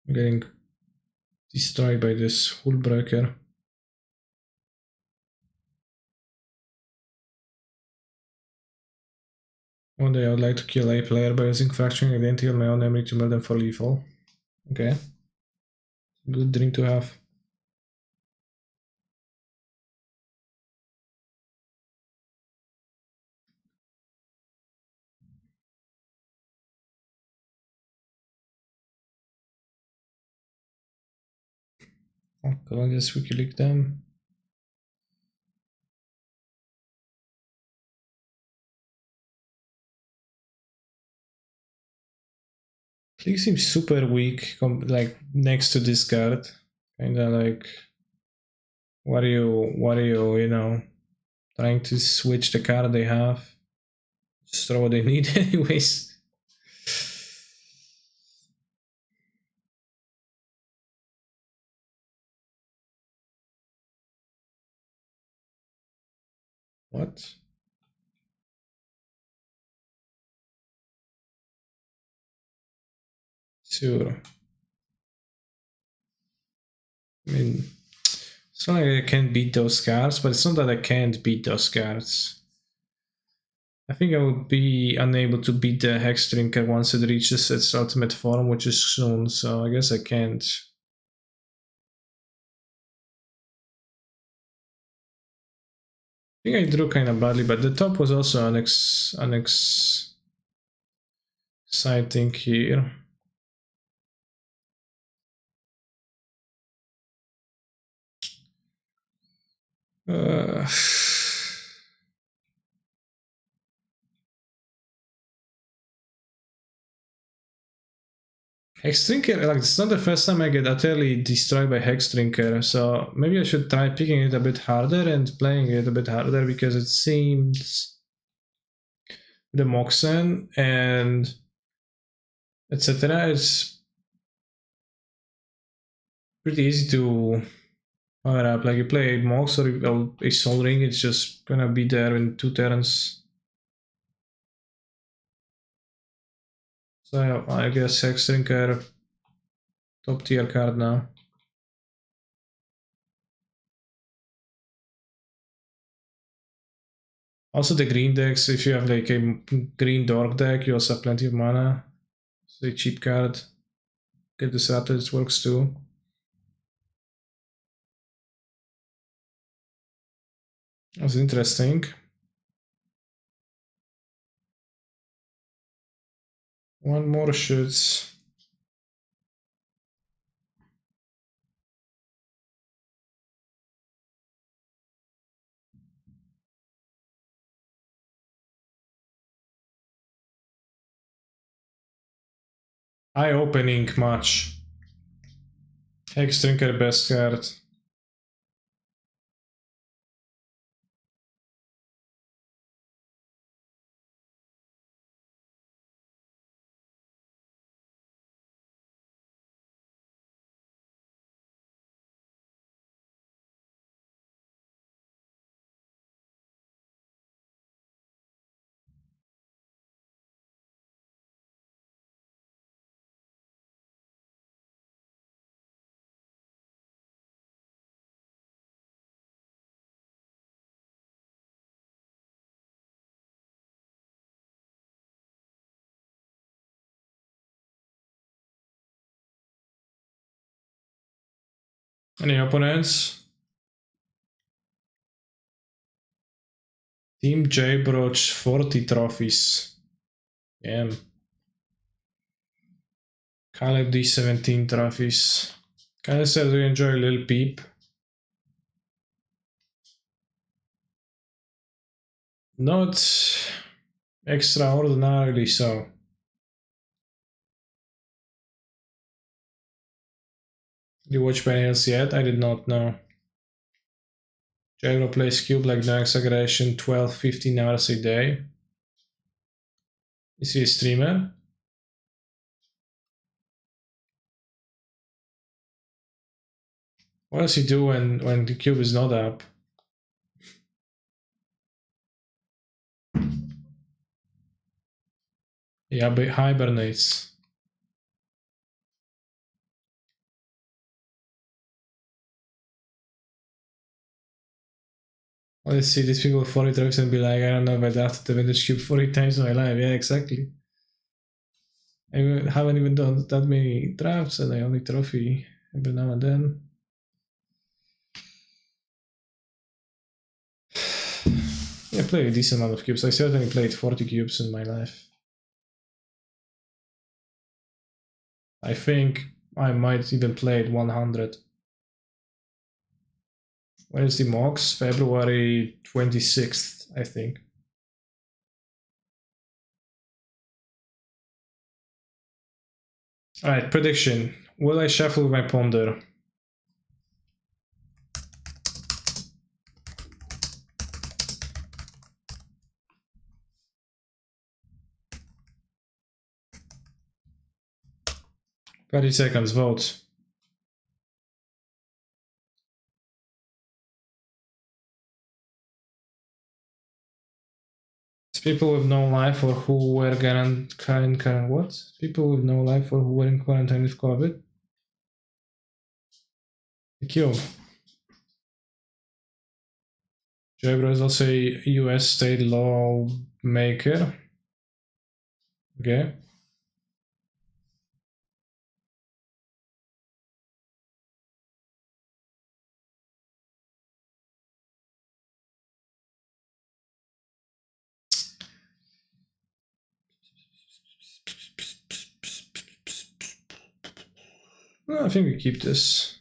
I'm getting destroyed by this Hullbreaker. One day I would like to kill a player by using fracturing identity on my own memory to melt them for lethal. Okay. Good dream to have. Okay, I'll just wiki leak them. He seems super weak, like next to this card. Kinda like, what are you, you know, trying to switch the card they have? Just throw what they need anyways. What? Sure. I mean, it's not like I can't beat those cards, but it's not that I can't beat those cards. I think I would be unable to beat the Hex Drinker once it reaches its ultimate form, which is soon, so I guess I can't. I think I drew kind of badly, but the top was also exciting here. Uh, Hex Drinker, like, it's not the first time I get utterly destroyed by Hex Drinker, so maybe I should try picking it a bit harder and playing it a bit harder, because it seems the Moxen and etc. is pretty easy to power up. Like, you play a Mox or a Soul Ring, it's just gonna be there in 2 turns. So I guess Hex Drinker, top tier card now. Also the green decks, if you have like a green dark deck, you also have plenty of mana. It's a cheap card. Get disrupted, it works too. That's interesting. One more shoots. Eye-opening match. Hex Drinker best card. Any opponents? Team J-Broch 40 trophies. Damn. Caleb D17 trophies. Kinda said we enjoy Lil Peep. Not extraordinarily so. Did you watch Penny yet? I did not know. Jairo plays Cube like no exaggeration 12-15 hours a day. Is he a streamer? What does he do when the cube is not up? He hibernates. Let's see these people with 40 trucks and be like, I don't know if I drafted the vintage cube 40 times in my life. Yeah, exactly. I haven't even done that many drafts and I only trophy every now and then. Yeah, I play a decent amount of cubes. I certainly played 40 cubes in my life. I think I might even play 100. When is the MOX? February 26th, I think. Alright, prediction. Will I shuffle with my ponder? $30 vote. It's people with no life or who were quarantine. What? People with no life or who were in quarantine with COVID? The cube. Jabra is also a US state lawmaker. Okay. I think we keep this.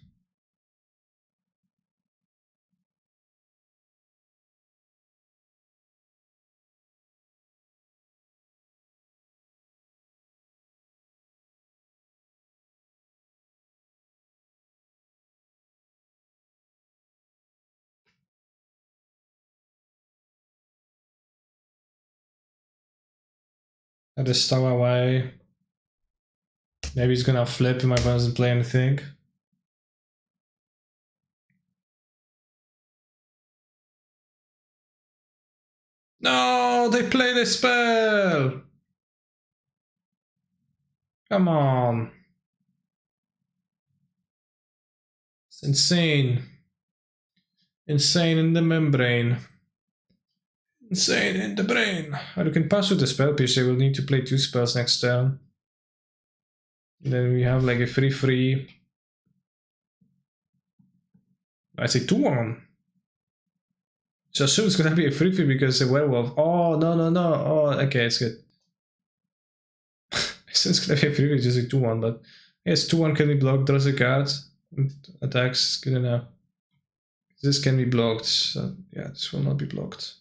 I just stow away. Maybe he's gonna flip if my opponent doesn't play anything. No, they played a spell! Come on. It's insane. Insane in the membrane. Insane in the brain. You can pass with the spell pierce, they will need to play 2 spells next turn. Then we have like a 3/3. I say 2/1. So assume it's gonna be a 3/3 because a werewolf. Oh, no. Oh, okay, it's good. So it's gonna be a 3/3, just a 2/1, but yes, 2/1 can be blocked, draws a card, attacks, good enough. This can be blocked, so yeah, this will not be blocked.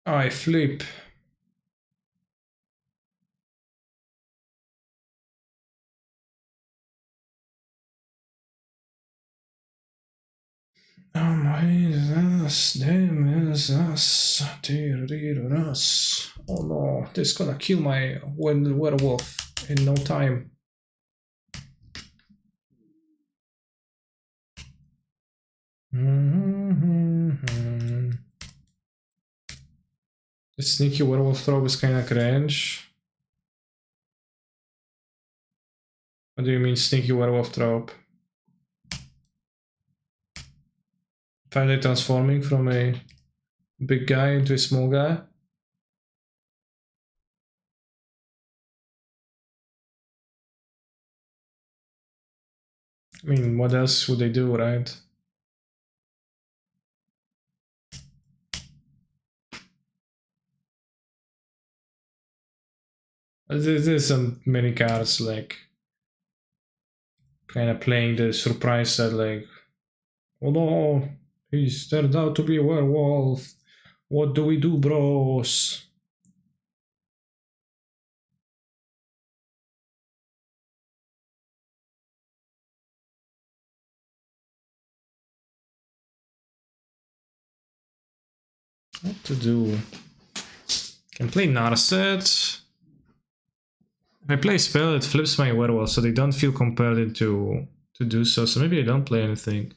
I flip. Oh my, us, damn, us, us. Oh no, this is gonna kill my werewolf in no time. The sneaky werewolf throw is kinda cringe. What do you mean sneaky werewolf throw? Finally transforming from a big guy into a small guy? I mean, what else would they do, right? There's some many cards like kind of playing the surprise set, like, oh no, he's turned out to be a werewolf. What do we do, bros? What to do? Can play Narset. If I play spell, it flips my werewolf, so they don't feel compelled to do so. So maybe I don't play anything.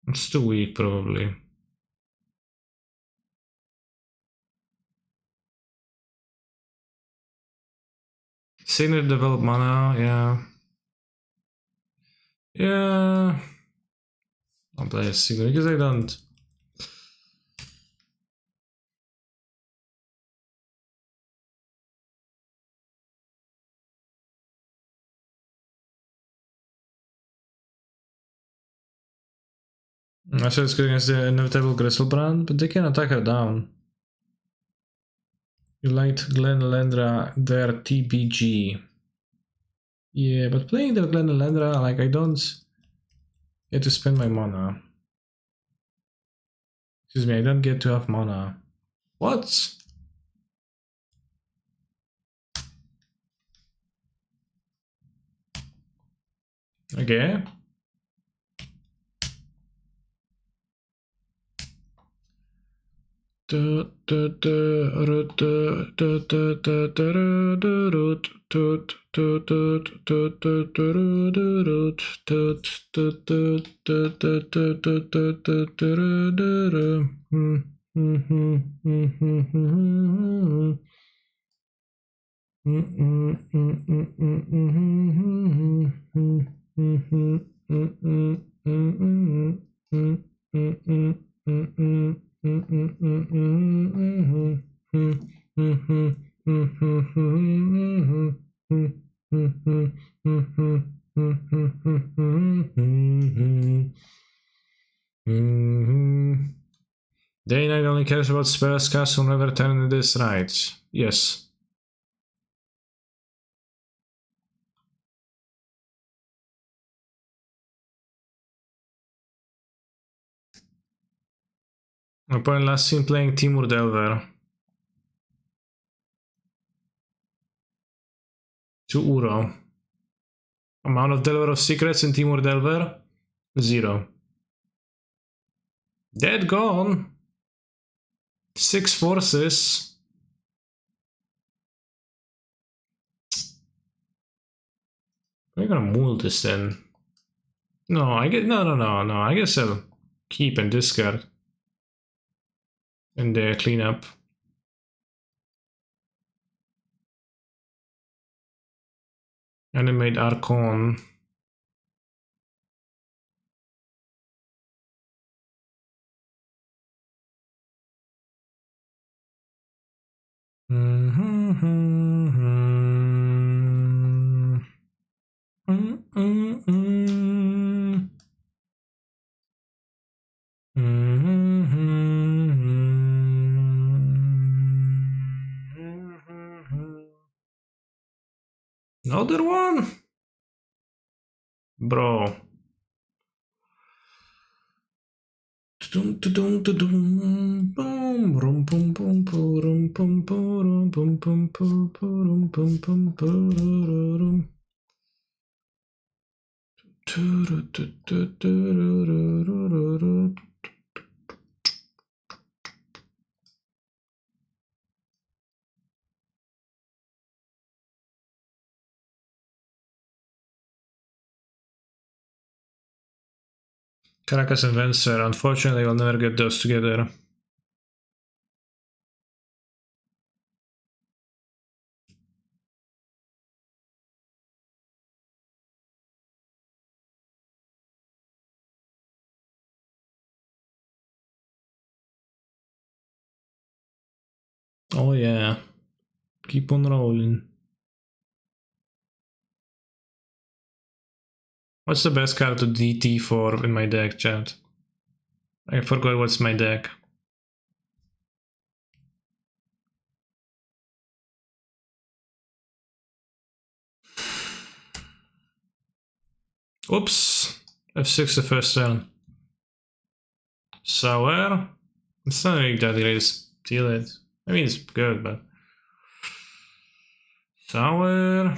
It's too weak, probably. Signet develop mana, yeah. Yeah. I'll play a Signet because I don't. I said it's good against the inevitable Gristlebrand, but they can attack her down. You liked Glenelendra, their TBG. Yeah, but playing the Glenelendra, like, I don't get to spend my mana. Excuse me, I don't get to have mana. What? Okay. Day Night only cares about spells cast will never turn this right. Yes. Opponent last seen playing Temur Delver. To Uro. Amount of Delver of Secrets in Temur Delver? 0. Dead gone. 6 forces. We're gonna mull this then. No, I get no. I guess I'll keep and discard. And clean up. Animate Archon. Another one? Bro. Caracas and Vencer, unfortunately, I'll never get those together. Oh yeah. Keep on rolling. What's the best card to DT for in my deck, chat? I forgot what's my deck. Oops. F6 the first turn. Sour. It's not really that great to steal it. I mean, it's good, but... Sour.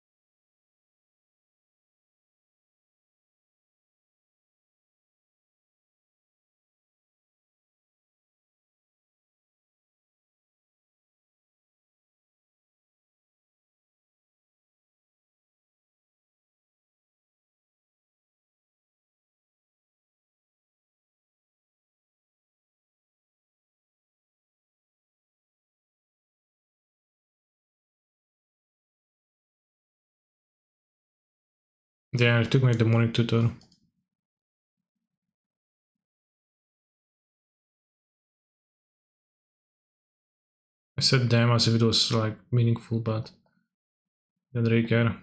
Yeah, it took me the morning tutor. I said damn as if it was like meaningful, but didn't really care.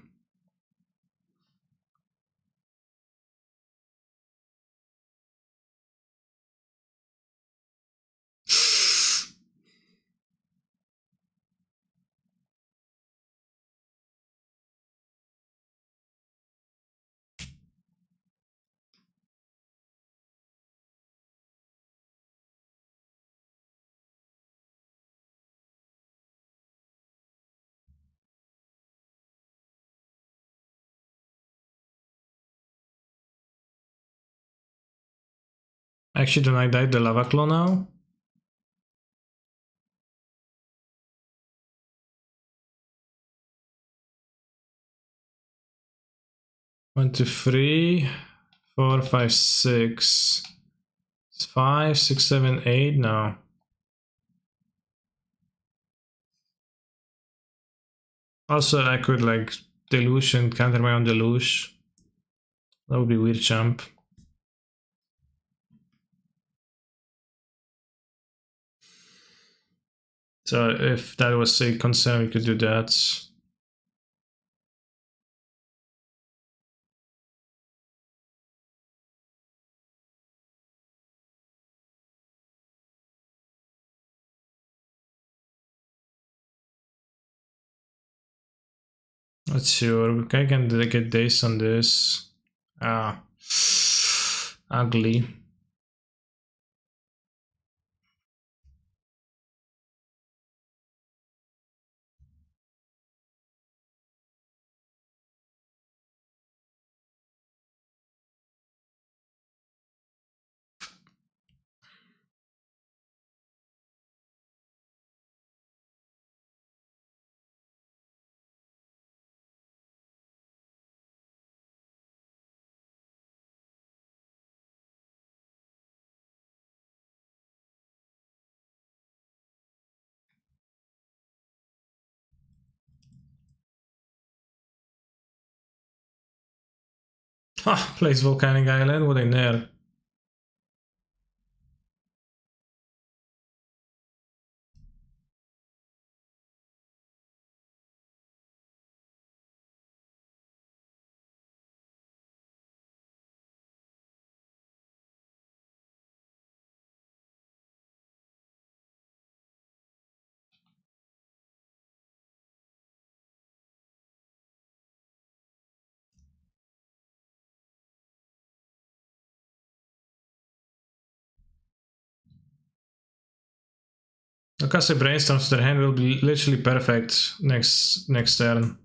Actually, don't I die the lava claw now? 1, 2, 3, 4, 5, 6. 5, 6, 7, 8. No. Also, I could like deluge and counter my own deluge. That would be weird jump. So if that was a concern, we could do that. Not sure. I can get days on this. Ah, ugly. Ah, plays Volcanic Island. What a nerd. Akase Brainstorms to their hand will be literally perfect next turn.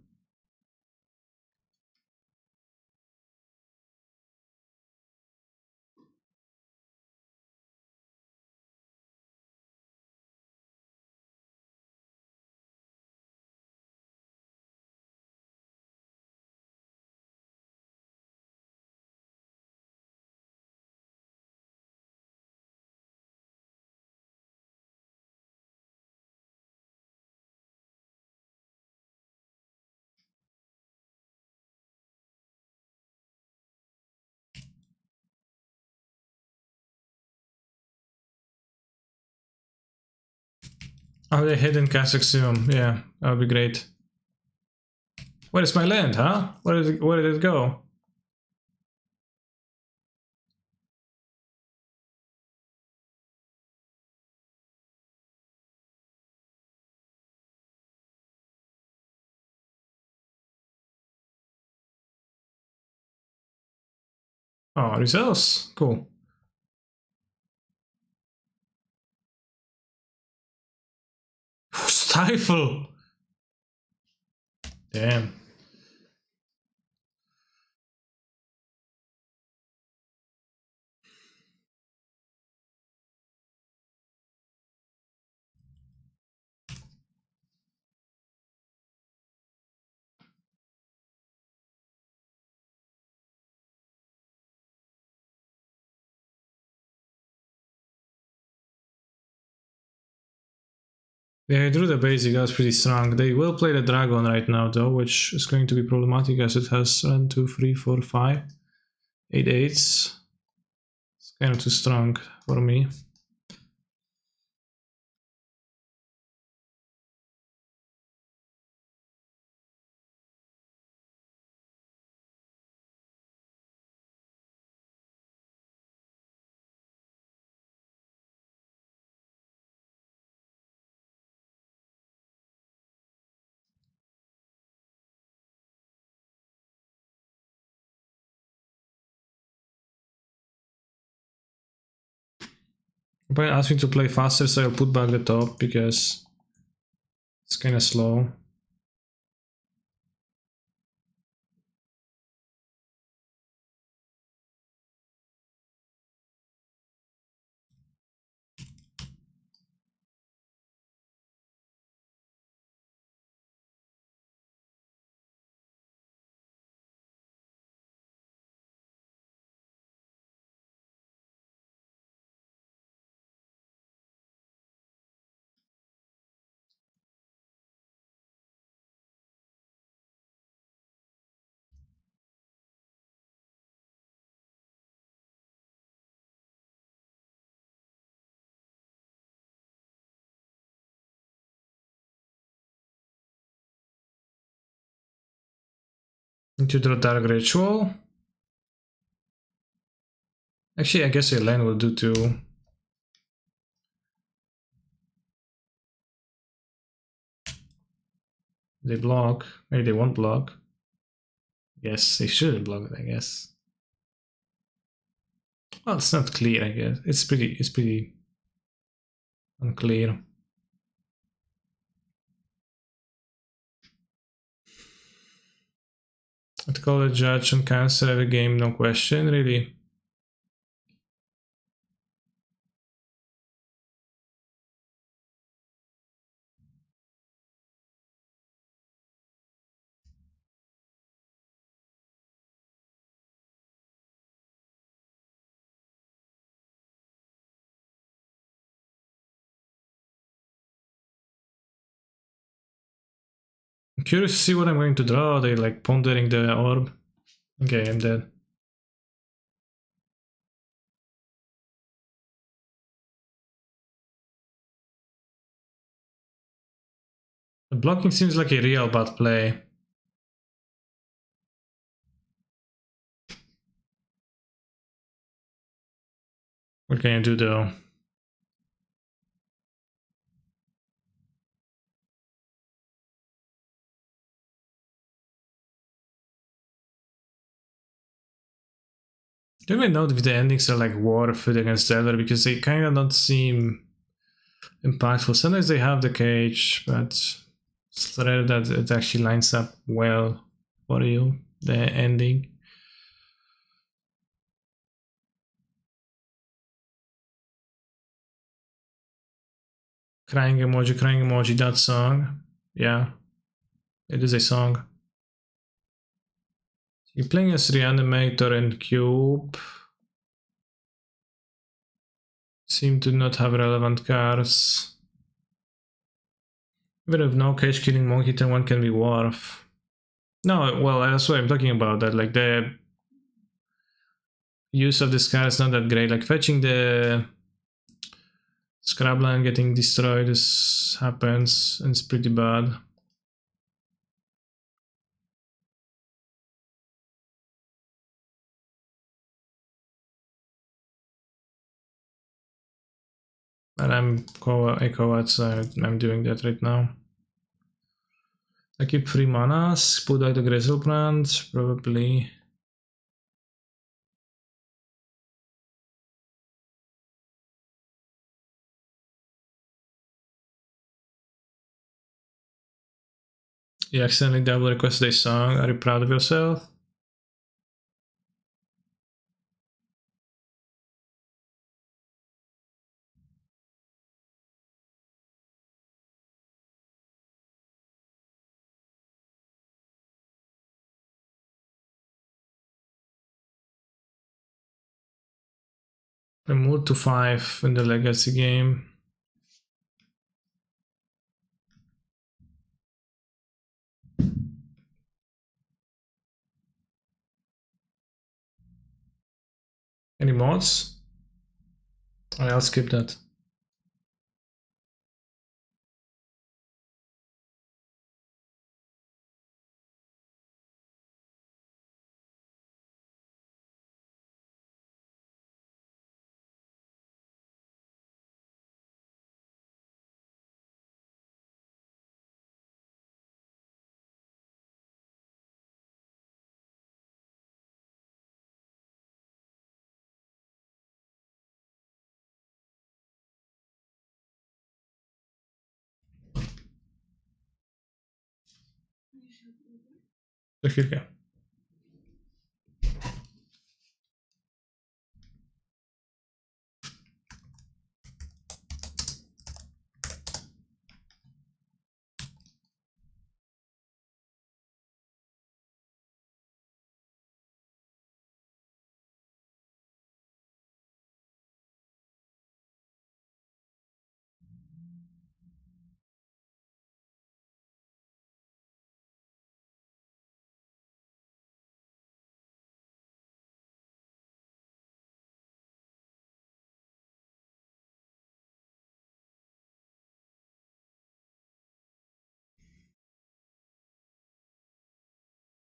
Oh, the hidden Kazakhstan. Yeah, that would be great. Where is my land, huh? Where did it go? Oh, results. Cool. Stifle. Damn. Yeah, I drew the basic, that's pretty strong. They will play the dragon right now though, which is going to be problematic as it has 1, 2, 3, 4, 5, 8 eights. It's kind of too strong for me. Opponent asked me to play faster, so I'll put back the top because it's kind of slow. Need to draw Dark Ritual. Actually, I guess a land will do too. They block. Maybe they won't block. Yes, they shouldn't block it, I guess. Well, it's not clear, I guess. It's pretty unclear. I'd call the judge and cancel every game, no question, really. I'm curious to see what I'm going to draw. They like pondering the orb. Okay, I'm dead. The blocking seems like a real bad play. What can I do though? Do we know if the endings are like War, Food against Elder, because they kind of don't seem impactful. Sometimes they have the cage, but it's rare that it actually lines up well for you, the ending. Crying emoji, that song. Yeah, it is a song. You're playing as Reanimator and Cube. Seem to not have relevant cards. Even with no cage killing monkey, then one can be Wharf. No, well, that's what I'm talking about. That like the use of this card is not that great. Like fetching the Scrabble and getting destroyed happens, and it's pretty bad. And I'm a co so I'm doing that right now. I keep 3 manas, put out the Grizzlebrand, probably. You accidentally double requested a song. Are you proud of yourself? I moved to 5 in the Legacy game. Any mods? I'll skip that. De chwilkę.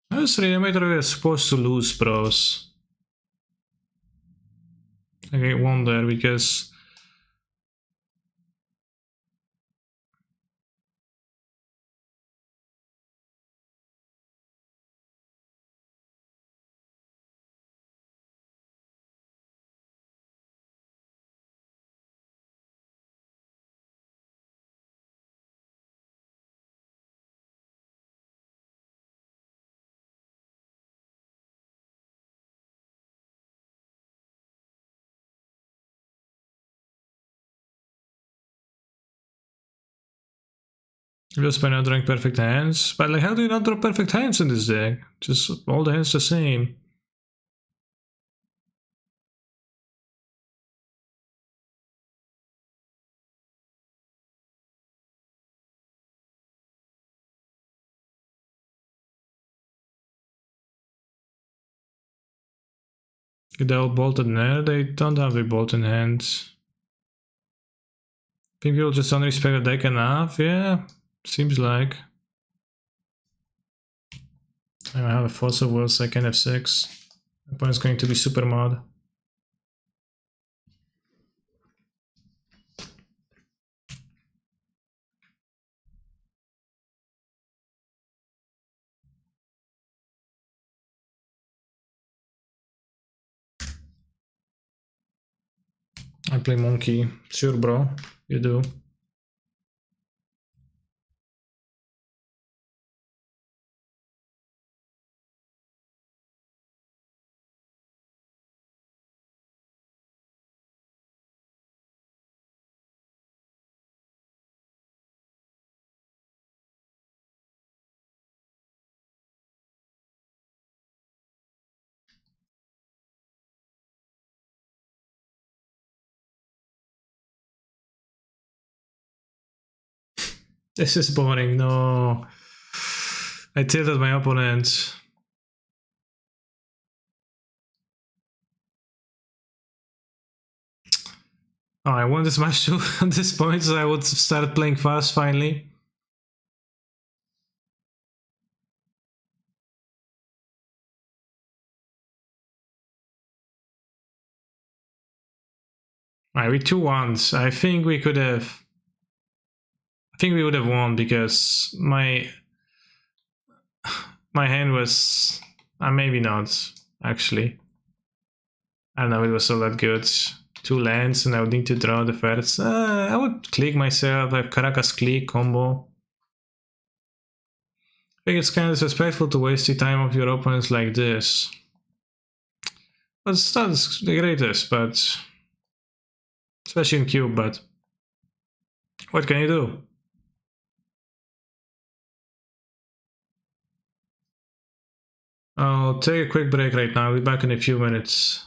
How is Reanimator supposed to lose, bros? I wonder, because just by not drawing perfect hands. But like, how do you not draw perfect hands in this deck? Just all the hands the same. They're all bolted there. They don't have a bolt in hand. Think people just don't respect the deck enough? Yeah, seems like. I have a Fossil Wheels, I can have 6. Opponent's going to be super mod. I play Monkey. Sure, bro. You do. This is boring, no. I tilted my opponent. Oh, I won this match too at this point, so I would start playing fast finally. Alright, with 2 ones, I think we could have... I think we would have won because my hand was... maybe not, actually. I don't know, it was all that good. 2 lands and I would need to draw the first. I would click myself, have Caracas click combo. I think it's kind of disrespectful to waste the time of your opponents like this. But it's not the greatest, but... especially in cube, but... what can you do? I'll take a quick break right now, I'll be back in a few minutes.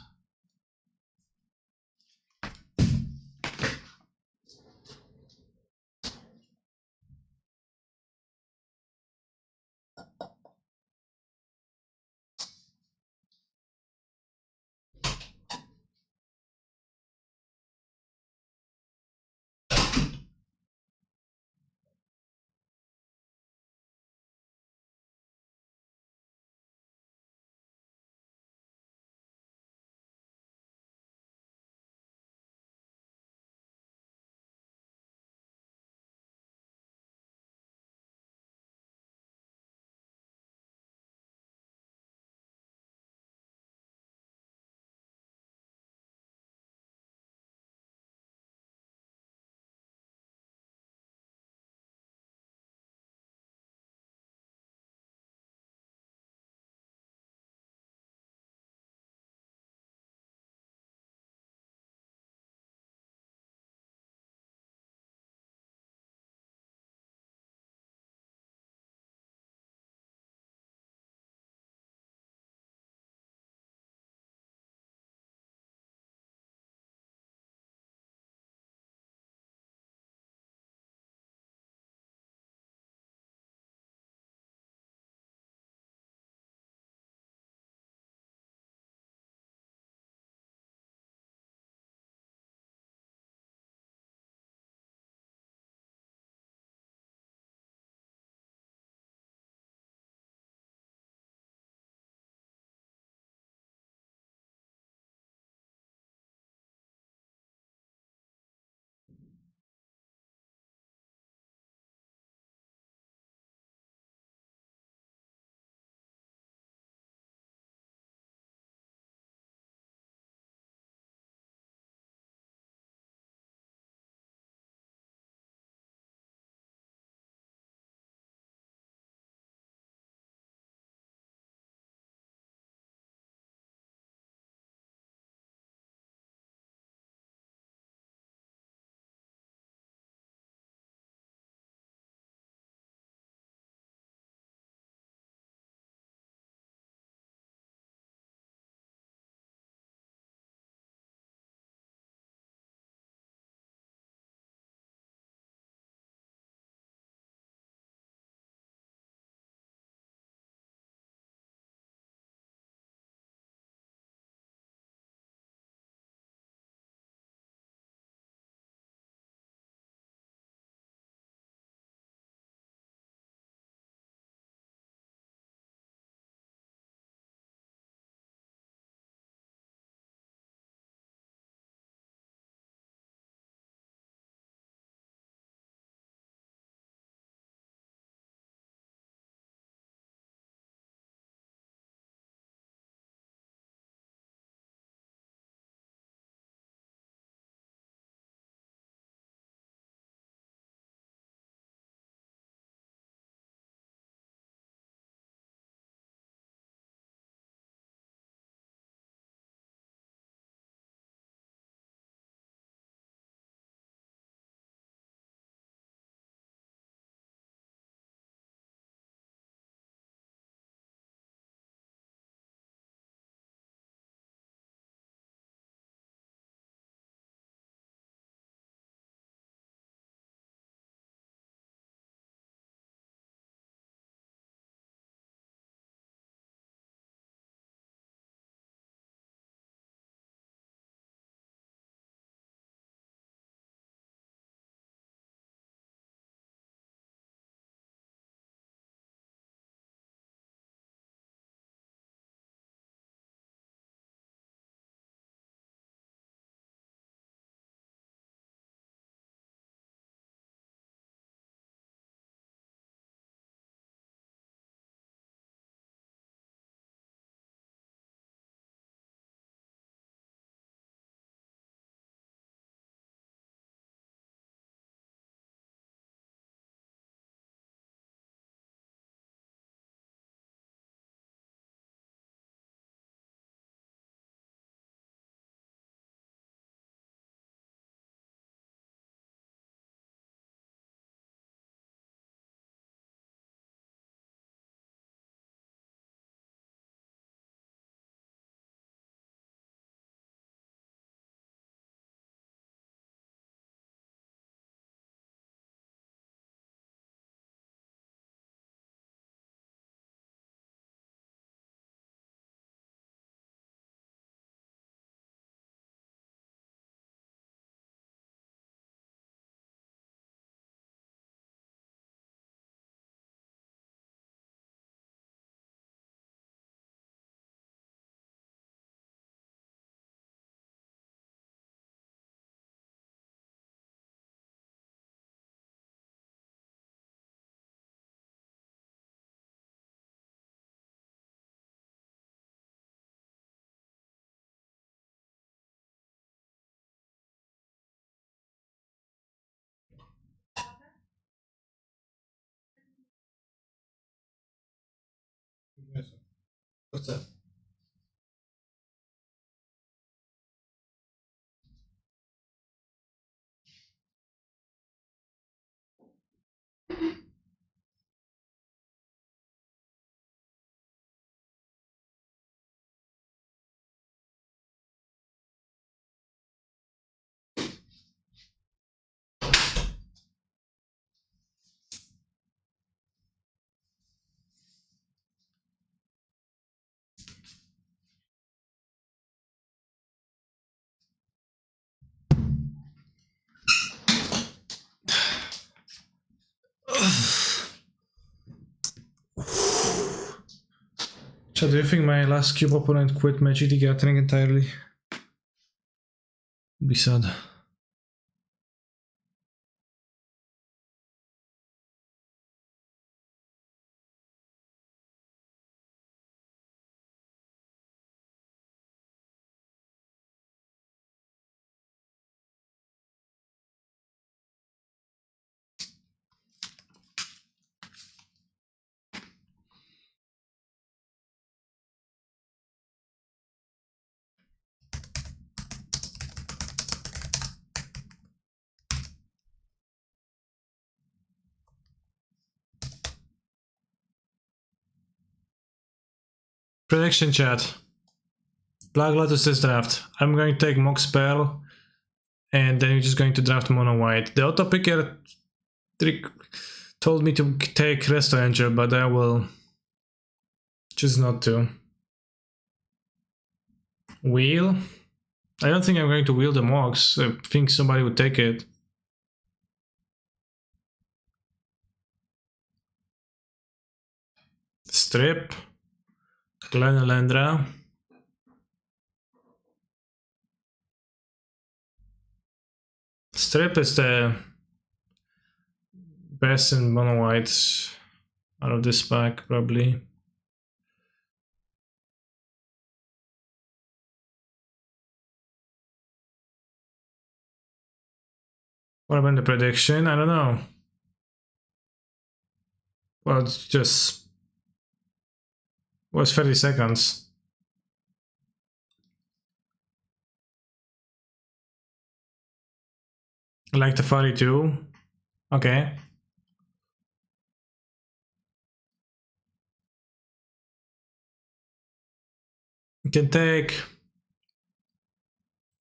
What's that? So do you think my last cube opponent quit my GT Gathering entirely? Be sad. Prediction chat. Black Lotus this draft. I'm going to take Mox Pearl, and then you're just going to draft Mono White. The auto picker trick told me to take Resto Angel, but I will choose not to. Wheel? I don't think I'm going to wheel the Mox. I think somebody would take it. Strip. Glenelendra. Strip is the best in mono whites out of this pack, probably. What about the prediction? I don't know. Well, it's just was 30 seconds. I like the 42. Okay. You can take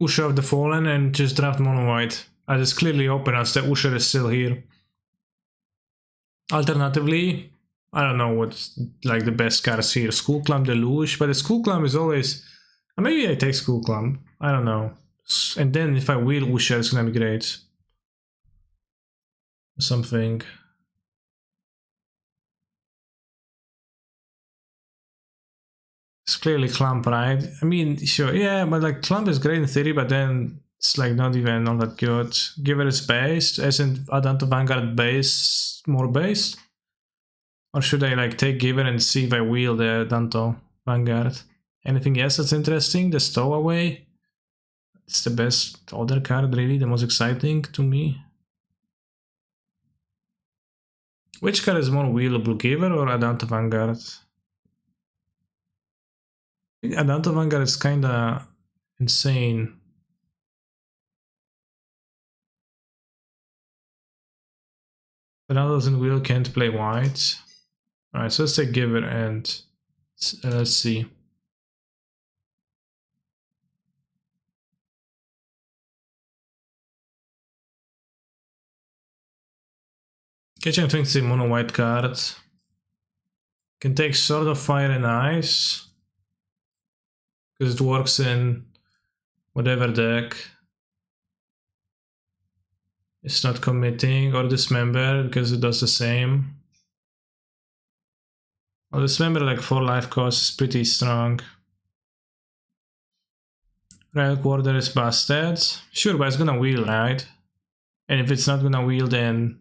Usher of the Fallen and just draft mono white. As it's clearly open as the Usher is still here. Alternatively, I don't know what's like the best cards here. Skull Clamp, Deluge, but the Skull Clamp is always... Maybe I take Skull Clamp. I don't know. And then if I wheel Usher, it's gonna be great. Something. It's clearly Clamp, right? I mean, sure, yeah, but like Clamp is great in theory, but then it's like not even all that good. Give it a based, isn't Adanto Vanguard base more based? Or should I like take Giver and see if I wheel the Adanto Vanguard? Anything else that's interesting? The Stowaway? It's the best other card, really, the most exciting to me. Which card is more wheelable, Giver or Adanto Vanguard? I think Adanto Vanguard is kinda insane. Adanto doesn't wheel, can't play white. Alright, so let's take Giver and let's see. Kitchen thinks the mono white card. Can take Sword of Fire and Ice. Because it works in whatever deck. It's not committing, or Dismember because it does the same. Well, Dismember like 4 life cost is pretty strong. Relic Warder is busted. Sure, but it's gonna wheel, right? And if it's not gonna wheel, then...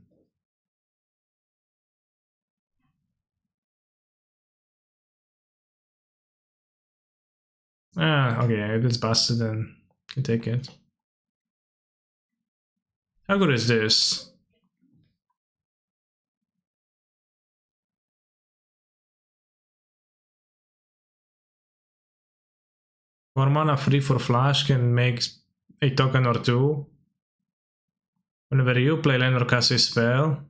okay, if it's busted, then you can take it. How good is this? 4 mana free for flash can make a token or two. Whenever you play land or cast a spell.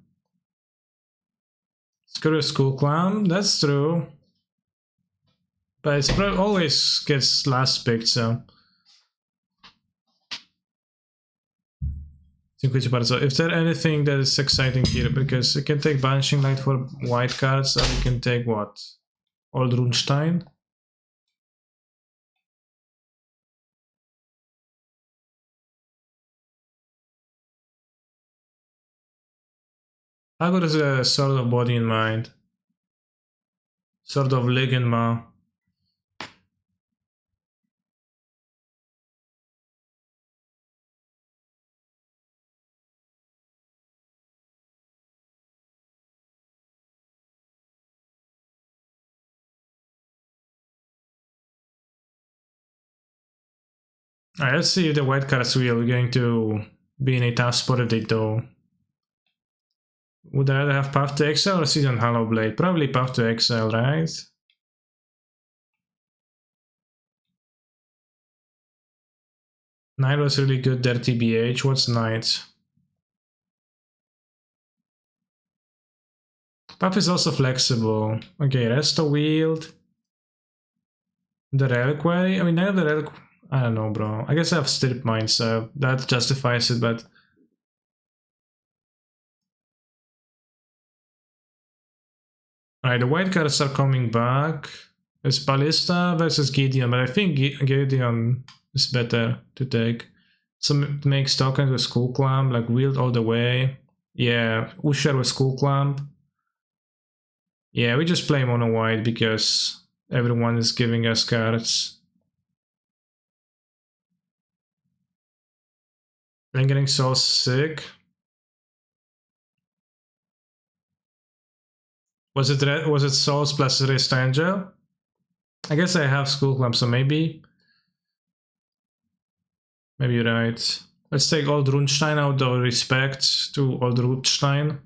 Screw School Clown, that's true. But it's always gets last picked, so. Dziękuję bardzo. If there anything that is exciting here, because you can take Banishing Light for white cards, or you can take what? Old Runestein? I got a sort of body in mind. Sort of Ligma. Alright, let's see if the white cards wheel are going to be in a tough spot if they do. Would I rather have Path to Exile or Season Hollow Blade? Probably Path to Exile, right? Knight was really good there, TBH. What's Knight? Path is also flexible. Okay, Resto Wield. The Reliquary? I mean, I have the Reliquary. I don't know, bro. I guess I have Strip Mine, so that justifies it, but... Alright, the white cards are coming back. It's Ballista versus Gideon, but I think Gideon is better to take. So it makes tokens with Skull Clamp, like Wield all the way. Yeah, Usher with Skull Clamp. Yeah, we just play mono white because everyone is giving us cards. I'm getting so sick. Was it Souls plus Wrist Angel? I guess I have Skull Clamp, so maybe you're right. Let's take Old Runestein out of respect to Old Runestein.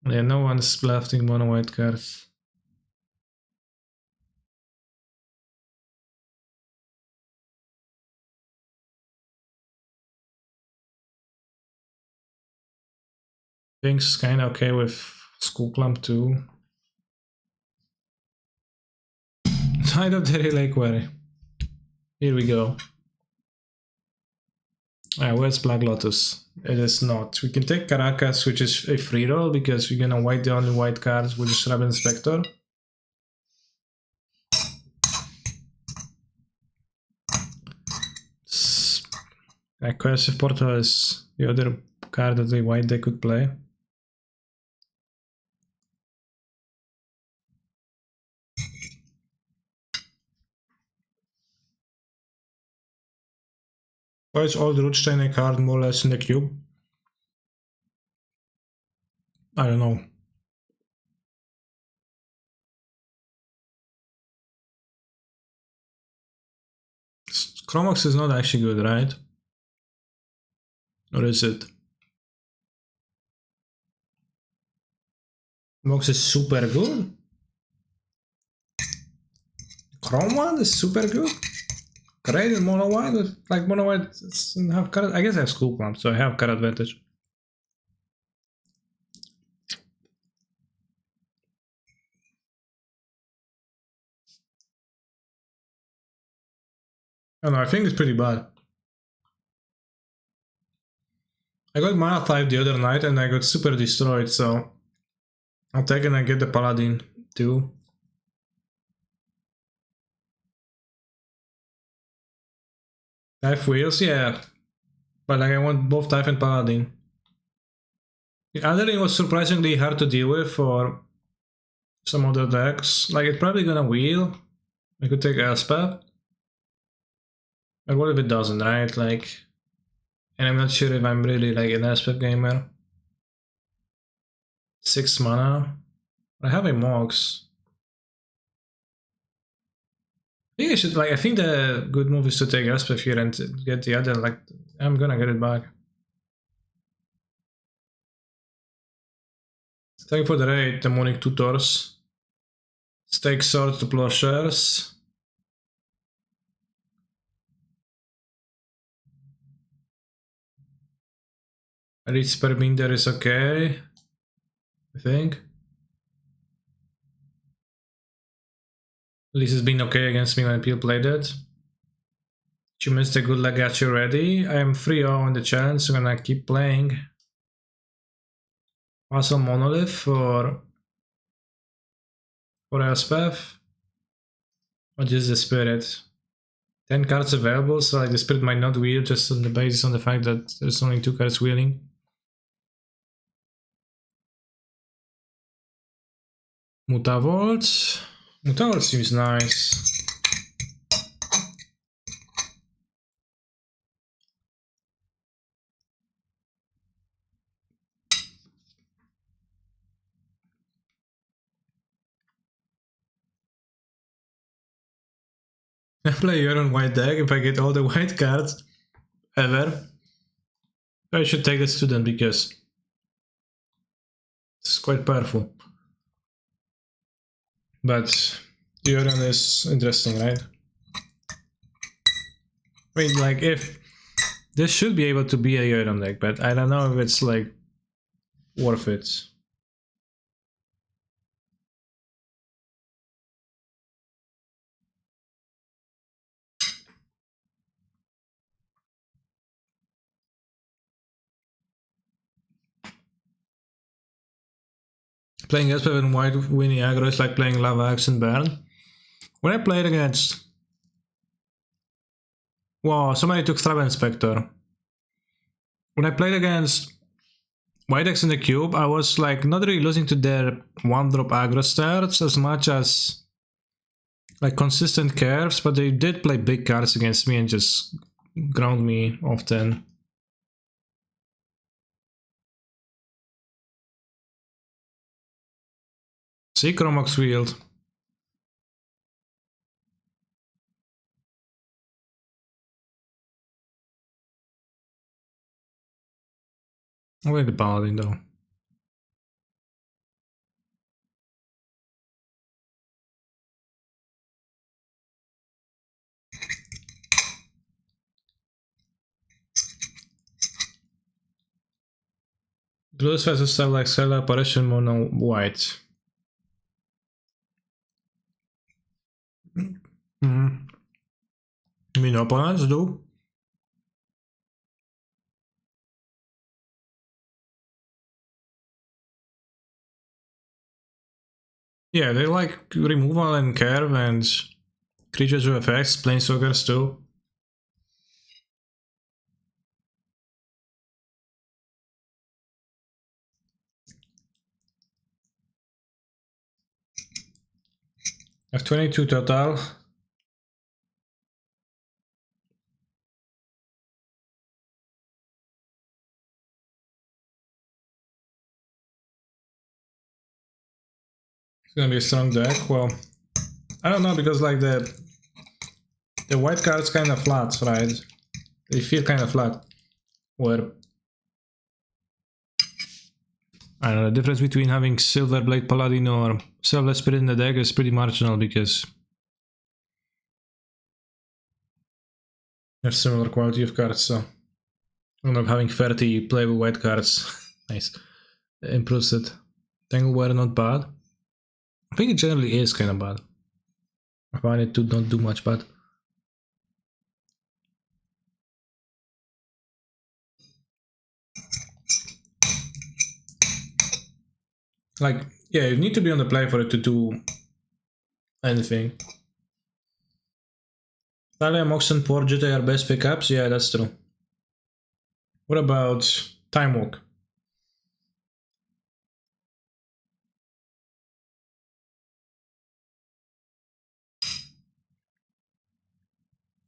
Yeah, no one's drafting mono white cards. Things kinda okay with Skull Clamp too. Tide of the Reliquary. Here we go. Where's Black Lotus? It is not. We can take Caracas, which is a free roll because we're gonna white the only white cards, which is Raven Spectre. Coercive Portal is the other card that the white deck could play. Why is Old Rootstein a card more or less in the cube? I don't know. Chromox is not actually good, right? Or is it? Chromox is super good? Chrome one is super good? Great in mono white? Like mono white doesn't have card. I guess I have Skull Clamp, so I have card advantage. I don't know, I think it's pretty bad. I got mana 5 the other night and I got super destroyed, so I'll take it and get the Paladin too. Type wheels, yeah. But like I want both Type and Paladin. The Underling was surprisingly hard to deal with for some other decks. Like it's probably gonna wheel. I could take Elspeth. But what if it doesn't, right? Like, and I'm not sure if I'm really like an Elspeth gamer. 6 mana. I have a Mox. I think I should, like, I think the good move is to take Elspeth here and get the other, like, I'm gonna get it back. Thank you for the raid, Demonic Tutors. Stake sword to plowshares. Reach Sperminder is okay, I think. At least it's been okay against me when people played it. You missed a good leg at you already. I am 3-0 in the challenge, so I'm gonna keep playing. Also Monolith for Elspeth. Or just the Spirit. 10 cards available, so like the Spirit might not wheel just on the basis on the fact that there's only 2 cards wheeling. Mutavolt. Mutavolt seems nice. I play Euron white deck if I get all the white cards ever. I should take the student because it's quite powerful. But Euron is interesting, right? I mean, like, if this should be able to be a Euron deck, but I don't know if it's like worth it. Playing Esper and white winning aggro is like playing Lava Axe and Baron. When I played against... Wow, somebody took Strava Inspector. When I played against White X in the Cube, I was like not really losing to their 1-drop aggro starts as much as like consistent curves, but they did play big cards against me and just ground me often. See, Chromox Wield. I like the Paladin though. Blues versus stuff like Cellar Apparition Mono White. I mean, opponents do. Yeah, they like removal and curve and creatures with effects, planeswalkers too. I have 22 total. It's gonna be a strong deck. Well, I don't know, because like the white card's kind of flat, right? They feel kind of flat. Where I don't know, the difference between having Silver Blade Paladin or Silver Spirit in the deck is pretty marginal because there's similar quality of cards, so I'm not having 30 playable white cards. Nice. Improves it. Tangleware not bad. I think it generally is kind of bad. I find it to not do much bad. Like, yeah, you need to be on the play for it to do anything. Thalia, Mox and Port Jita are best pickups? Yeah, that's true. What about Time Walk?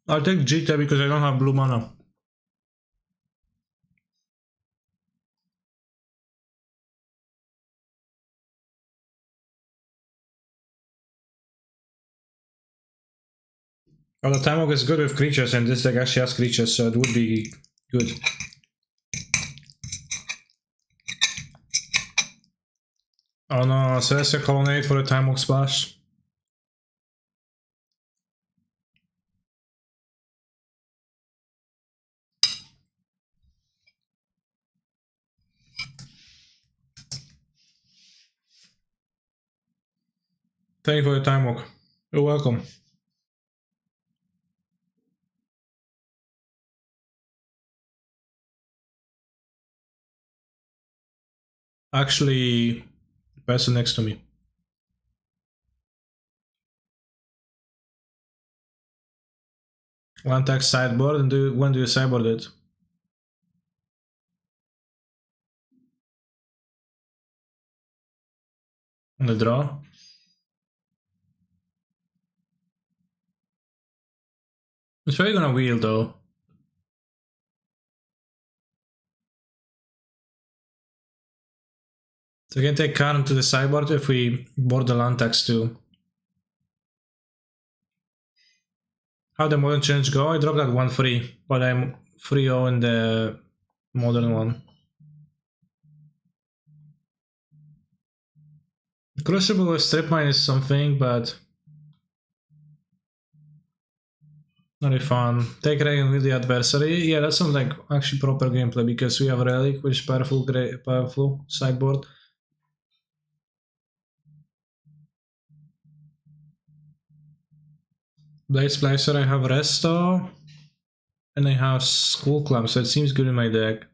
I'll take Jita because I don't have blue mana. Well, the Time Walk is good with creatures, and this deck actually has creatures, so it would be good. Oh no, Celestial Colonnade for the Time Walk splash. Thank you for your time, Walk. You're welcome. Actually, the person next to me. One text sideboard, and when do you sideboard it? On the draw? It's very gonna wheel though. So we can take Karen to the sideboard if we board the land text too. How the modern challenge go? I dropped that 1-3, but I'm 3-0 in the modern one. Crucible with strip mine is something, but not really fun. Take Reagan with the adversary. Yeah, that sounds like actually proper gameplay because we have Relic, which is powerful sideboard. Blade Splicer, I have Resto, and I have Skull Clamp, so it seems good in my deck.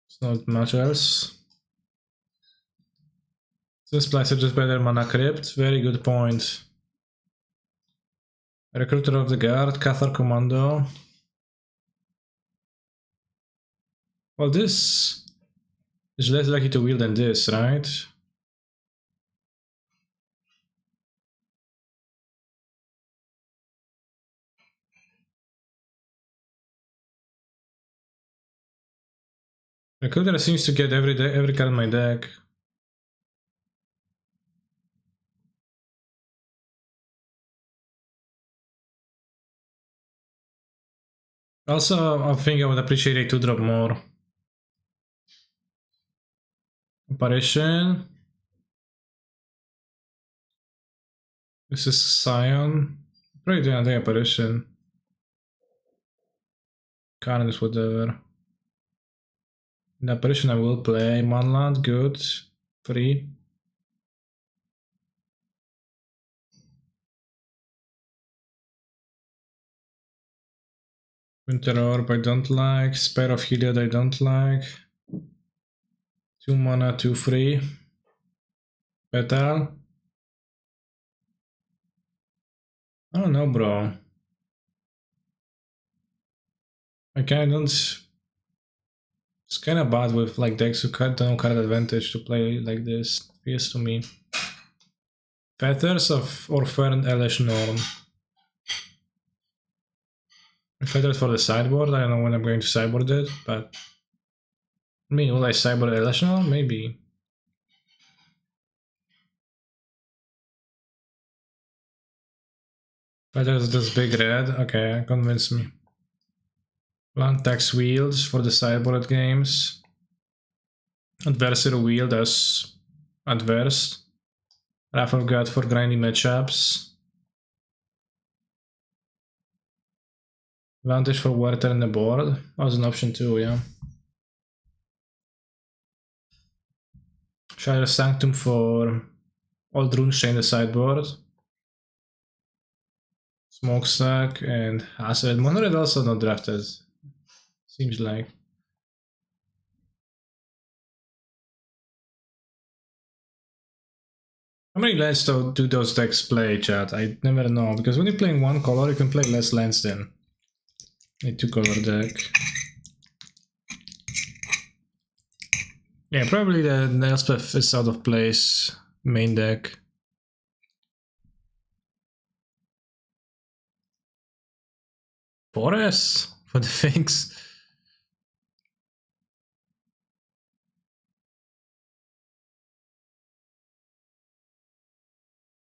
It's not much else. This Splicer just better Mana Crypt, very good point. Recruiter of the Guard, Cathar Commando. Well, this is less likely to wield than this, right? Recruiter seems to get every card in my deck. Also, I think I would appreciate a 2-drop more. Apparition. This is Scion. Probably doing another apparition. Karen is whatever. In apparition I will play. Manland, good. 3. Winter Orb I don't like. Spare of Heliod I don't like. 2 mana, 2-3. Petal. I don't know, bro. I kinda don't. It's kinda bad with like decks who don't card advantage to play like this. Feels to me. Feathers of Orphan and Elish Norm. Feathers for the sideboard. I don't know when I'm going to sideboard it, but I mean, will I sideboard Elish Norm? Maybe. Feathers this big red. Okay, convince me. Land tax wheels for the sideboard games. Adversary wheel does adverse. Wrath of God for grindy matchups. Advantage for water in the board. That was an option too, yeah. Shadow Sanctum for Old Runechain in the sideboard. Smokestack and Acid. Monored also not drafted. Seems like. How many lands do those decks play, chat? I never know, because when you're playing one color, you can play less lands then. A 2-color deck. Yeah, probably the Elspeth is out of place. Main deck. Forest for the things.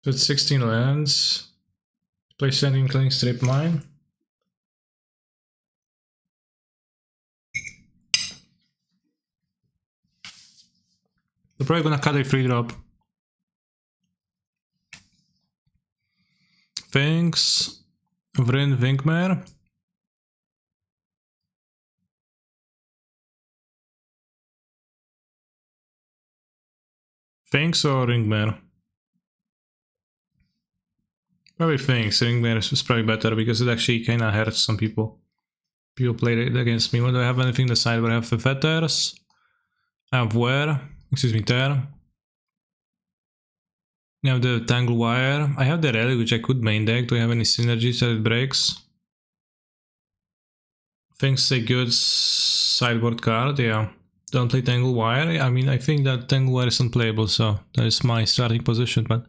So it's 16 lands. Play Sending Cling Strip Mine. They're probably gonna cut a 3-drop. Finks, Vryn Vinkmer. Sphinx or Ringmare? Probably Sphinx. Ringmare is probably better because it actually kinda hurts some people. People played it against me. What do I have? Anything on the side where I have the fetters? I have wear. Excuse me, tear. I have the tangle wire. I have the relic which I could main deck. Do I have any synergies that it breaks? Things a good sideboard card, yeah. Don't play tangle wire. I mean, I think that tangle wire is unplayable, so that is my starting position, but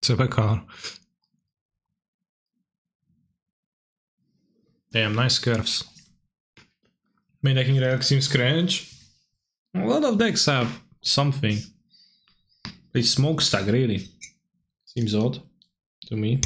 it's a bad card. Damn, nice curves. Main decking relic seems cringe. A lot of decks have something. They smokestack, really. Seems odd to me.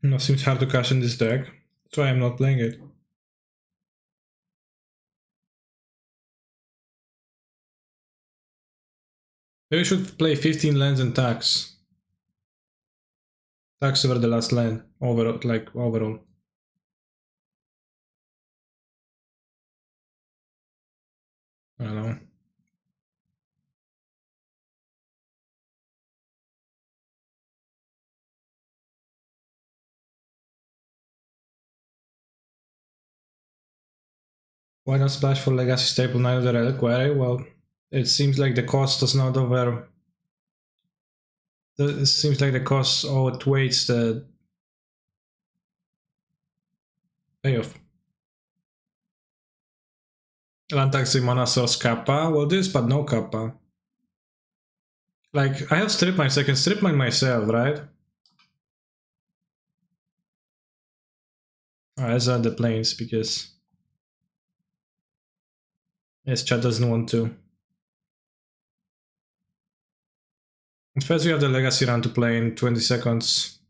It seems hard to cash in this deck. That's why I'm not playing it. Maybe we should play 15 lands and tax. Tax over the last land, overall. I don't know. Why not splash for Legacy Staple Knight of the Reliquary? Well, it seems like the cost does not over... It seems like the cost outweighs the payoff. Lantaxi mana source Kappa? Well, this, but no Kappa. Like, I have strip mines, I can strip mine myself, right? Let's add the planes because... Yes, chat doesn't want to. And first we have the Legacy run to play in 20 seconds.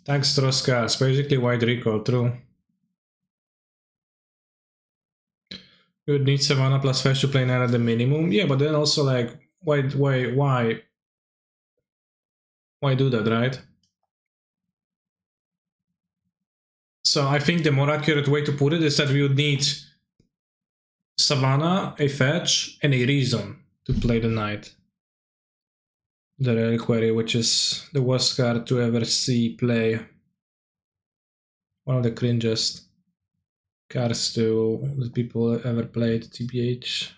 Thanks, Troska. It's basically wide recall, true. You would need 7 mana plus fetch to play 9 at the minimum. Yeah, but then also like, why do that, right? So I think the more accurate way to put it is that we would need Savannah, a fetch, and a reason to play the knight. The Reliquary, which is the worst card to ever see play. One of the cringiest cards that people ever played, TBH.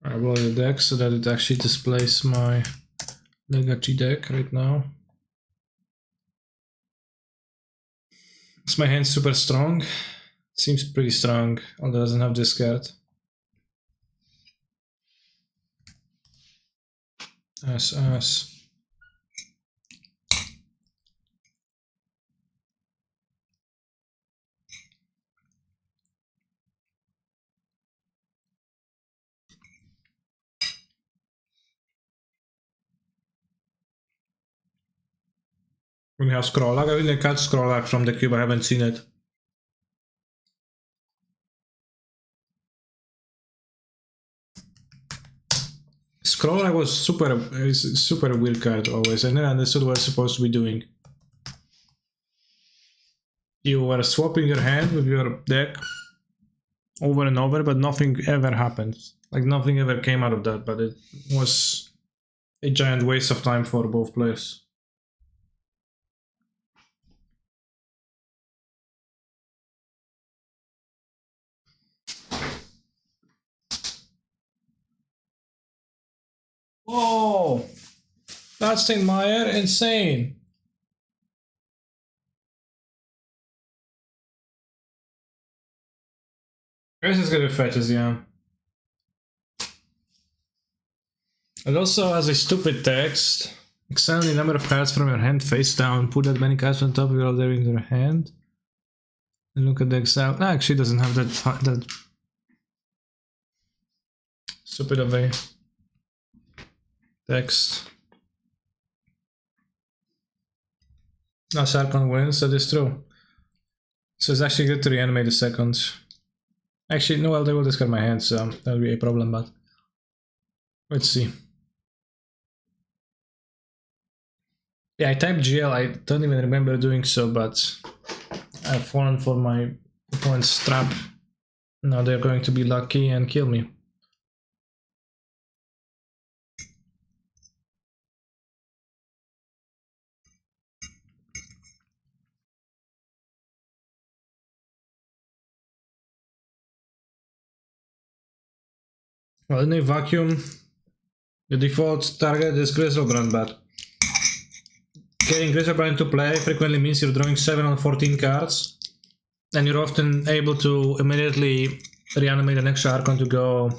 I roll the deck so that it actually displays my Legacy deck right now. Is my hand super strong? It seems pretty strong, although it doesn't have this card. Ass. We have Scrollag. I really cut Scrollag from the cube, I haven't seen it. Scrollag was super weird card always. I never understood what it's supposed to be doing. You were swapping your hand with your deck over and over, but nothing ever happened. Like nothing ever came out of that, but it was a giant waste of time for both players. Whoa! That's Meyer, insane! This is gonna be fetches, yeah. It also has a stupid text. Extend the number of cards from your hand face down. Put that many cards on top of your other into your hand. And look at the example. Actually, doesn't have that stupid of a text. No, Sarkon wins. That is true. So it's actually good to reanimate the second. Actually, no, well, they will discard my hand, so that'll be a problem, but let's see. Yeah, I typed GL, I don't even remember doing so, but I've fallen for my opponent's trap. Now they're going to be lucky and kill me. Well, in a vacuum, the default target is Griselbrand, but getting Griselbrand into play frequently means you're drawing 7 on 14 cards, and you're often able to immediately reanimate an extra Archon to go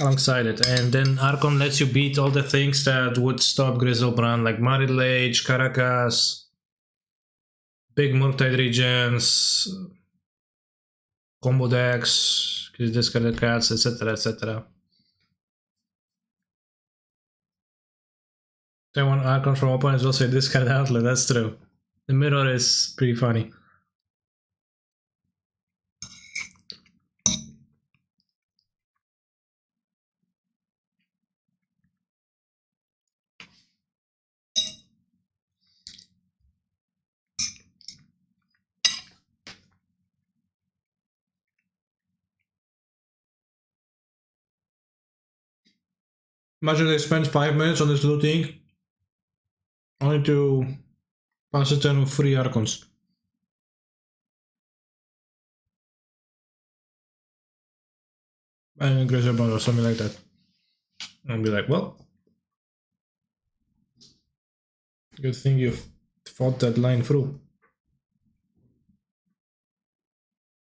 alongside it, and then Archon lets you beat all the things that would stop Griselbrand, like Marid Lage, Caracas, big Murktide Regents, combo decks, discarded cards, etc, etc. Then one Archon from opponent is also a discard outlet, that's true. The mirror is pretty funny. Imagine they spend 5 minutes on this looting, only to pass a turn with 3 Archons. And a Griselbrand or something like that. And be like, well, good thing you've fought that line through.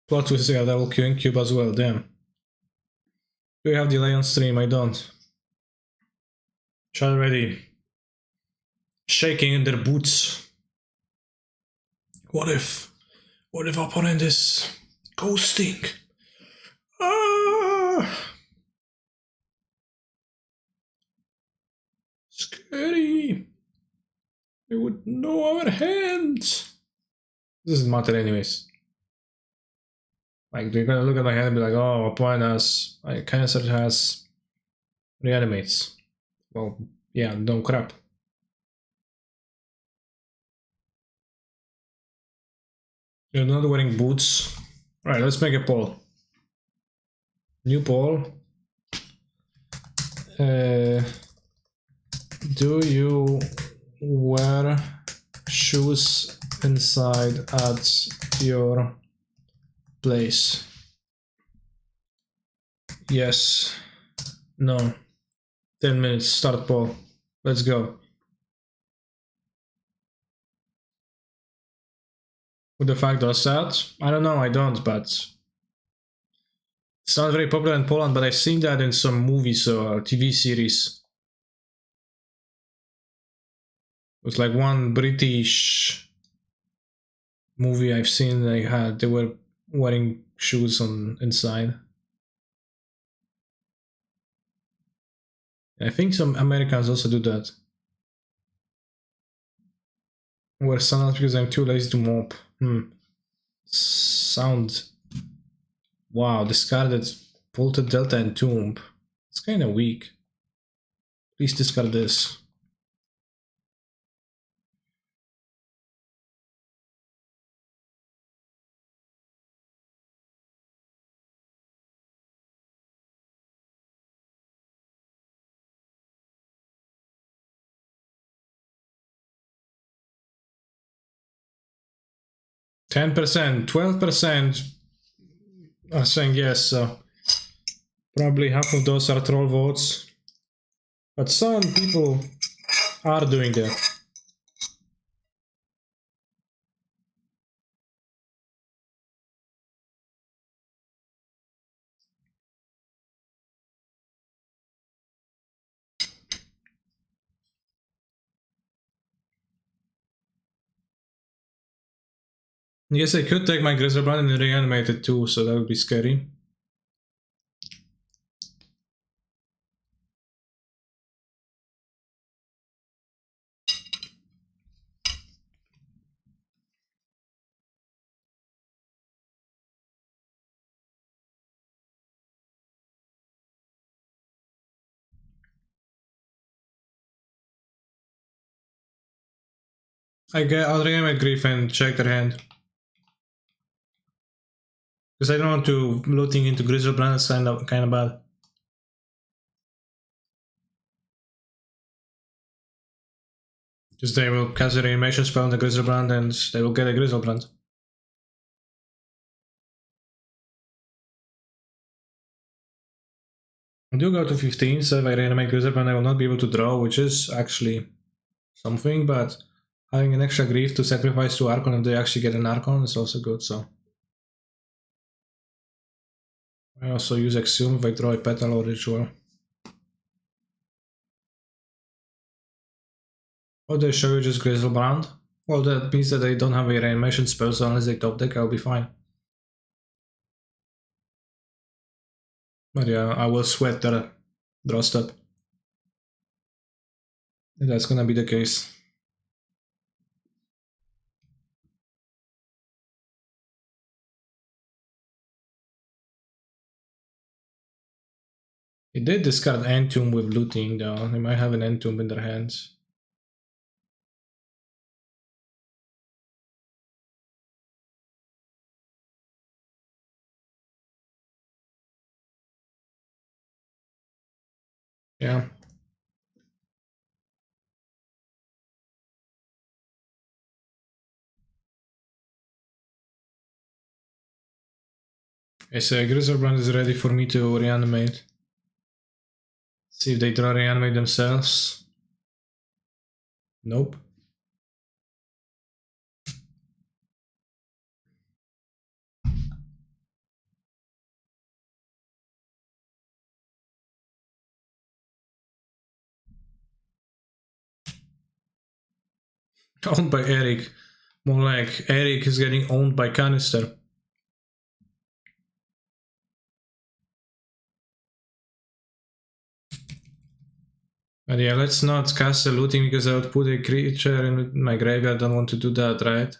Plot twist, yeah, that will kill Cube as well, damn. Do you have delay on stream? I don't. Chat ready. Shaking in their boots. What if opponent is ghosting? Ah! Scary. They would know our hands. This doesn't matter anyways. Like, they're gonna look at my hand and be like, oh, opponent has, like, Cancer has reanimates. Well, yeah, no crap. You're not wearing boots. Alright, let's make a poll. New poll. Do you wear shoes inside at your place? Yes. No. 10 minutes, start poll. Let's go. Who the fuck does that? I don't know, I don't, but it's not very popular in Poland, but I've seen that in some movies or TV series. It was like one British movie I've seen, they were wearing shoes on inside. I think some Americans also do that. Wear sandals because I'm too lazy to mop. Sound. Wow, discarded Volted Delta and Tomb. It's kinda weak. Please discard this. %, 12% are saying yes, so probably half of those are troll votes. But some people are doing that. I guess I could take my Grizzlebrand and reanimate it too, so that would be scary. I'll reanimate Grief and check their hand. Because I don't want to looting into Grizzlebrand, it's kind of bad. Because they will cast a reanimation spell on the Grizzlebrand and they will get a Grizzlebrand. I do go to 15, so if I reanimate Grizzlebrand I will not be able to draw, which is actually something, but having an extra Grief to sacrifice to Archon if they actually get an Archon is also good, so. I also use Exhume if I draw a Petal or Ritual. Or they show you just Grizzlebrand. Well, that means that they don't have a reanimation spell, so unless they top deck, I'll be fine. But yeah, I will sweat their draw step. And that's gonna be the case. They did discard Entomb with looting though. They might have an Entomb in their hands. Yeah. Okay, so Grizzlebrand is ready for me to reanimate. See if they try to reanimate themselves. Nope. Owned by Eric. More like Eric is getting owned by Canister. But yeah, let's not cast the looting because I would put a creature in my graveyard. I don't want to do that, right?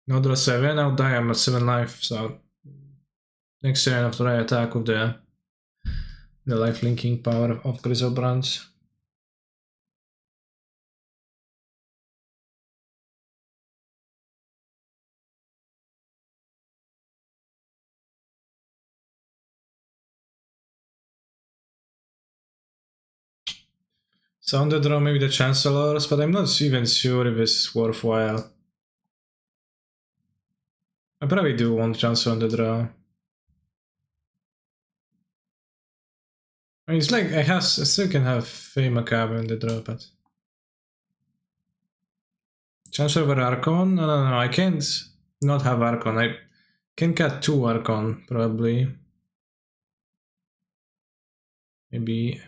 No draw 7, I'll die, I'm at 7 life, so next turn after I attack with the life linking power of Grizzlebrand. So on the draw maybe the Chancellors, but I'm not even sure if it's worthwhile. I probably do want Chancellor on the draw. I mean, it's like I still can have Fae Macabre in the draw, but Chancellor over Archon? No, I can't not have Archon. I can cut 2 Archon, probably. Maybe.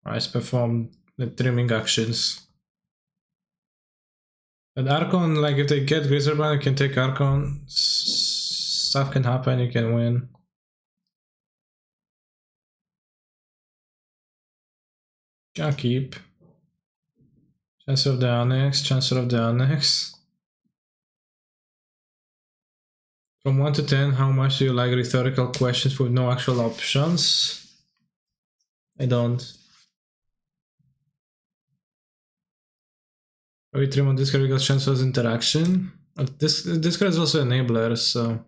I perform the trimming actions. And Archon, like if they get Grizzlebrand, you can take Archon. Stuff can happen, you can win. Can keep. Chancellor of the Annex, Chancellor of the Annex. From 1 to 10, how much do you like rhetorical questions with no actual options? I don't. We trim on this card because Chancellor's interaction. This card is also enabler, so.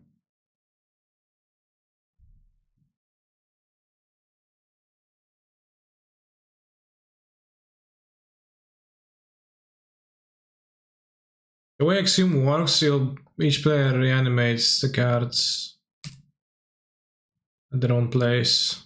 The way Exhume works, each player reanimates the cards at their own place.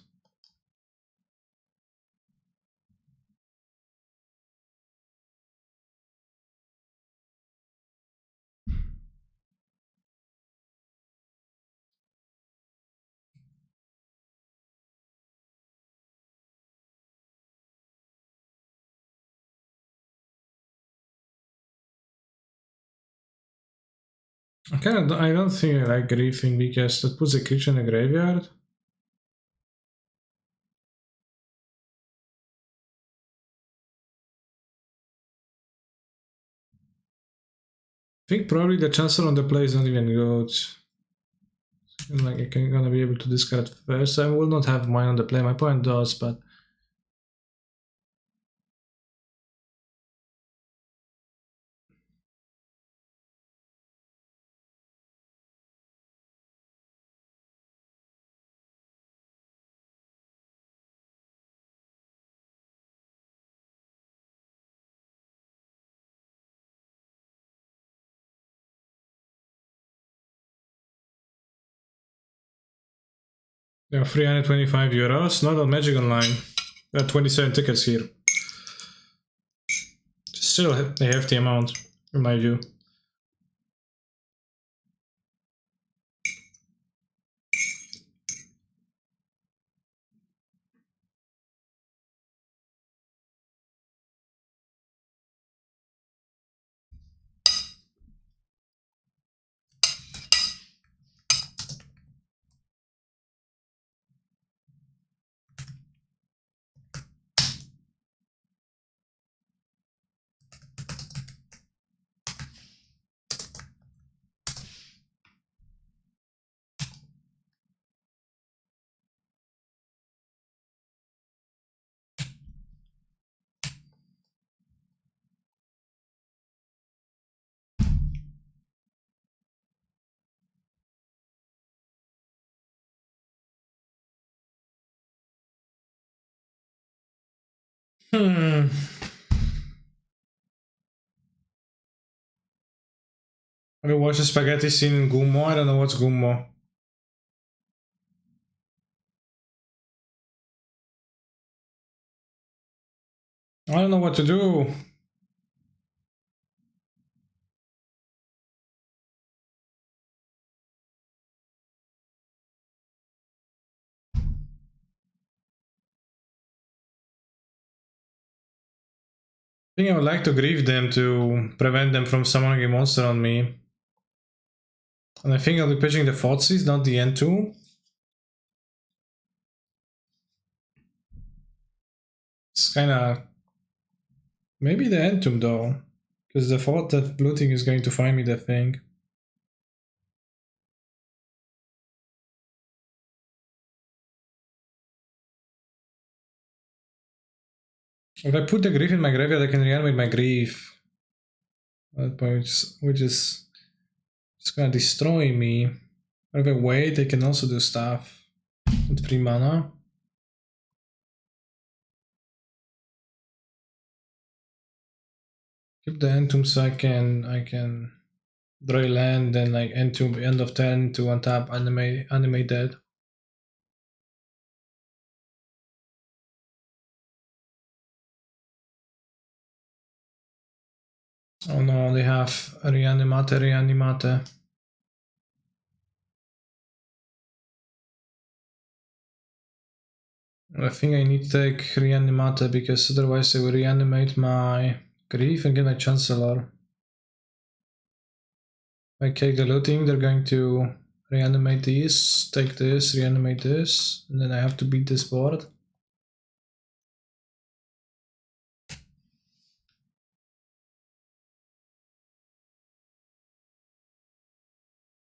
I don't think I like griefing because that puts a creature in the graveyard. I think probably the Chancellor on the play is not even good. Like I'm gonna be able to discard first. I will not have mine on the play. My opponent does, but they are 325 euros. Not on Magic Online. There are 27 tickets here. Still a hefty amount, in my view. Hmm. Have you watched the spaghetti scene in Gummo? I don't know what's Gummo. I don't know what to do. I think I would like to grieve them to prevent them from summoning a monster on me. And I think I'll be pitching the Thoughtseize, not the N2. It's kinda... Maybe the Entomb though. Because the thought that looting is going to find me the thing. If I put the Grief in my graveyard, I can reanimate my Grief. At point, which is just gonna destroy me. But if I wait, I can also do stuff with 3 mana. Keep the Entomb so I can draw a land, then like Entomb end of turn to untap animate dead. Oh no, they have Reanimator. I think I need to take Reanimator because otherwise I will reanimate my Grief and get my Chancellor. If I take the looting, they're going to reanimate these, take this, reanimate this, and then I have to beat this board.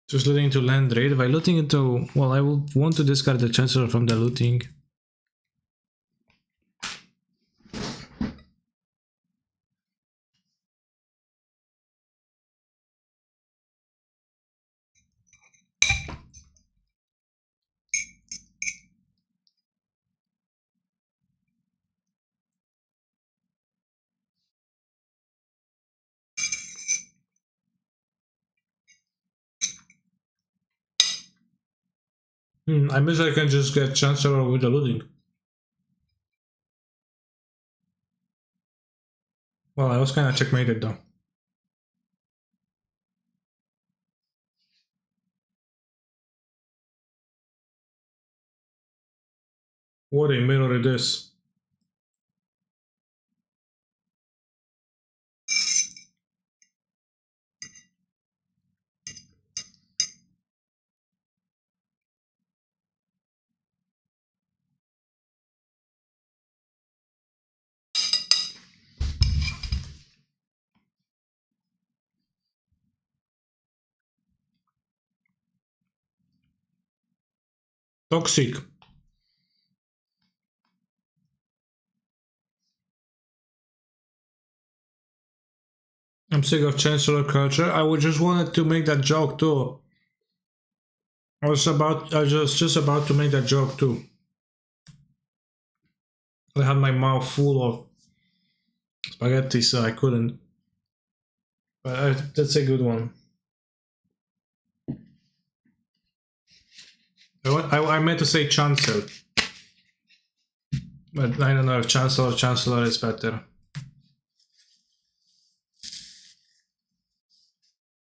Just looting to land raid. By looting into, well, I will want to discard the Chancellor from the looting. I wish I can just get Chancellor with the looting. Well, I was kinda checkmated though. What a mirror it is. Toxic. I'm sick of chancellor culture. I would just wanted to make that joke too. I was just about to make that joke too. I had my mouth full of spaghetti, so I couldn't. But that's a good one. I meant to say chancellor, but I don't know if chancellor is better.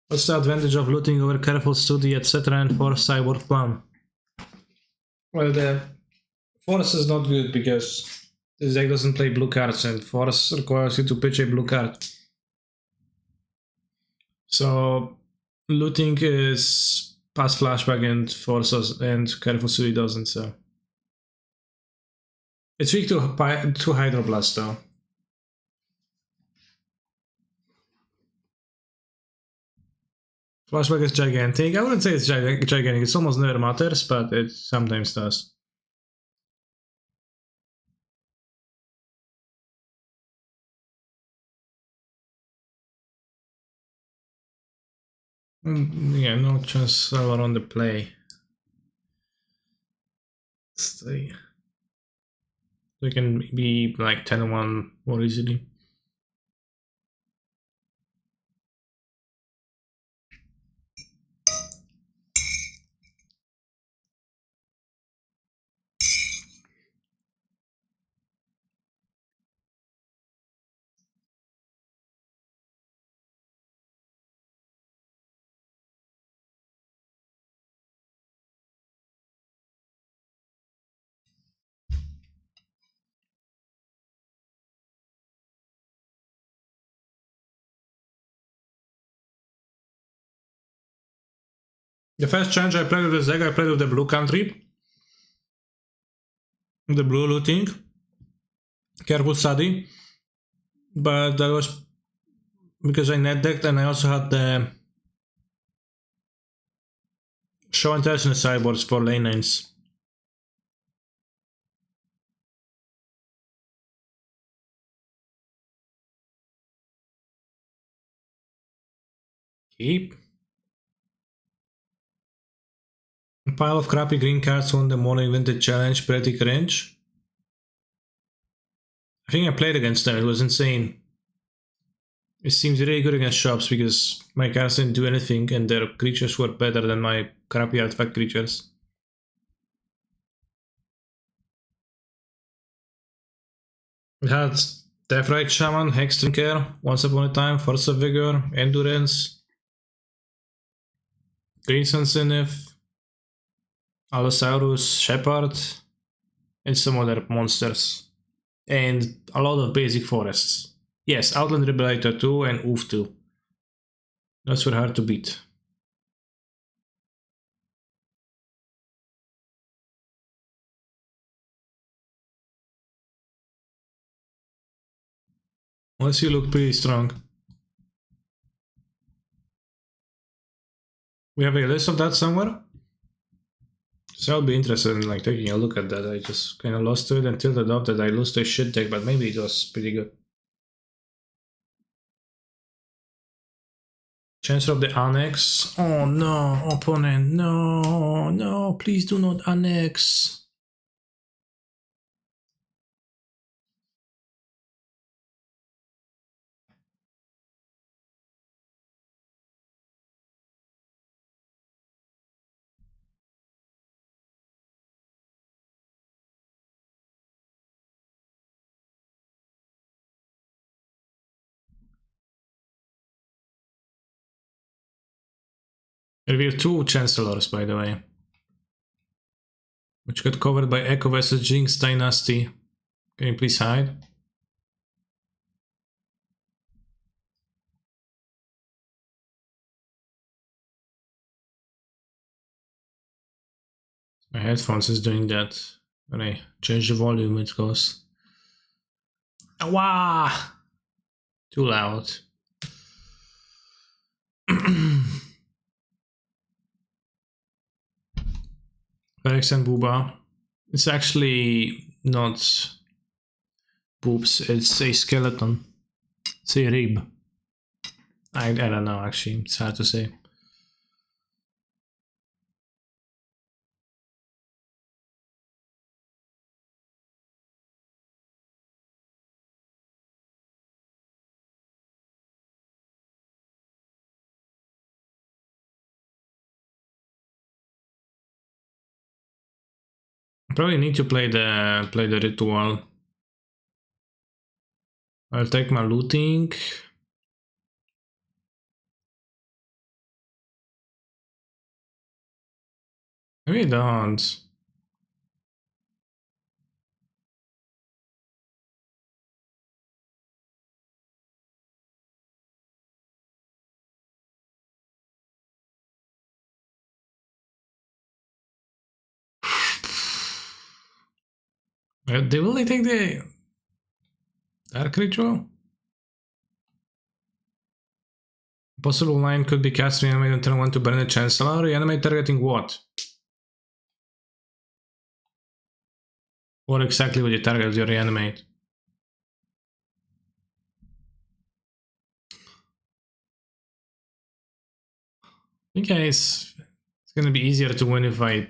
What's the advantage of looting over careful study, etc. and force cyborg plan? Well, the force is not good because this deck doesn't play blue cards and force requires you to pitch a blue card. So looting is past flashback and forces and careful study doesn't, so. It's weak to Hydroblast though. Flashback is gigantic. I wouldn't say it's gigantic, it's almost never matters, but it sometimes does. Yeah, no chance on the play. Stay. We can be like 10-1 more easily. The first challenge I played with this deck, I played with the blue country. The blue looting. Careful study. But that was because I net decked and I also had the show and tell sideboards for lane names. Keep. A pile of crappy green cards won the morning vintage challenge, pretty cringe. I think I played against them, it was insane. It seems really good against shops because my cards didn't do anything and their creatures were better than my crappy artifact creatures. It had Deathrite Shaman, Hex Drinker, Once Upon a Time, Force of Vigor, Endurance, Green Sun Sinif, Allosaurus, Shepherd, and some other monsters. And a lot of basic forests. Yes, Outland Rebelator 2 and Oof 2. Those were hard to beat. Unless you look pretty strong. We have a list of that somewhere? So I'll be interested in like taking a look at that. I just kind of lost to it and tilted up that I lost a shit deck, but maybe it was pretty good. Chancellor of the Annex. Oh no, opponent, no, no, please do not annex. We have two Chancellors, by the way, which got covered by Echo vs Jinx Dynasty. Can you please hide? My headphones is doing that. When I change the volume, it goes. Wah! Too loud. Rex and Booba. It's actually not boobs, it's a skeleton. It's a rib. I don't know, actually, it's hard to say. Probably need to play the ritual. I'll take my looting. Maybe I don't. They will take the dark ritual? Possible line could be cast reanimate and turn 1 to burn the Chancellor. Reanimate targeting what? What exactly would you target your reanimate? I think it's gonna be easier to win if I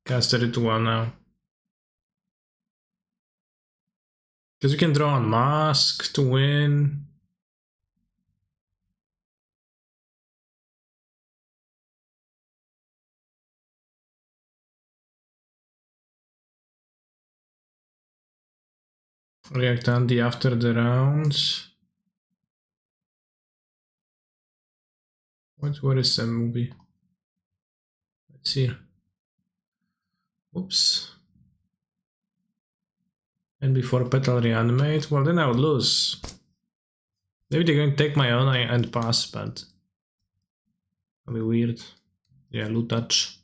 cast a ritual now. Because you can draw on Mask to win. React Andy after the rounds. What is the movie? Let's see. Oops. And before Petal reanimate, well then I would lose. Maybe they're going to take my own and pass, but that'll be weird. Yeah, loot touch.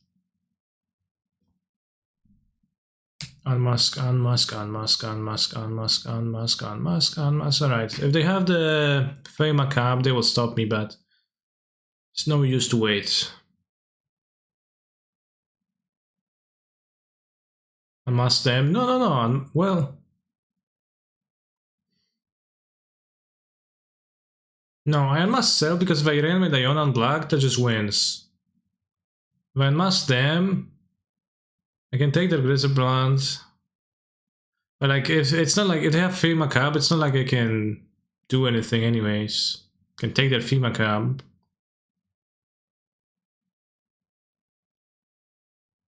Unmask, unmask, unmask, unmask, unmask, unmask, unmask, unmask. Alright, if they have the Fama cap, they will stop me, but it's no use to wait. Unmask them. No. Well. No, I unmask sell because if I reanimate Iona on black, that just wins. If I unmask them, I can take their Grizzlebrand. But like, if it's not like if they have Fama cap, it's not like I can do anything anyways. I can take their Fama cap.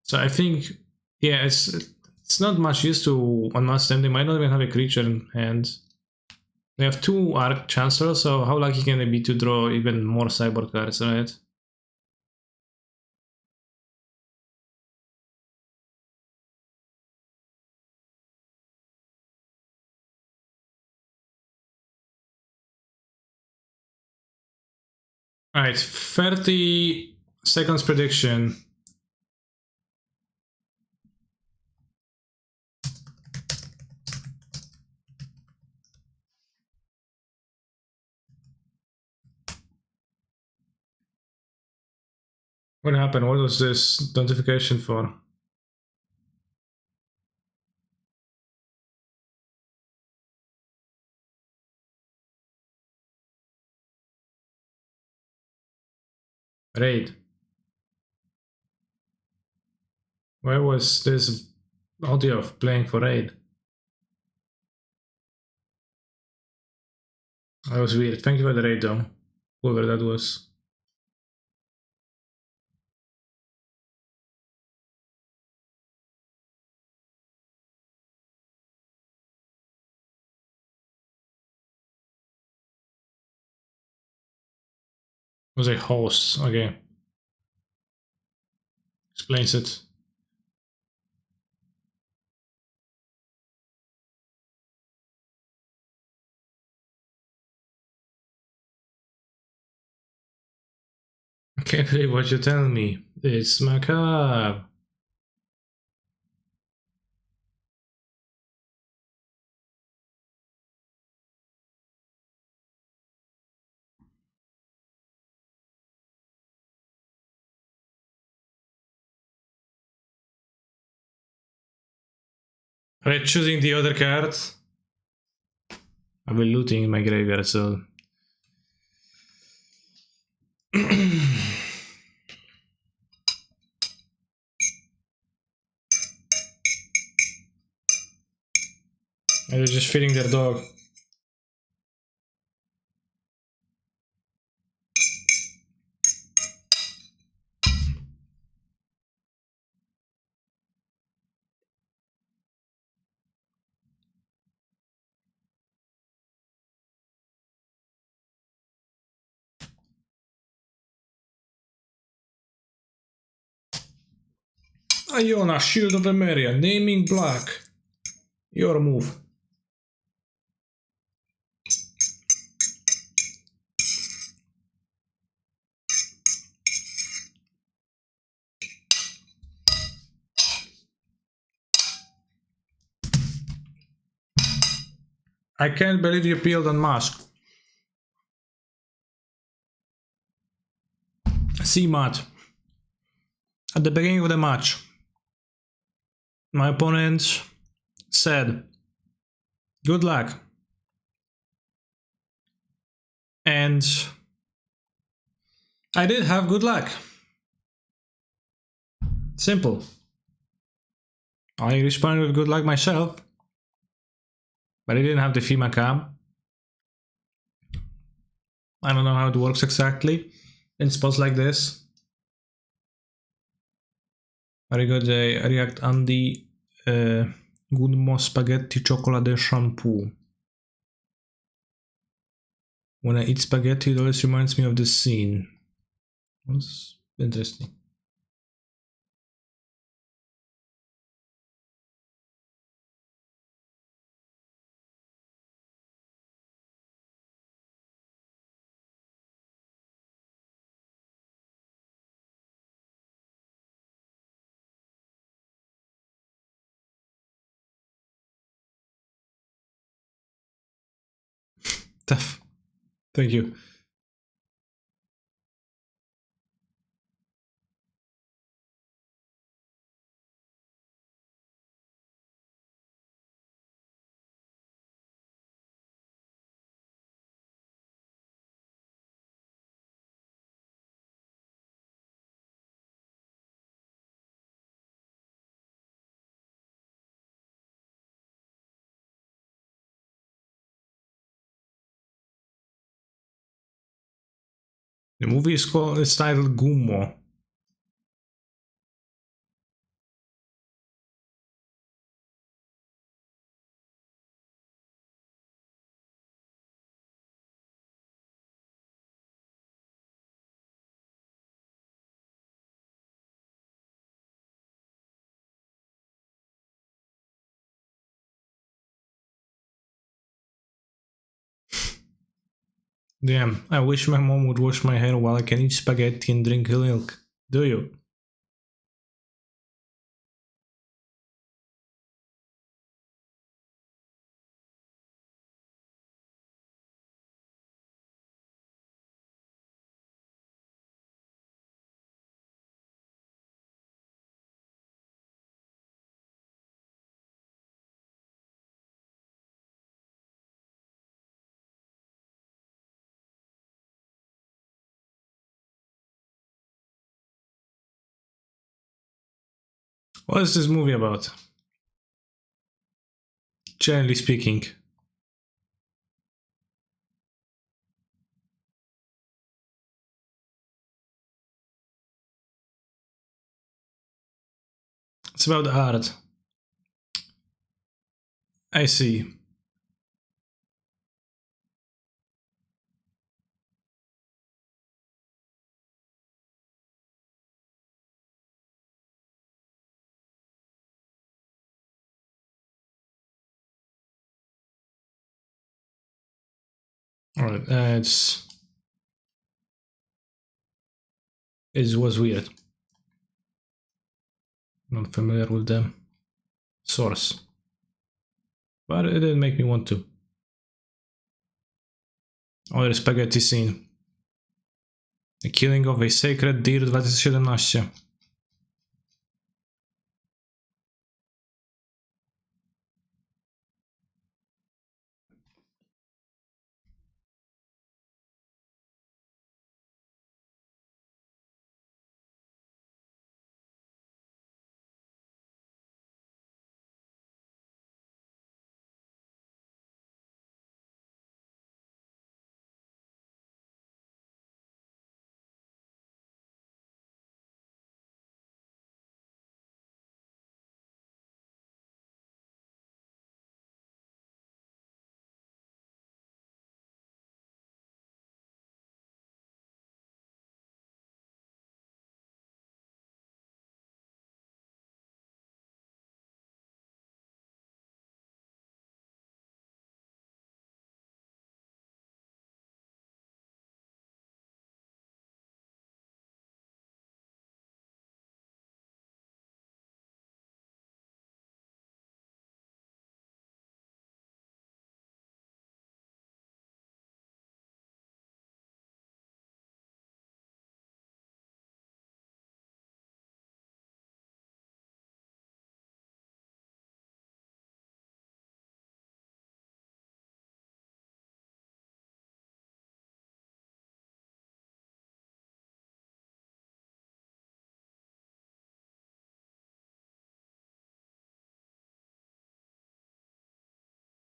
So I think, yeah, it's not much use to unmask them. They might not even have a creature in hand. They have 2 Arc Chancellors, so how lucky can they be to draw even more Cyborg cards, right? Alright, 30 seconds prediction. What happened? What was this notification for? Raid. Where was this audio of playing for Raid? That was weird. Thank you for the raid though, whoever that was. It was a host, okay. Explains it. I can't believe what you're telling me. It's macabre. Alright, choosing the other card. I've been looting in my graveyard, so... They're just feeding their dog. Iona, Shield of Emeria, naming black. Your move. I can't believe you peeled on Mask. See, Matt. At the beginning of the match, my opponent said, good luck. And I did have good luck. Simple. I responded with good luck myself, but I didn't have the FEMA cam. I don't know how it works exactly in spots like this. Very good. React Andy Gudmo Spaghetti Chocolate Shampoo. When I eat spaghetti, it always reminds me of this scene. That's interesting. Tough. Thank you. The movie is titled Gummo. Damn, I wish my mom would wash my hair while I can eat spaghetti and drink milk. Do you? What is this movie about? Generally speaking. It's about art. I see. Alright, it was weird. Not familiar with the source. But it didn't make me want to. Other spaghetti scene. The killing of a sacred deer 2017.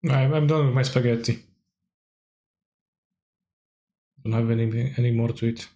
I'm done with my spaghetti. Don't have any more to it.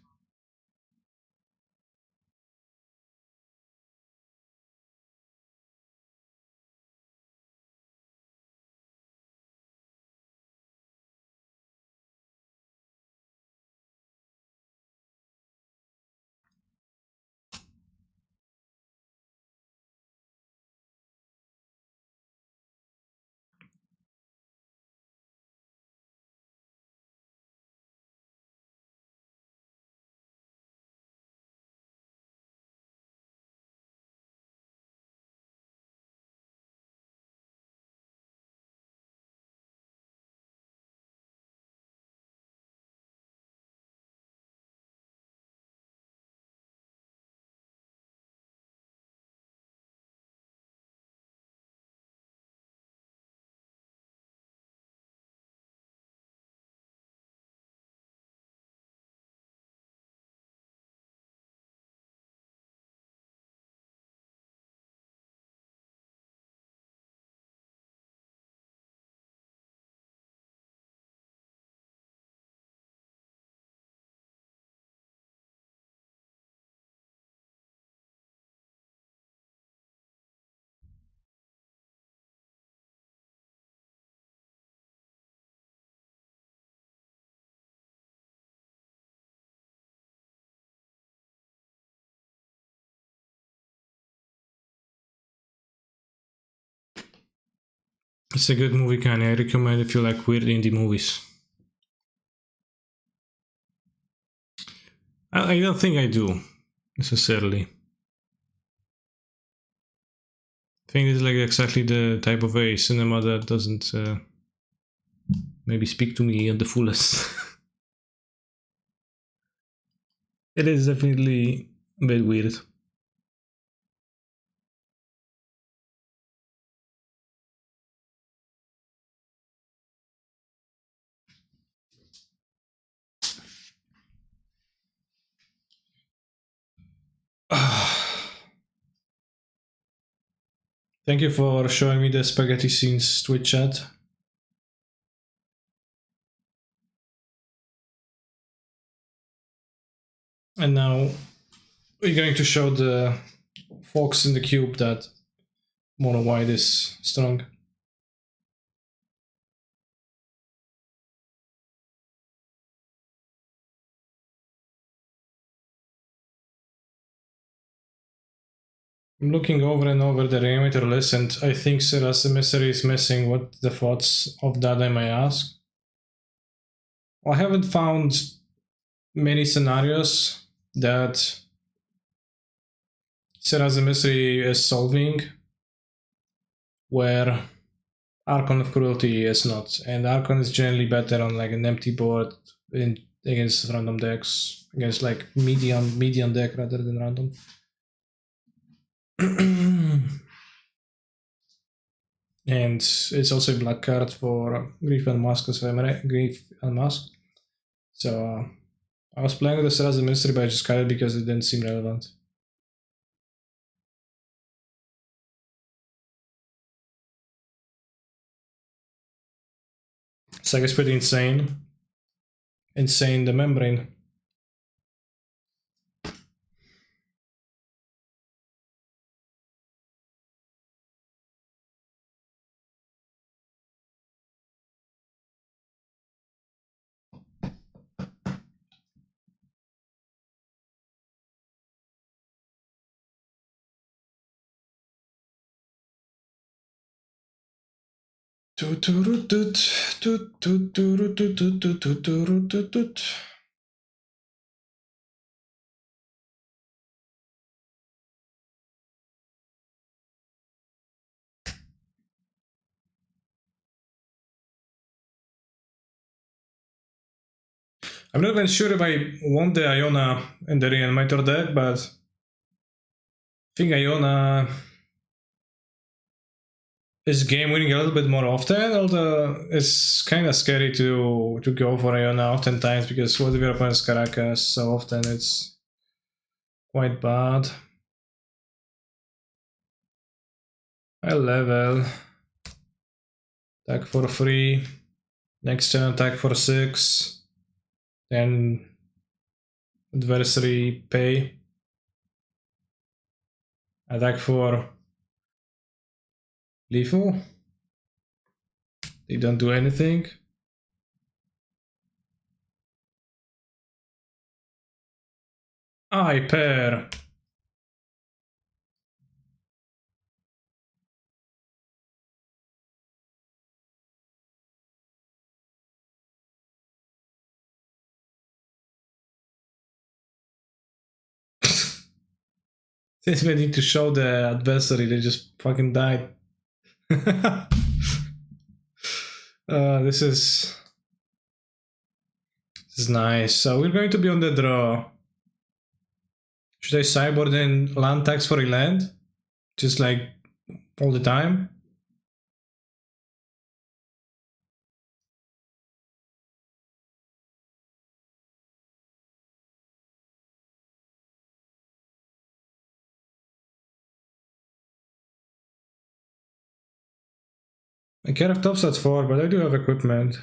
It's a good movie, Kanye. I recommend if you like weird indie movies. I don't think I do, necessarily. I think it's like exactly the type of a cinema that doesn't maybe speak to me at the fullest. It is definitely a bit weird. Thank you for showing me the spaghetti scenes Twitch chat. And now we're going to show the fox in the cube that mono white is strong. I'm looking over and over the Reanimator list, and I think Sarah's mystery is missing. What the thoughts of that, I may ask? I haven't found many scenarios that Sarah's mystery is solving where Archon of Cruelty is not, and Archon is generally better on like an empty board against random decks, against like medium deck rather than random. And it's also a black card for Grief and Mask, Grief and Mask. So I was playing with the as a mystery, but I just cut it because it didn't seem relevant. Saga is pretty insane. Insane the membrane. I'm not even sure if I want the Iona in the Reanimator deck, but I think Iona is game winning a little bit more often, although it's kind of scary to go for Iona oftentimes because what if your opponent's Caracas so often it's quite bad. High level. Attack for 3. Next turn attack for 6. Then adversary pay. Attack for lethal. They don't do anything. I pair. Since we need to show the adversary, they just fucking died. This is nice. So we're going to be on the draw. Should I sideboard in land tax for a land? Just like all the time? I can't have top sets 4, but I do have equipment.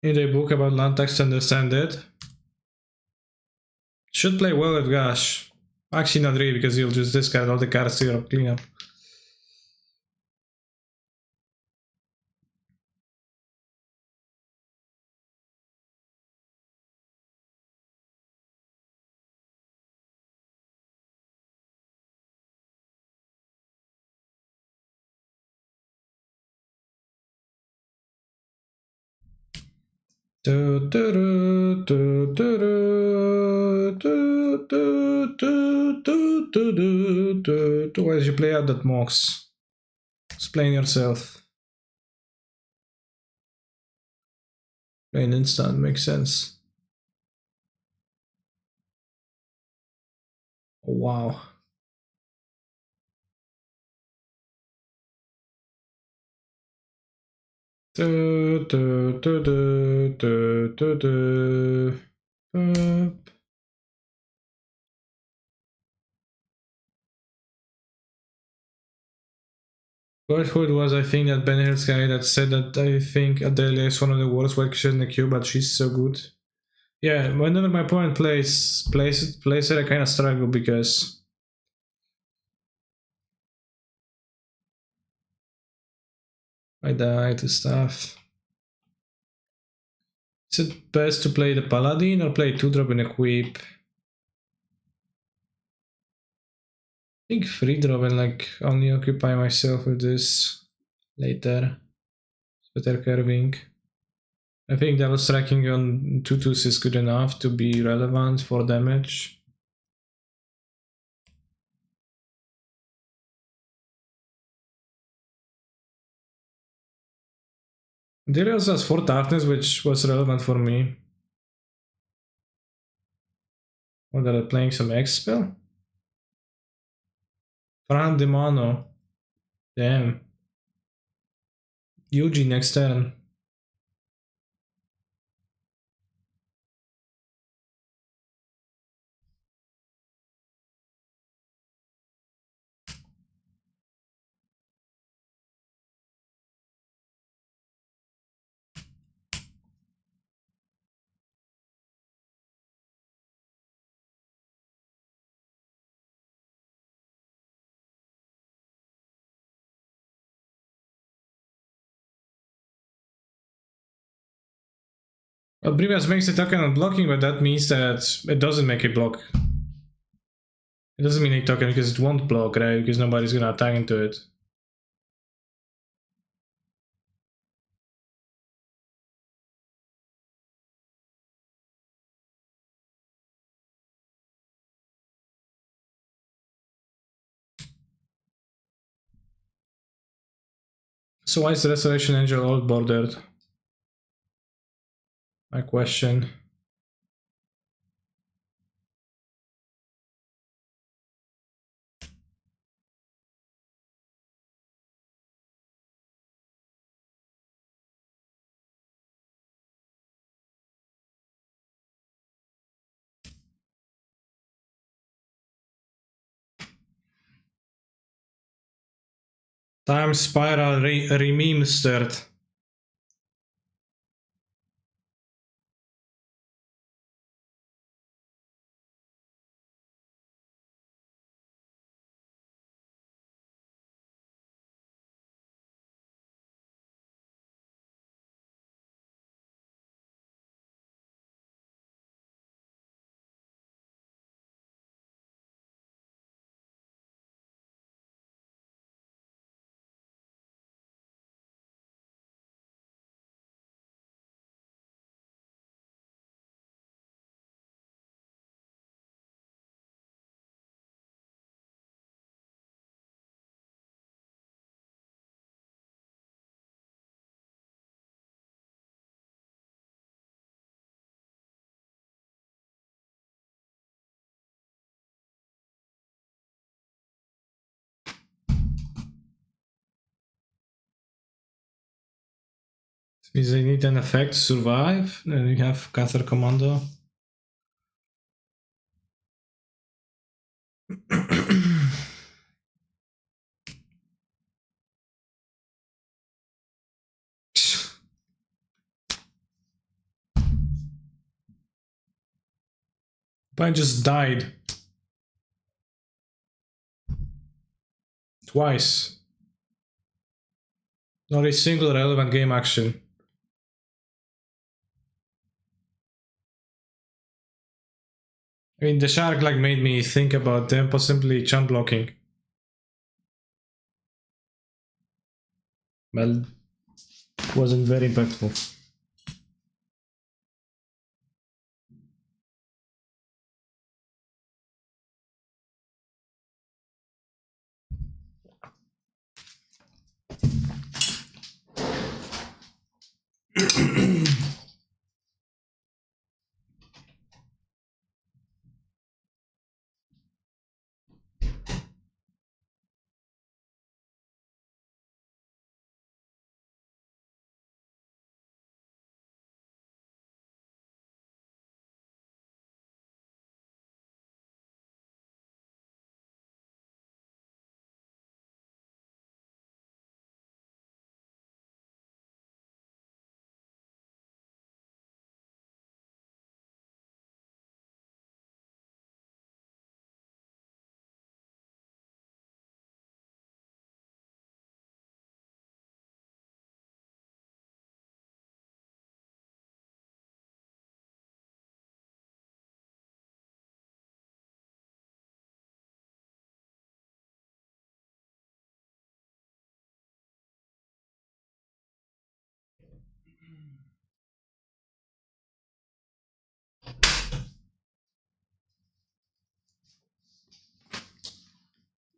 Need a book about land tax to understand it. Should play well with Gash. Actually not really, because you'll just discard all the cards to your cleanup. Why did you play out that Mox? Explain yourself. Play an instant, makes sense. Oh, wow. Who it was, I think, that Ben Hill's guy that said that I think Adelia is one of the worst wakers in the queue, but she's so good. Yeah, whenever my opponent plays it, I kind of struggle because I die to stuff. Is it best to play the Paladin or play 2-drop in Equip? I think 3-drop and like only occupy myself with this later. It's better curving. I think double striking on 2/2s is good enough to be relevant for damage. There also has 4 toughness, which was relevant for me. What are they playing? Some X spell? Fran de Mano. Damn. Yuji next turn. Well, Brimas makes a token on blocking, but that means that it doesn't make a block. It doesn't mean a token because it won't block, right? Because nobody's gonna attack into it. So why is the Restoration Angel all bordered? My question. Time Spiral Remastered. Means they need an effect to survive, and you have Caster Commando. But I just died. Twice. Not a single relevant game action. I mean, the shark like made me think about them possibly jump blocking. Well, it wasn't very impactful.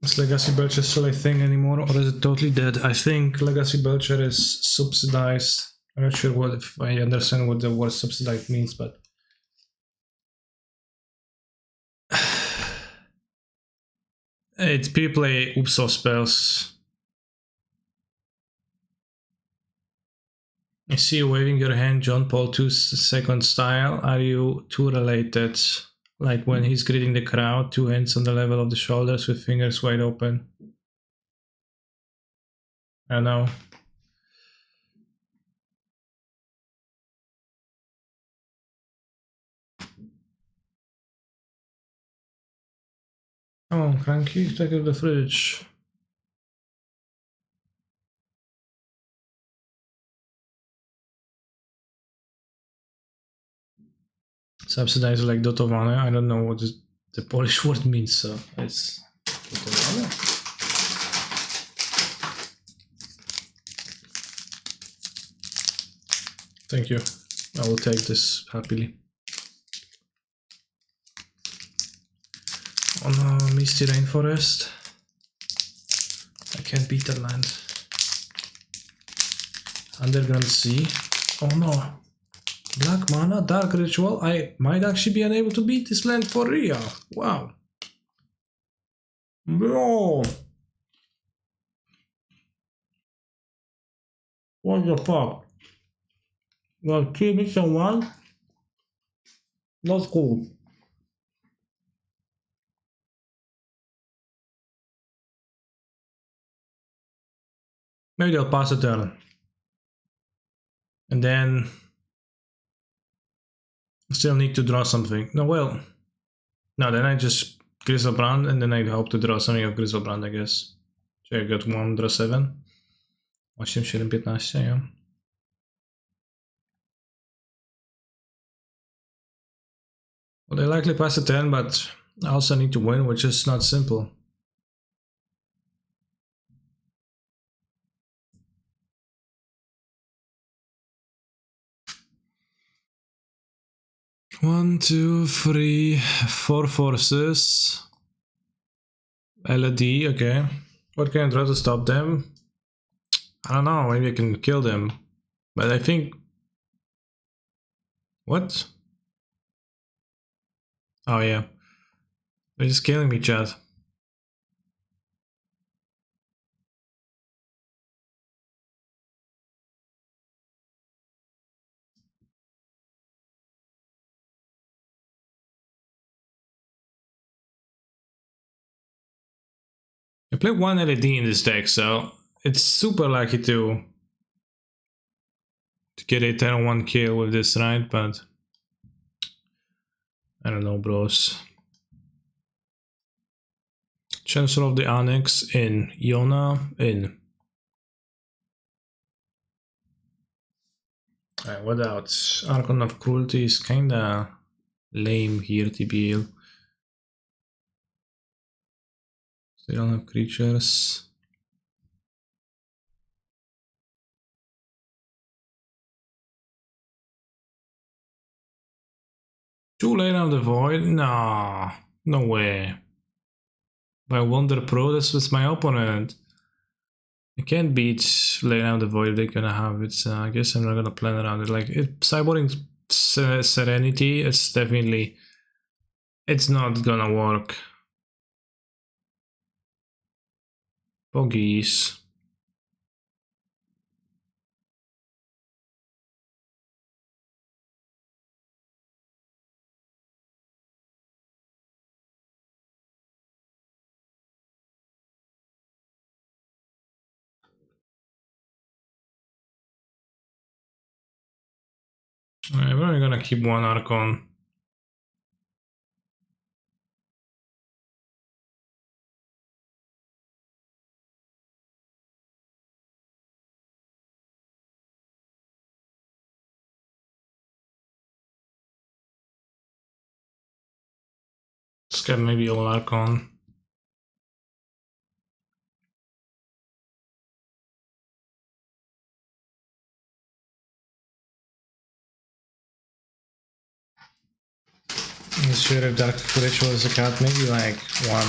Is Legacy Belcher still a thing anymore, or is it totally dead? I think Legacy Belcher is subsidized. I'm not sure what if I understand what the word subsidized means, but it's people play Upso spells. I see you waving your hand, John Paul II style. Are you two related? Like when he's greeting the crowd, two hands on the level of the shoulders with fingers wide open. I know. Come on, Cranky, take out the fridge. Subsidize like dotowane. I don't know what the Polish word means, so it's dotowane. Thank you. I will take this happily. Oh no, Misty Rainforest. I can't beat that land. Underground Sea. Oh no. Black Mana, Dark Ritual. I might actually be unable to beat this land for real. Wow. Bro. What the fuck? Well, kill me someone? Not cool. Maybe they'll pass a turn. And then still need to draw something. No, well, no, then I just Griselbrand and then I hope to draw something of Griselbrand, I guess. So I got 1, draw 7. 8, 7, 15, yeah. Well, they likely pass a turn, but I also need to win, which is not simple. One, two, three, 4 forces. LED, okay. What can I draw to stop them? I don't know, maybe I can kill them. But I think... What? Oh yeah. They're just killing me, chat. I play 1 LED in this deck, so it's super lucky to get a 10-1 kill with this, right? But I don't know, bros. Chancellor of the Annex in Yona in. Alright, what else? Archon of Cruelty is kinda lame here, TBL. They don't have creatures. Too late of the void? Nah, no way. By Wonder Pro, this was my opponent. I can't beat Lay Down the Void, they're gonna have it, so I guess I'm not gonna plan around it. Like, Cyborging Serenity, it's definitely... It's not gonna work. Bogies. Alright, we're only gonna keep 1 Archon. Let's get maybe all Archon. Let's shoot if Dark Ritual is a cat, maybe like 1.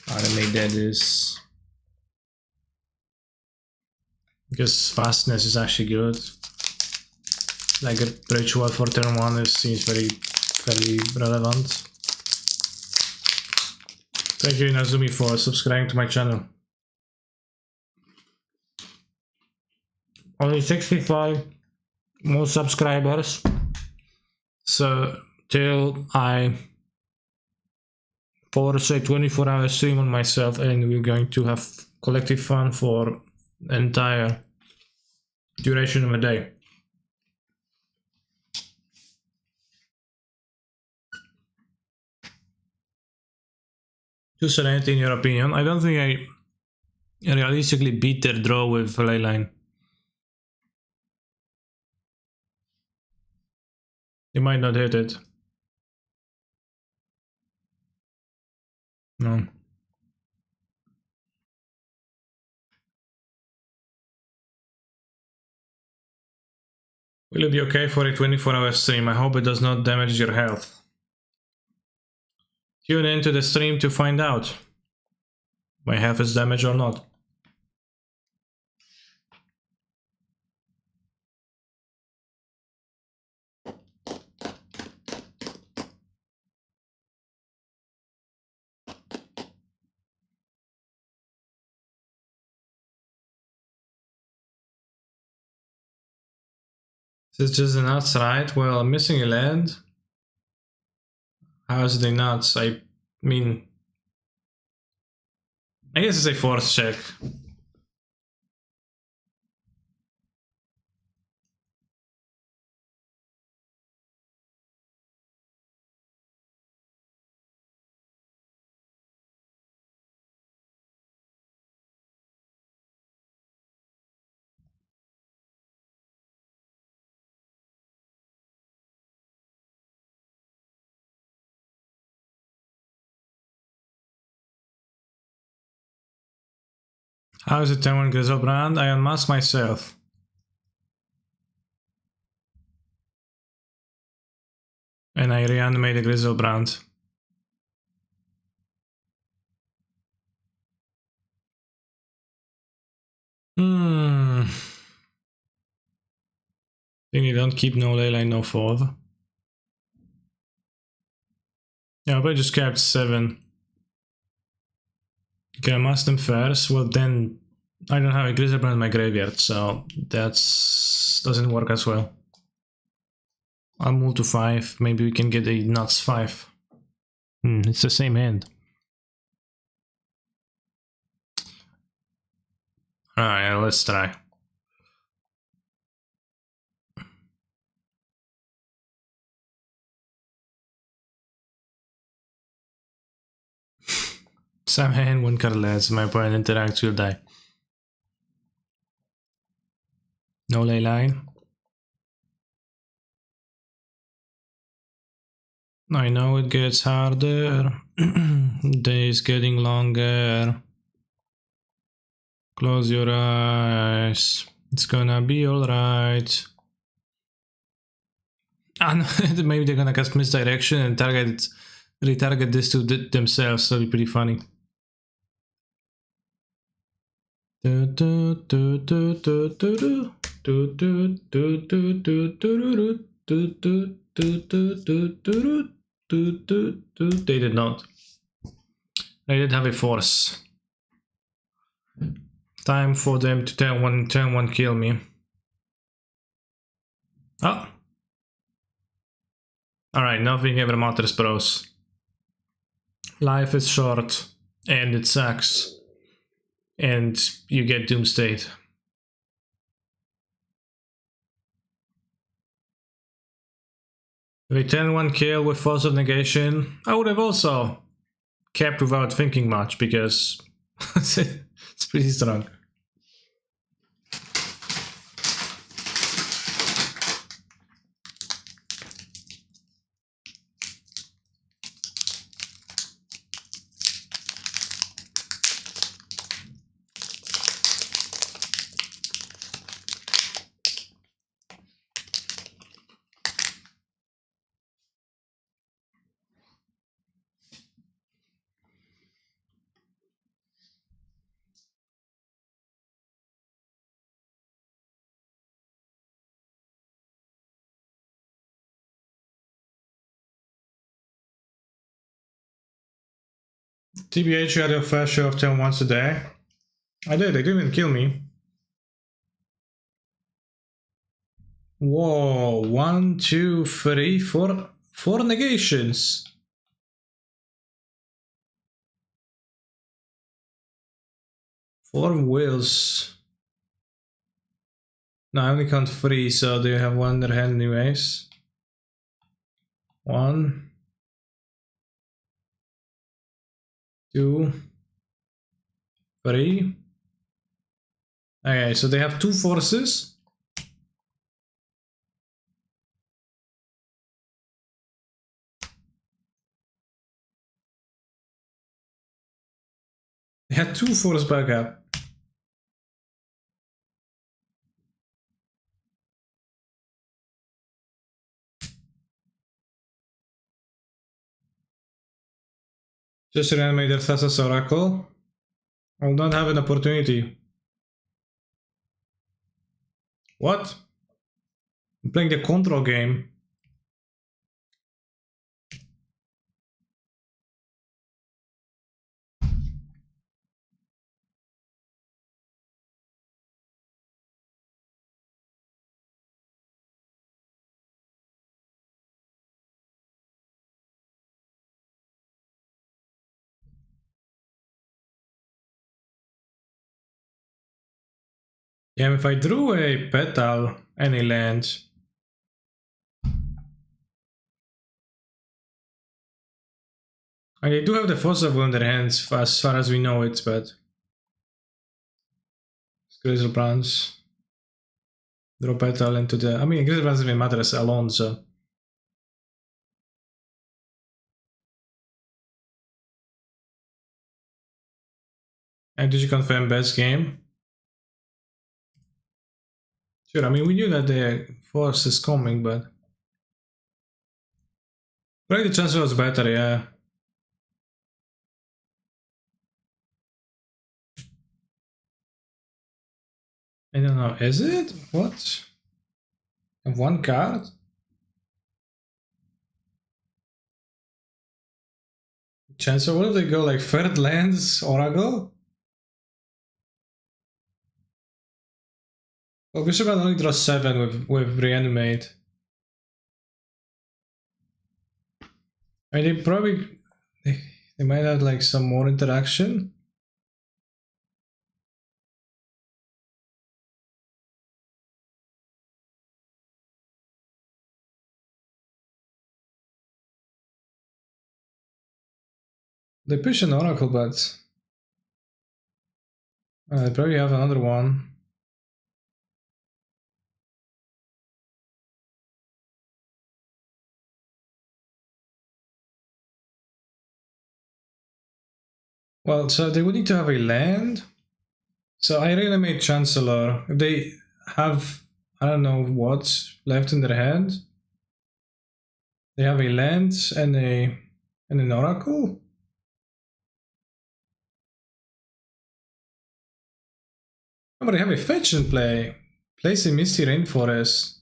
Automate that is. Because fastness is actually good. Like a ritual for turn 1 seems very relevant. Thank you Inazumi for subscribing to my channel. Only 65 more subscribers. So till I force a 24-hour stream on myself and we're going to have collective fun for the entire duration of a day. To Serenity, in your opinion? I don't think I realistically beat their draw with Leyline. They might not hit it. No. Will it be okay for a 24-hour stream? I hope it does not damage your health. Tune into the stream to find out. My health is damaged or not. Is it just the nuts, right? Well, I'm missing a land. How is the nuts? I mean... I guess it's a force check. How is it Temur Griselbrand? I unmask myself. And I reanimate the Griselbrand. Then you don't keep no ley line, no fourth. Yeah, but I just kept 7. Okay, I must them first. Well, then I don't have a Griselbrand in my graveyard, so that's doesn't work as well. I'll move to 5. Maybe we can get a nuts 5. It's the same hand. Alright, let's try. Same hand, 1 card less. My opponent interacts, will die. No ley line. I know it gets harder. Days getting longer. Close your eyes. It's gonna be alright. Ah, no, maybe they're gonna cast Misdirection and retarget this to themselves. That'll be pretty funny. They did not. They did have a force. Time for them to turn one kill me. Oh. Alright, nothing ever matters, bros. Life is short, and it sucks. And you get doomsday. If I turn 1 kill with Force of Negation, I would have also kept without thinking much, because it's pretty strong. TBH, you had your fair share of turn 1s today. I did, they didn't kill me. Whoa, 1, 2, 3, 4, 4 negations. 4 wills. No, I only count 3, so do you have 1 in their hand anyways? 1, 2, 3. Okay, so they have 2 forces. They had 2 force backup. Just Reanimator Thassa's Oracle. I'll not have an opportunity. What? I'm playing the control game. Yeah, if I drew a petal, any land. And they do have the fossil in their hands, as far as we know it, but Grizzle Browns draw petal into the. I mean, Grizzle Browns doesn't even matter as alone, so. And did you confirm best game? Sure, I mean, we knew that the force is coming, but. Probably the Chancellor was better, yeah. I don't know, is it? What? And one card? Chancellor, what if they go like third lands, Oracle? Well, Bishop only draws 7 with Reanimate. I mean, they probably. They might have like some more interaction. They push an Oracle, but they probably have another one. Well, so they would need to have a land. So I really made Chancellor. If they have, I don't know what left in their hand, they have a land and an Oracle. Oh, but they have a fetch in play. Place a Misty Rainforest.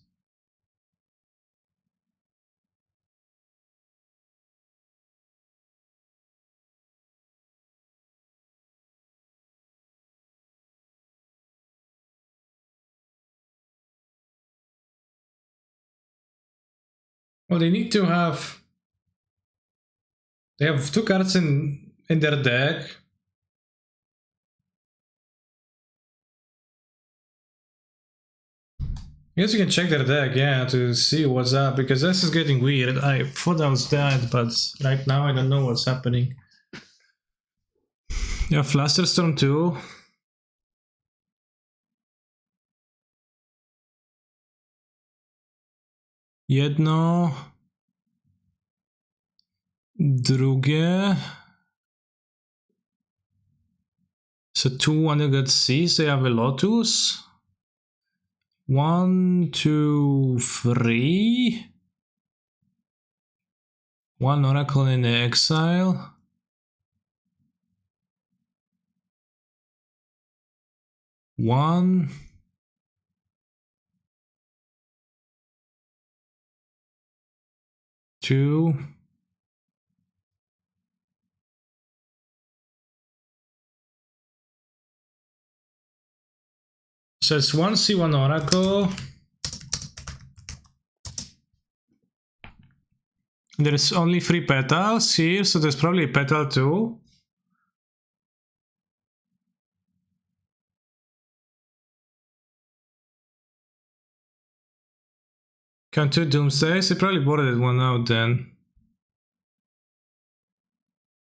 Well, they need to have. They have 2 cards in their deck. I guess you can check their deck, yeah, to see what's up, because this is getting weird. I thought I was dead, but right now I don't know what's happening. Yeah, Flusterstorm too. Jedno. Drugie. So 2 Undergut Seas, they have a Lotus. 1, 2, 3. 1 Oracle in the exile. 1. 2. So it's 1 C1 Oracle. There's only 3 petals here, so there's probably a petal too. Count 2 Doomsdays, they probably boarded one out then.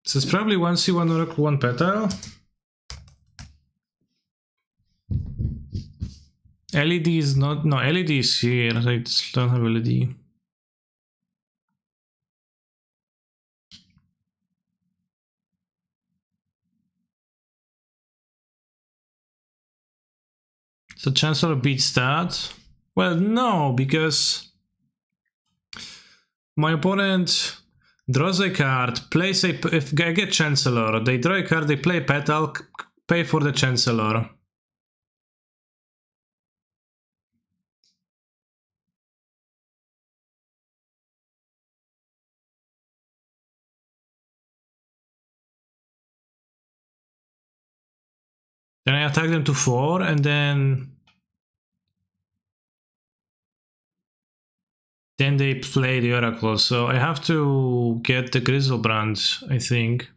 So it's probably 1 C1 Oracle, 1 petal. LED is not, no, LED is here, I just don't have LED. So Chancellor beats that. Well, no, because my opponent draws a card, plays a. If I get Chancellor, they draw a card, they play a petal, pay for the Chancellor. Then I attack them to 4, and then they play the Oracle. So I have to get the Grizzlebrand, I think.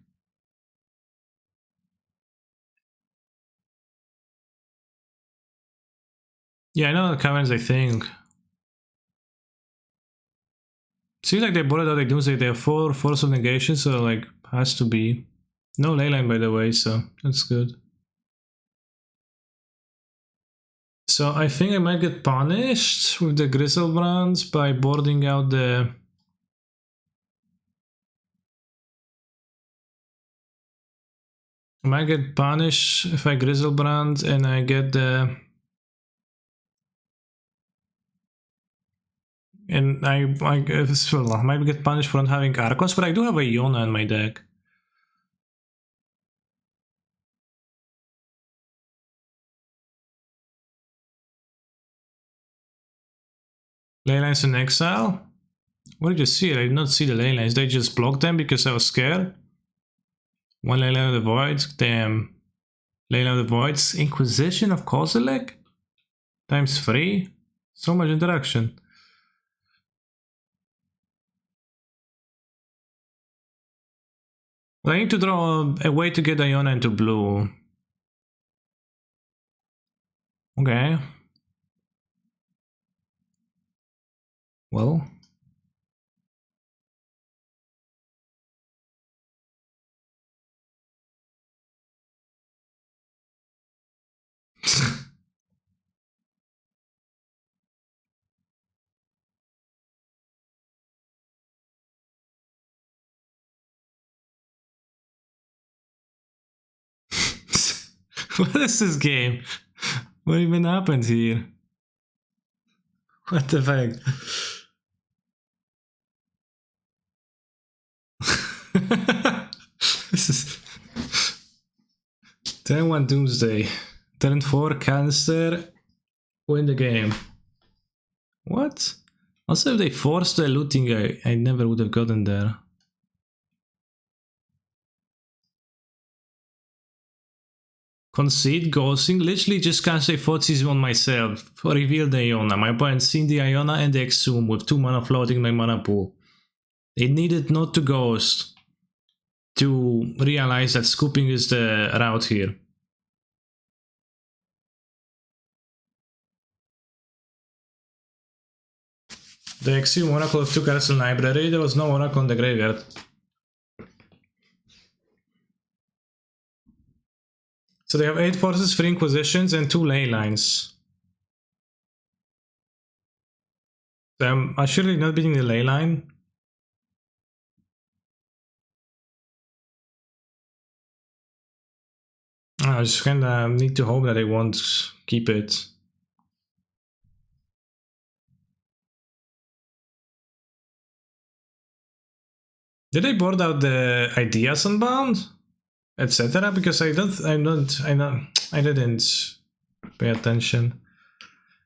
Yeah, I know the Caverns, I think. Seems like they boarded out the Doomsday. They have 4 Force of Negation, so like, has to be. No leyline, by the way, so that's good. So I think I might get punished with the Griselbrands by boarding out the... I might get punished if I Griselbrand and I get the... And I might get punished for not having Archons, but I do have a Iona in my deck. Leylines in exile? What did you see? I did not see the Leylines. They just blocked them because I was scared. One Leyline of the Void. Damn. Leyline of the Voids. Inquisition of Kozilek? Times 3? So much interaction. I need to draw a way to get Iona into blue. Okay. Well. What is this game? What even happened here? What the fuck? This is... Turn 1 Doomsday. Turn 4 Canister. Win the game. What? Also, if they forced the looting, I never would have gotten there. Concede ghosting, literally just cast a Thoughtseize on myself. Reveal the Iona. My opponent seen the Iona and the Exhume with 2 mana floating my mana pool. It needed not to ghost to realize that scooping is the route here. The Exhume Oracle of 2 cards in library, there was no Oracle in the graveyard. So they have 8 forces, 3 inquisitions, and 2 ley lines. So I'm surely not beating the ley line. I just kinda need to hope that they won't keep it. Did they board out the ideas Unbound? Etc. Because I didn't pay attention.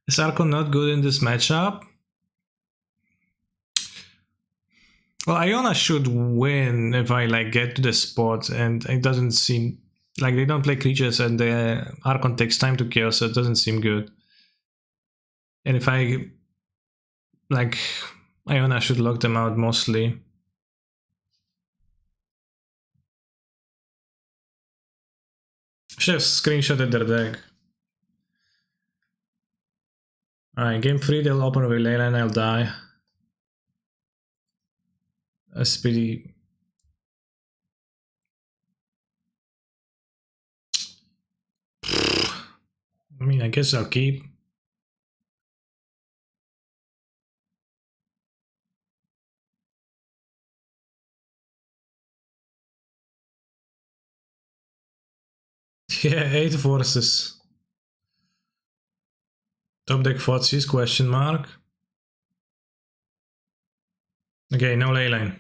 Is Archon not good in this matchup? Well, Iona should win if I like get to the spot, and it doesn't seem like they don't play creatures, and the Archon takes time to kill, so it doesn't seem good. And if I like, Iona should lock them out mostly. Should have screenshotted their deck. Alright, game 3 they'll open with Layla and I'll die. SPD. I mean, I guess I'll keep. Yeah, 8 forces. Top deck Thoughtseize, question mark. Okay, no leyline.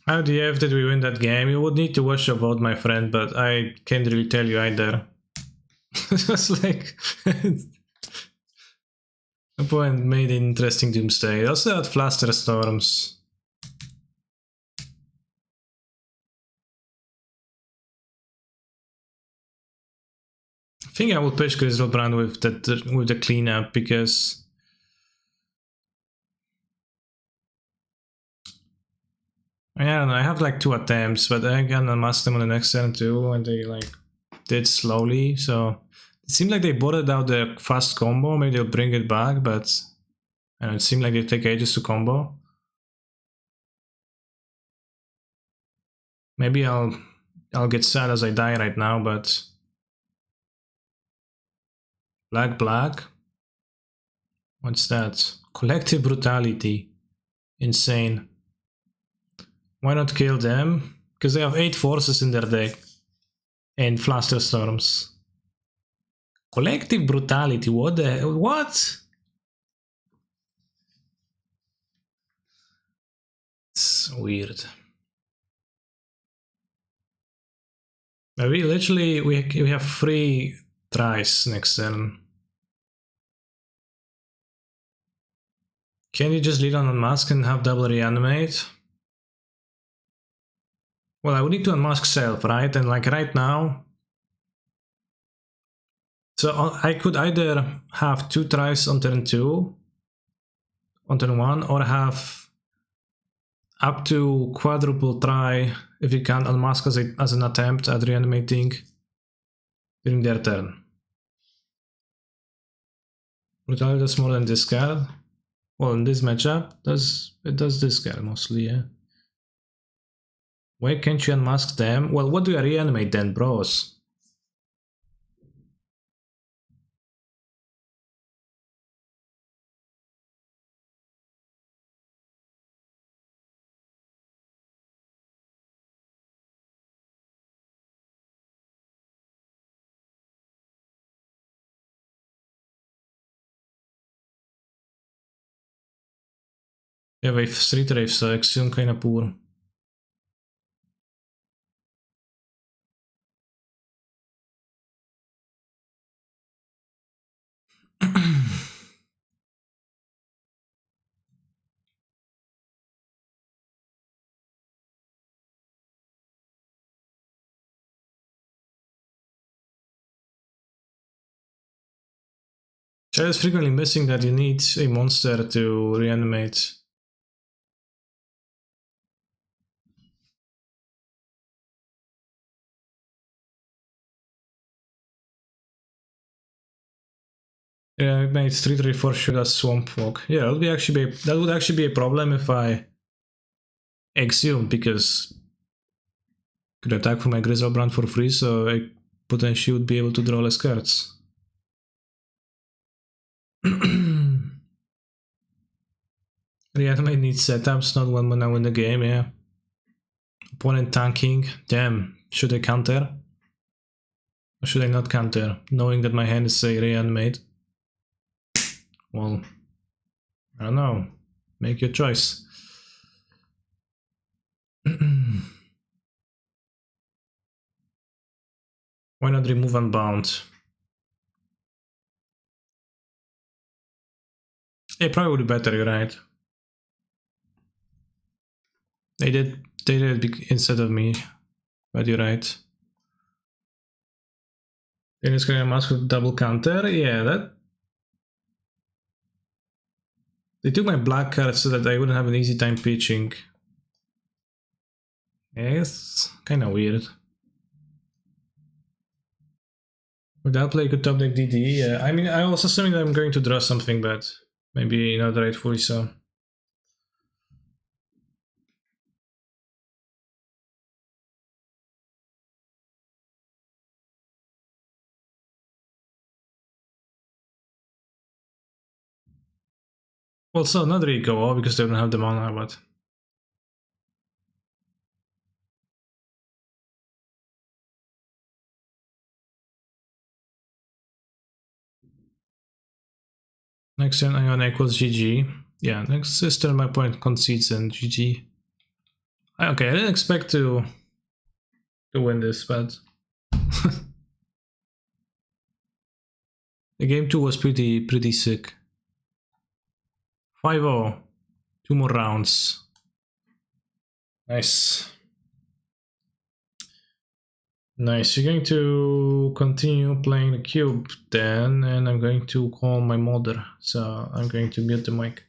How DF did we win that game? You would need to watch your vote, my friend, but I can't really tell you either. It was like... A point made an interesting Doomsday. Also had Fluster Storms. I think I will pitch Griselbrand with the cleanup because I don't know, I have like 2 attempts, but I can unmask them on the next turn too, and they like did slowly, so it seemed like they botted out the fast combo. Maybe they'll bring it back, but I don't know, it seemed like they take ages to combo. Maybe I'll get sad as I die right now, but black. What's that? Collective brutality. Insane. Why not kill them? Because they have 8 forces in their deck. And Fluster Storms. Collective brutality, what the hell? What? It's weird. We literally, we have 3 tries next turn. Can you just lead on Unmask and have double reanimate? Well, I would need to unmask Self, right? And like right now... So I could either have 2 tries on turn 2, on turn 1, or have up to quadruple try if you can't unmask as an attempt at reanimating during their turn. Brutality does more than discard. Well, in this matchup, it does discard mostly, yeah. Why can't you unmask them? Well, what do you reanimate then, bros? Ja, wave Street Rave, so Axiom kinda poor. Chat is frequently missing that you need a monster to reanimate. Yeah, I made Street Rave for sure as Swamp Fog. Yeah, that would actually be a problem if I Axiom, because I could attack for my Griselbrand for free, so I potentially would be able to draw less cards. Reanimate needs setups, not when I win the game, yeah. Opponent tanking, damn, should I counter? Or should I not counter, knowing that my hand is a reanimate? Well, I don't know, make your choice. Why not remove Unbound? It probably would be better, you're right. They did it instead of me, but you're right. Then it's gonna mask with double counter, yeah, that... They took my black card so that I wouldn't have an easy time pitching. Yeah, it's kinda weird. Without play, could top deck DD, yeah. I mean, I was assuming that I'm going to draw something, but maybe not rightfully so. Well, so not really go all because they don't have the mana, but... Next turn Iona equals GG. Yeah, next turn my opponent concedes and GG. Okay, I didn't expect to win this, but... The game 2 was pretty sick. 5-0. 2 more rounds. Nice. Nice, you're going to continue playing the cube then, and I'm going to call my mother, so I'm going to mute the mic.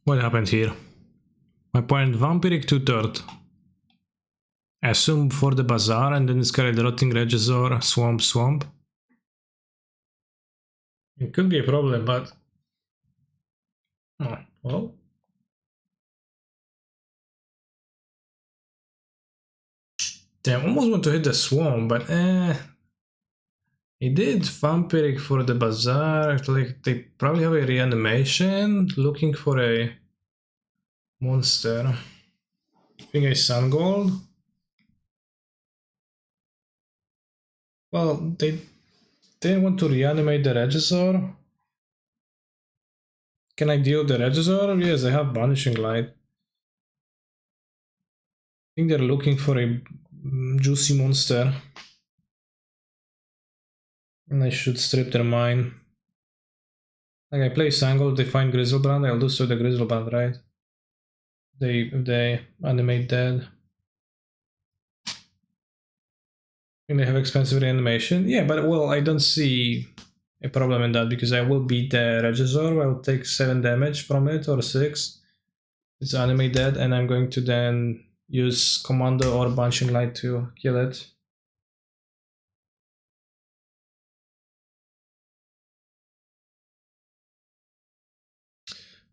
What happened here? My point vampiric 2/3. Assume for the bazaar and then discard rotting Regisaur, swamp. It could be a problem, but oh, well. Damn, almost want to hit the swamp, but he did vampiric for the bazaar. Like they probably have a reanimation, looking for a monster. I think a sun gold. Well, they didn't want to reanimate the Regisaur. Can I deal the Regisaur? Yes, I have Banishing Light. I think they're looking for a juicy monster. And I should strip their mine. Like I play Sangold, they find Grizzlebrand, I'll do so the Grizzlebrand, right? They animate dead. And they have expensive reanimation. Yeah, but well, I don't see a problem in that because I will beat the Regisaur. I'll take 7 damage from it or 6. It's animate dead, and I'm going to then use Commando or Banishing Light to kill it.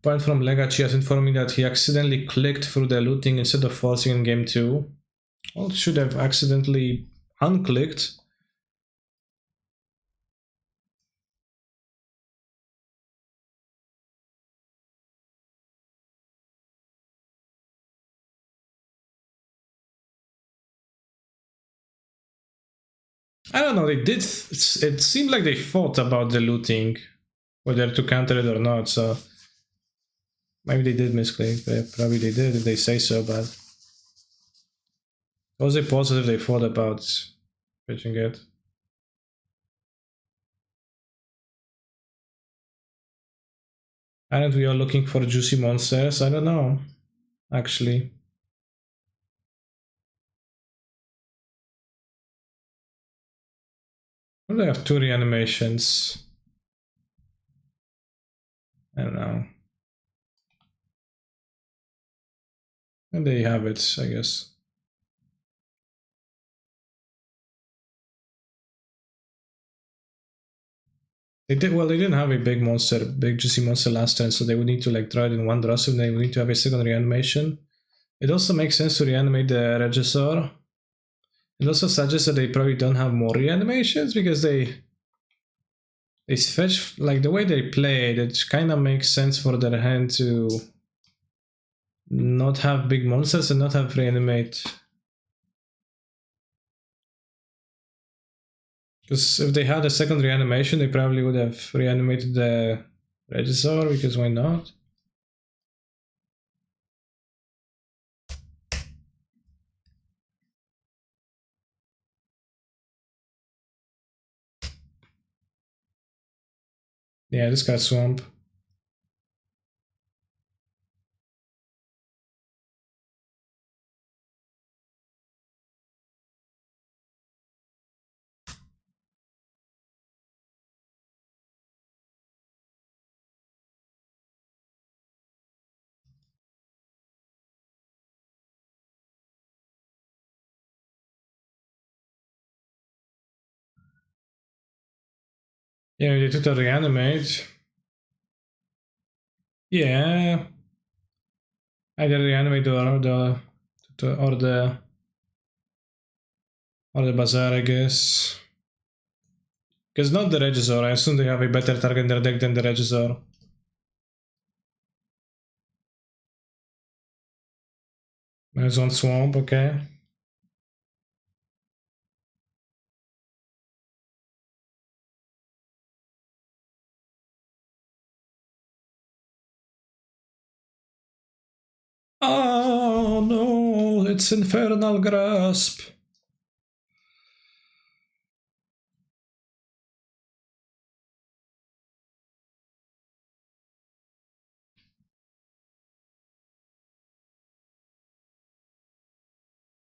Point from Legacy has informed me that he accidentally clicked through the looting instead of forcing in game 2. Well, should have accidentally unclicked. I don't know, they did. It seemed like they thought about the looting, whether to counter it or not, so maybe they did misclick. Probably they did if they say so, but was it positive they thought about pitching it? Aren't we all looking for juicy monsters? I don't know, actually. Well, they have 2 reanimations. I don't know. And there you have it, I guess. They did well. They didn't have a big monster, big juicy monster last turn, so they would need to like try it in one draw. So they would need to have a second reanimation. It also makes sense to reanimate the Regisaur. It also suggests that they probably don't have more reanimations because they fetch like the way they play. It kind of makes sense for their hand to not have big monsters and not have reanimate. Because if they had a second reanimation, they probably would have reanimated the Regisaur, because why not? Yeah, this got Swamp. Yeah, they took the reanimate. Yeah. Either reanimate or the Bazaar, I guess. Because not the Regisaur, I assume they have a better target in their deck than the Regisaur. There's on Swamp, okay. Oh no, it's Infernal Grasp.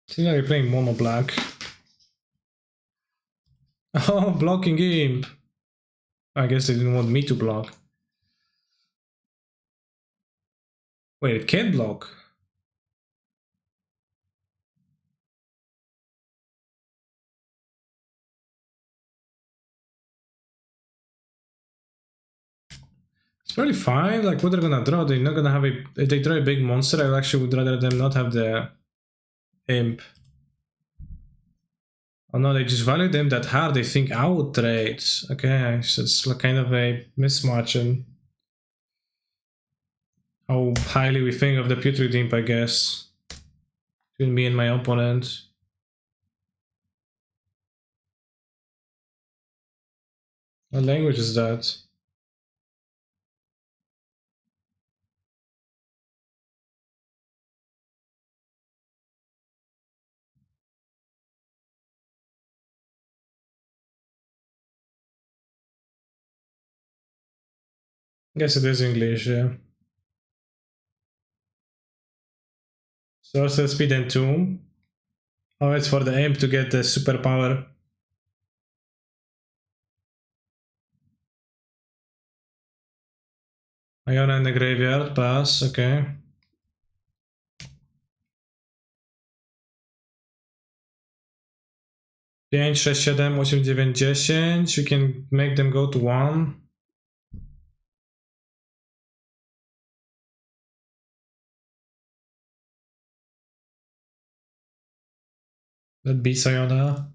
Seems like you're playing mono black. Oh, blocking Imp. I guess they didn't want me to block. Wait, it can't block. It's probably fine. Like, what they're gonna draw? They're not gonna have a. If they draw a big monster, I actually would rather them not have the imp. Oh no, they just value them that hard. They think I would trade. Okay, so it's like kind of a mismatch in how highly we think of the putrid imp, I guess. Between me and my opponent. What language is that? I guess it is English, yeah. Sorcerer speed and tomb. Oh, it's for the imp to get the superpower. Iona in the graveyard, pass, okay. Pięć, 6, 7, 8, 9, 10. We can make them go to 1. That beats Iona.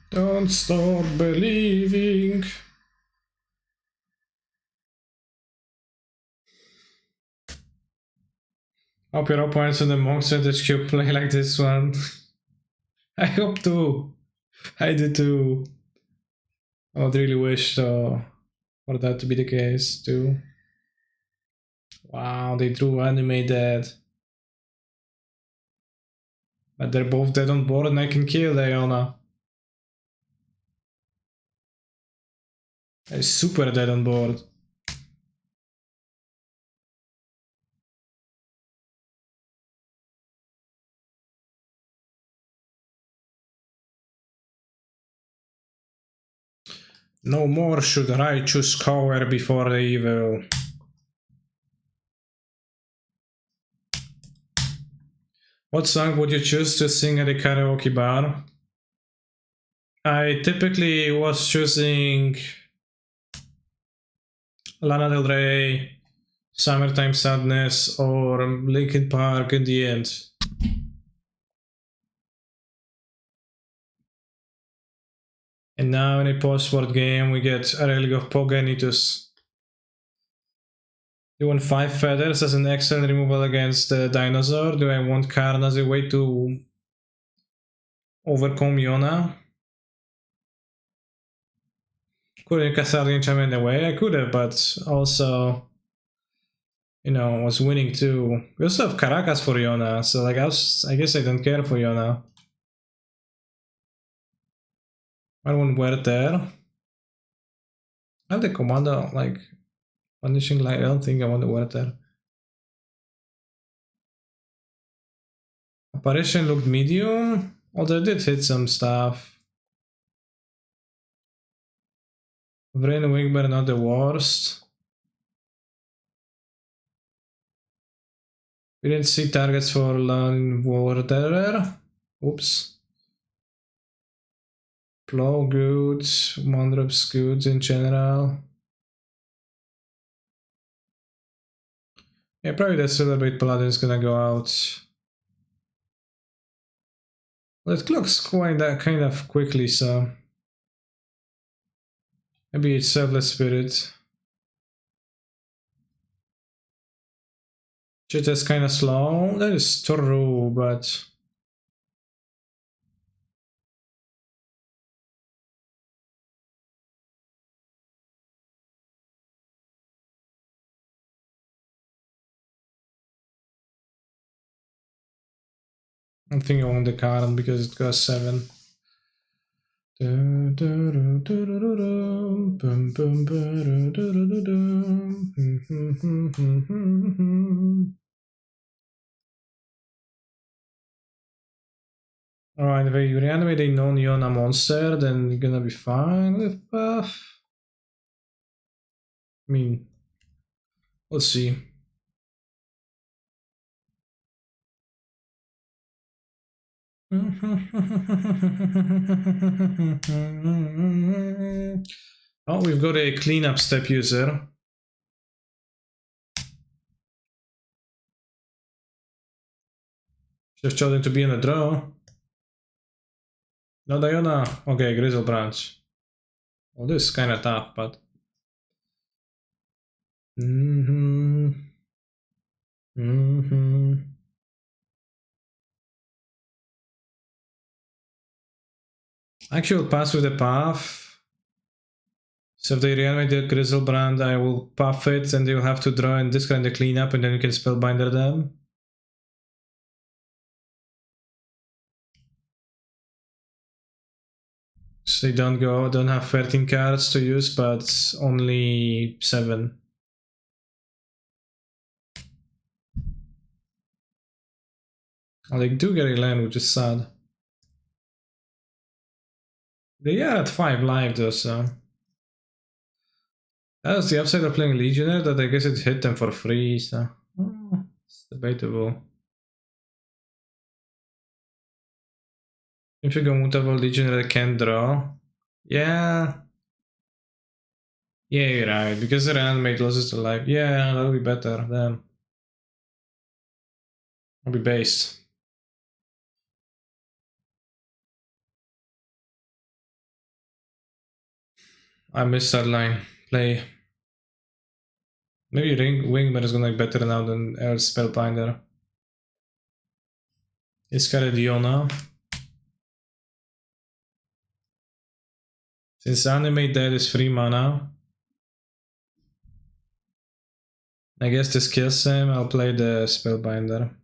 Don't stop believing. Hope your opponents in the Monk Strategy Cube play like this one. I hope too. I do too. I would really wish for that to be the case too. Wow, they drew Reanimator. But they're both dead on board and I can kill Iona. They're super dead on board. No more should righteous cower before the evil. What song would you choose to sing at a karaoke bar? I typically was choosing Lana Del Rey, Summertime Sadness, or Linkin Park in the end. And now in a post-war game we get a Relic of Pogenitus. You want 5 feathers as an excellent removal against the dinosaur? Do I want Karn as a way to overcome Yona? Couldn't cast out the enchantment in a way? I could have, but also, you know, was winning too. We also have Caracas for Yona, so like I guess I don't care for Yona. I want Werther. I have the commander, like, punishing light. I don't think I want the Werther. Apparition looked medium, although it did hit some stuff. Vrain Wingbear not the worst. We didn't see targets for Lone Warderer. Oops. Plow good, Mondrop's good in general. Yeah, probably the Celebrate Paladin is gonna go out. Well, it clocks quite kind of quickly, so maybe it's Selfless Spirit. Just is kind of slow. That is true, but I think I want the card because it costs 7. Alright, if you reanimate a non-Iona monster, then you're gonna be fine with buff. I mean, let's see. Oh, we've got a cleanup step user. Just chosen to be in a draw. No Diana. Okay, Grizzle Branch. Well, this is kind of tough, but. Actual pass with the path. So if they reanimate the Grizzlebrand, I will puff it and they'll have to draw and discard the cleanup and then you can spellbinder them. So they don't have 13 cards to use, but only 7. Oh, they do get a land, which is sad. They are at 5 life though, so. That's the upside of playing Legionnaire, that I guess it hit them for free, so. It's debatable. If you go mutable Legionnaire can draw. Yeah. Yeah, you're right, because the Reanimate loses the life. Yeah, that'll be better, damn. I'll be based. I missed that line. Play. Maybe Wingman is gonna be better now than Earl Spellbinder. Discard Diona. Since Animate Dead is 3 mana, I guess this kills him. I'll play the Spellbinder.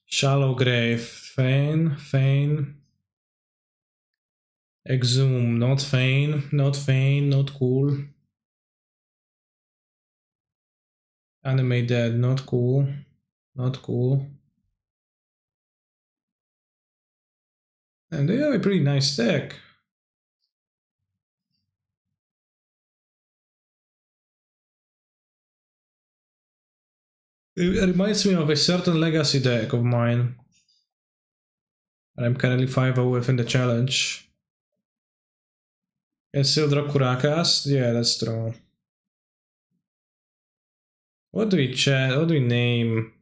Shallow Grave. Feign. Exhume. Not Feign. Not cool. Animate Dead. Not cool. And they have a pretty nice deck. It reminds me of a certain legacy deck of mine. I'm currently 5-0 within the challenge. Can still draw Kurakas? Yeah, that's true. What do we chat? What do we name?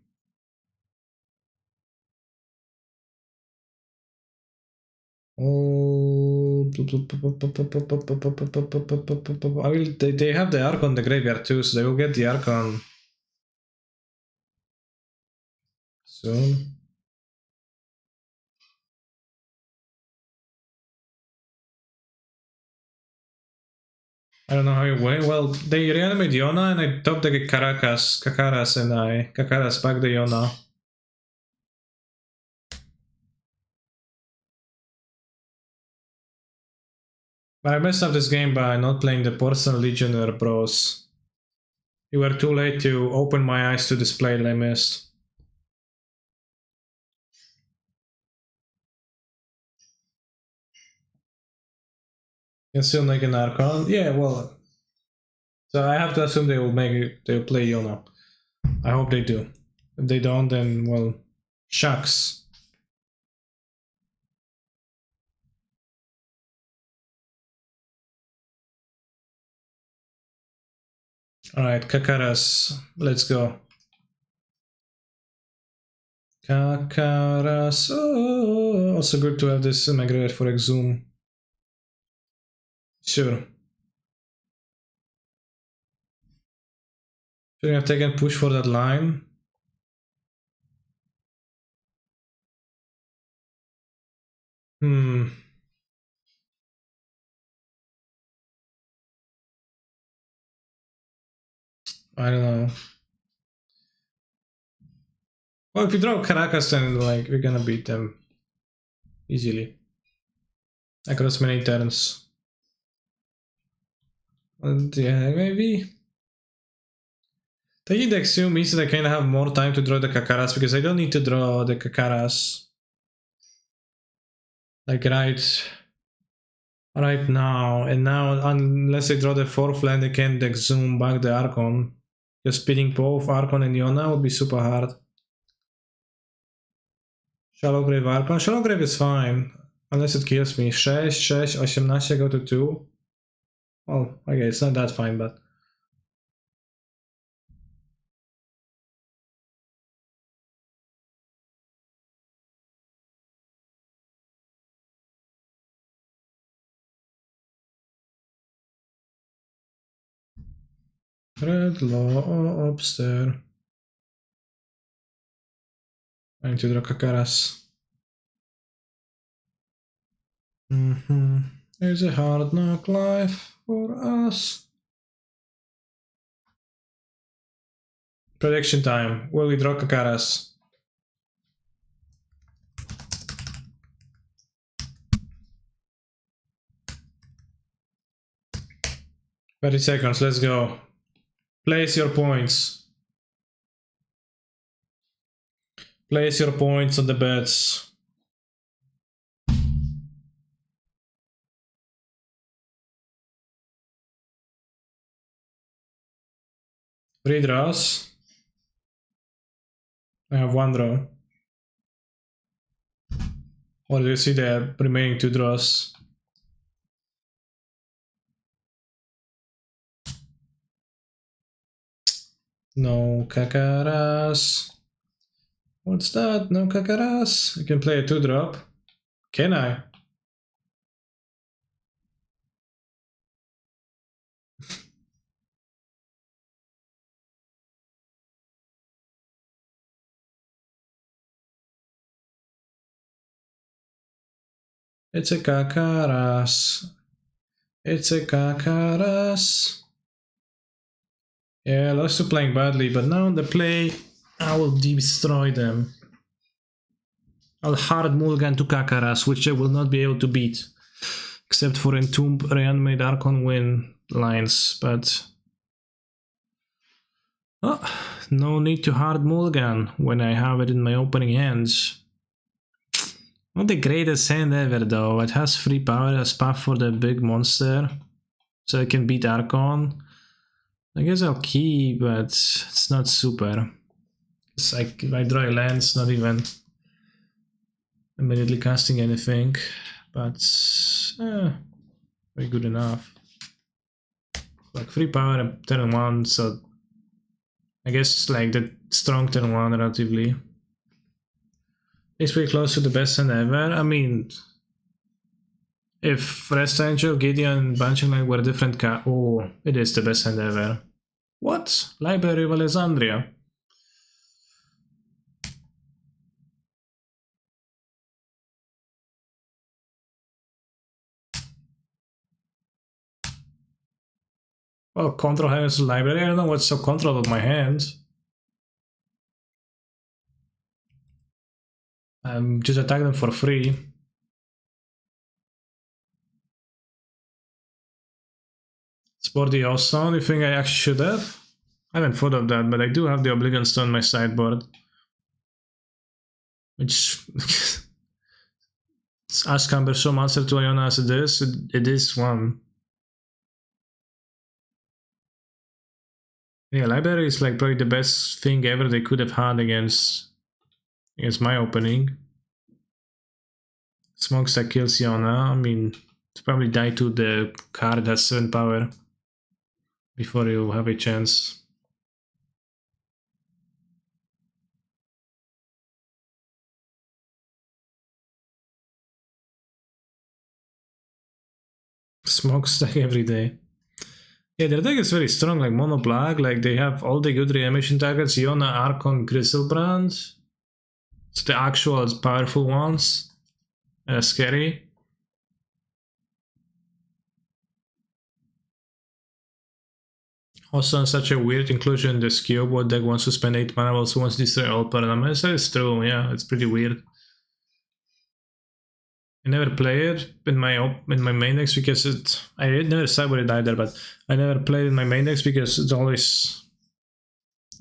Oh, I will. They have the Archon in the graveyard too, so they will get the Archon soon. I don't know how you win. Well, they reanimate Yona and I top the Kakaras, and I Kakaras back the Yona. But I messed up this game by not playing the Porcelain Legionnaire Bros. You were too late to open my eyes to display that I missed. Can still make an Archon? Yeah, well. So I have to assume they will they'll play Yona. I hope they do. If they don't, then, well, shucks. Alright, Kakaras, let's go. Kakaras, oh, also good to have this in my graveyard for Exhume. Sure. Should we have taken push for that line? I don't know. Well, if you draw Caracas, then like we're gonna beat them easily across many turns. And yeah, maybe. Taking the Xu means that I kind of have more time to draw the Kakaras because I don't need to draw the Kakaras like right now. And now, unless I draw the 4th land, I can deck zoom back the Archon. Just pitting both Archon and Yona would be super hard. Shallow Grave Archon. Shallow Grave is fine. Unless it kills me. 6, 6, 18, go to 2. Well, okay, it's not that fine, but... Red Lobster. I need to draw Kakaras. It's a hard knock life for us. Prediction time. Will we draw Kakaras? 30 seconds, let's go. Place your points. Place your points on the bets. Three draws. I have one draw. Or do you see the remaining 2 draws? No Kakaras. What's that? No Kakaras? I can play a 2-drop. Can I? It's a Kakaras. It's a Kakaras. Yeah, I lost to playing badly, but now on the play, I will destroy them. I'll hard mulligan to Kakaras, which I will not be able to beat. Except for Entomb, Reanimate, Archon win lines, but... Oh, no need to hard mulligan when I have it in my opening hands. Not the greatest hand ever though, it has free power as path for the big monster, so I can beat Archon. I guess I'll keep, but it's not super. It's like if I draw a land, it's not even immediately casting anything, but very good enough. Like free power and turn 1, so I guess it's like the strong turn 1 relatively. It's pretty close to the best hand ever. I mean, if Rest Angel, Gideon, and Banshee Line were different oh, it is the best hand ever. What? Library of Alexandria. Well, control has library. I don't know what's so control of my hand. Just attack them for free. Sport the Awesome. You think I actually should have? I haven't thought of that, but I do have the Oblivion Stone on my sideboard. Which... it's as cumbersome answer to Iona as it is. It is one. Yeah, library is like probably the best thing ever they could have had against my opening. Smokestack kills Iona. I mean, it's probably die to the card has 7 power before you have a chance. Smokestack every day. Yeah, their deck is very strong, like mono black, like they have all the good reanimation targets, Iona, Archon, Griselbrand. It's the actual powerful ones. Scary. Also, such a weird inclusion in the Skio board deck wants to spend 8 mana, also wants to destroy all parameters. That is true, yeah, it's pretty weird. I never play it in my main decks because I never sideboard it either, but I never played in my main decks because it's always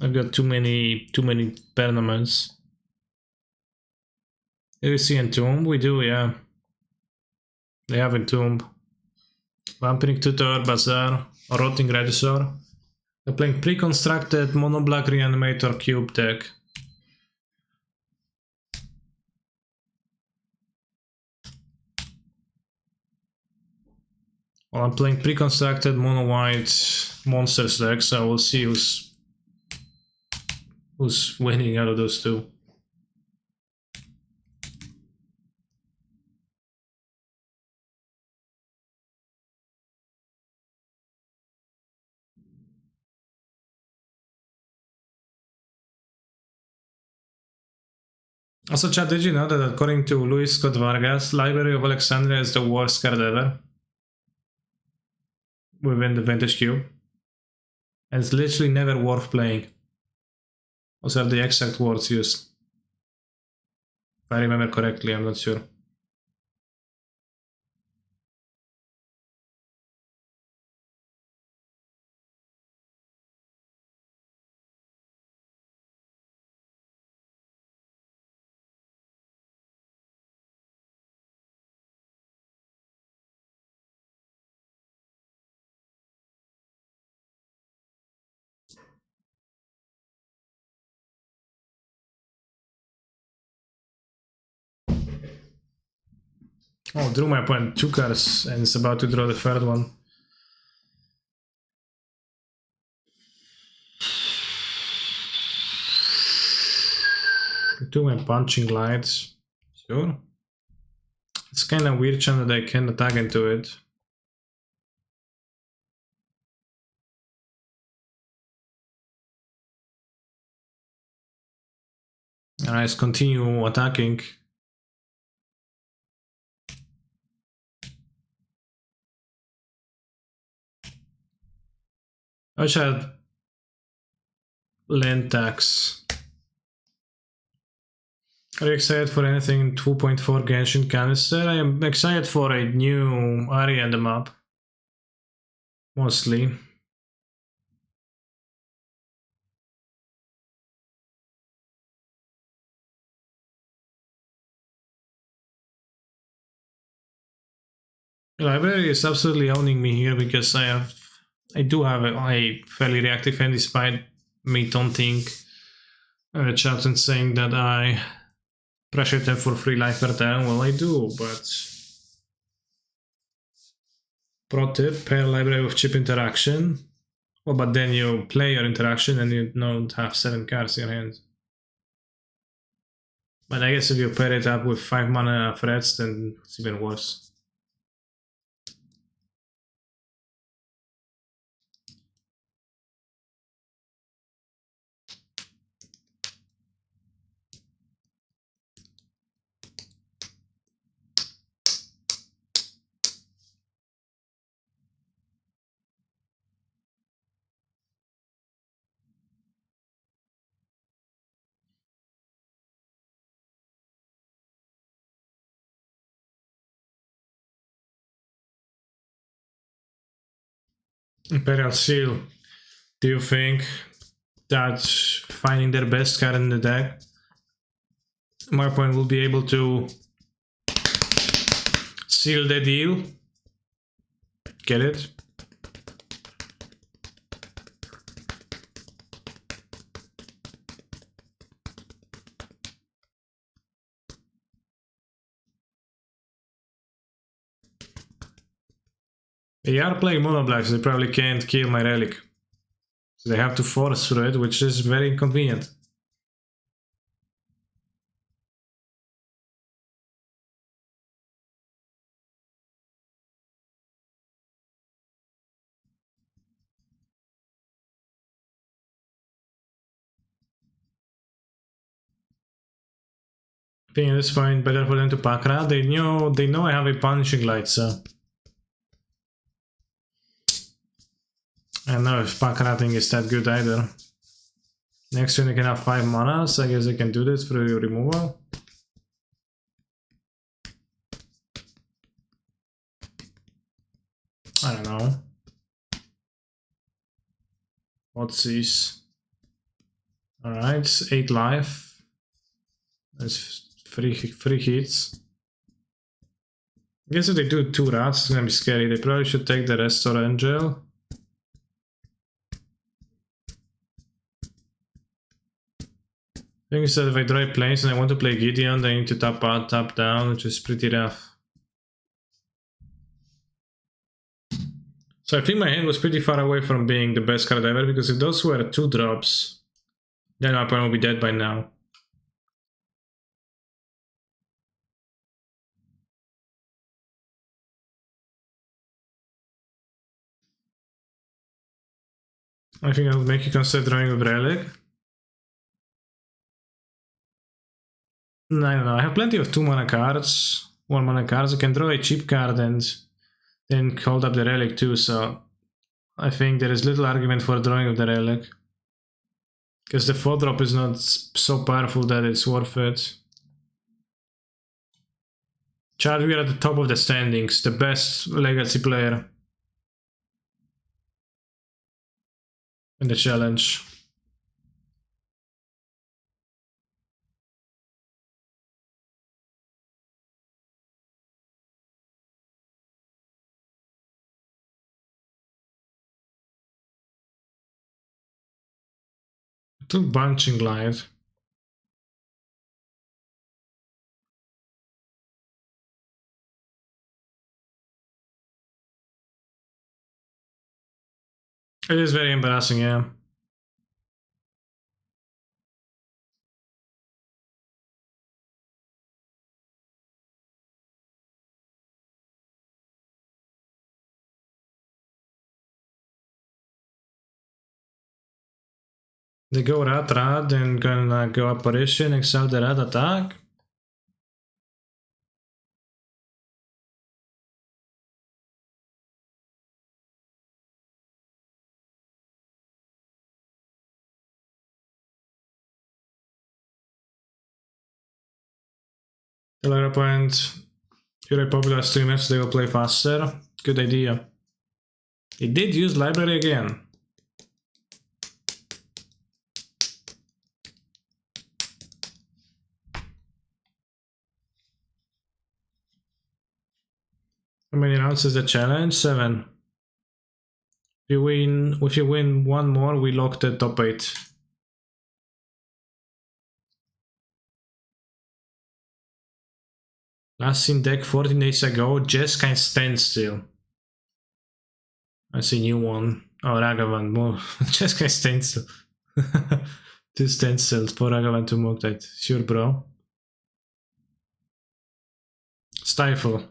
I've got too many permanents. Do we see Entomb? We do, yeah. They have Entomb. Vampiric Tutor, Bazaar, Rotting Regisaur. They're playing pre-constructed mono-black Reanimator cube deck. Well, I'm playing pre-constructed mono-white monsters deck, so we'll see who's winning out of those two. Also, chat, did you know that according to Luis Scott Vargas, Library of Alexandria is the worst card ever within the Vintage Cube? And it's literally never worth playing. Those are the exact words used. If I remember correctly, I'm not sure. Oh, drew my opponent 2 cards and is about to draw the third one. Doing punching lights. Sure. It's kind of weird channel that I can attack into it. Alright, continue attacking. I should land tax. Are you excited for anything 2.4 Genshin Canister? I am excited for a new area in the map. Mostly. The library is absolutely owning me here because I do have a fairly reactive hand despite me taunting chat and saying that I pressure them for free life per turn. Well, I do, but pro tip, pair library with chip interaction. Well, but then you play your interaction and you don't have 7 cards in your hand. But I guess if you pair it up with 5 mana threats, then it's even worse. Imperial Seal. Do you think that finding their best card in the deck, my opponent will be able to seal the deal? Get it? They are playing mono black, so they probably can't kill my relic. So they have to force through it, which is very inconvenient. I think at this point, better for them to pack rat. They know I have a punishing light, so I don't know if pack ratting is that good either. Next turn you can have 5 mana, so I guess I can do this through removal. I don't know. What's this? Alright, 8 life. That's three hits. I guess if they do 2 rats, it's gonna be scary. They probably should take the Restore Angel. I think that if I draw planes and I want to play Gideon, they need to tap out, tap down, which is pretty rough. So I think my hand was pretty far away from being the best card ever, because if those were 2 drops, then my opponent would be dead by now. I think I'll make you consider drawing with Relic. I don't know, I have plenty of 2 mana cards, 1 mana cards. I can draw a cheap card and then hold up the Relic too, so I think there is little argument for drawing of the Relic. Because the 4-drop is not so powerful that it's worth it. Chad, we are at the top of the standings, the best Legacy player in the challenge. I took Bunching Glide. It is very embarrassing, yeah. They go Rat, then gonna go Apparition, exile the Rat attack. Tell our opponent, you're a popular streamer, so they will play faster. Good idea. He did use library again. How many rounds is the challenge? 7. If you win 1 more, we lock the top 8. Last seen deck 14 days ago, Jeskai Standstill. I see new one. Oh, Ragavan, more. Jeskai Standstill. 2 standstills for Ragavan to mock that. Sure, bro. Stifle.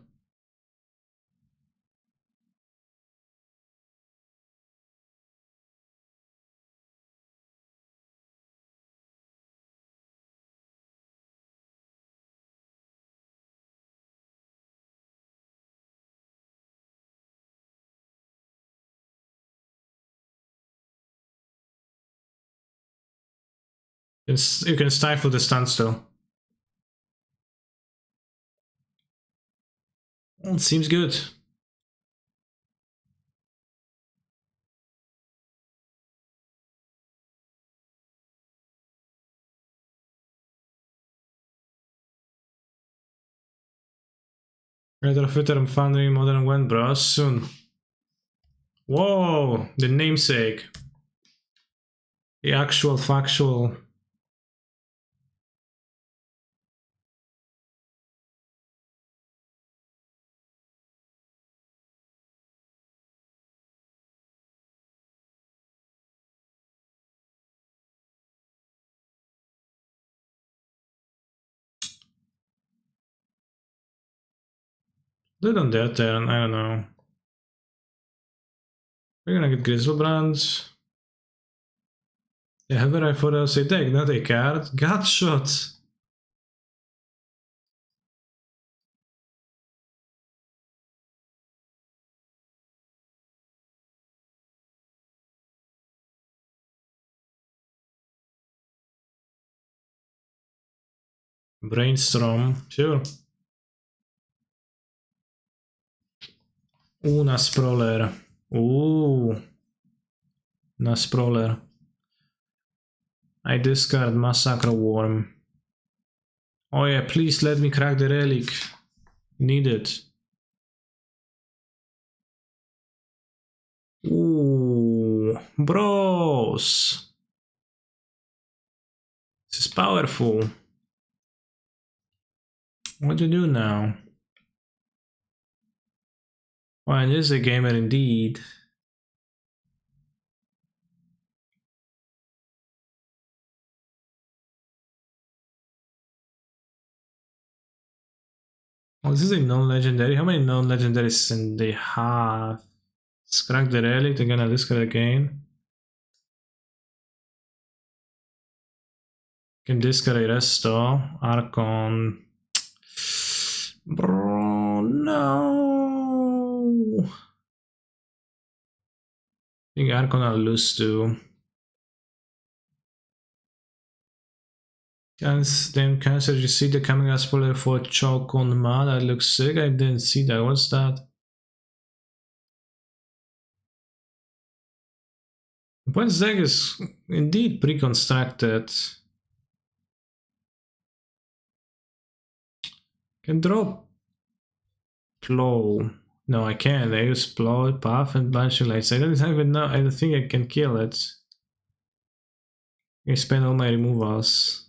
You can stifle the standstill. It seems good. Retrofitter and Foundry Modern Went Bros soon. Whoa, the namesake. The actual factual. Do it on their turn, I don't know. We're gonna get Grizzlebrand. Yeah, however, I thought I'll say deck, not a card. Gut shot. Brainstorm, sure. Una Sprawler. Ooh. Na Sprawler. I discard Massacre Worm. Oh yeah, please let me crack the relic. Need it. Ooh, bros. This is powerful. What do you do now? Well, this is a gamer indeed. Oh, this is a non-legendary. How many non-legendaries can they have? Let's crack the relic. They're gonna discard again. Can discard a resto. Archon. Bro, no. I think Archon I'll lose to. Then Cancer, you see the coming as spoiler for Chalk on Mad? That looks sick. I didn't see that. What's that? Points deck is indeed pre-constructed. Can drop Plow. No, I can't. I use Plow, Path, and Banshee Lights. I don't even know. I don't think I can kill it. I spend all my removals.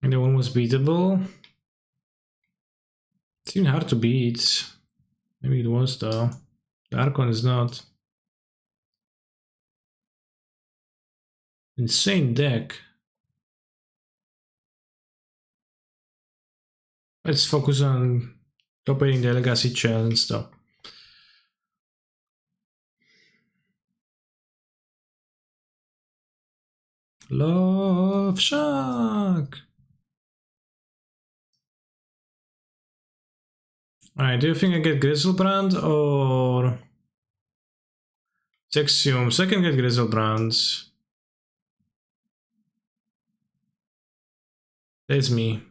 And the one was beatable. It's even hard to beat. Maybe it was though. The Archon is not. Insane deck. Let's focus on operating the legacy challenge though. Love Shack! Alright, do you think I get Grizzlebrand or Zexium? So I can get Grizzlebrand. There's me.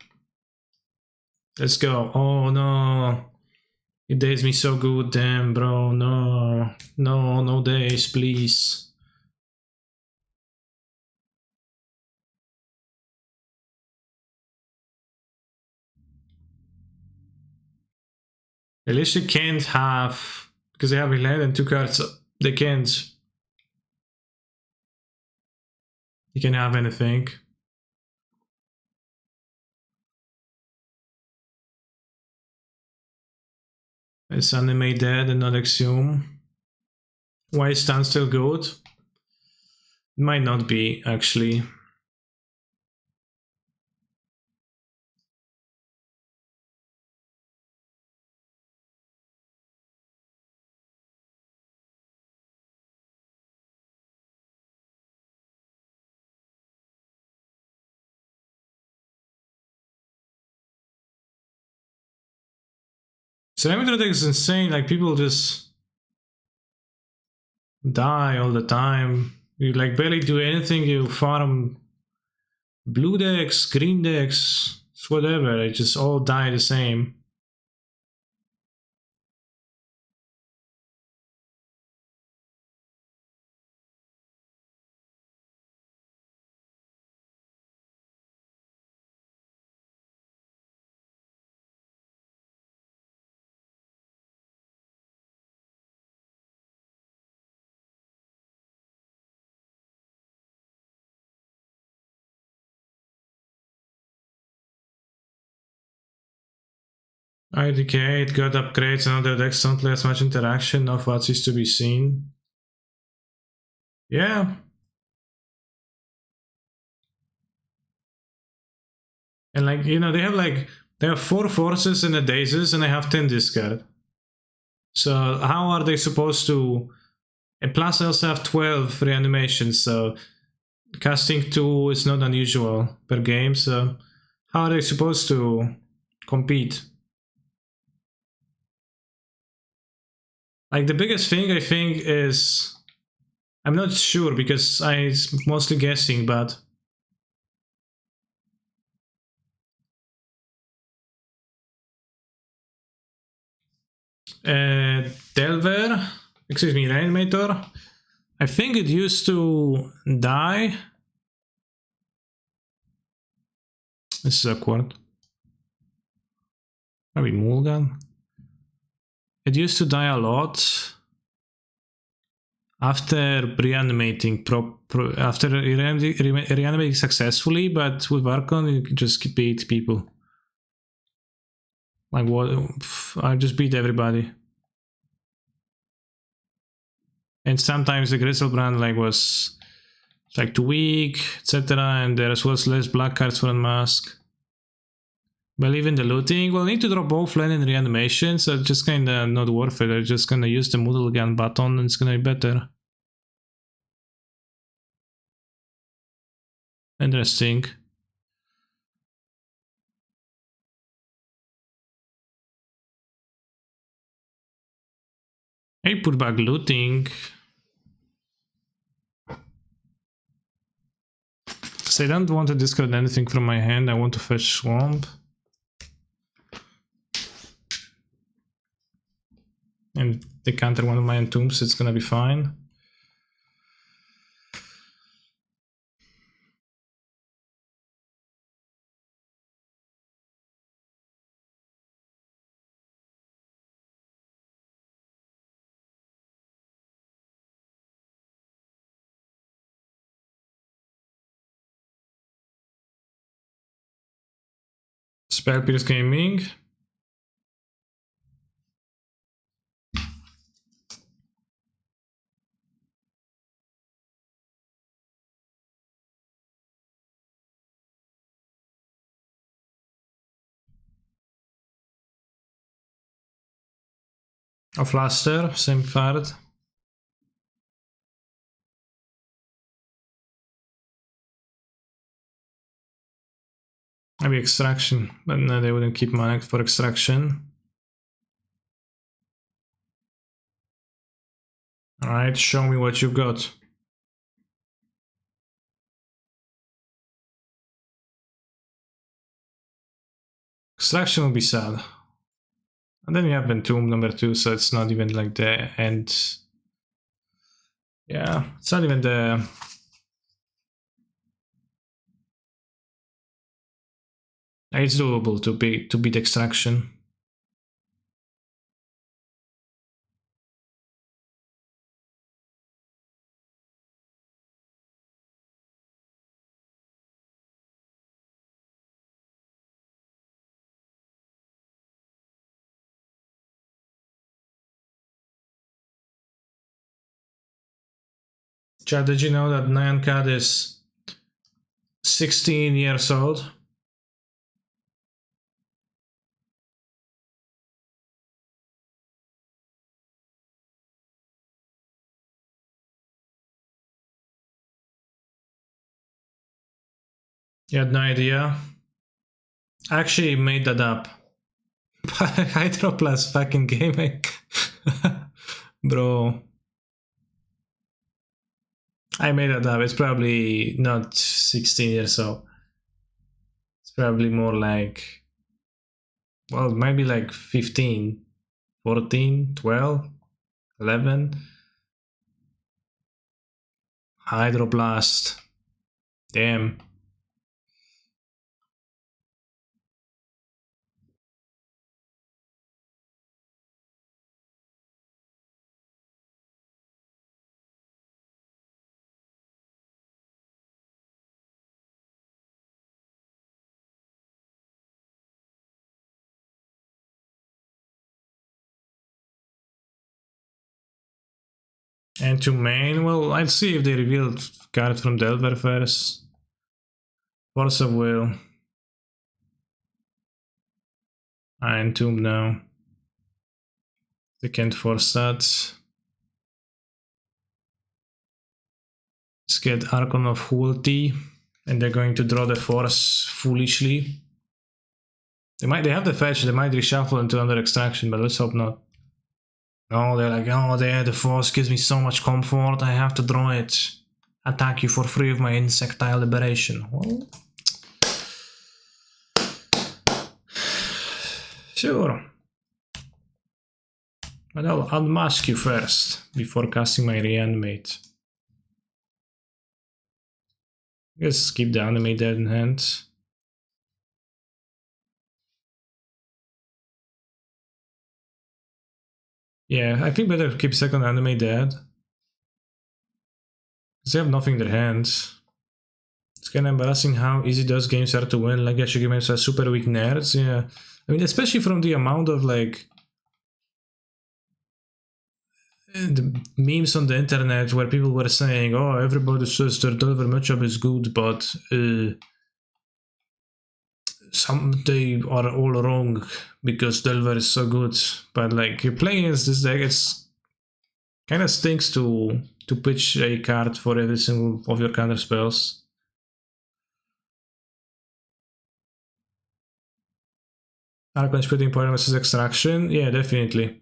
Let's go. Oh no. It days me so good, damn bro. No. No, no days, please. At least you can't have, because they have 11 and 2 cards, they can't. You can have anything. It's animate dead and not exhume. Why is stand still good? It might not be, actually. So Reanimator deck is insane, like people just die all the time. You like barely do anything, you farm blue decks, green decks, it's whatever, they just all die the same. IDK, it got upgrades and other decks don't play as much interaction of what is to be seen. Yeah. And like, you know, they have 4 forces and a dazes and they have 10 discard. So how are they supposed to... And plus I also have 12 reanimations, so casting 2 is not unusual per game, so how are they supposed to compete? Like the biggest thing I think is... I'm not sure because I'm mostly guessing, but... Delver, excuse me, Reanimator, I think it used to die. This is awkward. Maybe Mulgan. It used to die a lot after reanimating after reanimating successfully, but with Archon you can just beat people. Like what? I just beat everybody. And sometimes the Grizzlebrand like was like too weak, etc. And there was less black cards for Unmask. But even the looting, well, I need to drop both land and reanimation, so it's just kinda not worth it. I'm just gonna use the Mulligan button and it's gonna be better. Interesting. I put back looting. So I don't want to discard anything from my hand, I want to fetch Swamp. And they counter one of my entombs, it's gonna be fine. Spell Pierce Gaming. Of Luster, same card. Maybe Extraction, but no, they wouldn't keep mana for Extraction. Alright, show me what you've got. Extraction will be sad. And then you have Entomb number 2, so it's not even like the end. Yeah, it's not even the... It's doable to beat Extraction. Chad, did you know that Nyan Cat is 16 years old? You had no idea? I actually made that up. Hydroplast fucking gaming. Bro. I made that up. It's probably not 16 years old. It's probably more like... Well, maybe like 15, 14, 12, 11. Hydroblast. Damn. And to main, well, I'd see if they revealed card from Delver first. Force of Will. I entomb now. They can't force that. Let's get Archon of Cruelty. And they're going to draw the Force foolishly. They have the fetch, they might reshuffle into under extraction, but let's hope not. No, they're like, oh, the Force gives me so much comfort, I have to draw it. Attack you for free with my Insectile Liberation. Well, sure. But I'll unmask you first, before casting my Reanimate. I guess keep the Animate dead in hand. Yeah, I think better keep second Animate dead. Because they have nothing in their hands. It's kind of embarrassing how easy those games are to win. Like, actually games are super weak nerds, yeah. I mean, especially from the amount of, like, the memes on the internet where people were saying, oh, everybody says their Delver matchup is good, but they are all wrong because Delver is so good. But like, you play against this deck, it's kind of stinks to pitch a card for every single of your counter spells. Archon Splitting Point versus Extraction? Yeah, definitely.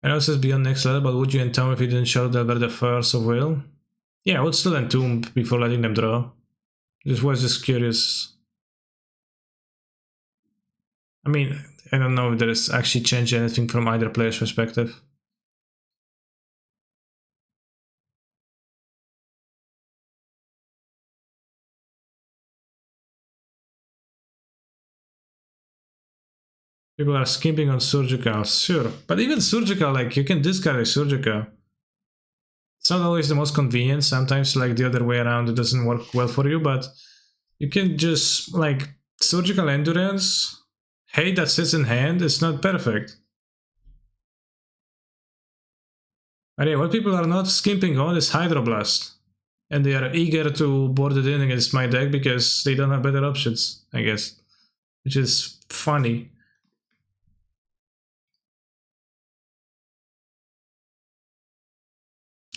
I know it says beyond next level, but would you entomb if you didn't show Delver the Force of Will? Yeah, I would still entomb before letting them draw. Just was just curious. I mean, I don't know if there is actually changed anything from either player's perspective. People are skimping on Surgical, sure. But even Surgical, like, you can discard a Surgical. It's not always the most convenient, sometimes like the other way around it doesn't work well for you, but you can just, like, Surgical Endurance, hate that sits in hand, it's not perfect. But yeah, what people are not skimping on is Hydroblast. And they are eager to board it in against my deck because they don't have better options, I guess. Which is funny.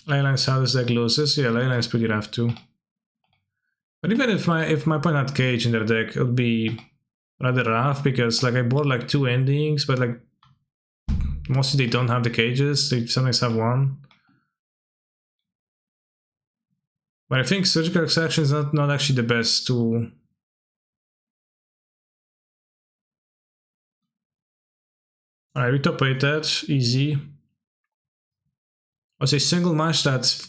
Leyline's how this deck loses. Yeah, Leyline's pretty rough too. But even if my opponent had Cage in their deck, it would be rather rough because like I bought like 2 endings, but like mostly they don't have the cages, they sometimes have one. But I think Surgical Extraction is not actually the best tool. Alright, we top 8 that, easy. Was a single match that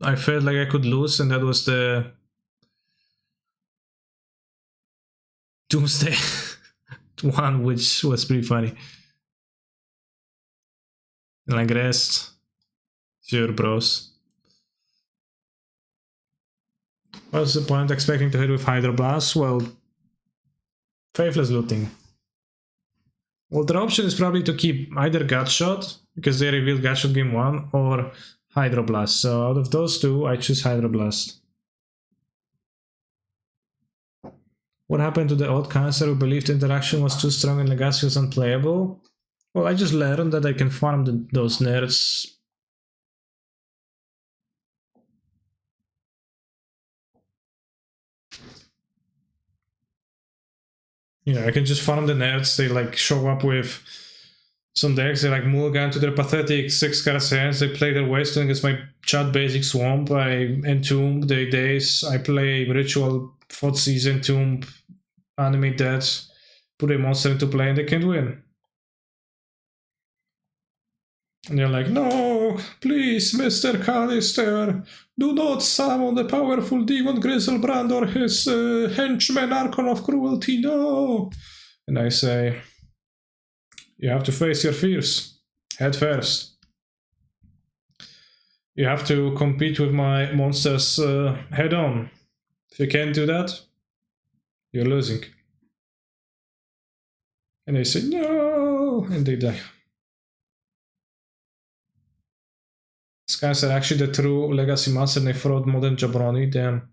I felt like I could lose, and that was the Doomsday one, which was pretty funny. And like rest, sure, bros. What's the point expecting to hit with Hydroblast? Well, Faithless Looting. Well, their option is probably to keep either Gutshot, because they revealed Gutshot game 1, or Hydroblast. So out of those two, I choose Hydroblast. What happened to the odd cancer who believed the interaction was too strong and Legacy was unplayable? Well, I just learned that I can farm those nerds. Yeah, I can just farm the nerds. They like show up with some decks. They like mulligan to their pathetic 6-card hands. They play their Wasteland against my Chat Basic Swamp. I entomb the days. I play Ritual, Footseas, Entomb, Animate that, put a monster into play, and they can't win. And they're like, no, please, Mr. Callister, do not summon the powerful demon Grizzlebrand or his henchman Archon of Cruelty, no! And I say, you have to face your fears, head first. You have to compete with my monsters head on. If you can't do that, you're losing. And they say, no, and they die. These guys are actually the true Legacy Master and they followed Modern Jabroni, damn.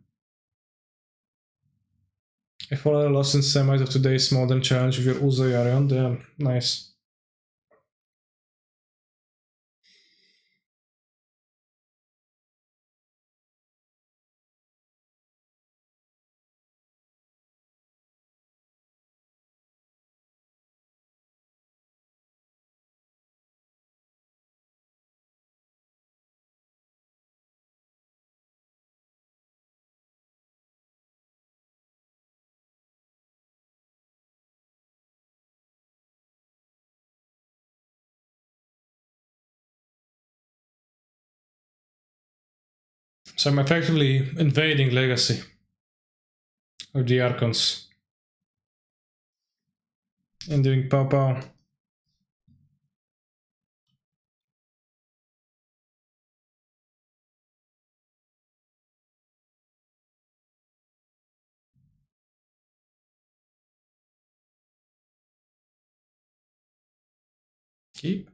I followed a lost in semis of today's Modern Challenge with your Uzo Yarion, damn, nice. So I'm effectively invading Legacy of the Archons and doing pow pow. Keep.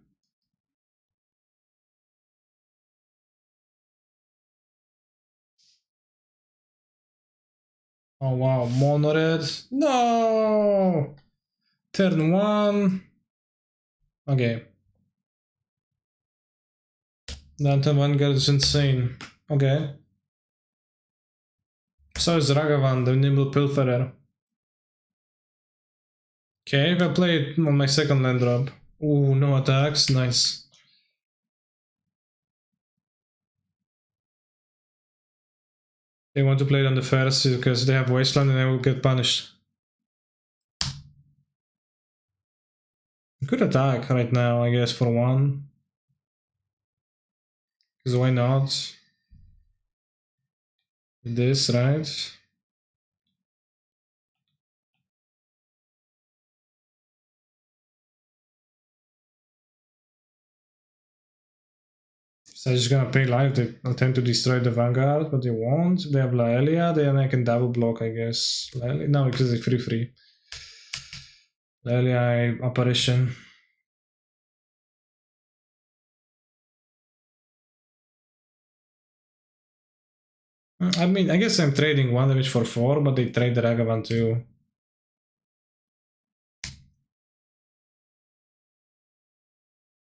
Oh wow, mono red. No! Turn 1. Okay. Danton Vanguard is insane. Okay. So is Ragavan, the Nimble Pilferer. Okay, I'll play it on my second land drop. Ooh, no attacks, nice. They want to play it on the first because they have Wasteland and I will get punished. Good attack right now, I guess, for 1. Because why not? This, right? So they're just gonna pay life, they attempt to destroy the Vanguard, but they won't. They have Laelia, then I can double block, I guess. Laelia? No, because it's free. Laelia Apparition. I mean, I guess I'm trading 1 damage for 4, but they trade the Ragavan too.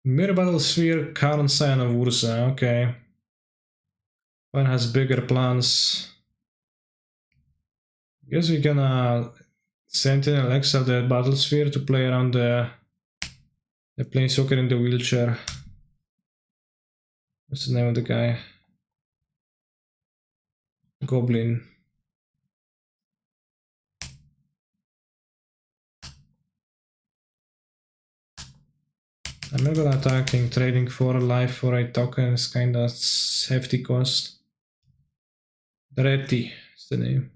Mirror Battle Sphere, Karn Scion of Ursa, okay. One has bigger plans. Guess we're gonna Sentinel exile the Battle Sphere to play around the Planeswalker in the wheelchair. What's the name of the guy? Goblin. I'm not gonna attacking, trading 4 life for 8 tokens, kinda hefty cost. Reti is the name.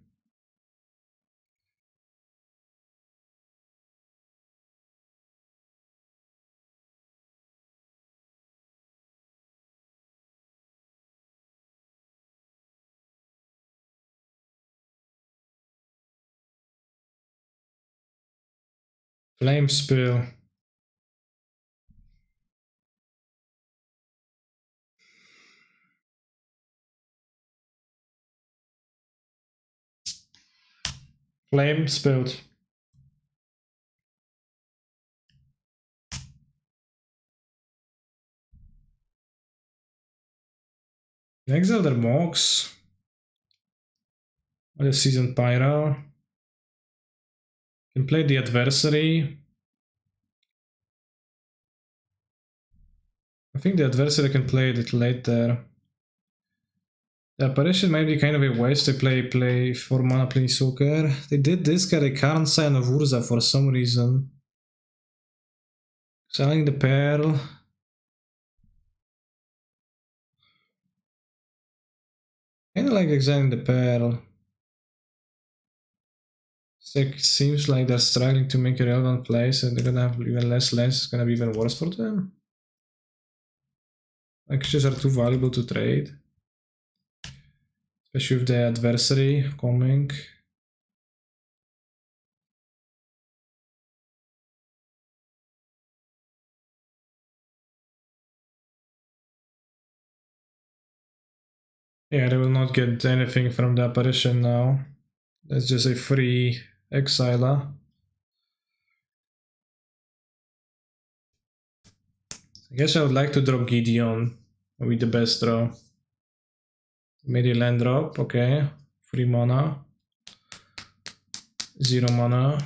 Flame Spill. Flame spilled. Exile their Mox. Or the Seasoned Pyro. Can play the Adversary. I think the Adversary can play it later. The Apparition might be kind of a waste. They play 4 mana Planeswalker. They did this guy, the Karn Scion of Urza for some reason. Selling the Pearl. Kinda like exiling the Pearl. It seems like they're struggling to make a relevant place and they're gonna have even less lands. It's gonna be even worse for them. Actions are too valuable to trade. Especially with the Adversary coming. Yeah, they will not get anything from the apparition now. That's just a free exiler. I guess I would like to drop Gideon with the best draw. Midi land drop, okay. 3 mana. 0 mana.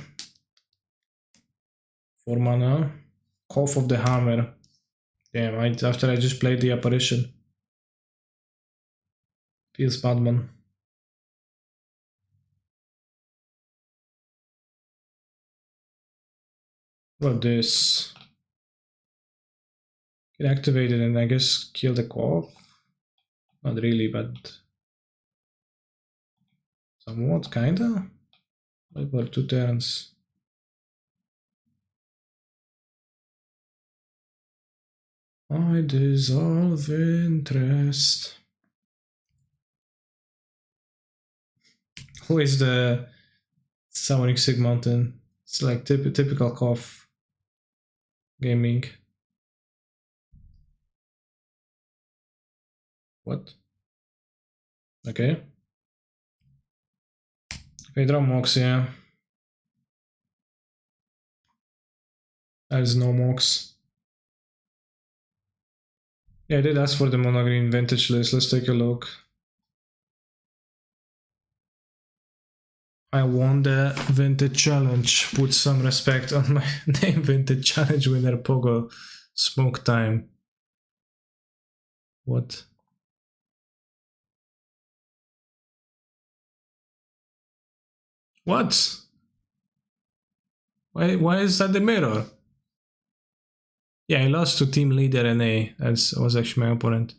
4 mana. Cough of the Hammer. Damn, after I just played the apparition. Feels bad, man. What this? Get activated and I guess kill the cough. Not really, but somewhat, kinda. Like for 2 turns. I dissolve interest. Who is the summoning Sig Mountain? It's like typical cough gaming. What? Okay. Okay, draw Mox, yeah. There's no Mox. Yeah, I did ask for the mono green vintage list. Let's take a look. I won the vintage challenge. Put some respect on my name. Vintage challenge winner Pogo. Smoke time. What? What? Why is that the mirror? Yeah, I lost to team leader NA. That was actually my opponent.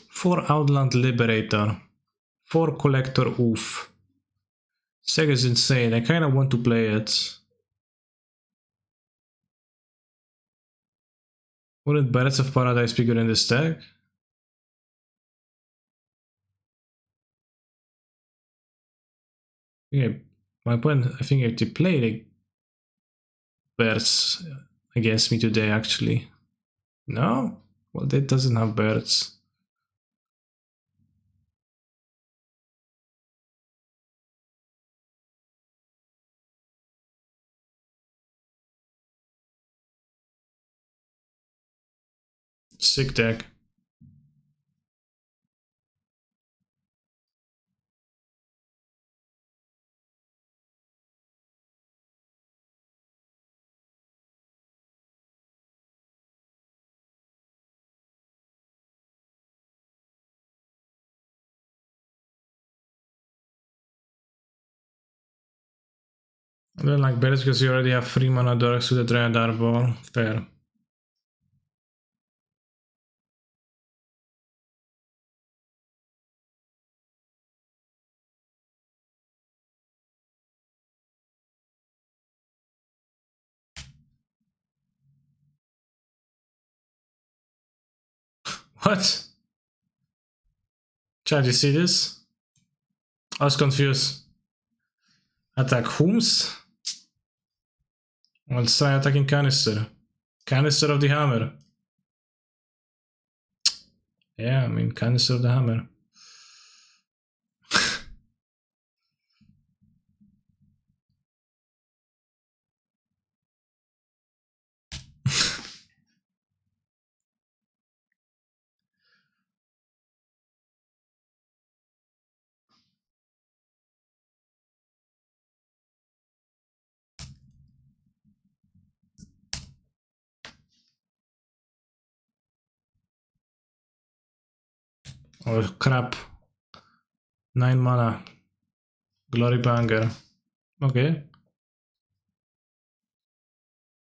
For Outland Liberator. For Collector Oof. Sega's insane. I kinda want to play it. Wouldn't Birds of Paradise be good in this deck? Yeah, my point, I think if they play the birds against me today, actually. No? Well, that doesn't have birds. Sick deck. I don't like birds because you already have 3 mana dorks with a Dread Arbor. Fair. What? Chat, you see this? I was confused. Attack whom's? Let's try attacking Canister. Canister of the Hammer. Yeah, I mean, Canister of the Hammer. Oh, crap. 9 mana. Glory Banger. Okay.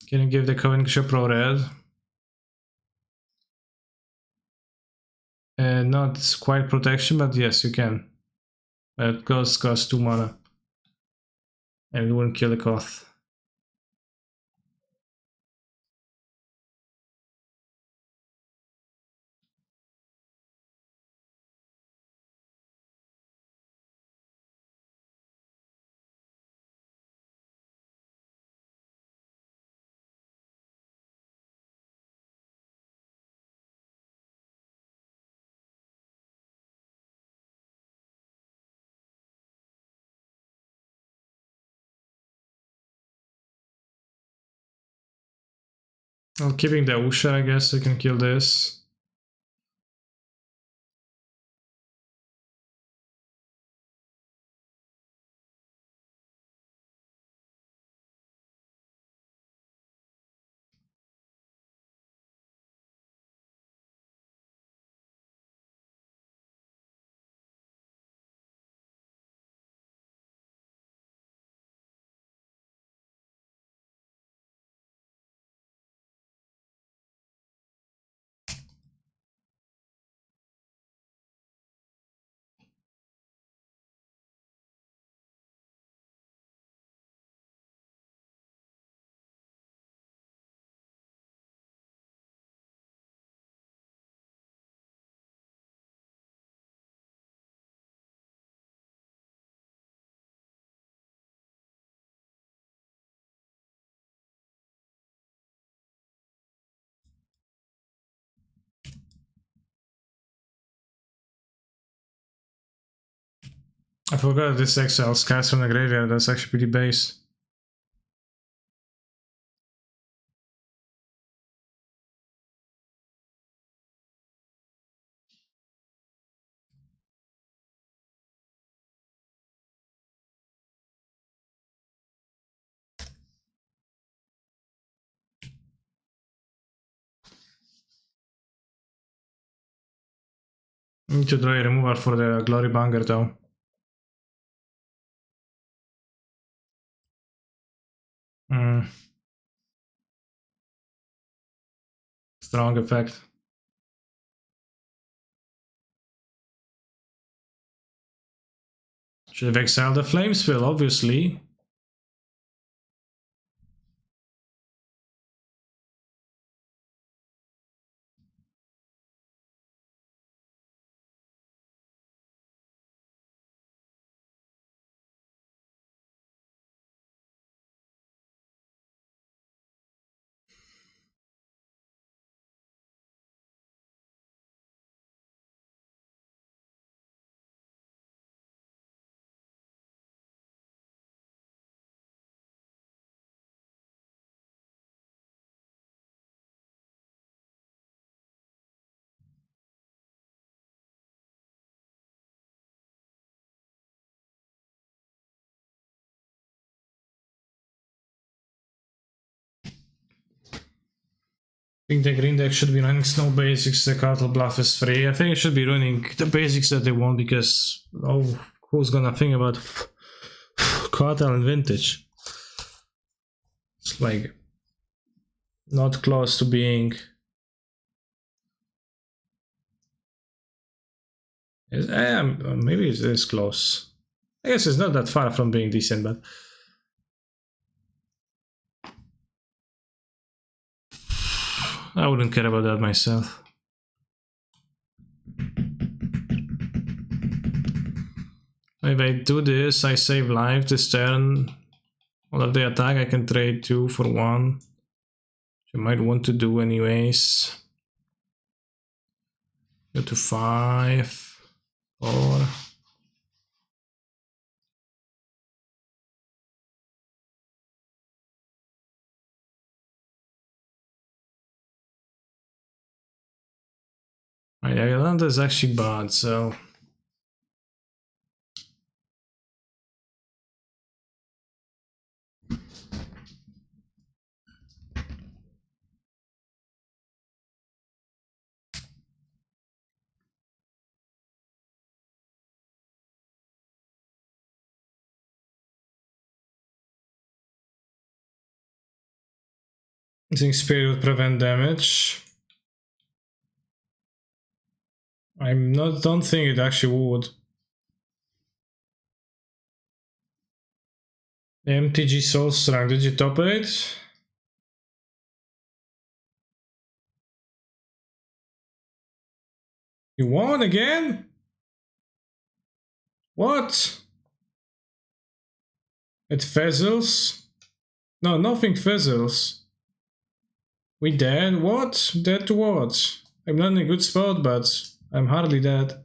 Can you give the Covenant Pro red? Not quite protection, but yes, you can. It costs 2 mana. And it wouldn't kill the Koth. Well, keeping the Usha, I guess I can kill this. I forgot this exiles cast from the graveyard, that's actually pretty base. Need to draw a removal for the Glory Banger though. Strong effect. Should have exiled the Flame Spill, obviously. I think the green deck should be running Snow Basics, the Cartel Bluff is free. I think it should be running the basics that they want because, oh, who's gonna think about Cartel and Vintage? It's like not close to being. Maybe it is close. I guess it's not that far from being decent, but I wouldn't care about that myself. If I do this, I save life this turn. Well, if they attack, I can trade 2 for 1. Which I might want to do anyways. Go to 5, 4. My Atalanta is actually bad, so. I think Spirit would prevent damage. Don't think it actually would. The MTG Soul Strike, did you top it? You won again? What? It fizzles? No, nothing fizzles. We dead? What? Dead to what? I'm not in a good spot, but I'm hardly dead.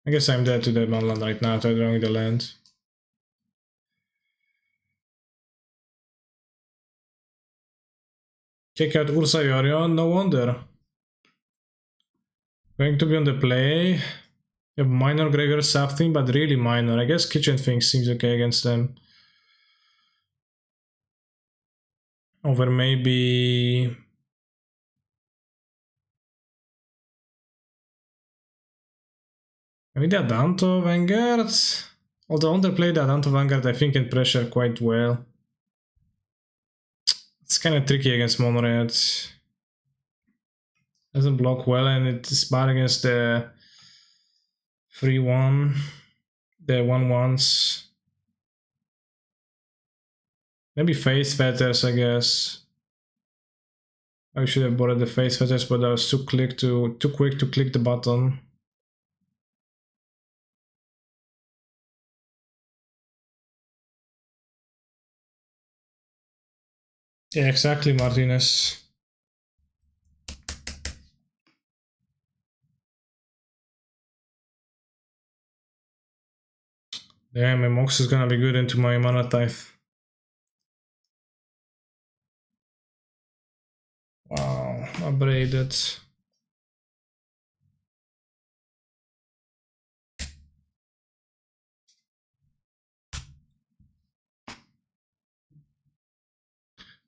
I guess I'm dead to that land right now, so drawing the land. Check out Ursa Yorion, no wonder. Going to be on the play. You have minor Gregor something, but really minor. I guess Kitchen Thing seems okay against them. Over maybe... maybe the Adanto Vanguard? Although underplay the Adanto Vanguard I think can pressure quite well. It's kind of tricky against mono red. Doesn't block well and it's bad against the 3-1. The 1-1s. Maybe Face Fetters, I guess. I should have borrowed the Face Fetters, but I was too quick to click the button. Yeah, exactly, Martinez. Yeah, my Mox is gonna be good into my mana type. Wow, upgraded.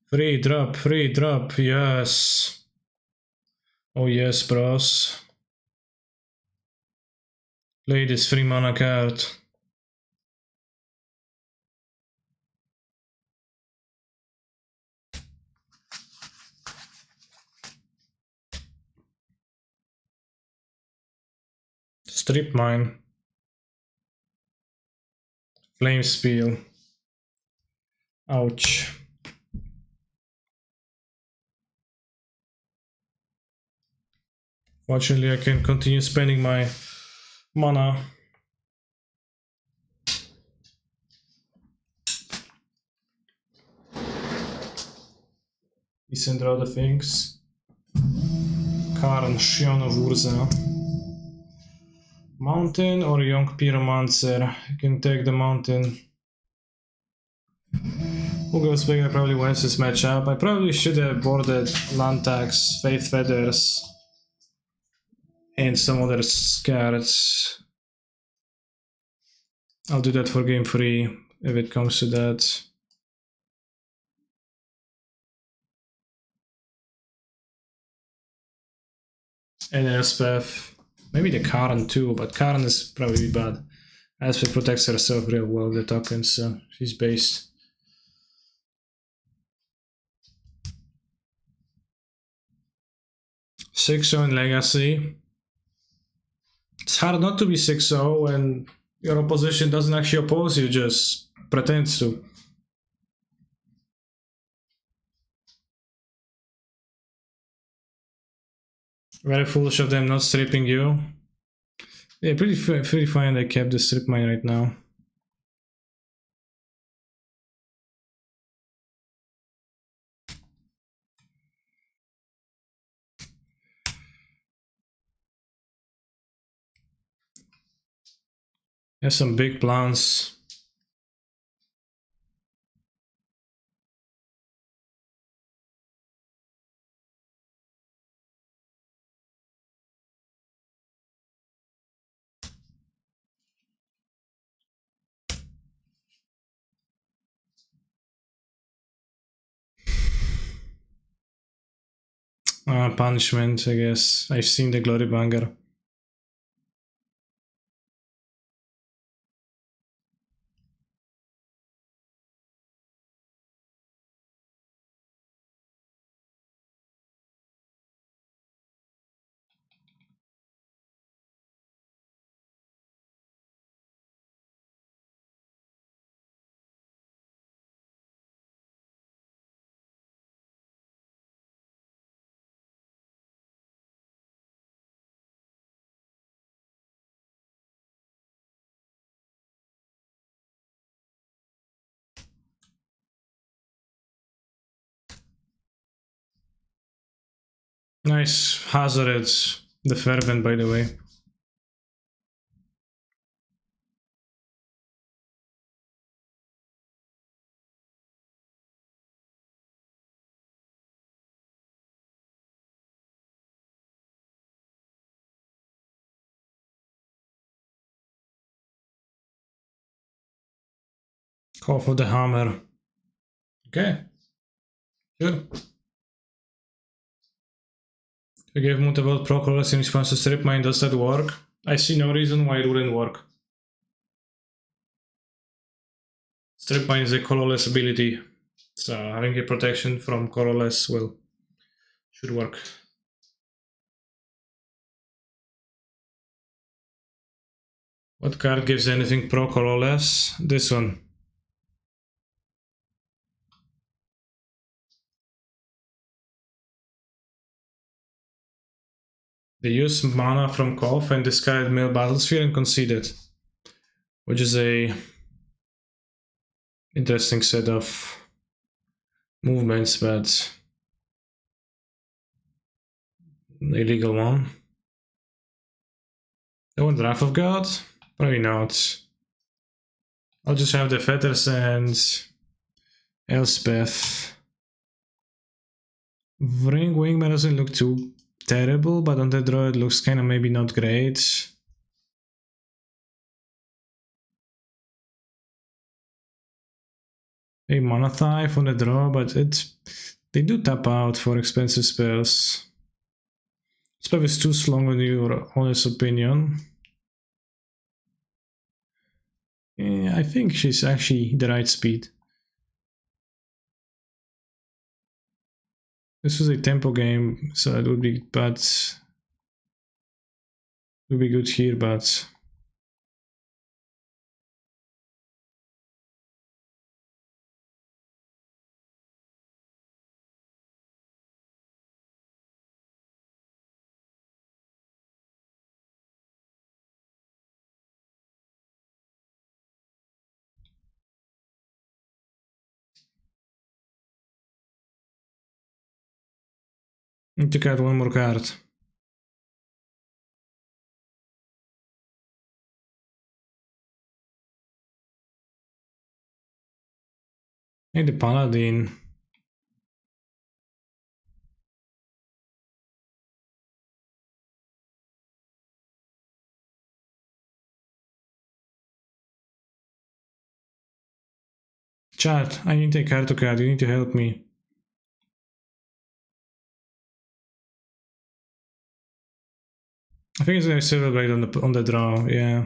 Free drop, yes. Oh yes, bros. Play this free mana card. Strip mine. Flame spiel. Ouch. Fortunately, I can continue spending my mana. These are other things. Karn, Shion of Urza. Mountain or Young Pyromancer? I can take the mountain. Who goes big? I probably wins this matchup. I probably should have boarded Lantax, Faith Feathers, and some other cards. I'll do that for game 3 if it comes to that. And Elspeth. Maybe the Karen too, but Karen is probably bad. Elspeth protects herself real well with the tokens, so she's based. Six-0 in Legacy. It's hard not to be 6-0 when your opposition doesn't actually oppose you, just pretends to. Very foolish of them not stripping you. Yeah, pretty fine they kept the strip mine right now. Has some big plans. Punishment, I guess. I've seen the Glory Banger. Nice. Hazard, the Fervent, by the way. Call for the hammer. Okay. Sure. I gave multiple pro colors in response to strip mine. Does that work? I see no reason why it wouldn't work. Strip mine is a colorless ability, so having a protection from colorless should work. What card gives anything pro colorless? This one. They use mana from Koth and discard male battlefield and concede it, which is a interesting set of movements, but illegal one. I want Wrath of God? Probably not. I'll just have the Fetters and Elspeth. Ring Wingman doesn't look too terrible, but on the draw it looks kinda maybe not great. A Mana Thief on the draw, but they do tap out for expensive spells. Spell is too strong in your honest opinion. Yeah, I think she's actually the right speed. This was a tempo game, so it would be bad. It would be good here, but I need to cut one more card. Hey, the Paladin. Chat, I need a card to cut, you need to help me. I think it's gonna Silver Blade on the draw, yeah.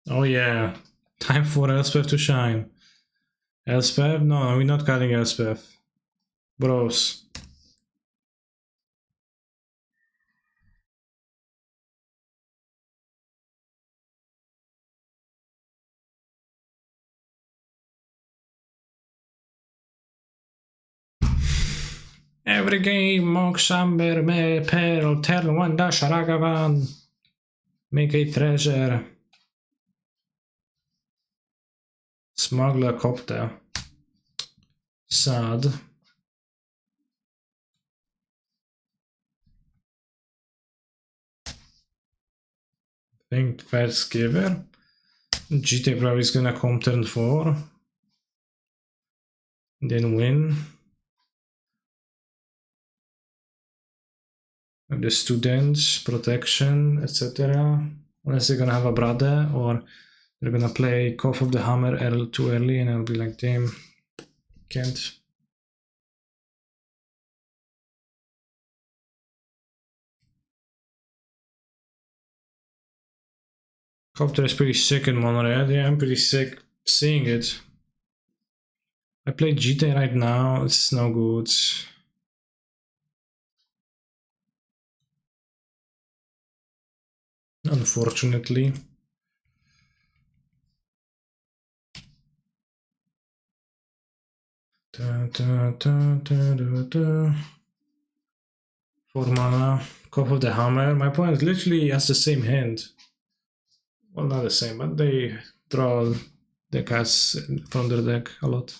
Oh yeah, time for Elspeth to shine. Elspeth? No, we're not cutting Elspeth. Bros. Every game, Monk, Samber, Me, Pearl, turn one dash, Ragavan. Make a treasure. Smuggler Copter. Sad. Think first giver. GT probably is gonna come turn 4. Then win. The students, protection, etc. Unless they're gonna have a brother or they're gonna play Cough of the Hammer too early and I'll be like, damn, can't. Copter is pretty sick in mono red. Yeah, I'm pretty sick seeing it. I play GT right now, it's no good. Unfortunately. Da, da, da. 4 mana, Cough of the Hammer. My opponent literally has the same hand. Well, not the same, but they draw the cards from their deck a lot.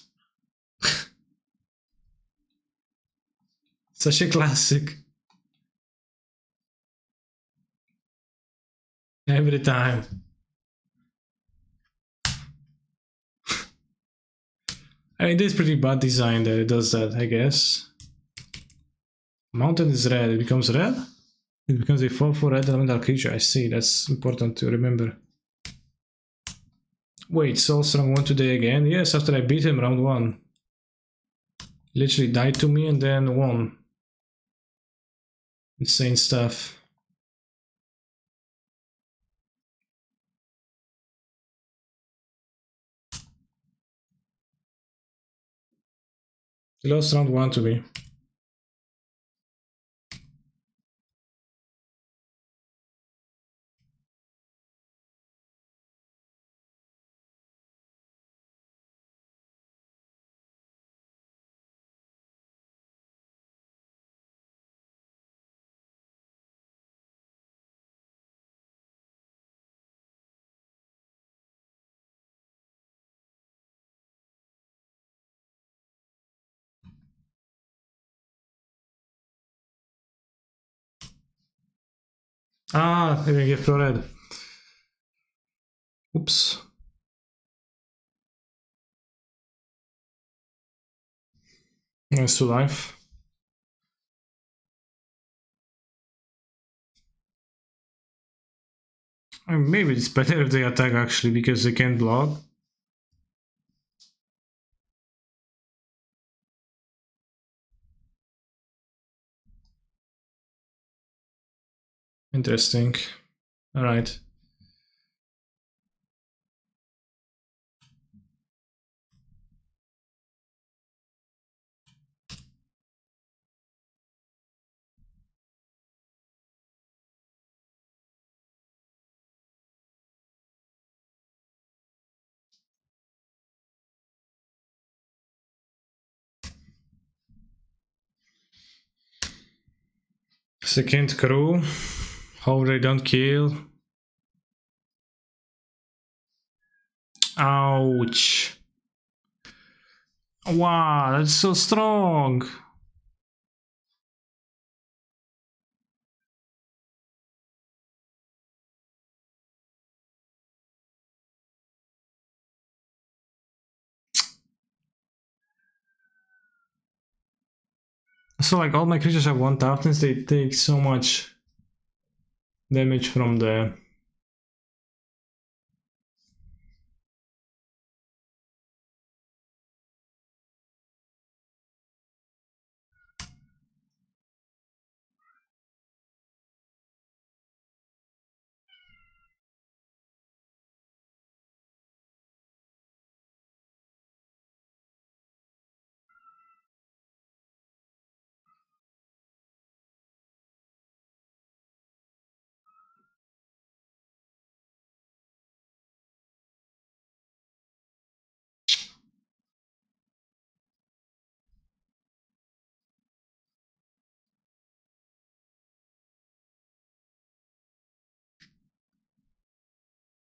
Such a classic. Every time. I mean, it is pretty bad design that it does that, I guess. Mountain is red, it becomes red? It becomes a 4/4 red elemental creature. I see, that's important to remember. Wait, Soul Strong won today again? Yes, after I beat him round 1. He literally died to me and then won. Insane stuff. He lost round 1 to me. Ah, I didn't give pro red. Oops. Nice to life. I mean, maybe it's better if they attack actually because they can't block. Interesting. Alright. Second crew. Hope they don't kill. Ouch. Wow, that's so strong. So like all my creatures have 1 toughness, they take so much damage from the...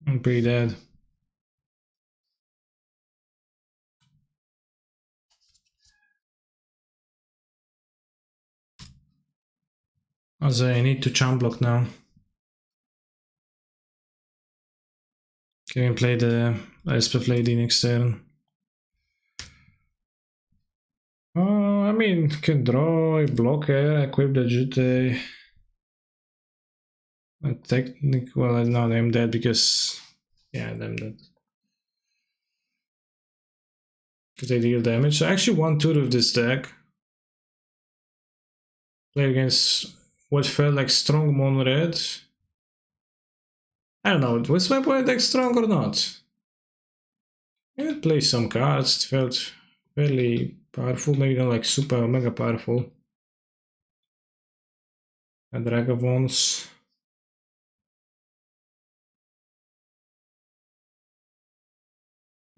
I'm pretty dead. As I need to charm block now. Can we play the Elspeth Lady next turn? I mean, can draw a blocker, equip the Jute. Technic, well, no, I'm dead because... Yeah, I'm dead. Because they deal damage. So I actually won 2 with this deck. Play against what felt like strong mono red. I don't know, was my opponent deck strong or not? I did play some cards, it felt fairly powerful, maybe not like super mega powerful. And Dragavons.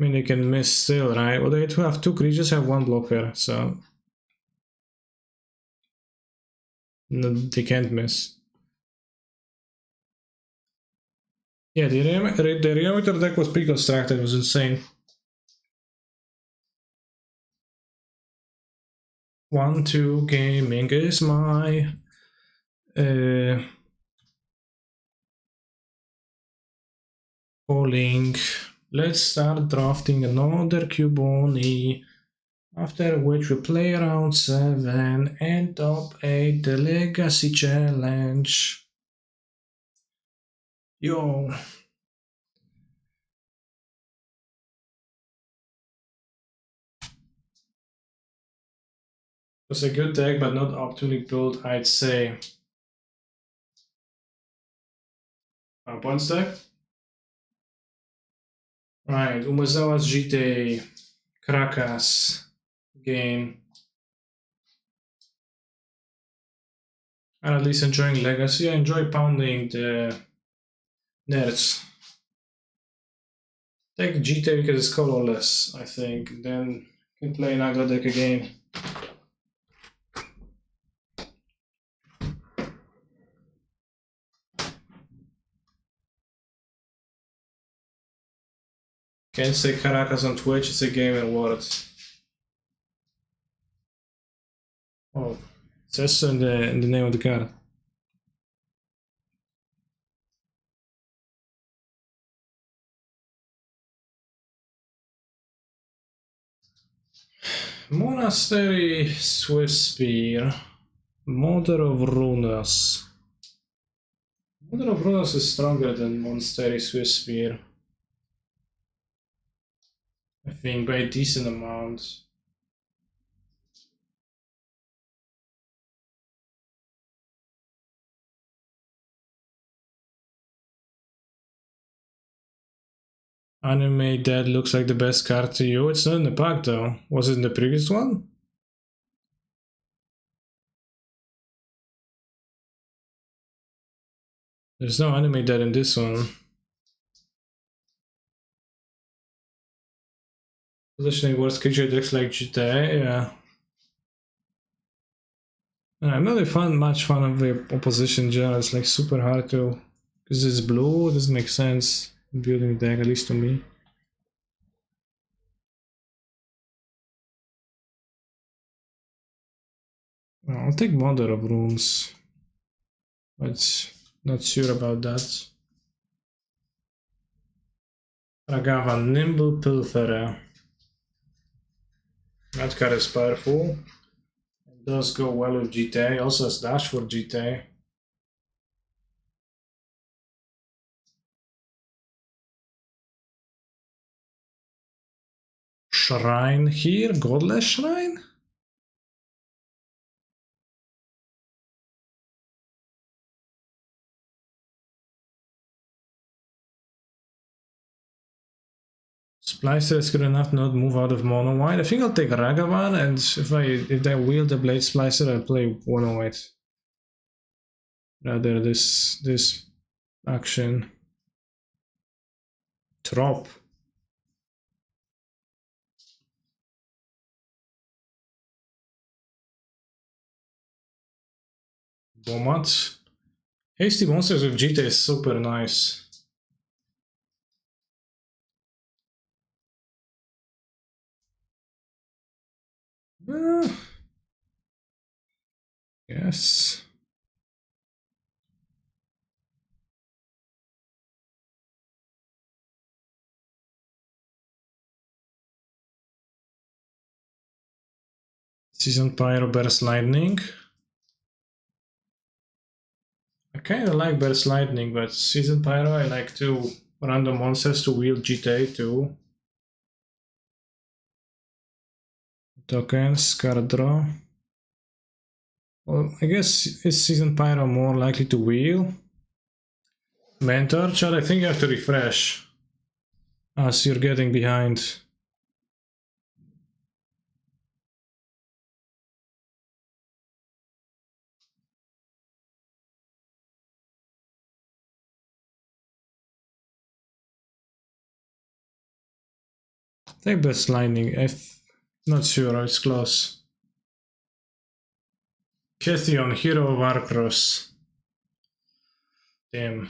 I mean, they can miss still, right? Well, they have 2 creatures, have 1 blocker, so... No, they can't miss. Yeah, the Reanimator deck was pre-constructed, it was insane. 1-2 gaming is my... calling. Let's start drafting another Cubone. After which we play round 7 and top 8 the Legacy Challenge. Yo. It was a good deck, but not optimally built, I'd say. Points deck? Right, Umezawa's GT, Caracas game. I'm at least enjoying Legacy. I enjoy pounding the nerds. Take GT because it's colorless, I think. Then can play an aggro deck again. Can't say Caracas on Twitch, it's a game and words. Oh, it says so in the name of the card. Monastery Swift Spear. Mother of Runas. Mother of Runas is stronger than Monastery Swift Spear. I think by a decent amount. Anime Dead looks like the best card to you. It's not in the pack though. Was it in the previous one? There's no Anime Dead in this one. Positioning worst creature decks like GTA, yeah. I'm not much fan of the opposition general. It's like super hard to, because it's blue. It doesn't make sense building deck, at least to me. I'll take Mother of Runes, but not sure about that. Ragava Nimble Pilferer. That card is powerful. It does go well with GTA. Also has dash for GTA. Shrine here? Godless Shrine? Splicer is good enough to not move out of mono white. I think I'll take Ragavan, and if they wield the Blade Splicer, I'll play mono white. Rather this action. Trop. Bomat. Hasty Monsters with GT is super nice. Yes. Season Pyro Burst Lightning. I kinda like Burst Lightning, but Season Pyro I like to random monsters to wield GTA too. Tokens, card draw. Well, I guess is Season Pyro more likely to wheel? Mentor, Chad, I think you have to refresh as you're getting behind. Take Burst Lightning, I'm not sure, it's close. Kethion, Hero of Arcross. Damn.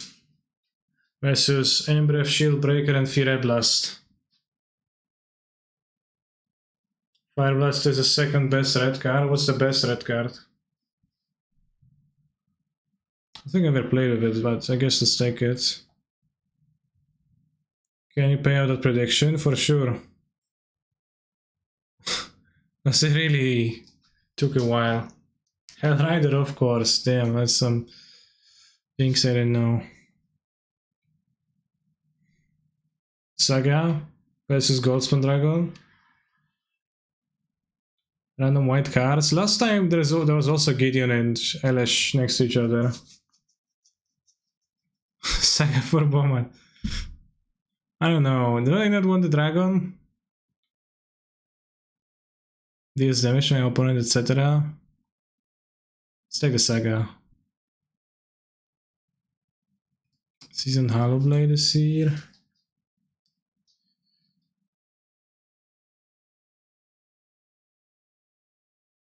Versus Embreath, Shieldbreaker, and Fireblast. Fireblast is the second best red card. What's the best red card? I think I never played with it, but I guess let's take it. Can you pay out that prediction? For sure. Because it really took a while. Hellrider, of course. Damn, that's some things I didn't know. Saga versus Goldspan Dragon. Random white cards. Last time there was also Gideon and Elesh next to each other. Saga for Bowman. I don't know. Did I not want the dragon? Deals damage to my opponent, etc. Let's take the Saga. Seasoned Hollowblade is here.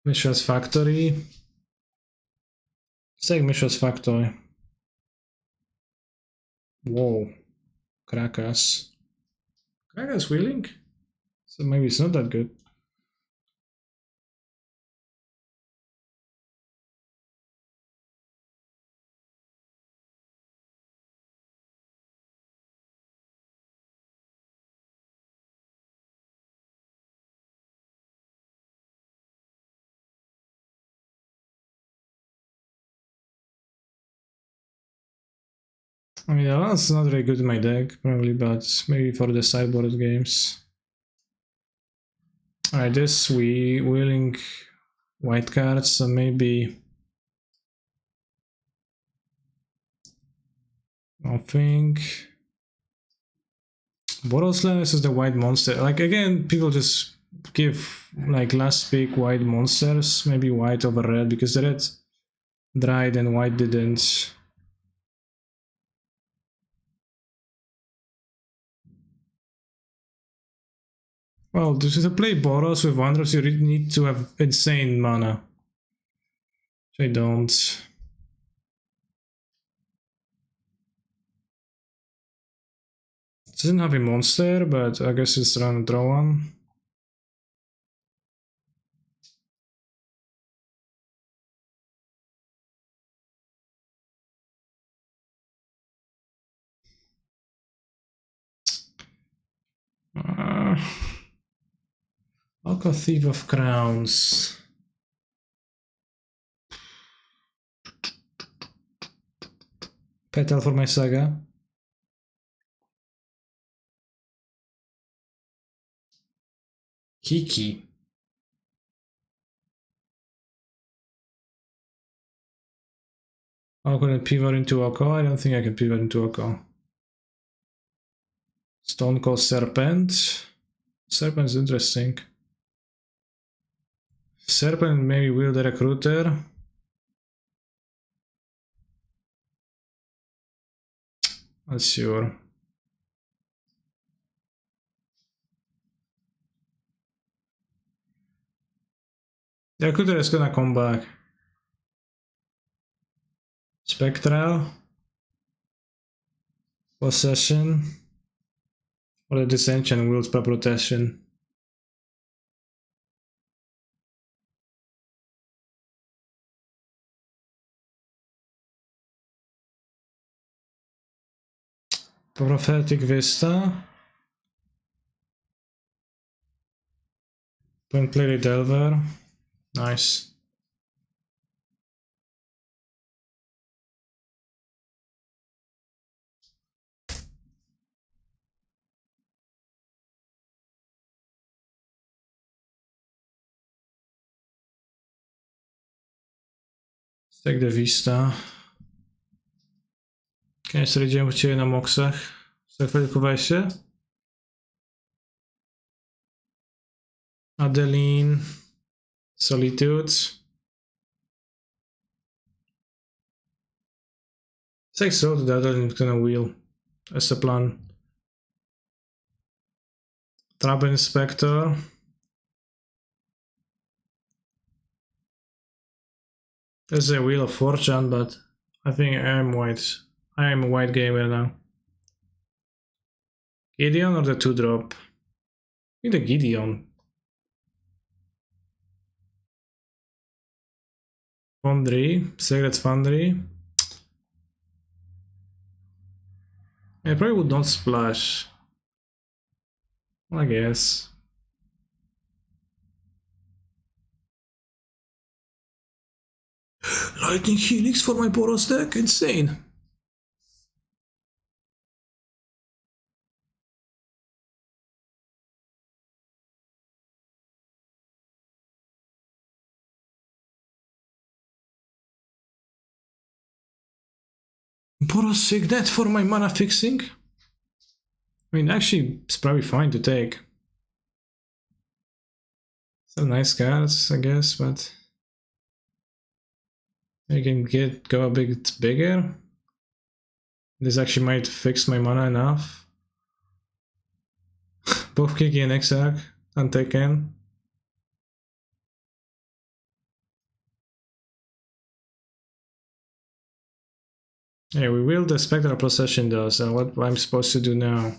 Mishra's Factory. Let's take Mishra's Factory. Whoa. Krakas. Krakas wheeling? So maybe it's not that good. I mean, that's not very good in my deck, probably, but maybe for the sideboard games. Alright, this we wheeling white cards, so maybe nothing. Boroslanus is the white monster. Like, again, people just give like last pick white monsters, maybe white over red, because the red dried and white didn't. Well, to play Boros with Wanderers, you really need to have insane mana. Which I don't. It doesn't have a monster, but I guess it's run draw one. Alka Thief of Crowns. Petal for my Saga. Kiki. I'm gonna pivot into Oko. I don't think I can pivot into Oko. Stone Cold Serpent. Serpent's interesting. Serpent maybe Will the Recruiter. Not sure. The Recruiter is gonna come back. Spectral. Possession. Or the Dissension Will's Protection. Prophetic Vista. Don't play the Delver. Nice. Let's take the Vista. Kiedyś idziemy u Ciebie na moksach. Zakwalifikowałeś się? Adeline. Solitude. Take so to the Adeline gonna wheel. That's the plan. Trap Inspector. There's a Wheel of Fortune, but I think I am white. I am a white gamer now. Gideon or the 2-drop? I think the Gideon. Foundry, Sacred Foundry. I probably would not splash. I guess. Lightning Helix for my Boros deck? Insane. Boros Signet for my mana fixing? I mean, actually, it's probably fine to take. Some nice cards, I guess, but I can go a bit bigger. This actually might fix my mana enough. Both Kiki and Exarch untaken. Yeah, we will the Spectral Procession though, so what I'm supposed to do now?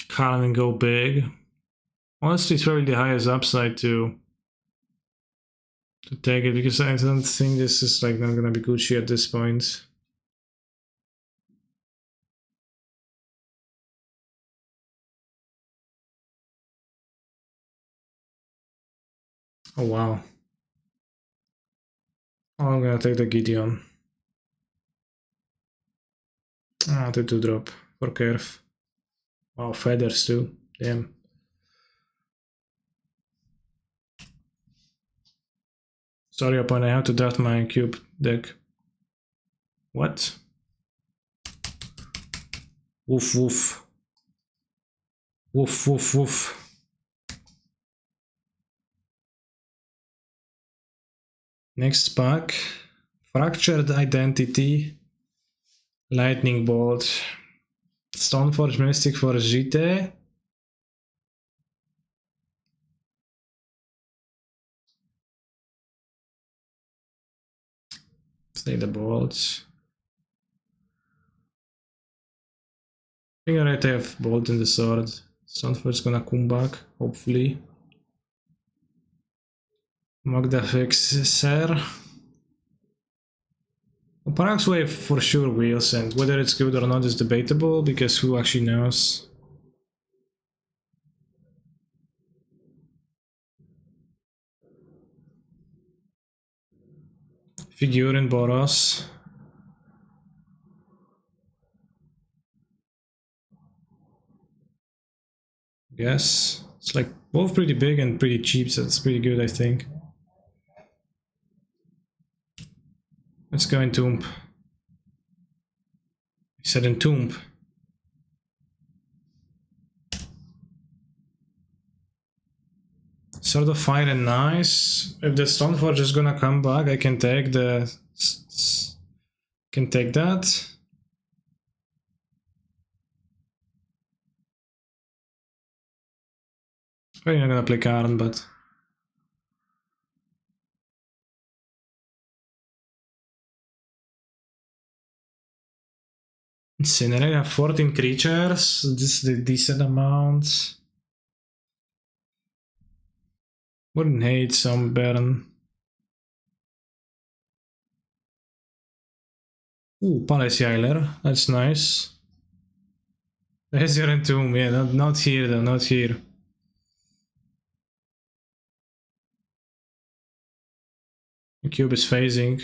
Calm and go big. Honestly, it's probably the highest upside to take it, because I don't think this is like not gonna be Gucci at this point. Oh wow. Oh, I'm gonna take the Gideon. Ah, the 2-drop for Curve. Wow, feathers too. Damn. Sorry, opponent, I have to draft my cube deck. What? Woof woof. Woof woof woof. Next pack. Fractured Identity. Lightning Bolt. Stoneforge Mystic for GT. Play the bolts. I think I already have Bolt in the sword. Stoneforge is gonna come back, hopefully. Magda Fixer. Parallax Wave for sure wheels, and whether it's good or not is debatable, because who actually knows? Figure in Boros. Yes, it's like both pretty big and pretty cheap, so it's pretty good, I think. Let's go Entomb. He said Entomb. Sword of Fire and nice. If the Stoneforge is gonna come back, I can take the... can take that. Probably not gonna play Karn, but... Incinerate, I have 14 creatures. This is a decent amount. Wouldn't hate some Baron. Ooh, Palace Heiler, that's nice. There's your Entomb, yeah, not here though, not here. The cube is phasing.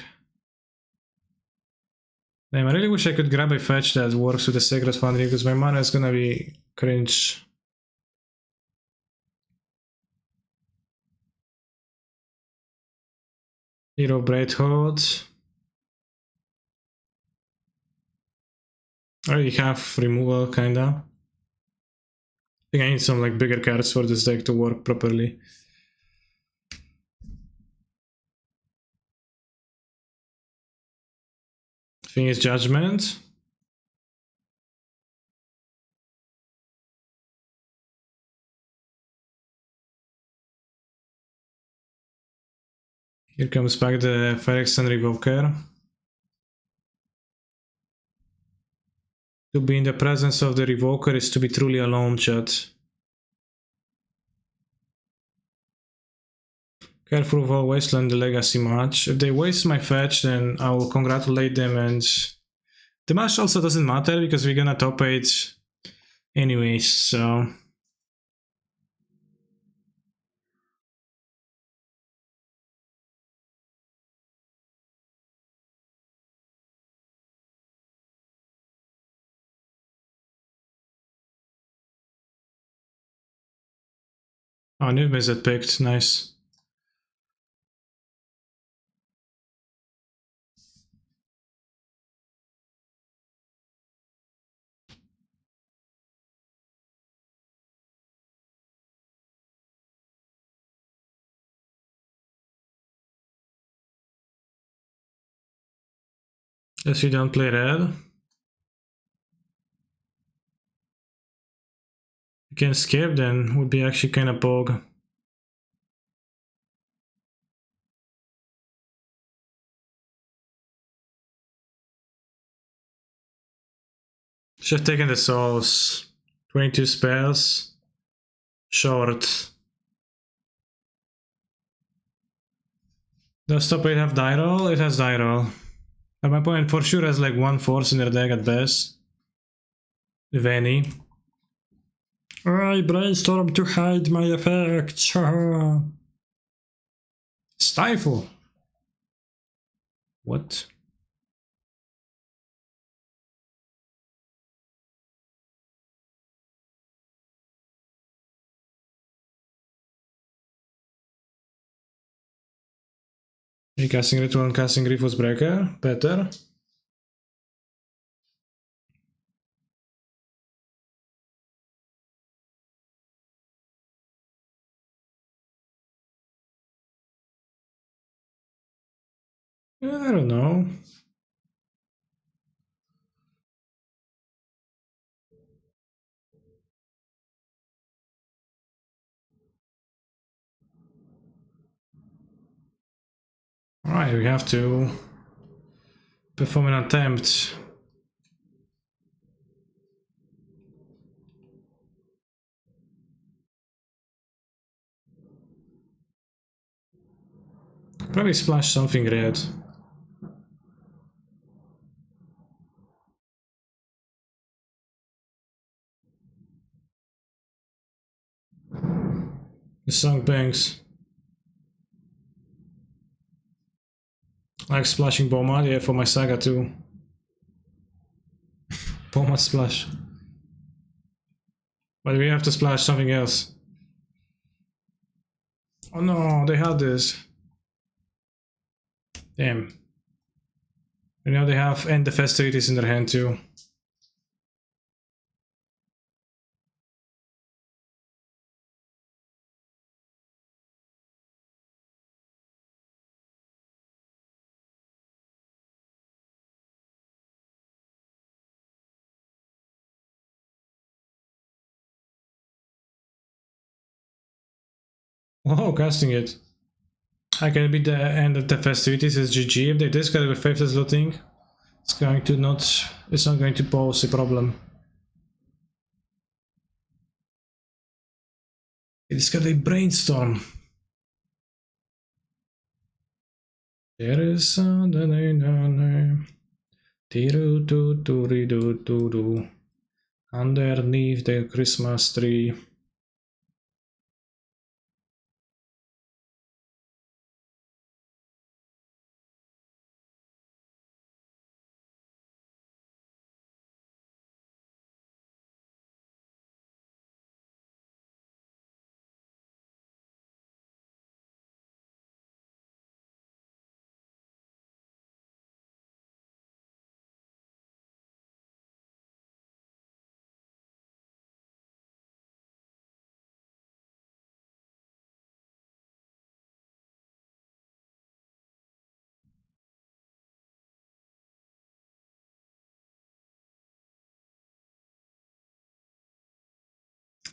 Damn, I really wish I could grab a fetch that works with the Sacred Foundry, because my mana is gonna be cringe. Hero Braidhold. I already have removal, kinda. I think I need some like bigger cards for this deck to work properly. Thing is Judgment. Here comes back the Phyrexian Revoker. To be in the presence of the Revoker is to be truly alone, chat. Careful of all Wasteland the Legacy match. If they waste my fetch, then I will congratulate them and The match also doesn't matter because we're gonna top 8 anyways, so... Oh, Nuvmes that picked, nice. Guess you don't play red. You can skip then, would be actually kinda bog. Should have taken the souls. 22 spells. Short. Does top 8 have die roll? It has die roll. At my point, for sure has like 1 force in their deck at best. If any. I brainstorm to hide my effects. Stifle. What? Casting Ritual and casting Grievous Breaker, better. I don't know. Alright, we have to perform an attempt. Probably splash something red. The Sunk Banks. I like splashing Bomad, yeah, for my Saga too. Bomad splash. But we have to splash something else. Oh no, they had this. Damn. And now they have End the Festivities in their hand too. Oh, casting it. I can beat the End of the Festivities as GG. If they discard with Faithless Looting, it's not going to pose a problem. It's got a Brainstorm. There is underneath the Christmas tree.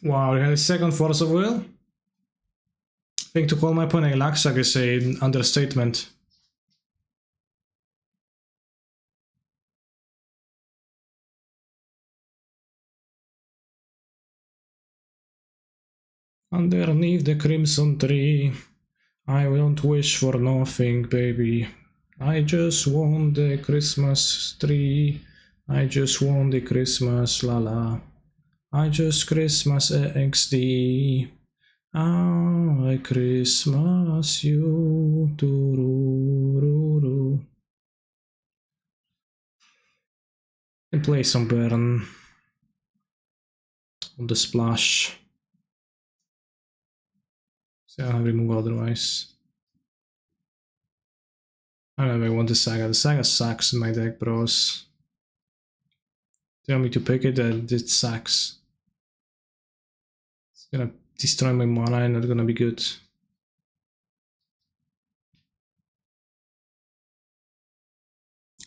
Wow, they had a second Force of Will? I think to call my opponent a Lakshak is an understatement. Underneath the crimson tree, I won't wish for nothing, baby. I just want the Christmas tree I just want the Christmas, la la. I just Christmas XD. I Christmas you. Turururu. And play some Baron on the splash. So I'll remove otherwise. I don't know if I want the Saga. The Saga sucks in my deck, bros. Tell me to pick it and it sucks. It's gonna destroy my mana and not gonna be good.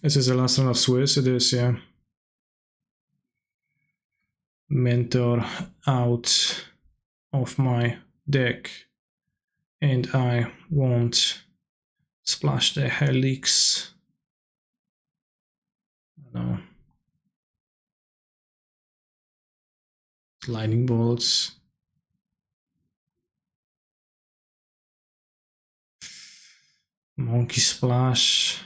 This is the last run of Swiss, it is, yeah. Mentor out of my deck. And I won't splash the Helix. No. Lightning bolts. Monkey splash.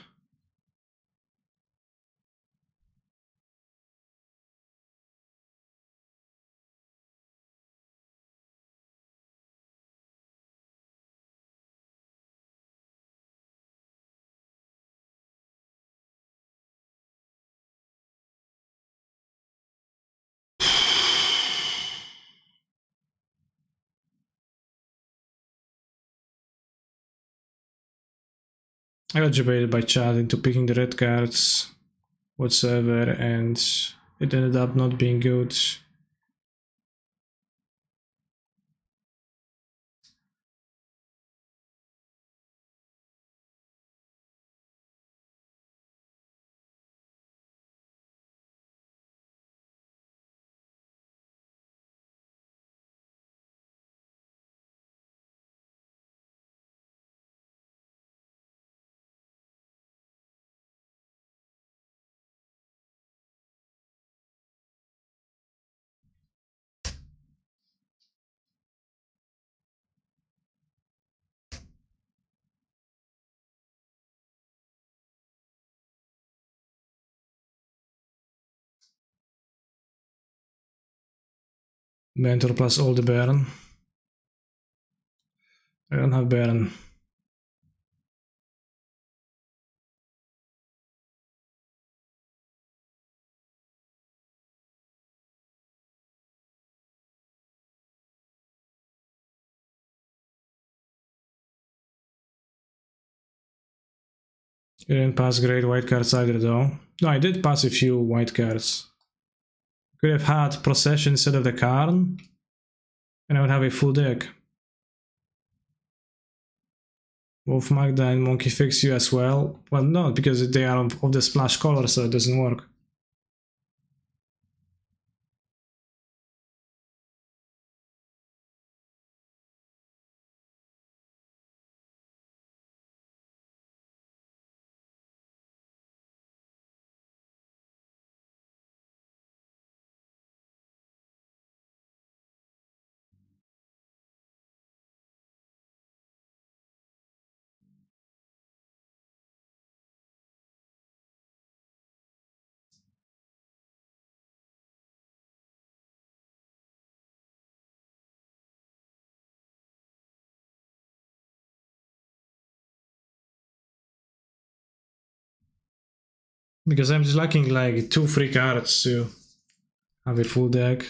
I got debated by chat into picking the red cards whatsoever, and it ended up not being good. Mentor plus all the Baron. I don't have Baron. You didn't pass great white cards either though. No, I did pass a few white cards. Could have had Procession instead of the Karn, and I would have a full deck. Wolf Magda and Monkey fix you as well. Well, no, because they are of the splash color, so it doesn't work. Because I'm just lacking like 2 free cards to have a full deck.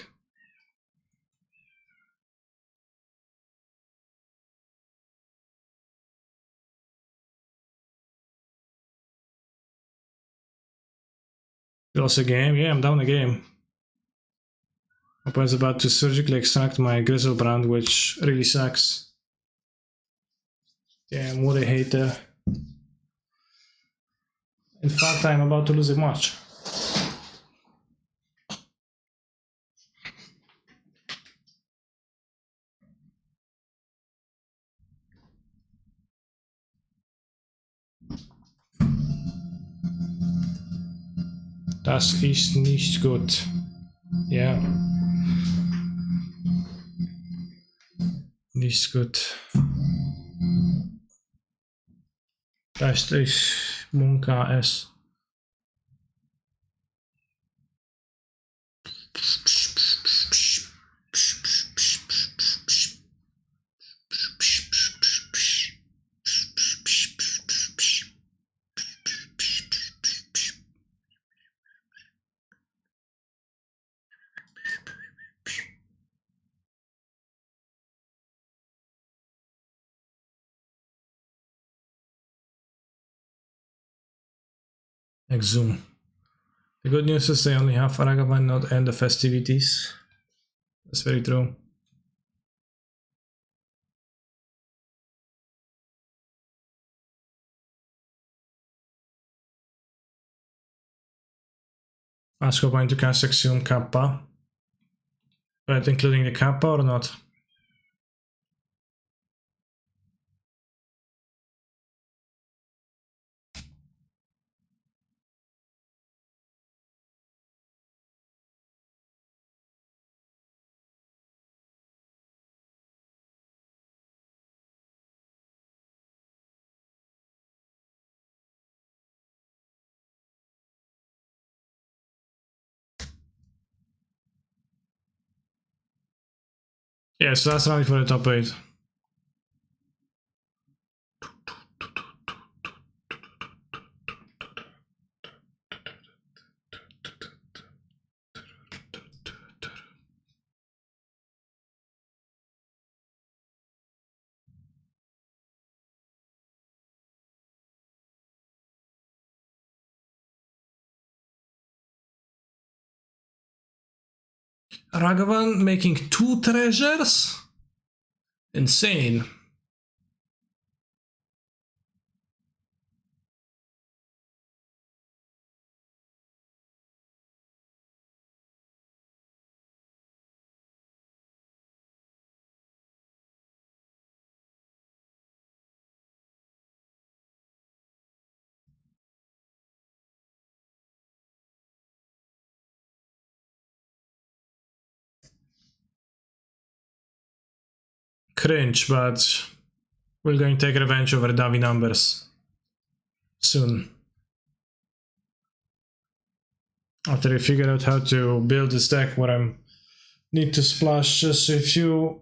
You lost a game? Yeah, I'm down a game. Opponent's about to surgically extract my Grizzlebrand, which really sucks. Damn, what a hater. In fact, I'm about to lose a match. Das ist nicht gut. Ja. Nicht gut. Das ist Munka S. Zoom. The good news is they only have Ragavan node and the festivities. That's very true. Ask going to cast Exhume Kappa. But including the Kappa or not? Yes, that's right for the top 8. Ragavan making 2 treasures? Insane. Cringe, but we're going to take revenge over Davi numbers soon. After we figure out how to build this deck where I need to splash just a few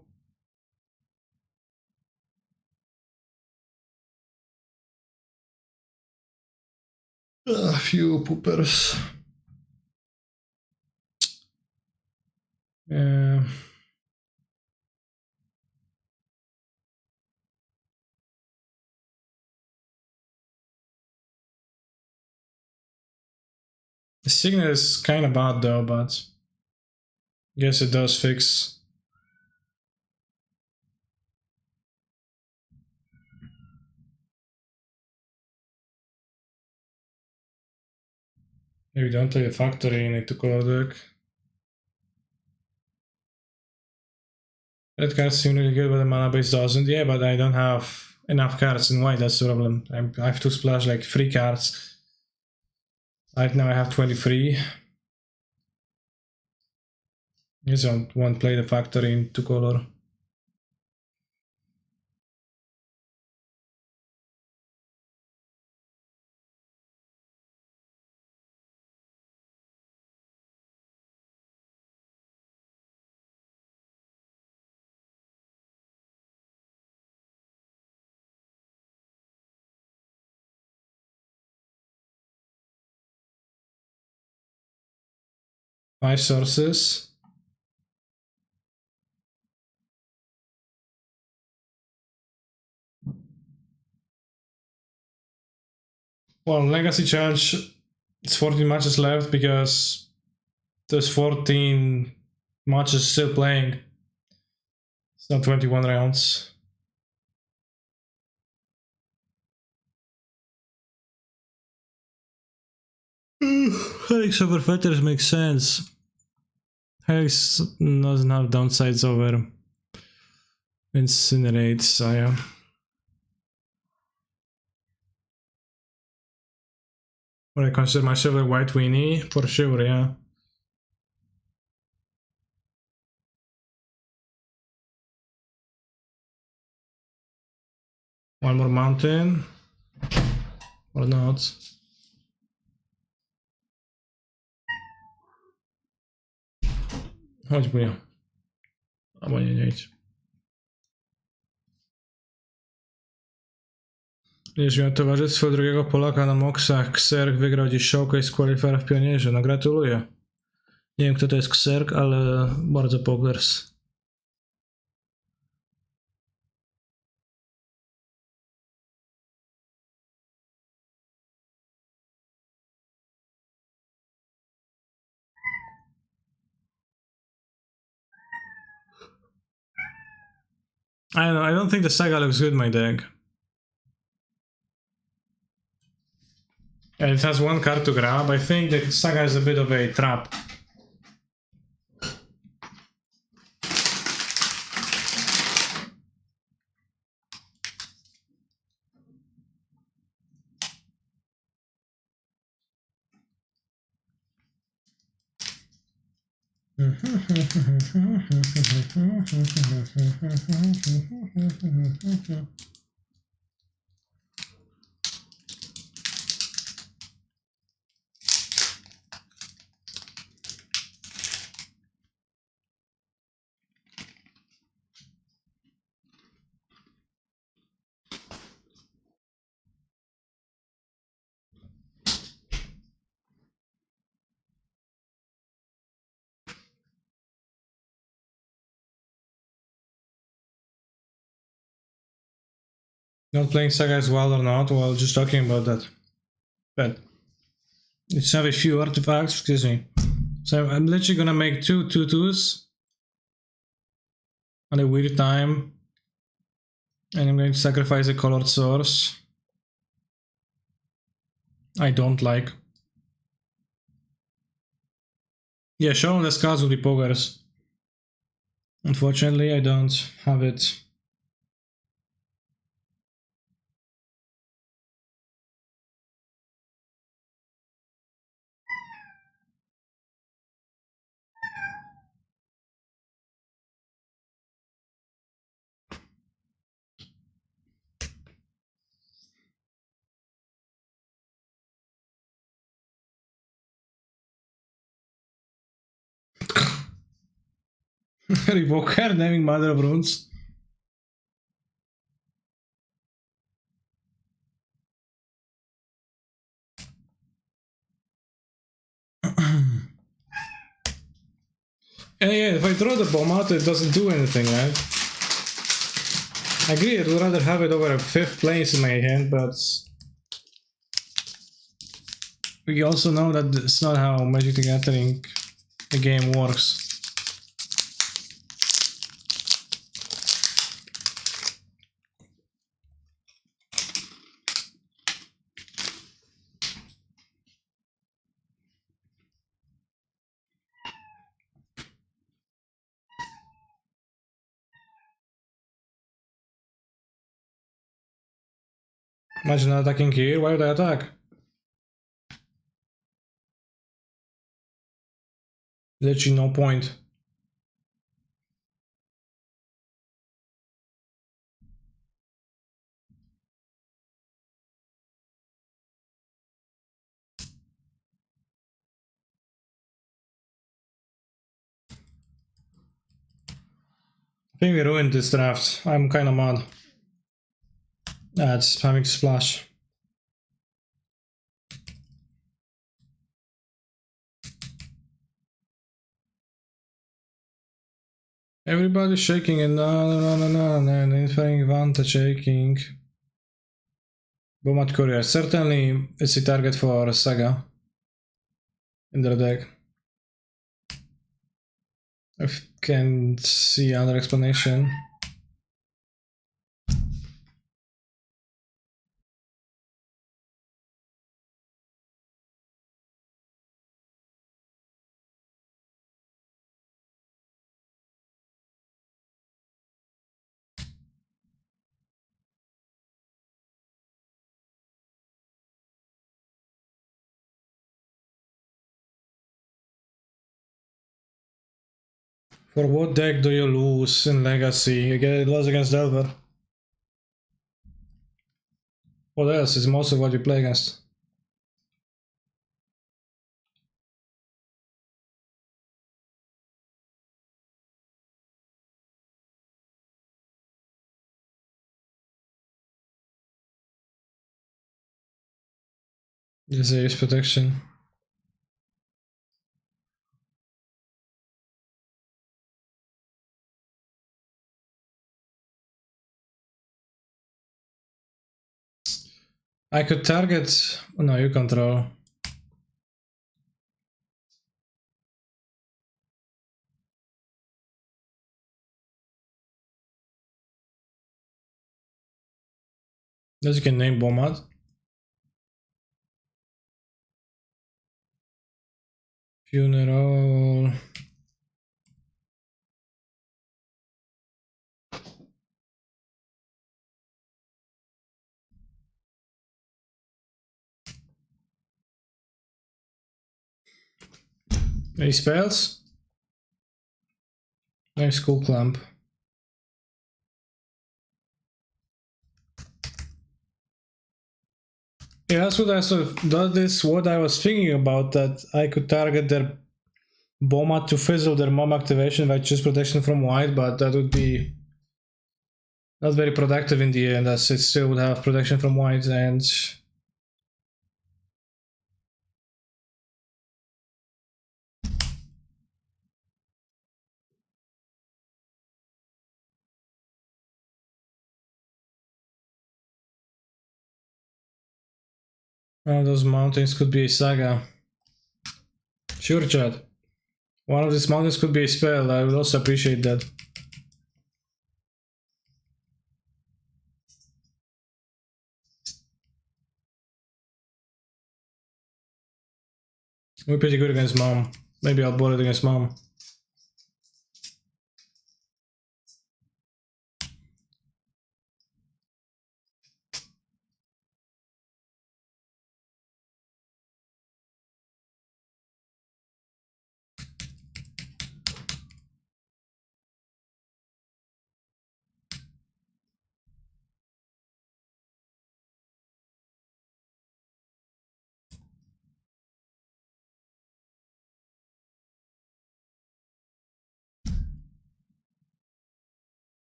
poopers. The signal is kind of bad though, but I guess it does fix. Maybe don't play the factory in a 2-color deck. Red cards seem really good, but the mana base doesn't. Yeah, but I don't have enough cards in white, that's the problem. I have to splash like 3 cards. Right now I have 23. I guess I won't play the factory in 2-color. Five sources. Well, Legacy Challenge, it's 14 matches left because there's 14 matches still playing. It's not 21 rounds. Helix over Fetters makes sense. Helix doesn't have downsides over Incinerate, so yeah. Would I consider myself a white weenie? For sure, yeah. One more mountain. Or not. Chodź, buja. Albo nie idź. Będziesz miał towarzystwo drugiego Polaka na Moksach. Kserk wygrał dziś showcase qualifier w Pionierze. No gratuluję. Nie wiem kto to jest Kserk, ale bardzo pogers. I don't know, I don't think the Saga looks good in my deck. It has one card to grab. I think the Saga is a bit of a trap. Not playing Saga as well or not, well, just talking about that. But let's have a few artifacts, excuse me. So I'm literally gonna make 2/2/2s on a weird time. And I'm going to sacrifice a colored source. I don't like. Yeah, showing less cards will be pokers. Unfortunately, I don't have it. Revoker, naming Mother of Runes. Yeah, if I throw the bomb out, it doesn't do anything, right? I agree, I'd rather have it over a 5th place in my hand, but we also know that it's not how Magic the Gathering the game works. Imagine not attacking here, why would I attack? Literally no point. I think we ruined this draft. I'm kinda mad. It's having to splash. Everybody's shaking and no, inferring Vanta shaking. Bomat Courier. Certainly it's a target for Saga in their deck. I can't see other explanation. For what deck do you lose in Legacy? You lose against Delver. What else is most of what you play against? This is protection. I could target. No, you control. As you can name Bomad. Funeral. Any spells? Nice cool clamp. Yeah, that's what that is what I was thinking about, that I could target their Bomad to fizzle their mom activation by just protection from white, but that would be not very productive in the end, as it still would have protection from white and one of those mountains could be a saga. Sure, Chad. One of these mountains could be a spell. I would also appreciate that. We're pretty good against mom. Maybe I'll board it against mom.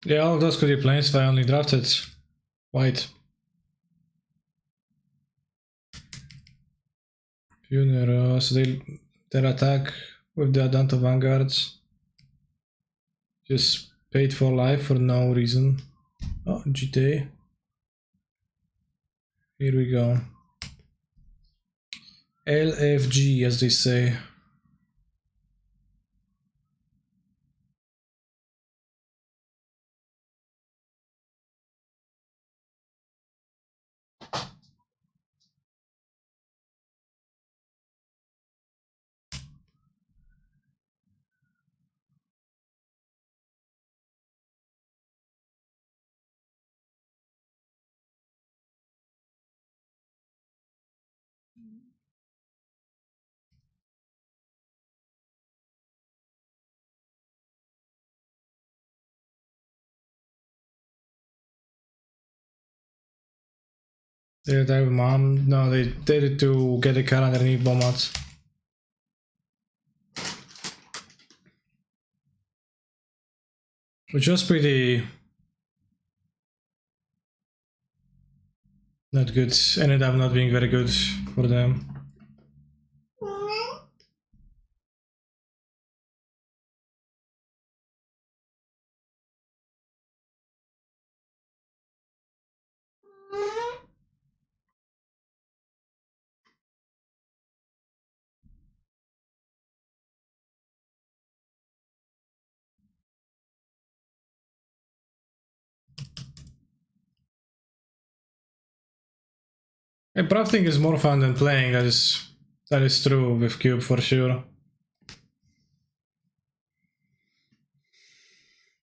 Yeah, all those could be planes if I only drafted white. Funeral, so their attack with the Adanto Vanguards just paid for life for no reason. Oh, GTA. Here we go. LFG, as they say. They attack with mom. No, they did it to get a car underneath Bomats. Which was pretty not good. Ended up not being very good for them. And crafting is more fun than playing, that is true with Cube for sure.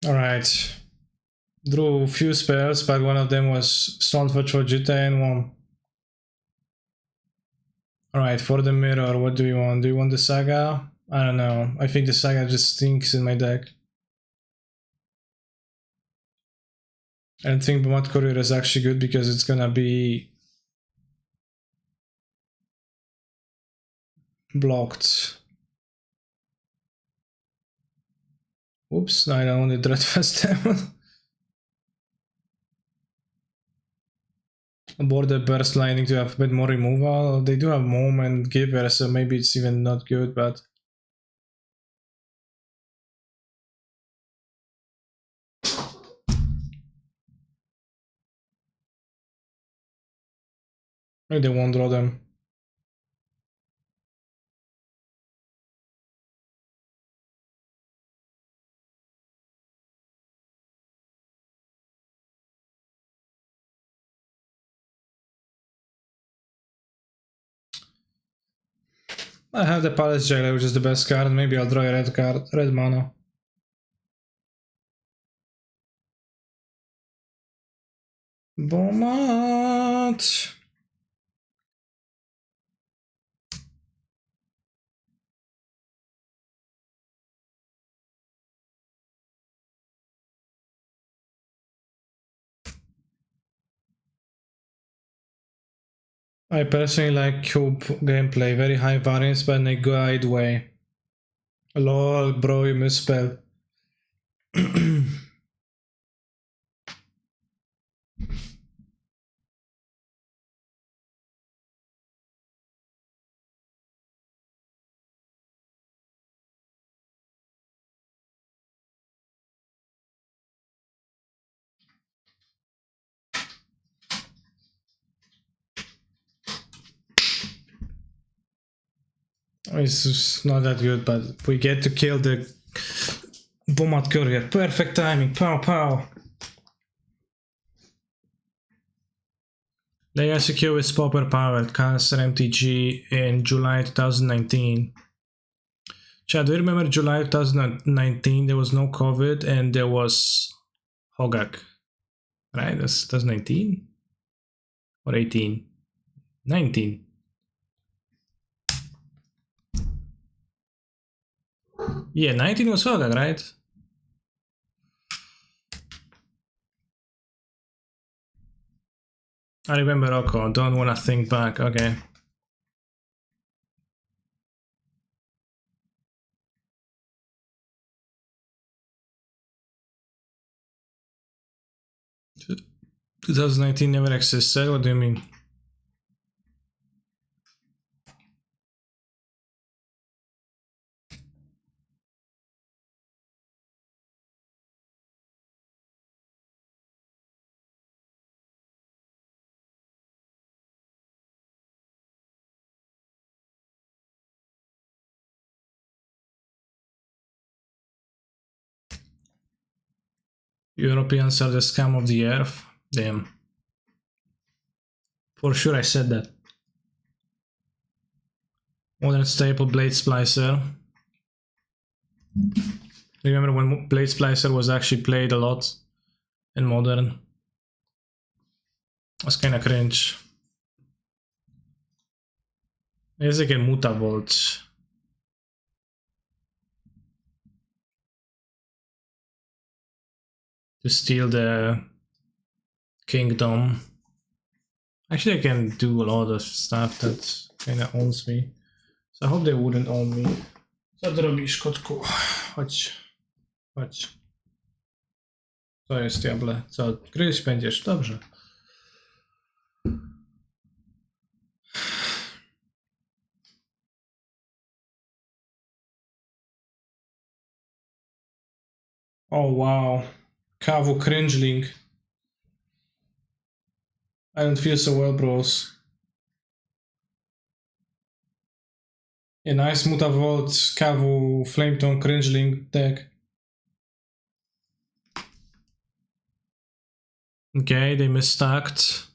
Alright. Drew a few spells, but one of them was Stoneforge for Jita and one. Alright, for the mirror, what do you want? Do you want the Saga? I don't know. I think the Saga just stinks in my deck. I don't think Bomat Courier is actually good because it's gonna be blocked. Oops, I don't want the Dreadfast Demon. Board the Burst Lightning to have a bit more removal. They do have Mom and Giver, so maybe it's even not good, but... Maybe they won't draw them. I have the Palace Jailer, which is the best card. Maybe I'll draw a red card, red mana. Bomat! I personally like cube gameplay, very high variance but in a good way. Lol, bro, you misspelled. It's just not that good, but we get to kill the Bomat Courier. Perfect timing, pow pow. Legacy Q is popper powered, cancer MTG in July 2019. Chad, do you remember July 2019? There was no COVID and there was Hogak. Right? That's 19? Or 18? 19. Yeah, 19 was Hogak, right? I remember Rocco, don't wanna think back, okay. Two 2019 never existed, what do you mean? Europeans are the scum of the earth. Damn. For sure I said that. Modern staple Blade Splicer. Remember when Blade Splicer was actually played a lot in Modern? That's kinda cringe. Ezek Mutavolt. To steal the kingdom. Actually I can do a lot of stuff that kinda owns me. So I hope they wouldn't own me. Co ty robisz, kotku? Chodź. Chodź. To jest diable. Co, gryźć będziesz? Dobrze. Oh wow. Kavu Cringeling. I don't feel so well, bros. A nice Mutavolt Kavu Flametongue Cringeling deck. Okay, they misstacked.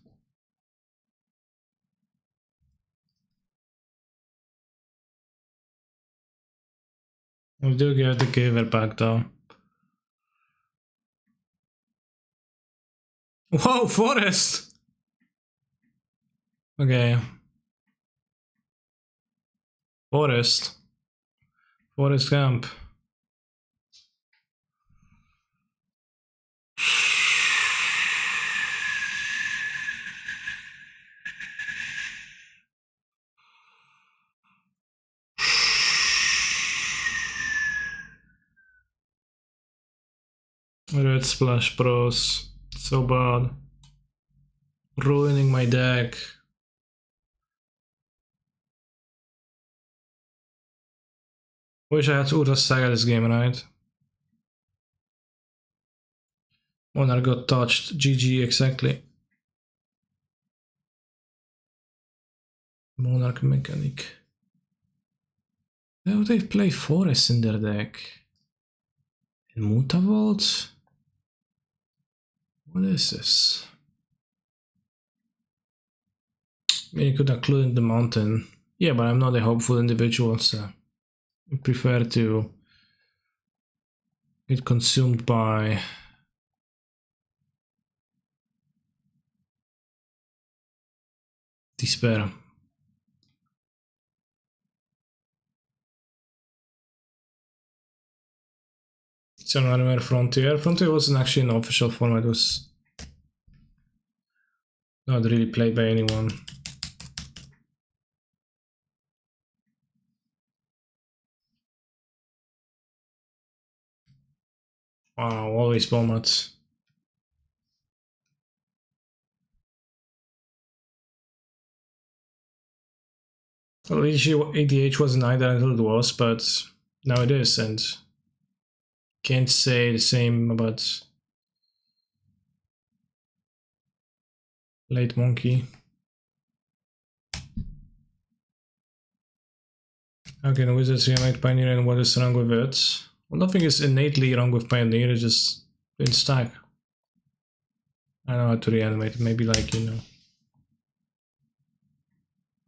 We do get the giver back though. Whoa, Forest! Okay. Forest. Forest Camp. Red Splash Bros. So bad. Ruining my deck. Wish I had Urza Saga this game, right? When I got touched. GG, exactly. Monarch Mechanic. Oh, they play Forest in their deck. And Mutavault? What is this? I mean, you could include the mountain. Yeah, but I'm not a hopeful individual, so I prefer to get consumed by despair. So another Frontier. Frontier wasn't actually an official format, it was not really played by anyone. Wow, always bombats. Well, ADH wasn't either until it was, but now it is, and can't say the same about Late Monkey. Okay, the Wizards Reanimate Pioneer, and what is wrong with it? Well, nothing is innately wrong with Pioneer, it's just in stack. I know how to reanimate, maybe like, you know,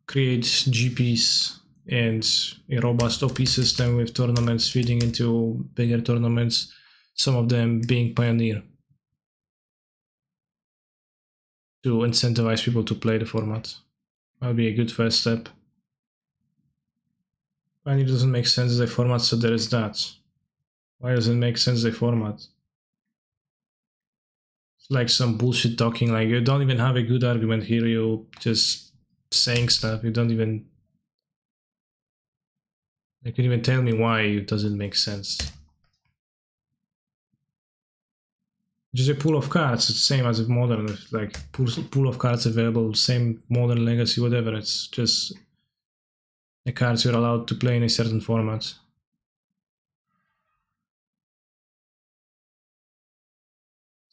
create GPs and a robust OP system with tournaments feeding into bigger tournaments, some of them being Pioneer, to incentivize people to play the format. That would be a good first step. Pioneer doesn't make sense as a format, so there is that. Why does it make sense as a format? It's like some bullshit talking, like you don't even have a good argument here, you just saying stuff, you don't even... You can even tell me why it doesn't make sense. Just a pool of cards, it's the same as with Modern, like pool of cards available, same Modern, Legacy, whatever, it's just the cards you're allowed to play in a certain format.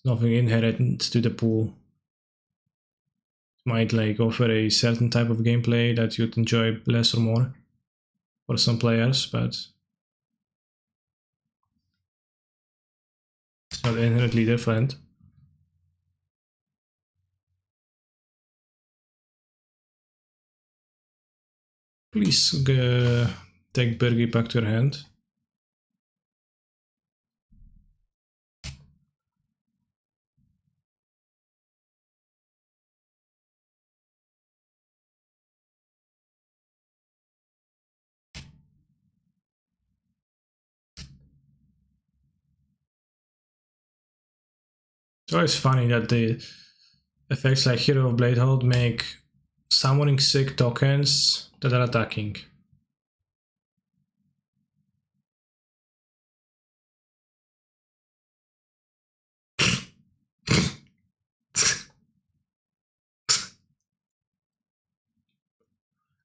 Nothing inherent to the pool. It might like offer a certain type of gameplay that you'd enjoy less or more for some players, but it's not inherently different. Please take Birgi back to your hand. It's always funny that the effects like Hero of Bladehold make summoning sick tokens that are attacking.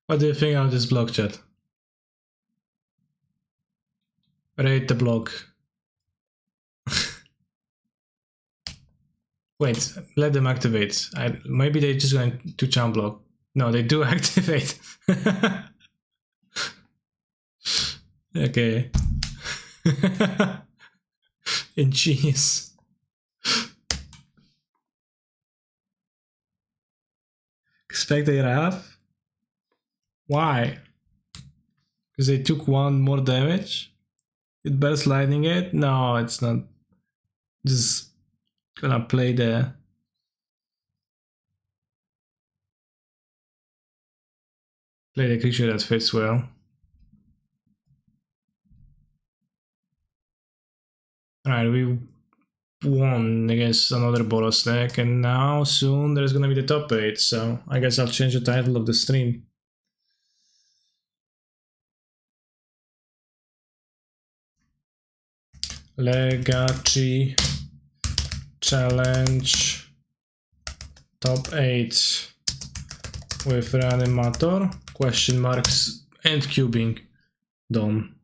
What do you think of this block, chat? Rate the block. Wait, let them activate. Maybe they're just going to charm block. No, they do activate. Okay. Ingenious. Expect they have? Why? Because they took one more damage? It bears lightning it? No, it's not. Just gonna play the creature that fits well. Alright, we won against another Boros deck, and now soon there's gonna be the top 8, so I guess I'll change the title of the stream. Legacy Challenge Top 8 with Reanimator, question marks, and cubing. Done.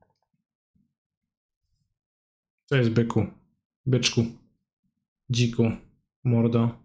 To jest byku, byczku, dziku, mordo.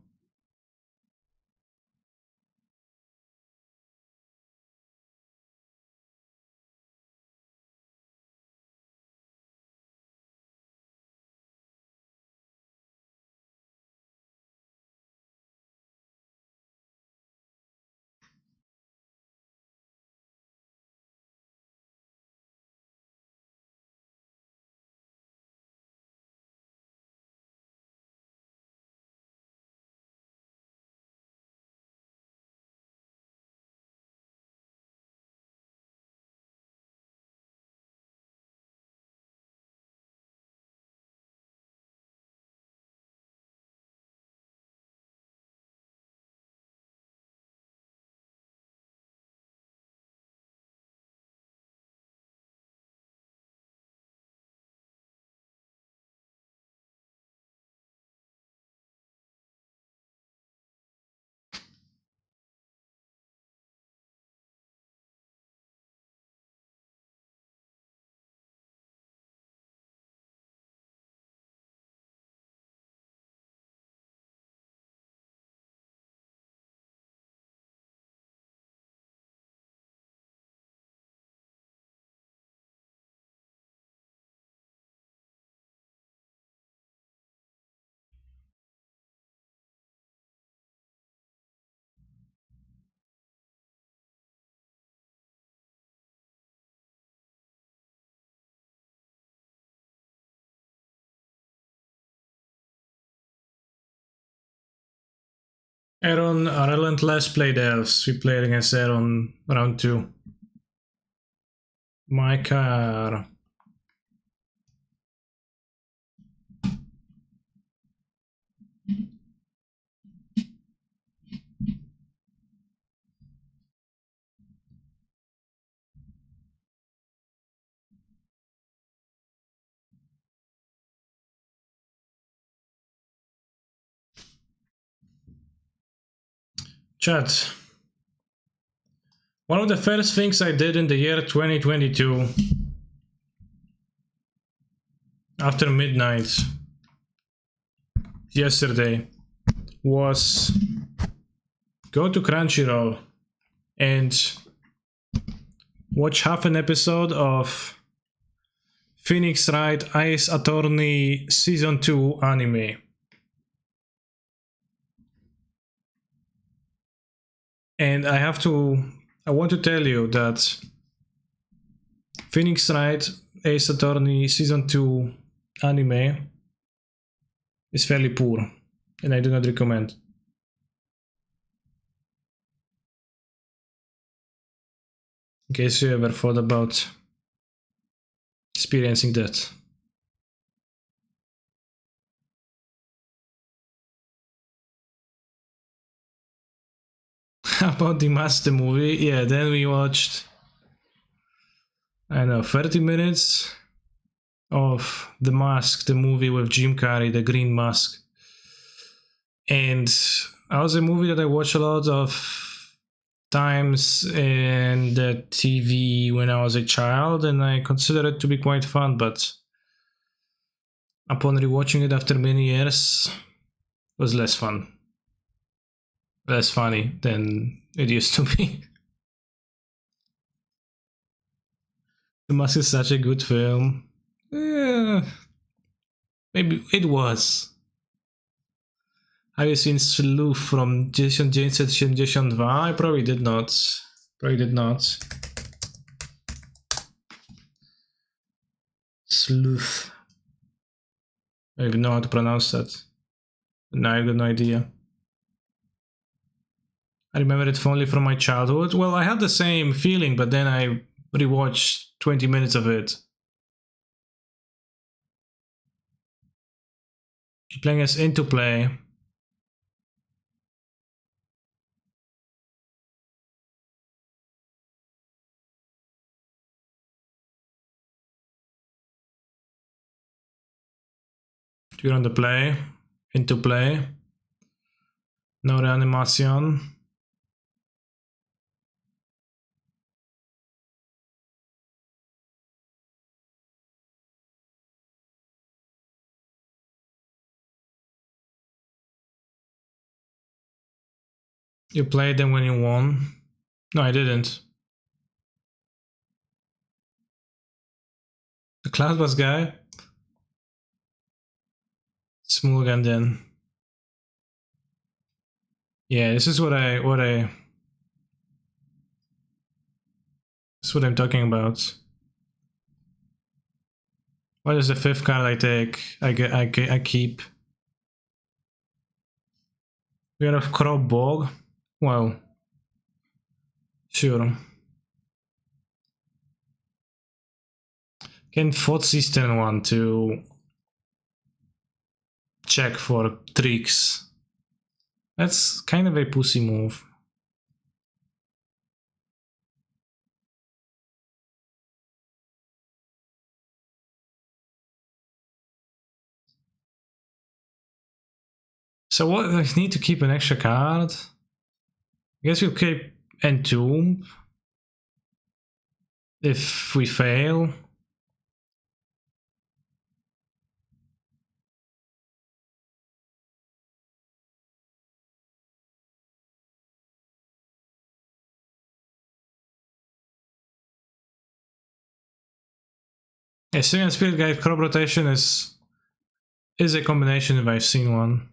Aaron Relentless played elves. We played against Aaron round 2. My car. Chat. One of the first things I did in the year 2022, after midnight, yesterday, was go to Crunchyroll and watch half an episode of Phoenix Wright Ace Attorney Season 2 anime. And I want to tell you that Phoenix Wright Ace Attorney Season 2 anime is fairly poor, and I do not recommend. In case you ever thought about experiencing that. About the Master movie, yeah, then we watched, I don't know, 30 minutes of The Mask, the movie with Jim Carrey, the Green Mask. And that was a movie that I watched a lot of times in the TV when I was a child, and I consider it to be quite fun, but upon rewatching it after many years, it was less fun. Less funny than it used to be. The Mask is such a good film. Maybe it was. Have you seen Sleuth from 1972? I probably did not. Probably did not. Sleuth. I don't even know how to pronounce that. No, I got no idea. I remember it fondly from my childhood. Well, I had the same feeling, but then I rewatched 20 minutes of it. You're playing as Into Play. You're on the play. Into Play. No Reanimation. You played them when you won. No, I didn't. The Cloudbus guy? Smoogan then. Yeah, this is what I'm talking about. What is the 5th card I take? I keep. We are of Crop Bog. Well, sure. Can Fort System 1 to check for tricks. That's kind of a pussy move. So what, I need to keep an extra card? I guess we'll keep Entomb. If we fail. Yeah, Syrian Spirit Guide crop rotation is a combination if I've seen one.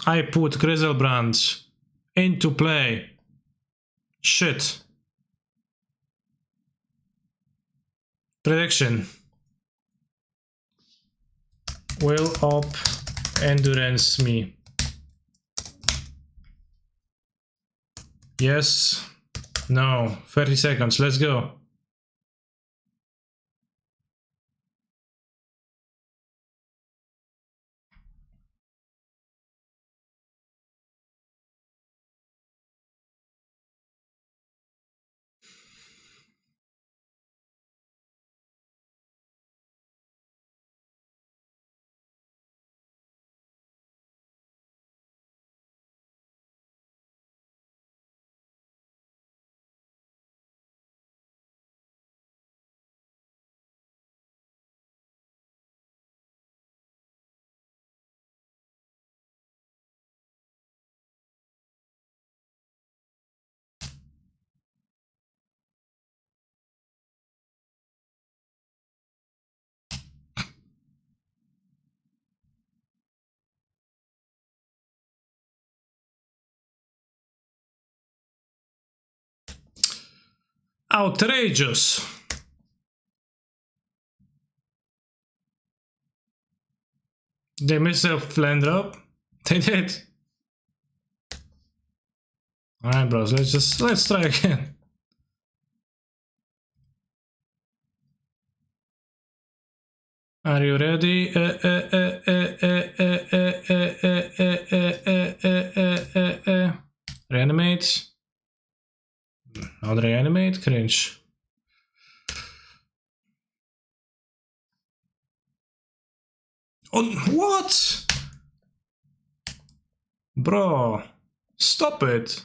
I put Griselbrand into play. Shit. Prediction. Will up endurance me? Yes. No. 30 seconds. Let's go. Outrageous. They missed a land drop. They did. Alright, bros, let's try again. Are you ready? Reanimate. Not reanimate, cringe. Oh, what? Bro, stop it.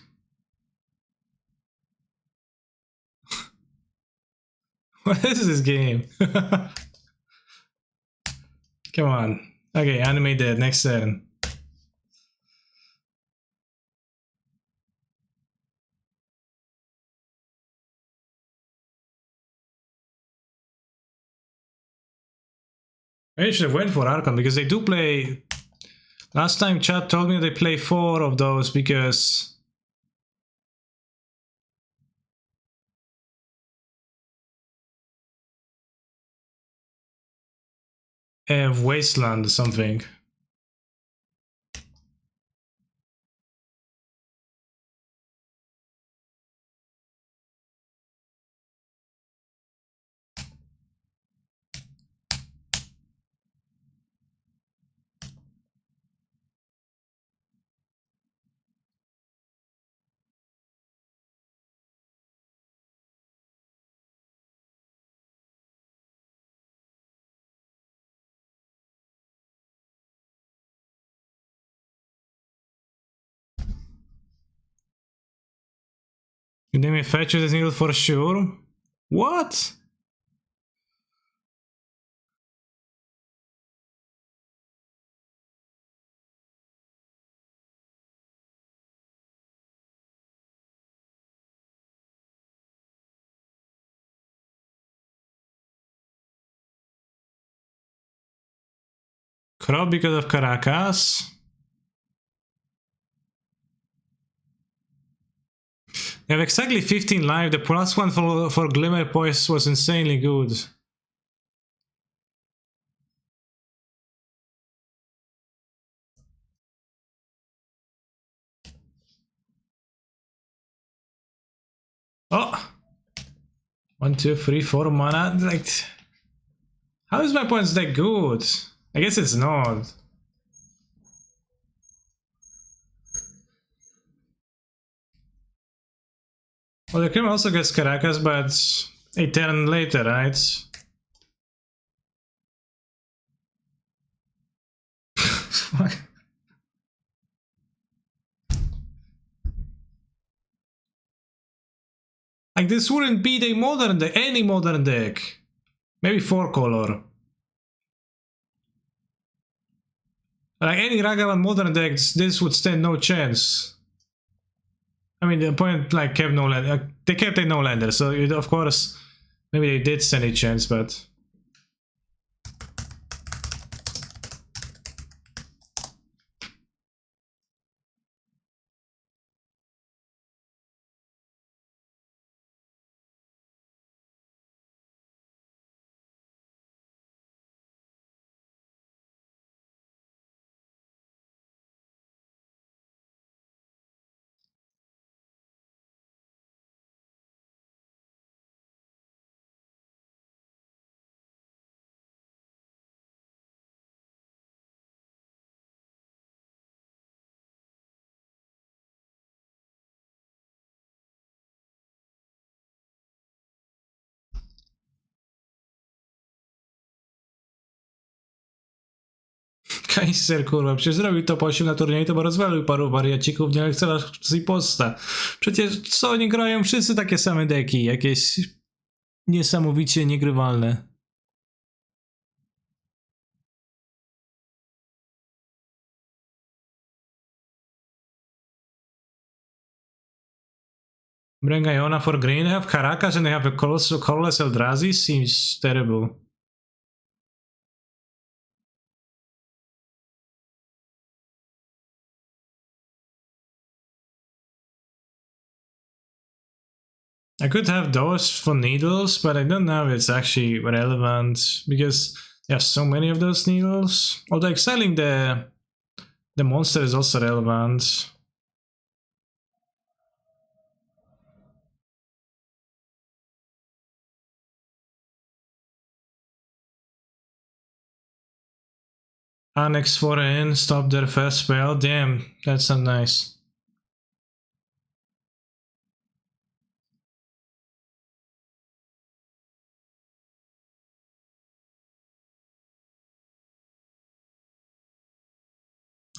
What is this game? Come on. Okay, animate dead. Next turn. I should have went for Archon because they do play. Last time chat told me they play 4 of those because of Wasteland or something. You name me fetches is needed for sure. What? Crop because of Caracas. You have exactly 15 life. The plus 1 for Glimmer Poise was insanely good. Oh! 1, 2, 3, 4 mana. Like, how is my points that good? I guess it's not. Well, the Cream also gets Caracas, but a turn later, right? Like, this wouldn't beat a modern deck, any modern deck. Maybe 4 color. Like, any Ragavan modern decks, this would stand no chance. I mean, the opponent, like, kept no land. They kept a no lander, so of course, maybe they did stand a chance, but. Kaiser, kurwa, przecież zrobił top 8 na turnieju, to by rozwalił paru wariacików, nie lekceważ z imposta. Przecież co oni grają? Wszyscy takie same deki, jakieś niesamowicie niegrywalne. Bring Iona for green, they have Caracas and they have a colorless Eldrazi, seems terrible. I could have those for needles, but I don't know if it's actually relevant because they have so many of those needles. Although exiling the monster is also relevant. Annex 4 in, stop their first spell. Damn, that's not nice.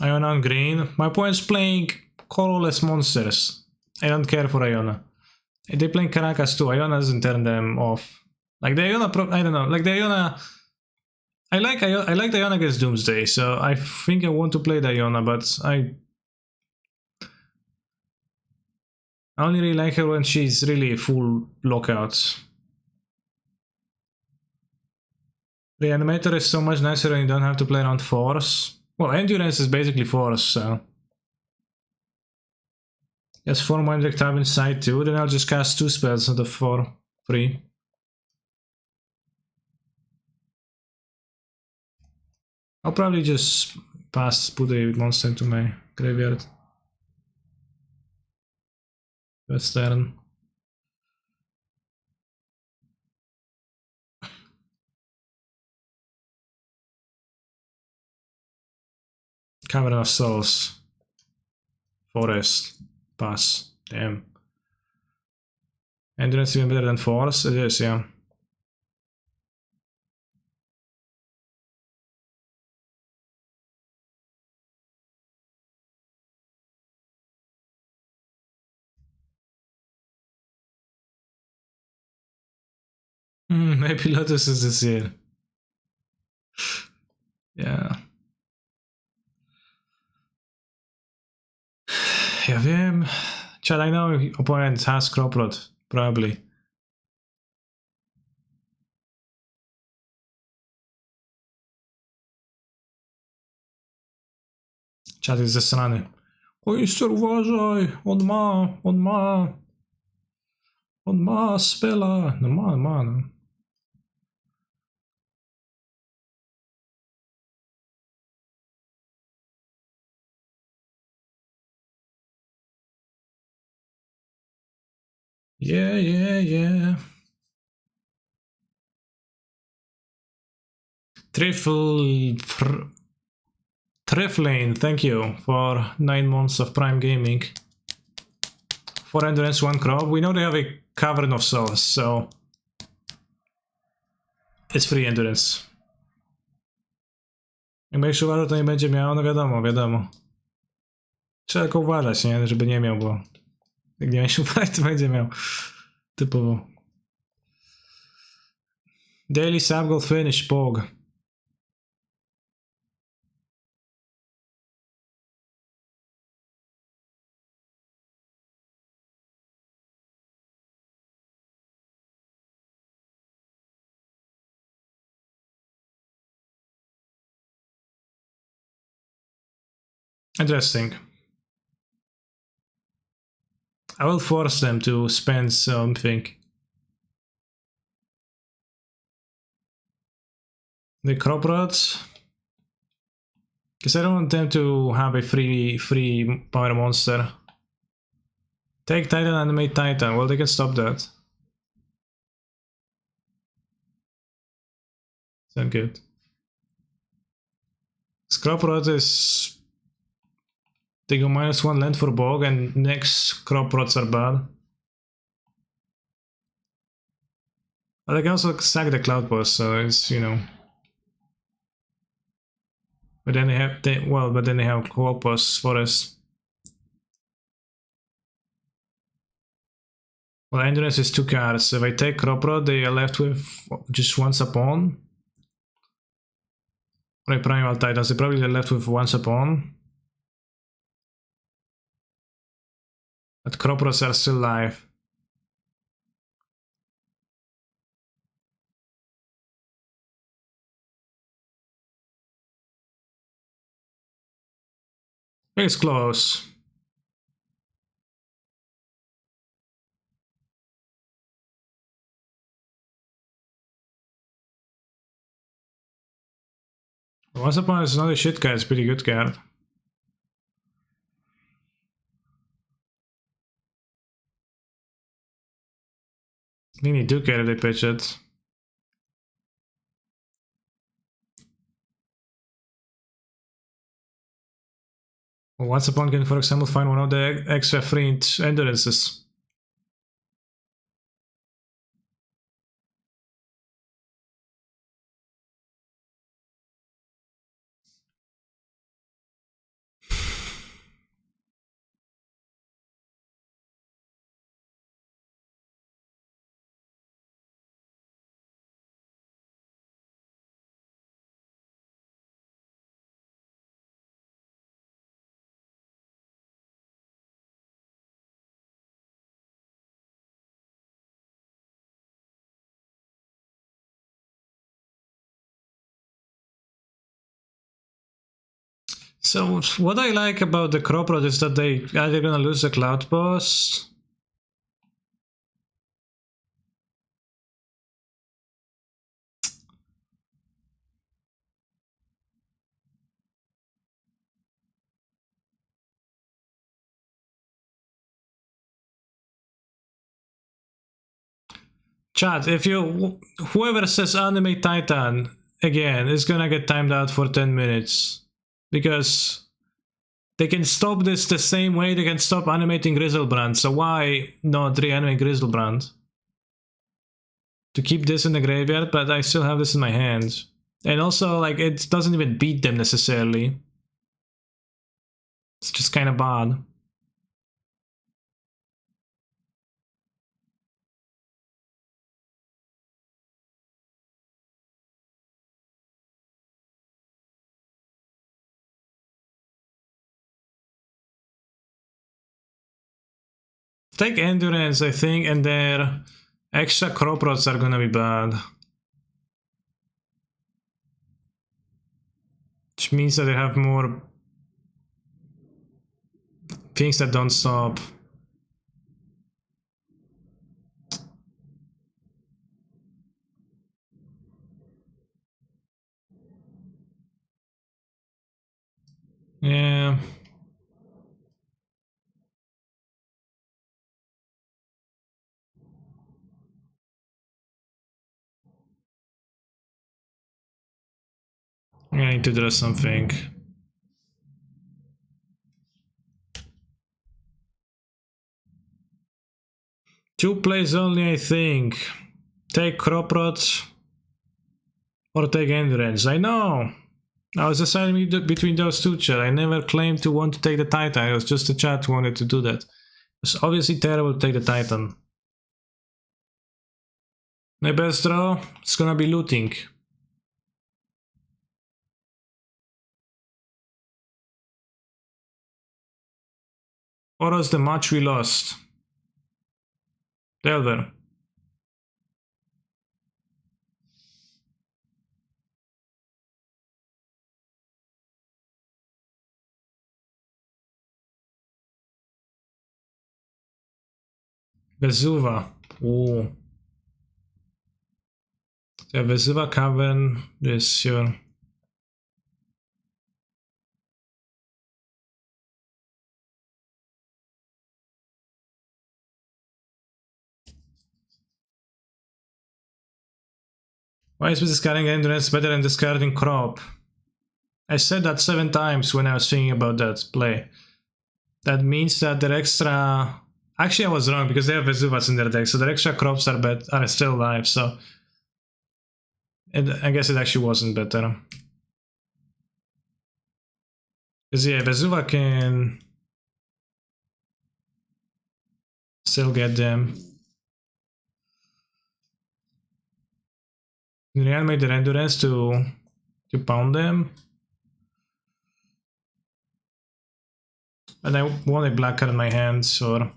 Iona on green. My opponent's playing colorless monsters. I don't care for Iona. They're playing Caracas too. Iona doesn't turn them off. Like the Iona, I don't know. Like the Iona, I like the Iona against Doomsday, so I think I want to play the Iona, but I only really like her when she's really full lockout. Reanimator is so much nicer when you don't have to play around force. Well, endurance is basically force, so. Yes, 4 mind deck tab inside too, then I'll just cast 2 spells instead of 4 free. I'll probably just put a monster into my graveyard. First turn. Cavern of Souls. Forest. Pass. Damn. Endurance even better than Force? It is, yeah. Maybe Lotus is this year. Yeah. Ja wiem. Chad, I know opponent has Croprod. Probably. Chad jest zesrany. Oyster, uważaj! On ma spela. No ma, no. Yeah. Triflane, thank you for 9 months of Prime Gaming. 4 endurance, 1 crop. We know they have a Cavern of Souls, so it's free endurance. Jak będziesz uważał, to nie będzie miał, no wiadomo. Trzeba tylko uważać, nie? Żeby nie miał, bo jak nie będziesz uważać, to będzie miał. Typowo. Daily Subgoal finish, Pog. Interesting. I will force them to spend something. The crop rods. Because I don't want them to have a free power monster. Take Titan, animate Titan. Well, they can stop that. It's not good. Crop rod is... They go -1 land for Bog, and next crop rods are bad. But I can also sack the Cloud Boss, so it's, you know... But then they have Clopos Forest. Well, Endurance is 2 cards. If I take Crop Rod, they are left with just once a pawn. Or Primal Titans, they probably are left with once a pawn. But Crop Rods are still live. It's close. Once Upon is not a shit card, it's a pretty good card. I think they do care if they pitch it. Once Upon can, for example, find one of the extra free endurances. So what I like about the Crop Rod is that they either gonna lose the Cloud Boss. Chat, if you whoever says Animate Titan again is gonna get timed out for 10 minutes. Because they can stop this the same way they can stop animating Grizzlebrand, so why not reanimate Grizzlebrand? To keep this in the graveyard, but I still have this in my hand. And also, like, it doesn't even beat them necessarily. It's just kind of bad. Take Endurance, I think, and their extra Crop Rods are gonna be bad. Which means that they have more things that don't stop. Yeah. I need to draw something. Two plays only, I think. Take Crop Rods or take Endurance. I know! I was deciding between those two, chat. I never claimed to want to take the Titan. It was just the chat who wanted to do that. It's obviously terrible to take the Titan. My best draw is gonna be looting. Or else the match we lost. Delver. Vesuva. Ooh. Yeah, Vesuva Cavern is sure. Why is discarding Endurance better than discarding Crop? I said that 7 times when I was thinking about that play. That means that their extra... Actually, I was wrong because they have Vesuvas in their deck, so their extra crops are still alive, so... And I guess it actually wasn't better. Because yeah, Vesuva can still get them. Reanimate their endurance to pound them. And I want a black card in my hands, or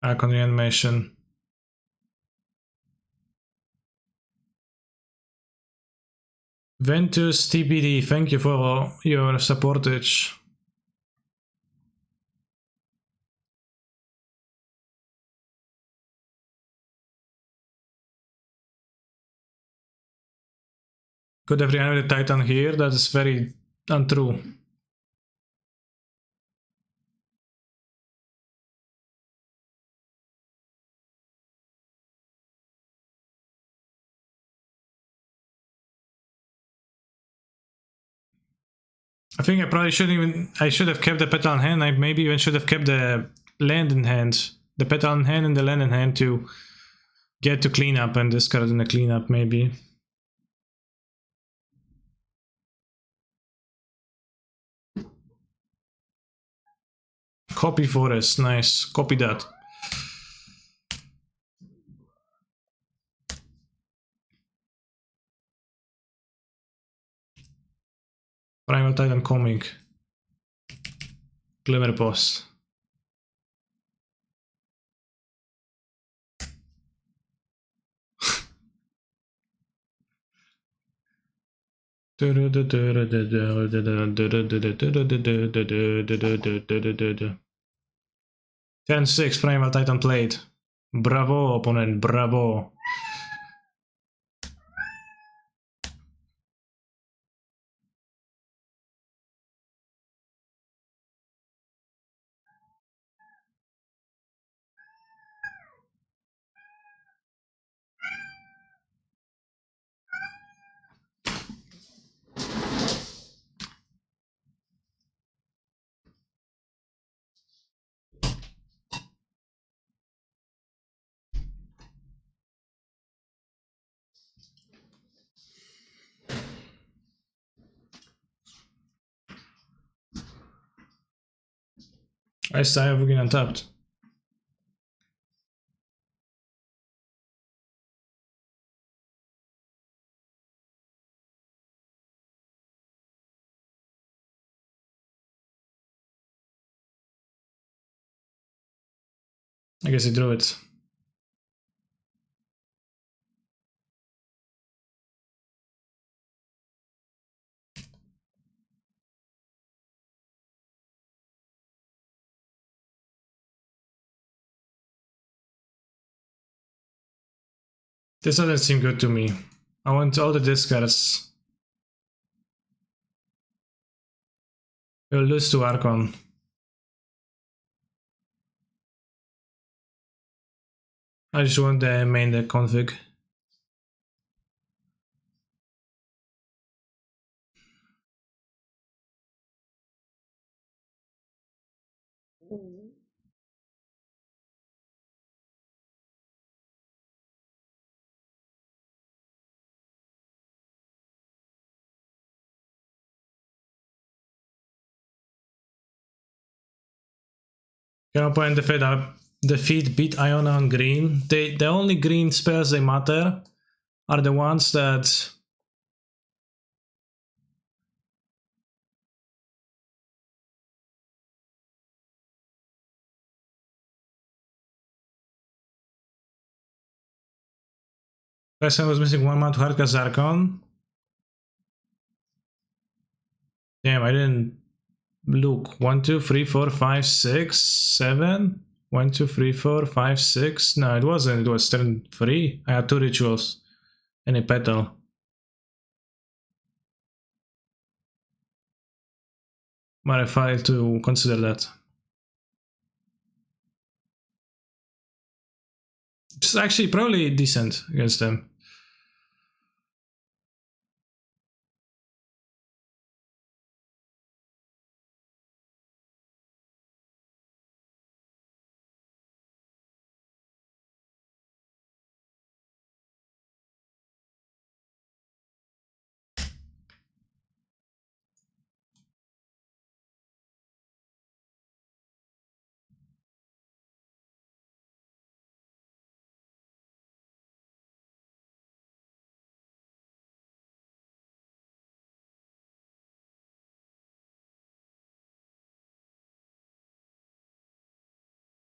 Archon Reanimation. Ventus TBD, thank you for your supportage. Could have reanimated Titan here, that is very untrue. I think I probably I should have kept the petal in hand. I maybe even should have kept the land in hand. The petal in hand and the land in hand to get to cleanup and discard in the cleanup maybe. Copy forest, nice. Copy that. Primal Titan coming. Clever boss. Turn 6 Primal Titan played. Bravo, opponent, bravo. I still have again untapped. I guess he drew it. This doesn't seem good to me. I want all the discards. We'll lose to Archon. I just want the main deck config. Can opponent defeat beat Iona on green? The only green spells that matter are the ones that last time I was missing one mana to hardcast Archon. Damn, I didn't look. 1, 2, 3, 4, 5, 6, 7. 1, 2, 3, 4, 5, 6. No, it wasn't. It was turn 3. I had 2 rituals and a petal. But I failed to consider that. It's actually probably decent against them.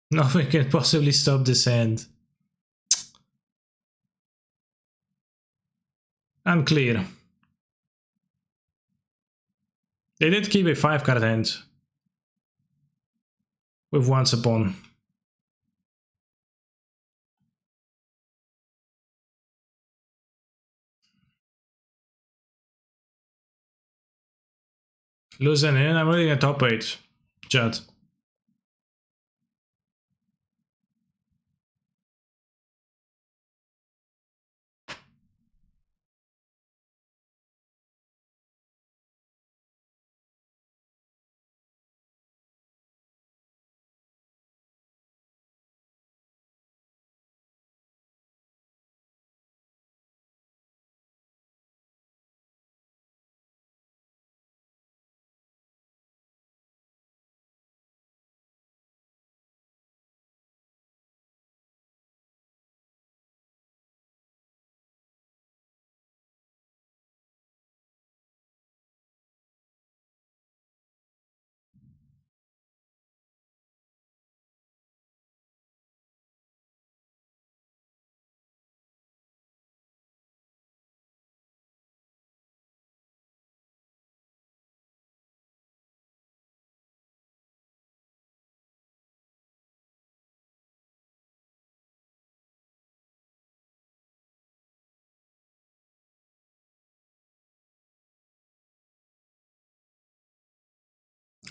Nothing can possibly stop this hand. I'm clear. They did keep a 5-card hand. With Once Upon. Losing in, I'm really in top 8. Judd.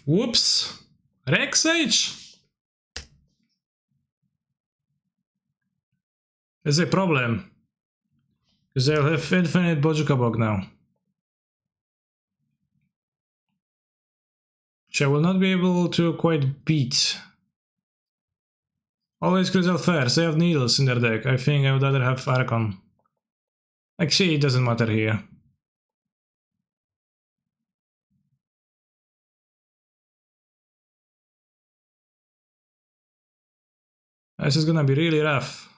Whoops! Rex Age? There's a problem. Because they'll have infinite Bojukabog now. Which I will not be able to quite beat. Always Crystal Fairs, they have needles in their deck. I think I would rather have Archon. Actually, it doesn't matter here. This is gonna be really rough.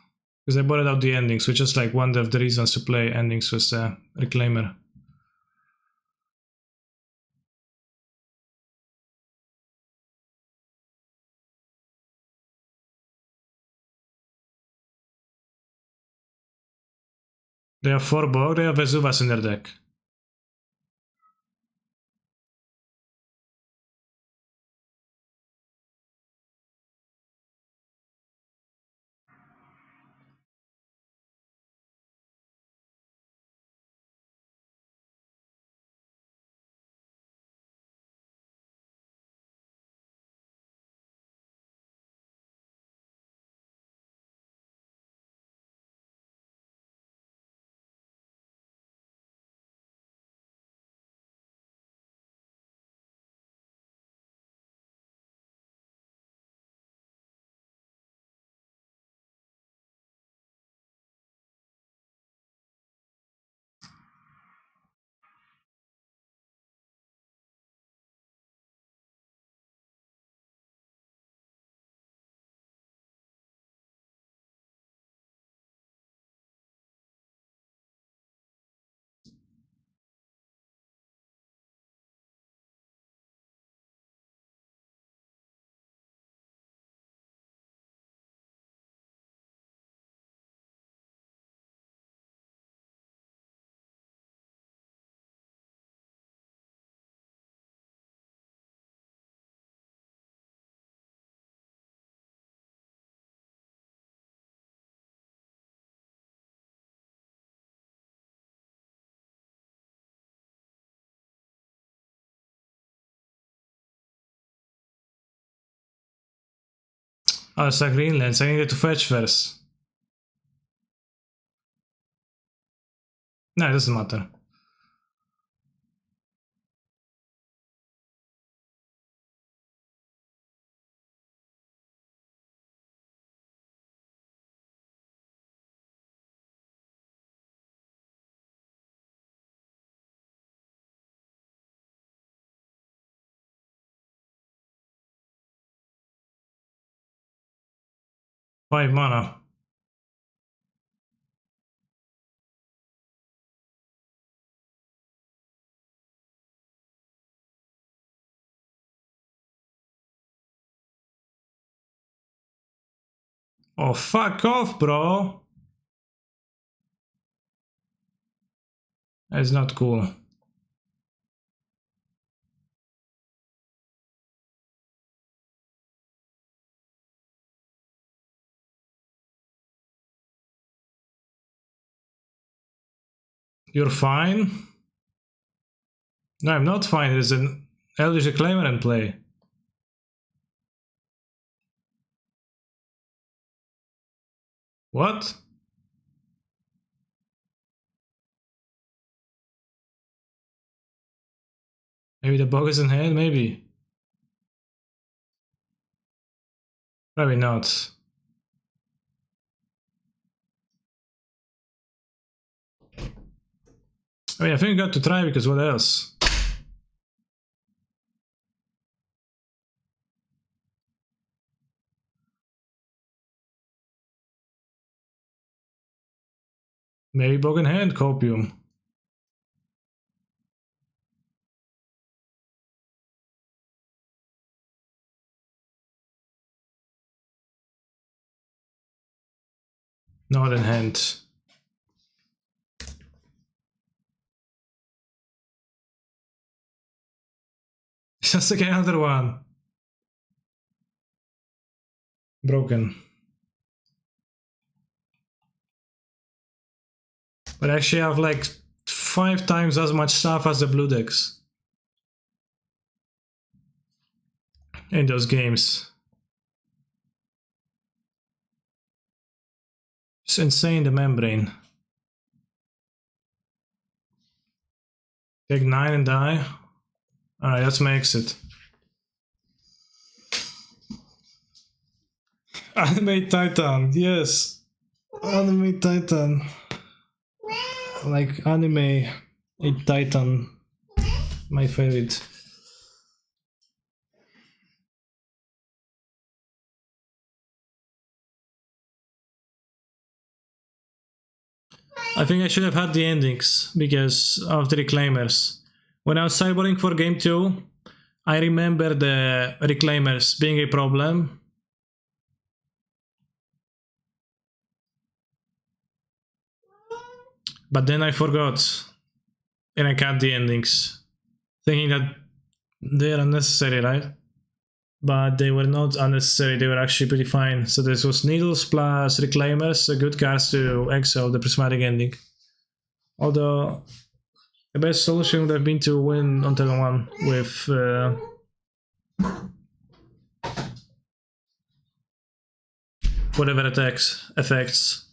Because I bought out the endings, which is like one of the reasons to play endings with Reclaimer. They have 4 Bog, they have Vesuvas in their deck. Oh, it's like Greenlands, I needed to fetch first. No, it doesn't matter. Five mana. Oh, fuck off, bro. That's not cool. You're fine? No, I'm not fine. There's an Eldritch Reclaimer in play. What? Maybe the bug is in hand? Maybe. Probably not. I mean, I think I got to try because what else? Maybe bug in hand, copium. Not in hand. Just like another one. Broken. But actually I have like 5 times as much stuff as the blue decks. In those games. It's insane, the membrane. Take 9 and die. Alright, let's makes it. Anime Titan, yes. Anime Titan. Like anime Titan. My favorite. I think I should have had the endings because of the Reclaimers. When I was cyborging for game 2, I remember the Reclaimers being a problem. But then I forgot. And I cut the endings. Thinking that they're unnecessary, right? But they were not unnecessary, they were actually pretty fine. So this was Needles plus Reclaimers, a good cast to exile the prismatic ending. Although the best solution would have been to win on turn 1 with whatever effects.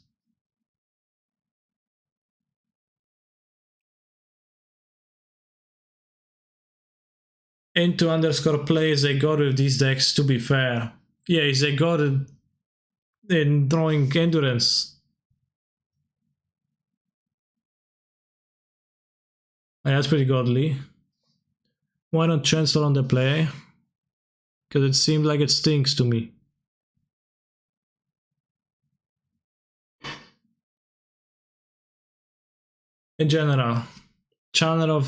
Into underscore plays a god with these decks, to be fair. Yeah, he's a god in drawing endurance. Yeah, that's pretty godly. Why not Chancellor on the play? Because it seemed like it stinks to me. In general, Chancellor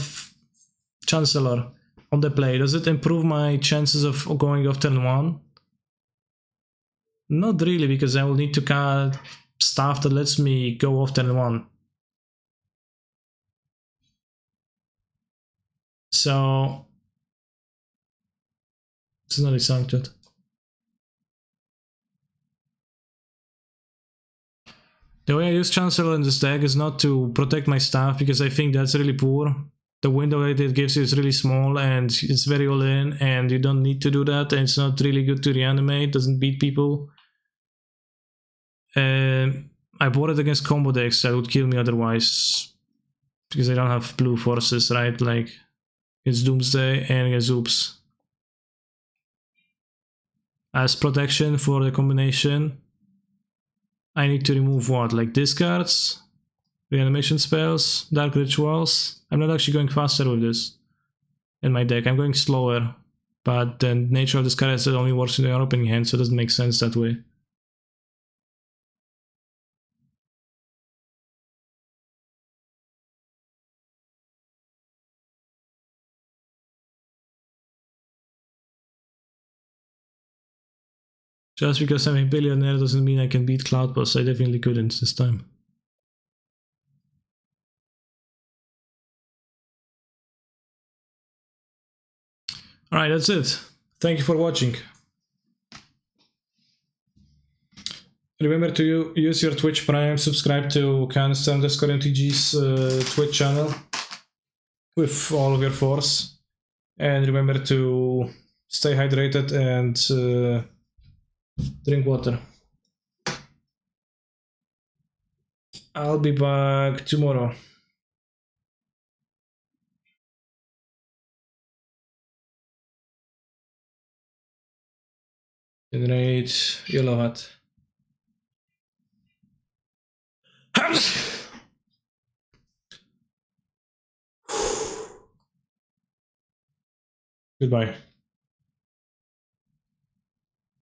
on the play, does it improve my chances of going off turn 1? Not really, because I will need to cut stuff that lets me go off turn 1. So it's not exacted. The way I use Chancellor in this deck is not to protect my stuff, because I think that's really poor. The window that it gives you is really small and it's very all in, and you don't need to do that, and it's not really good to reanimate, doesn't beat people. I bought it against combo decks that would kill me otherwise, because I don't have blue forces, right? Like, it's Doomsday and against Oops. As protection for the combination, I need to remove what? Like discards, reanimation spells, dark rituals. I'm not actually going faster with this in my deck, I'm going slower. But the nature of this card is that it only works in your opening hand, so it doesn't make sense that way. Just because I'm a billionaire doesn't mean I can beat Cloud Boss. I definitely couldn't this time. Alright, that's it. Thank you for watching. Remember to use your Twitch Prime, subscribe to Cancer_MTG's Twitch channel with all of your force. And remember to stay hydrated and drink water. I'll be back tomorrow. Generate yellow hat. Goodbye.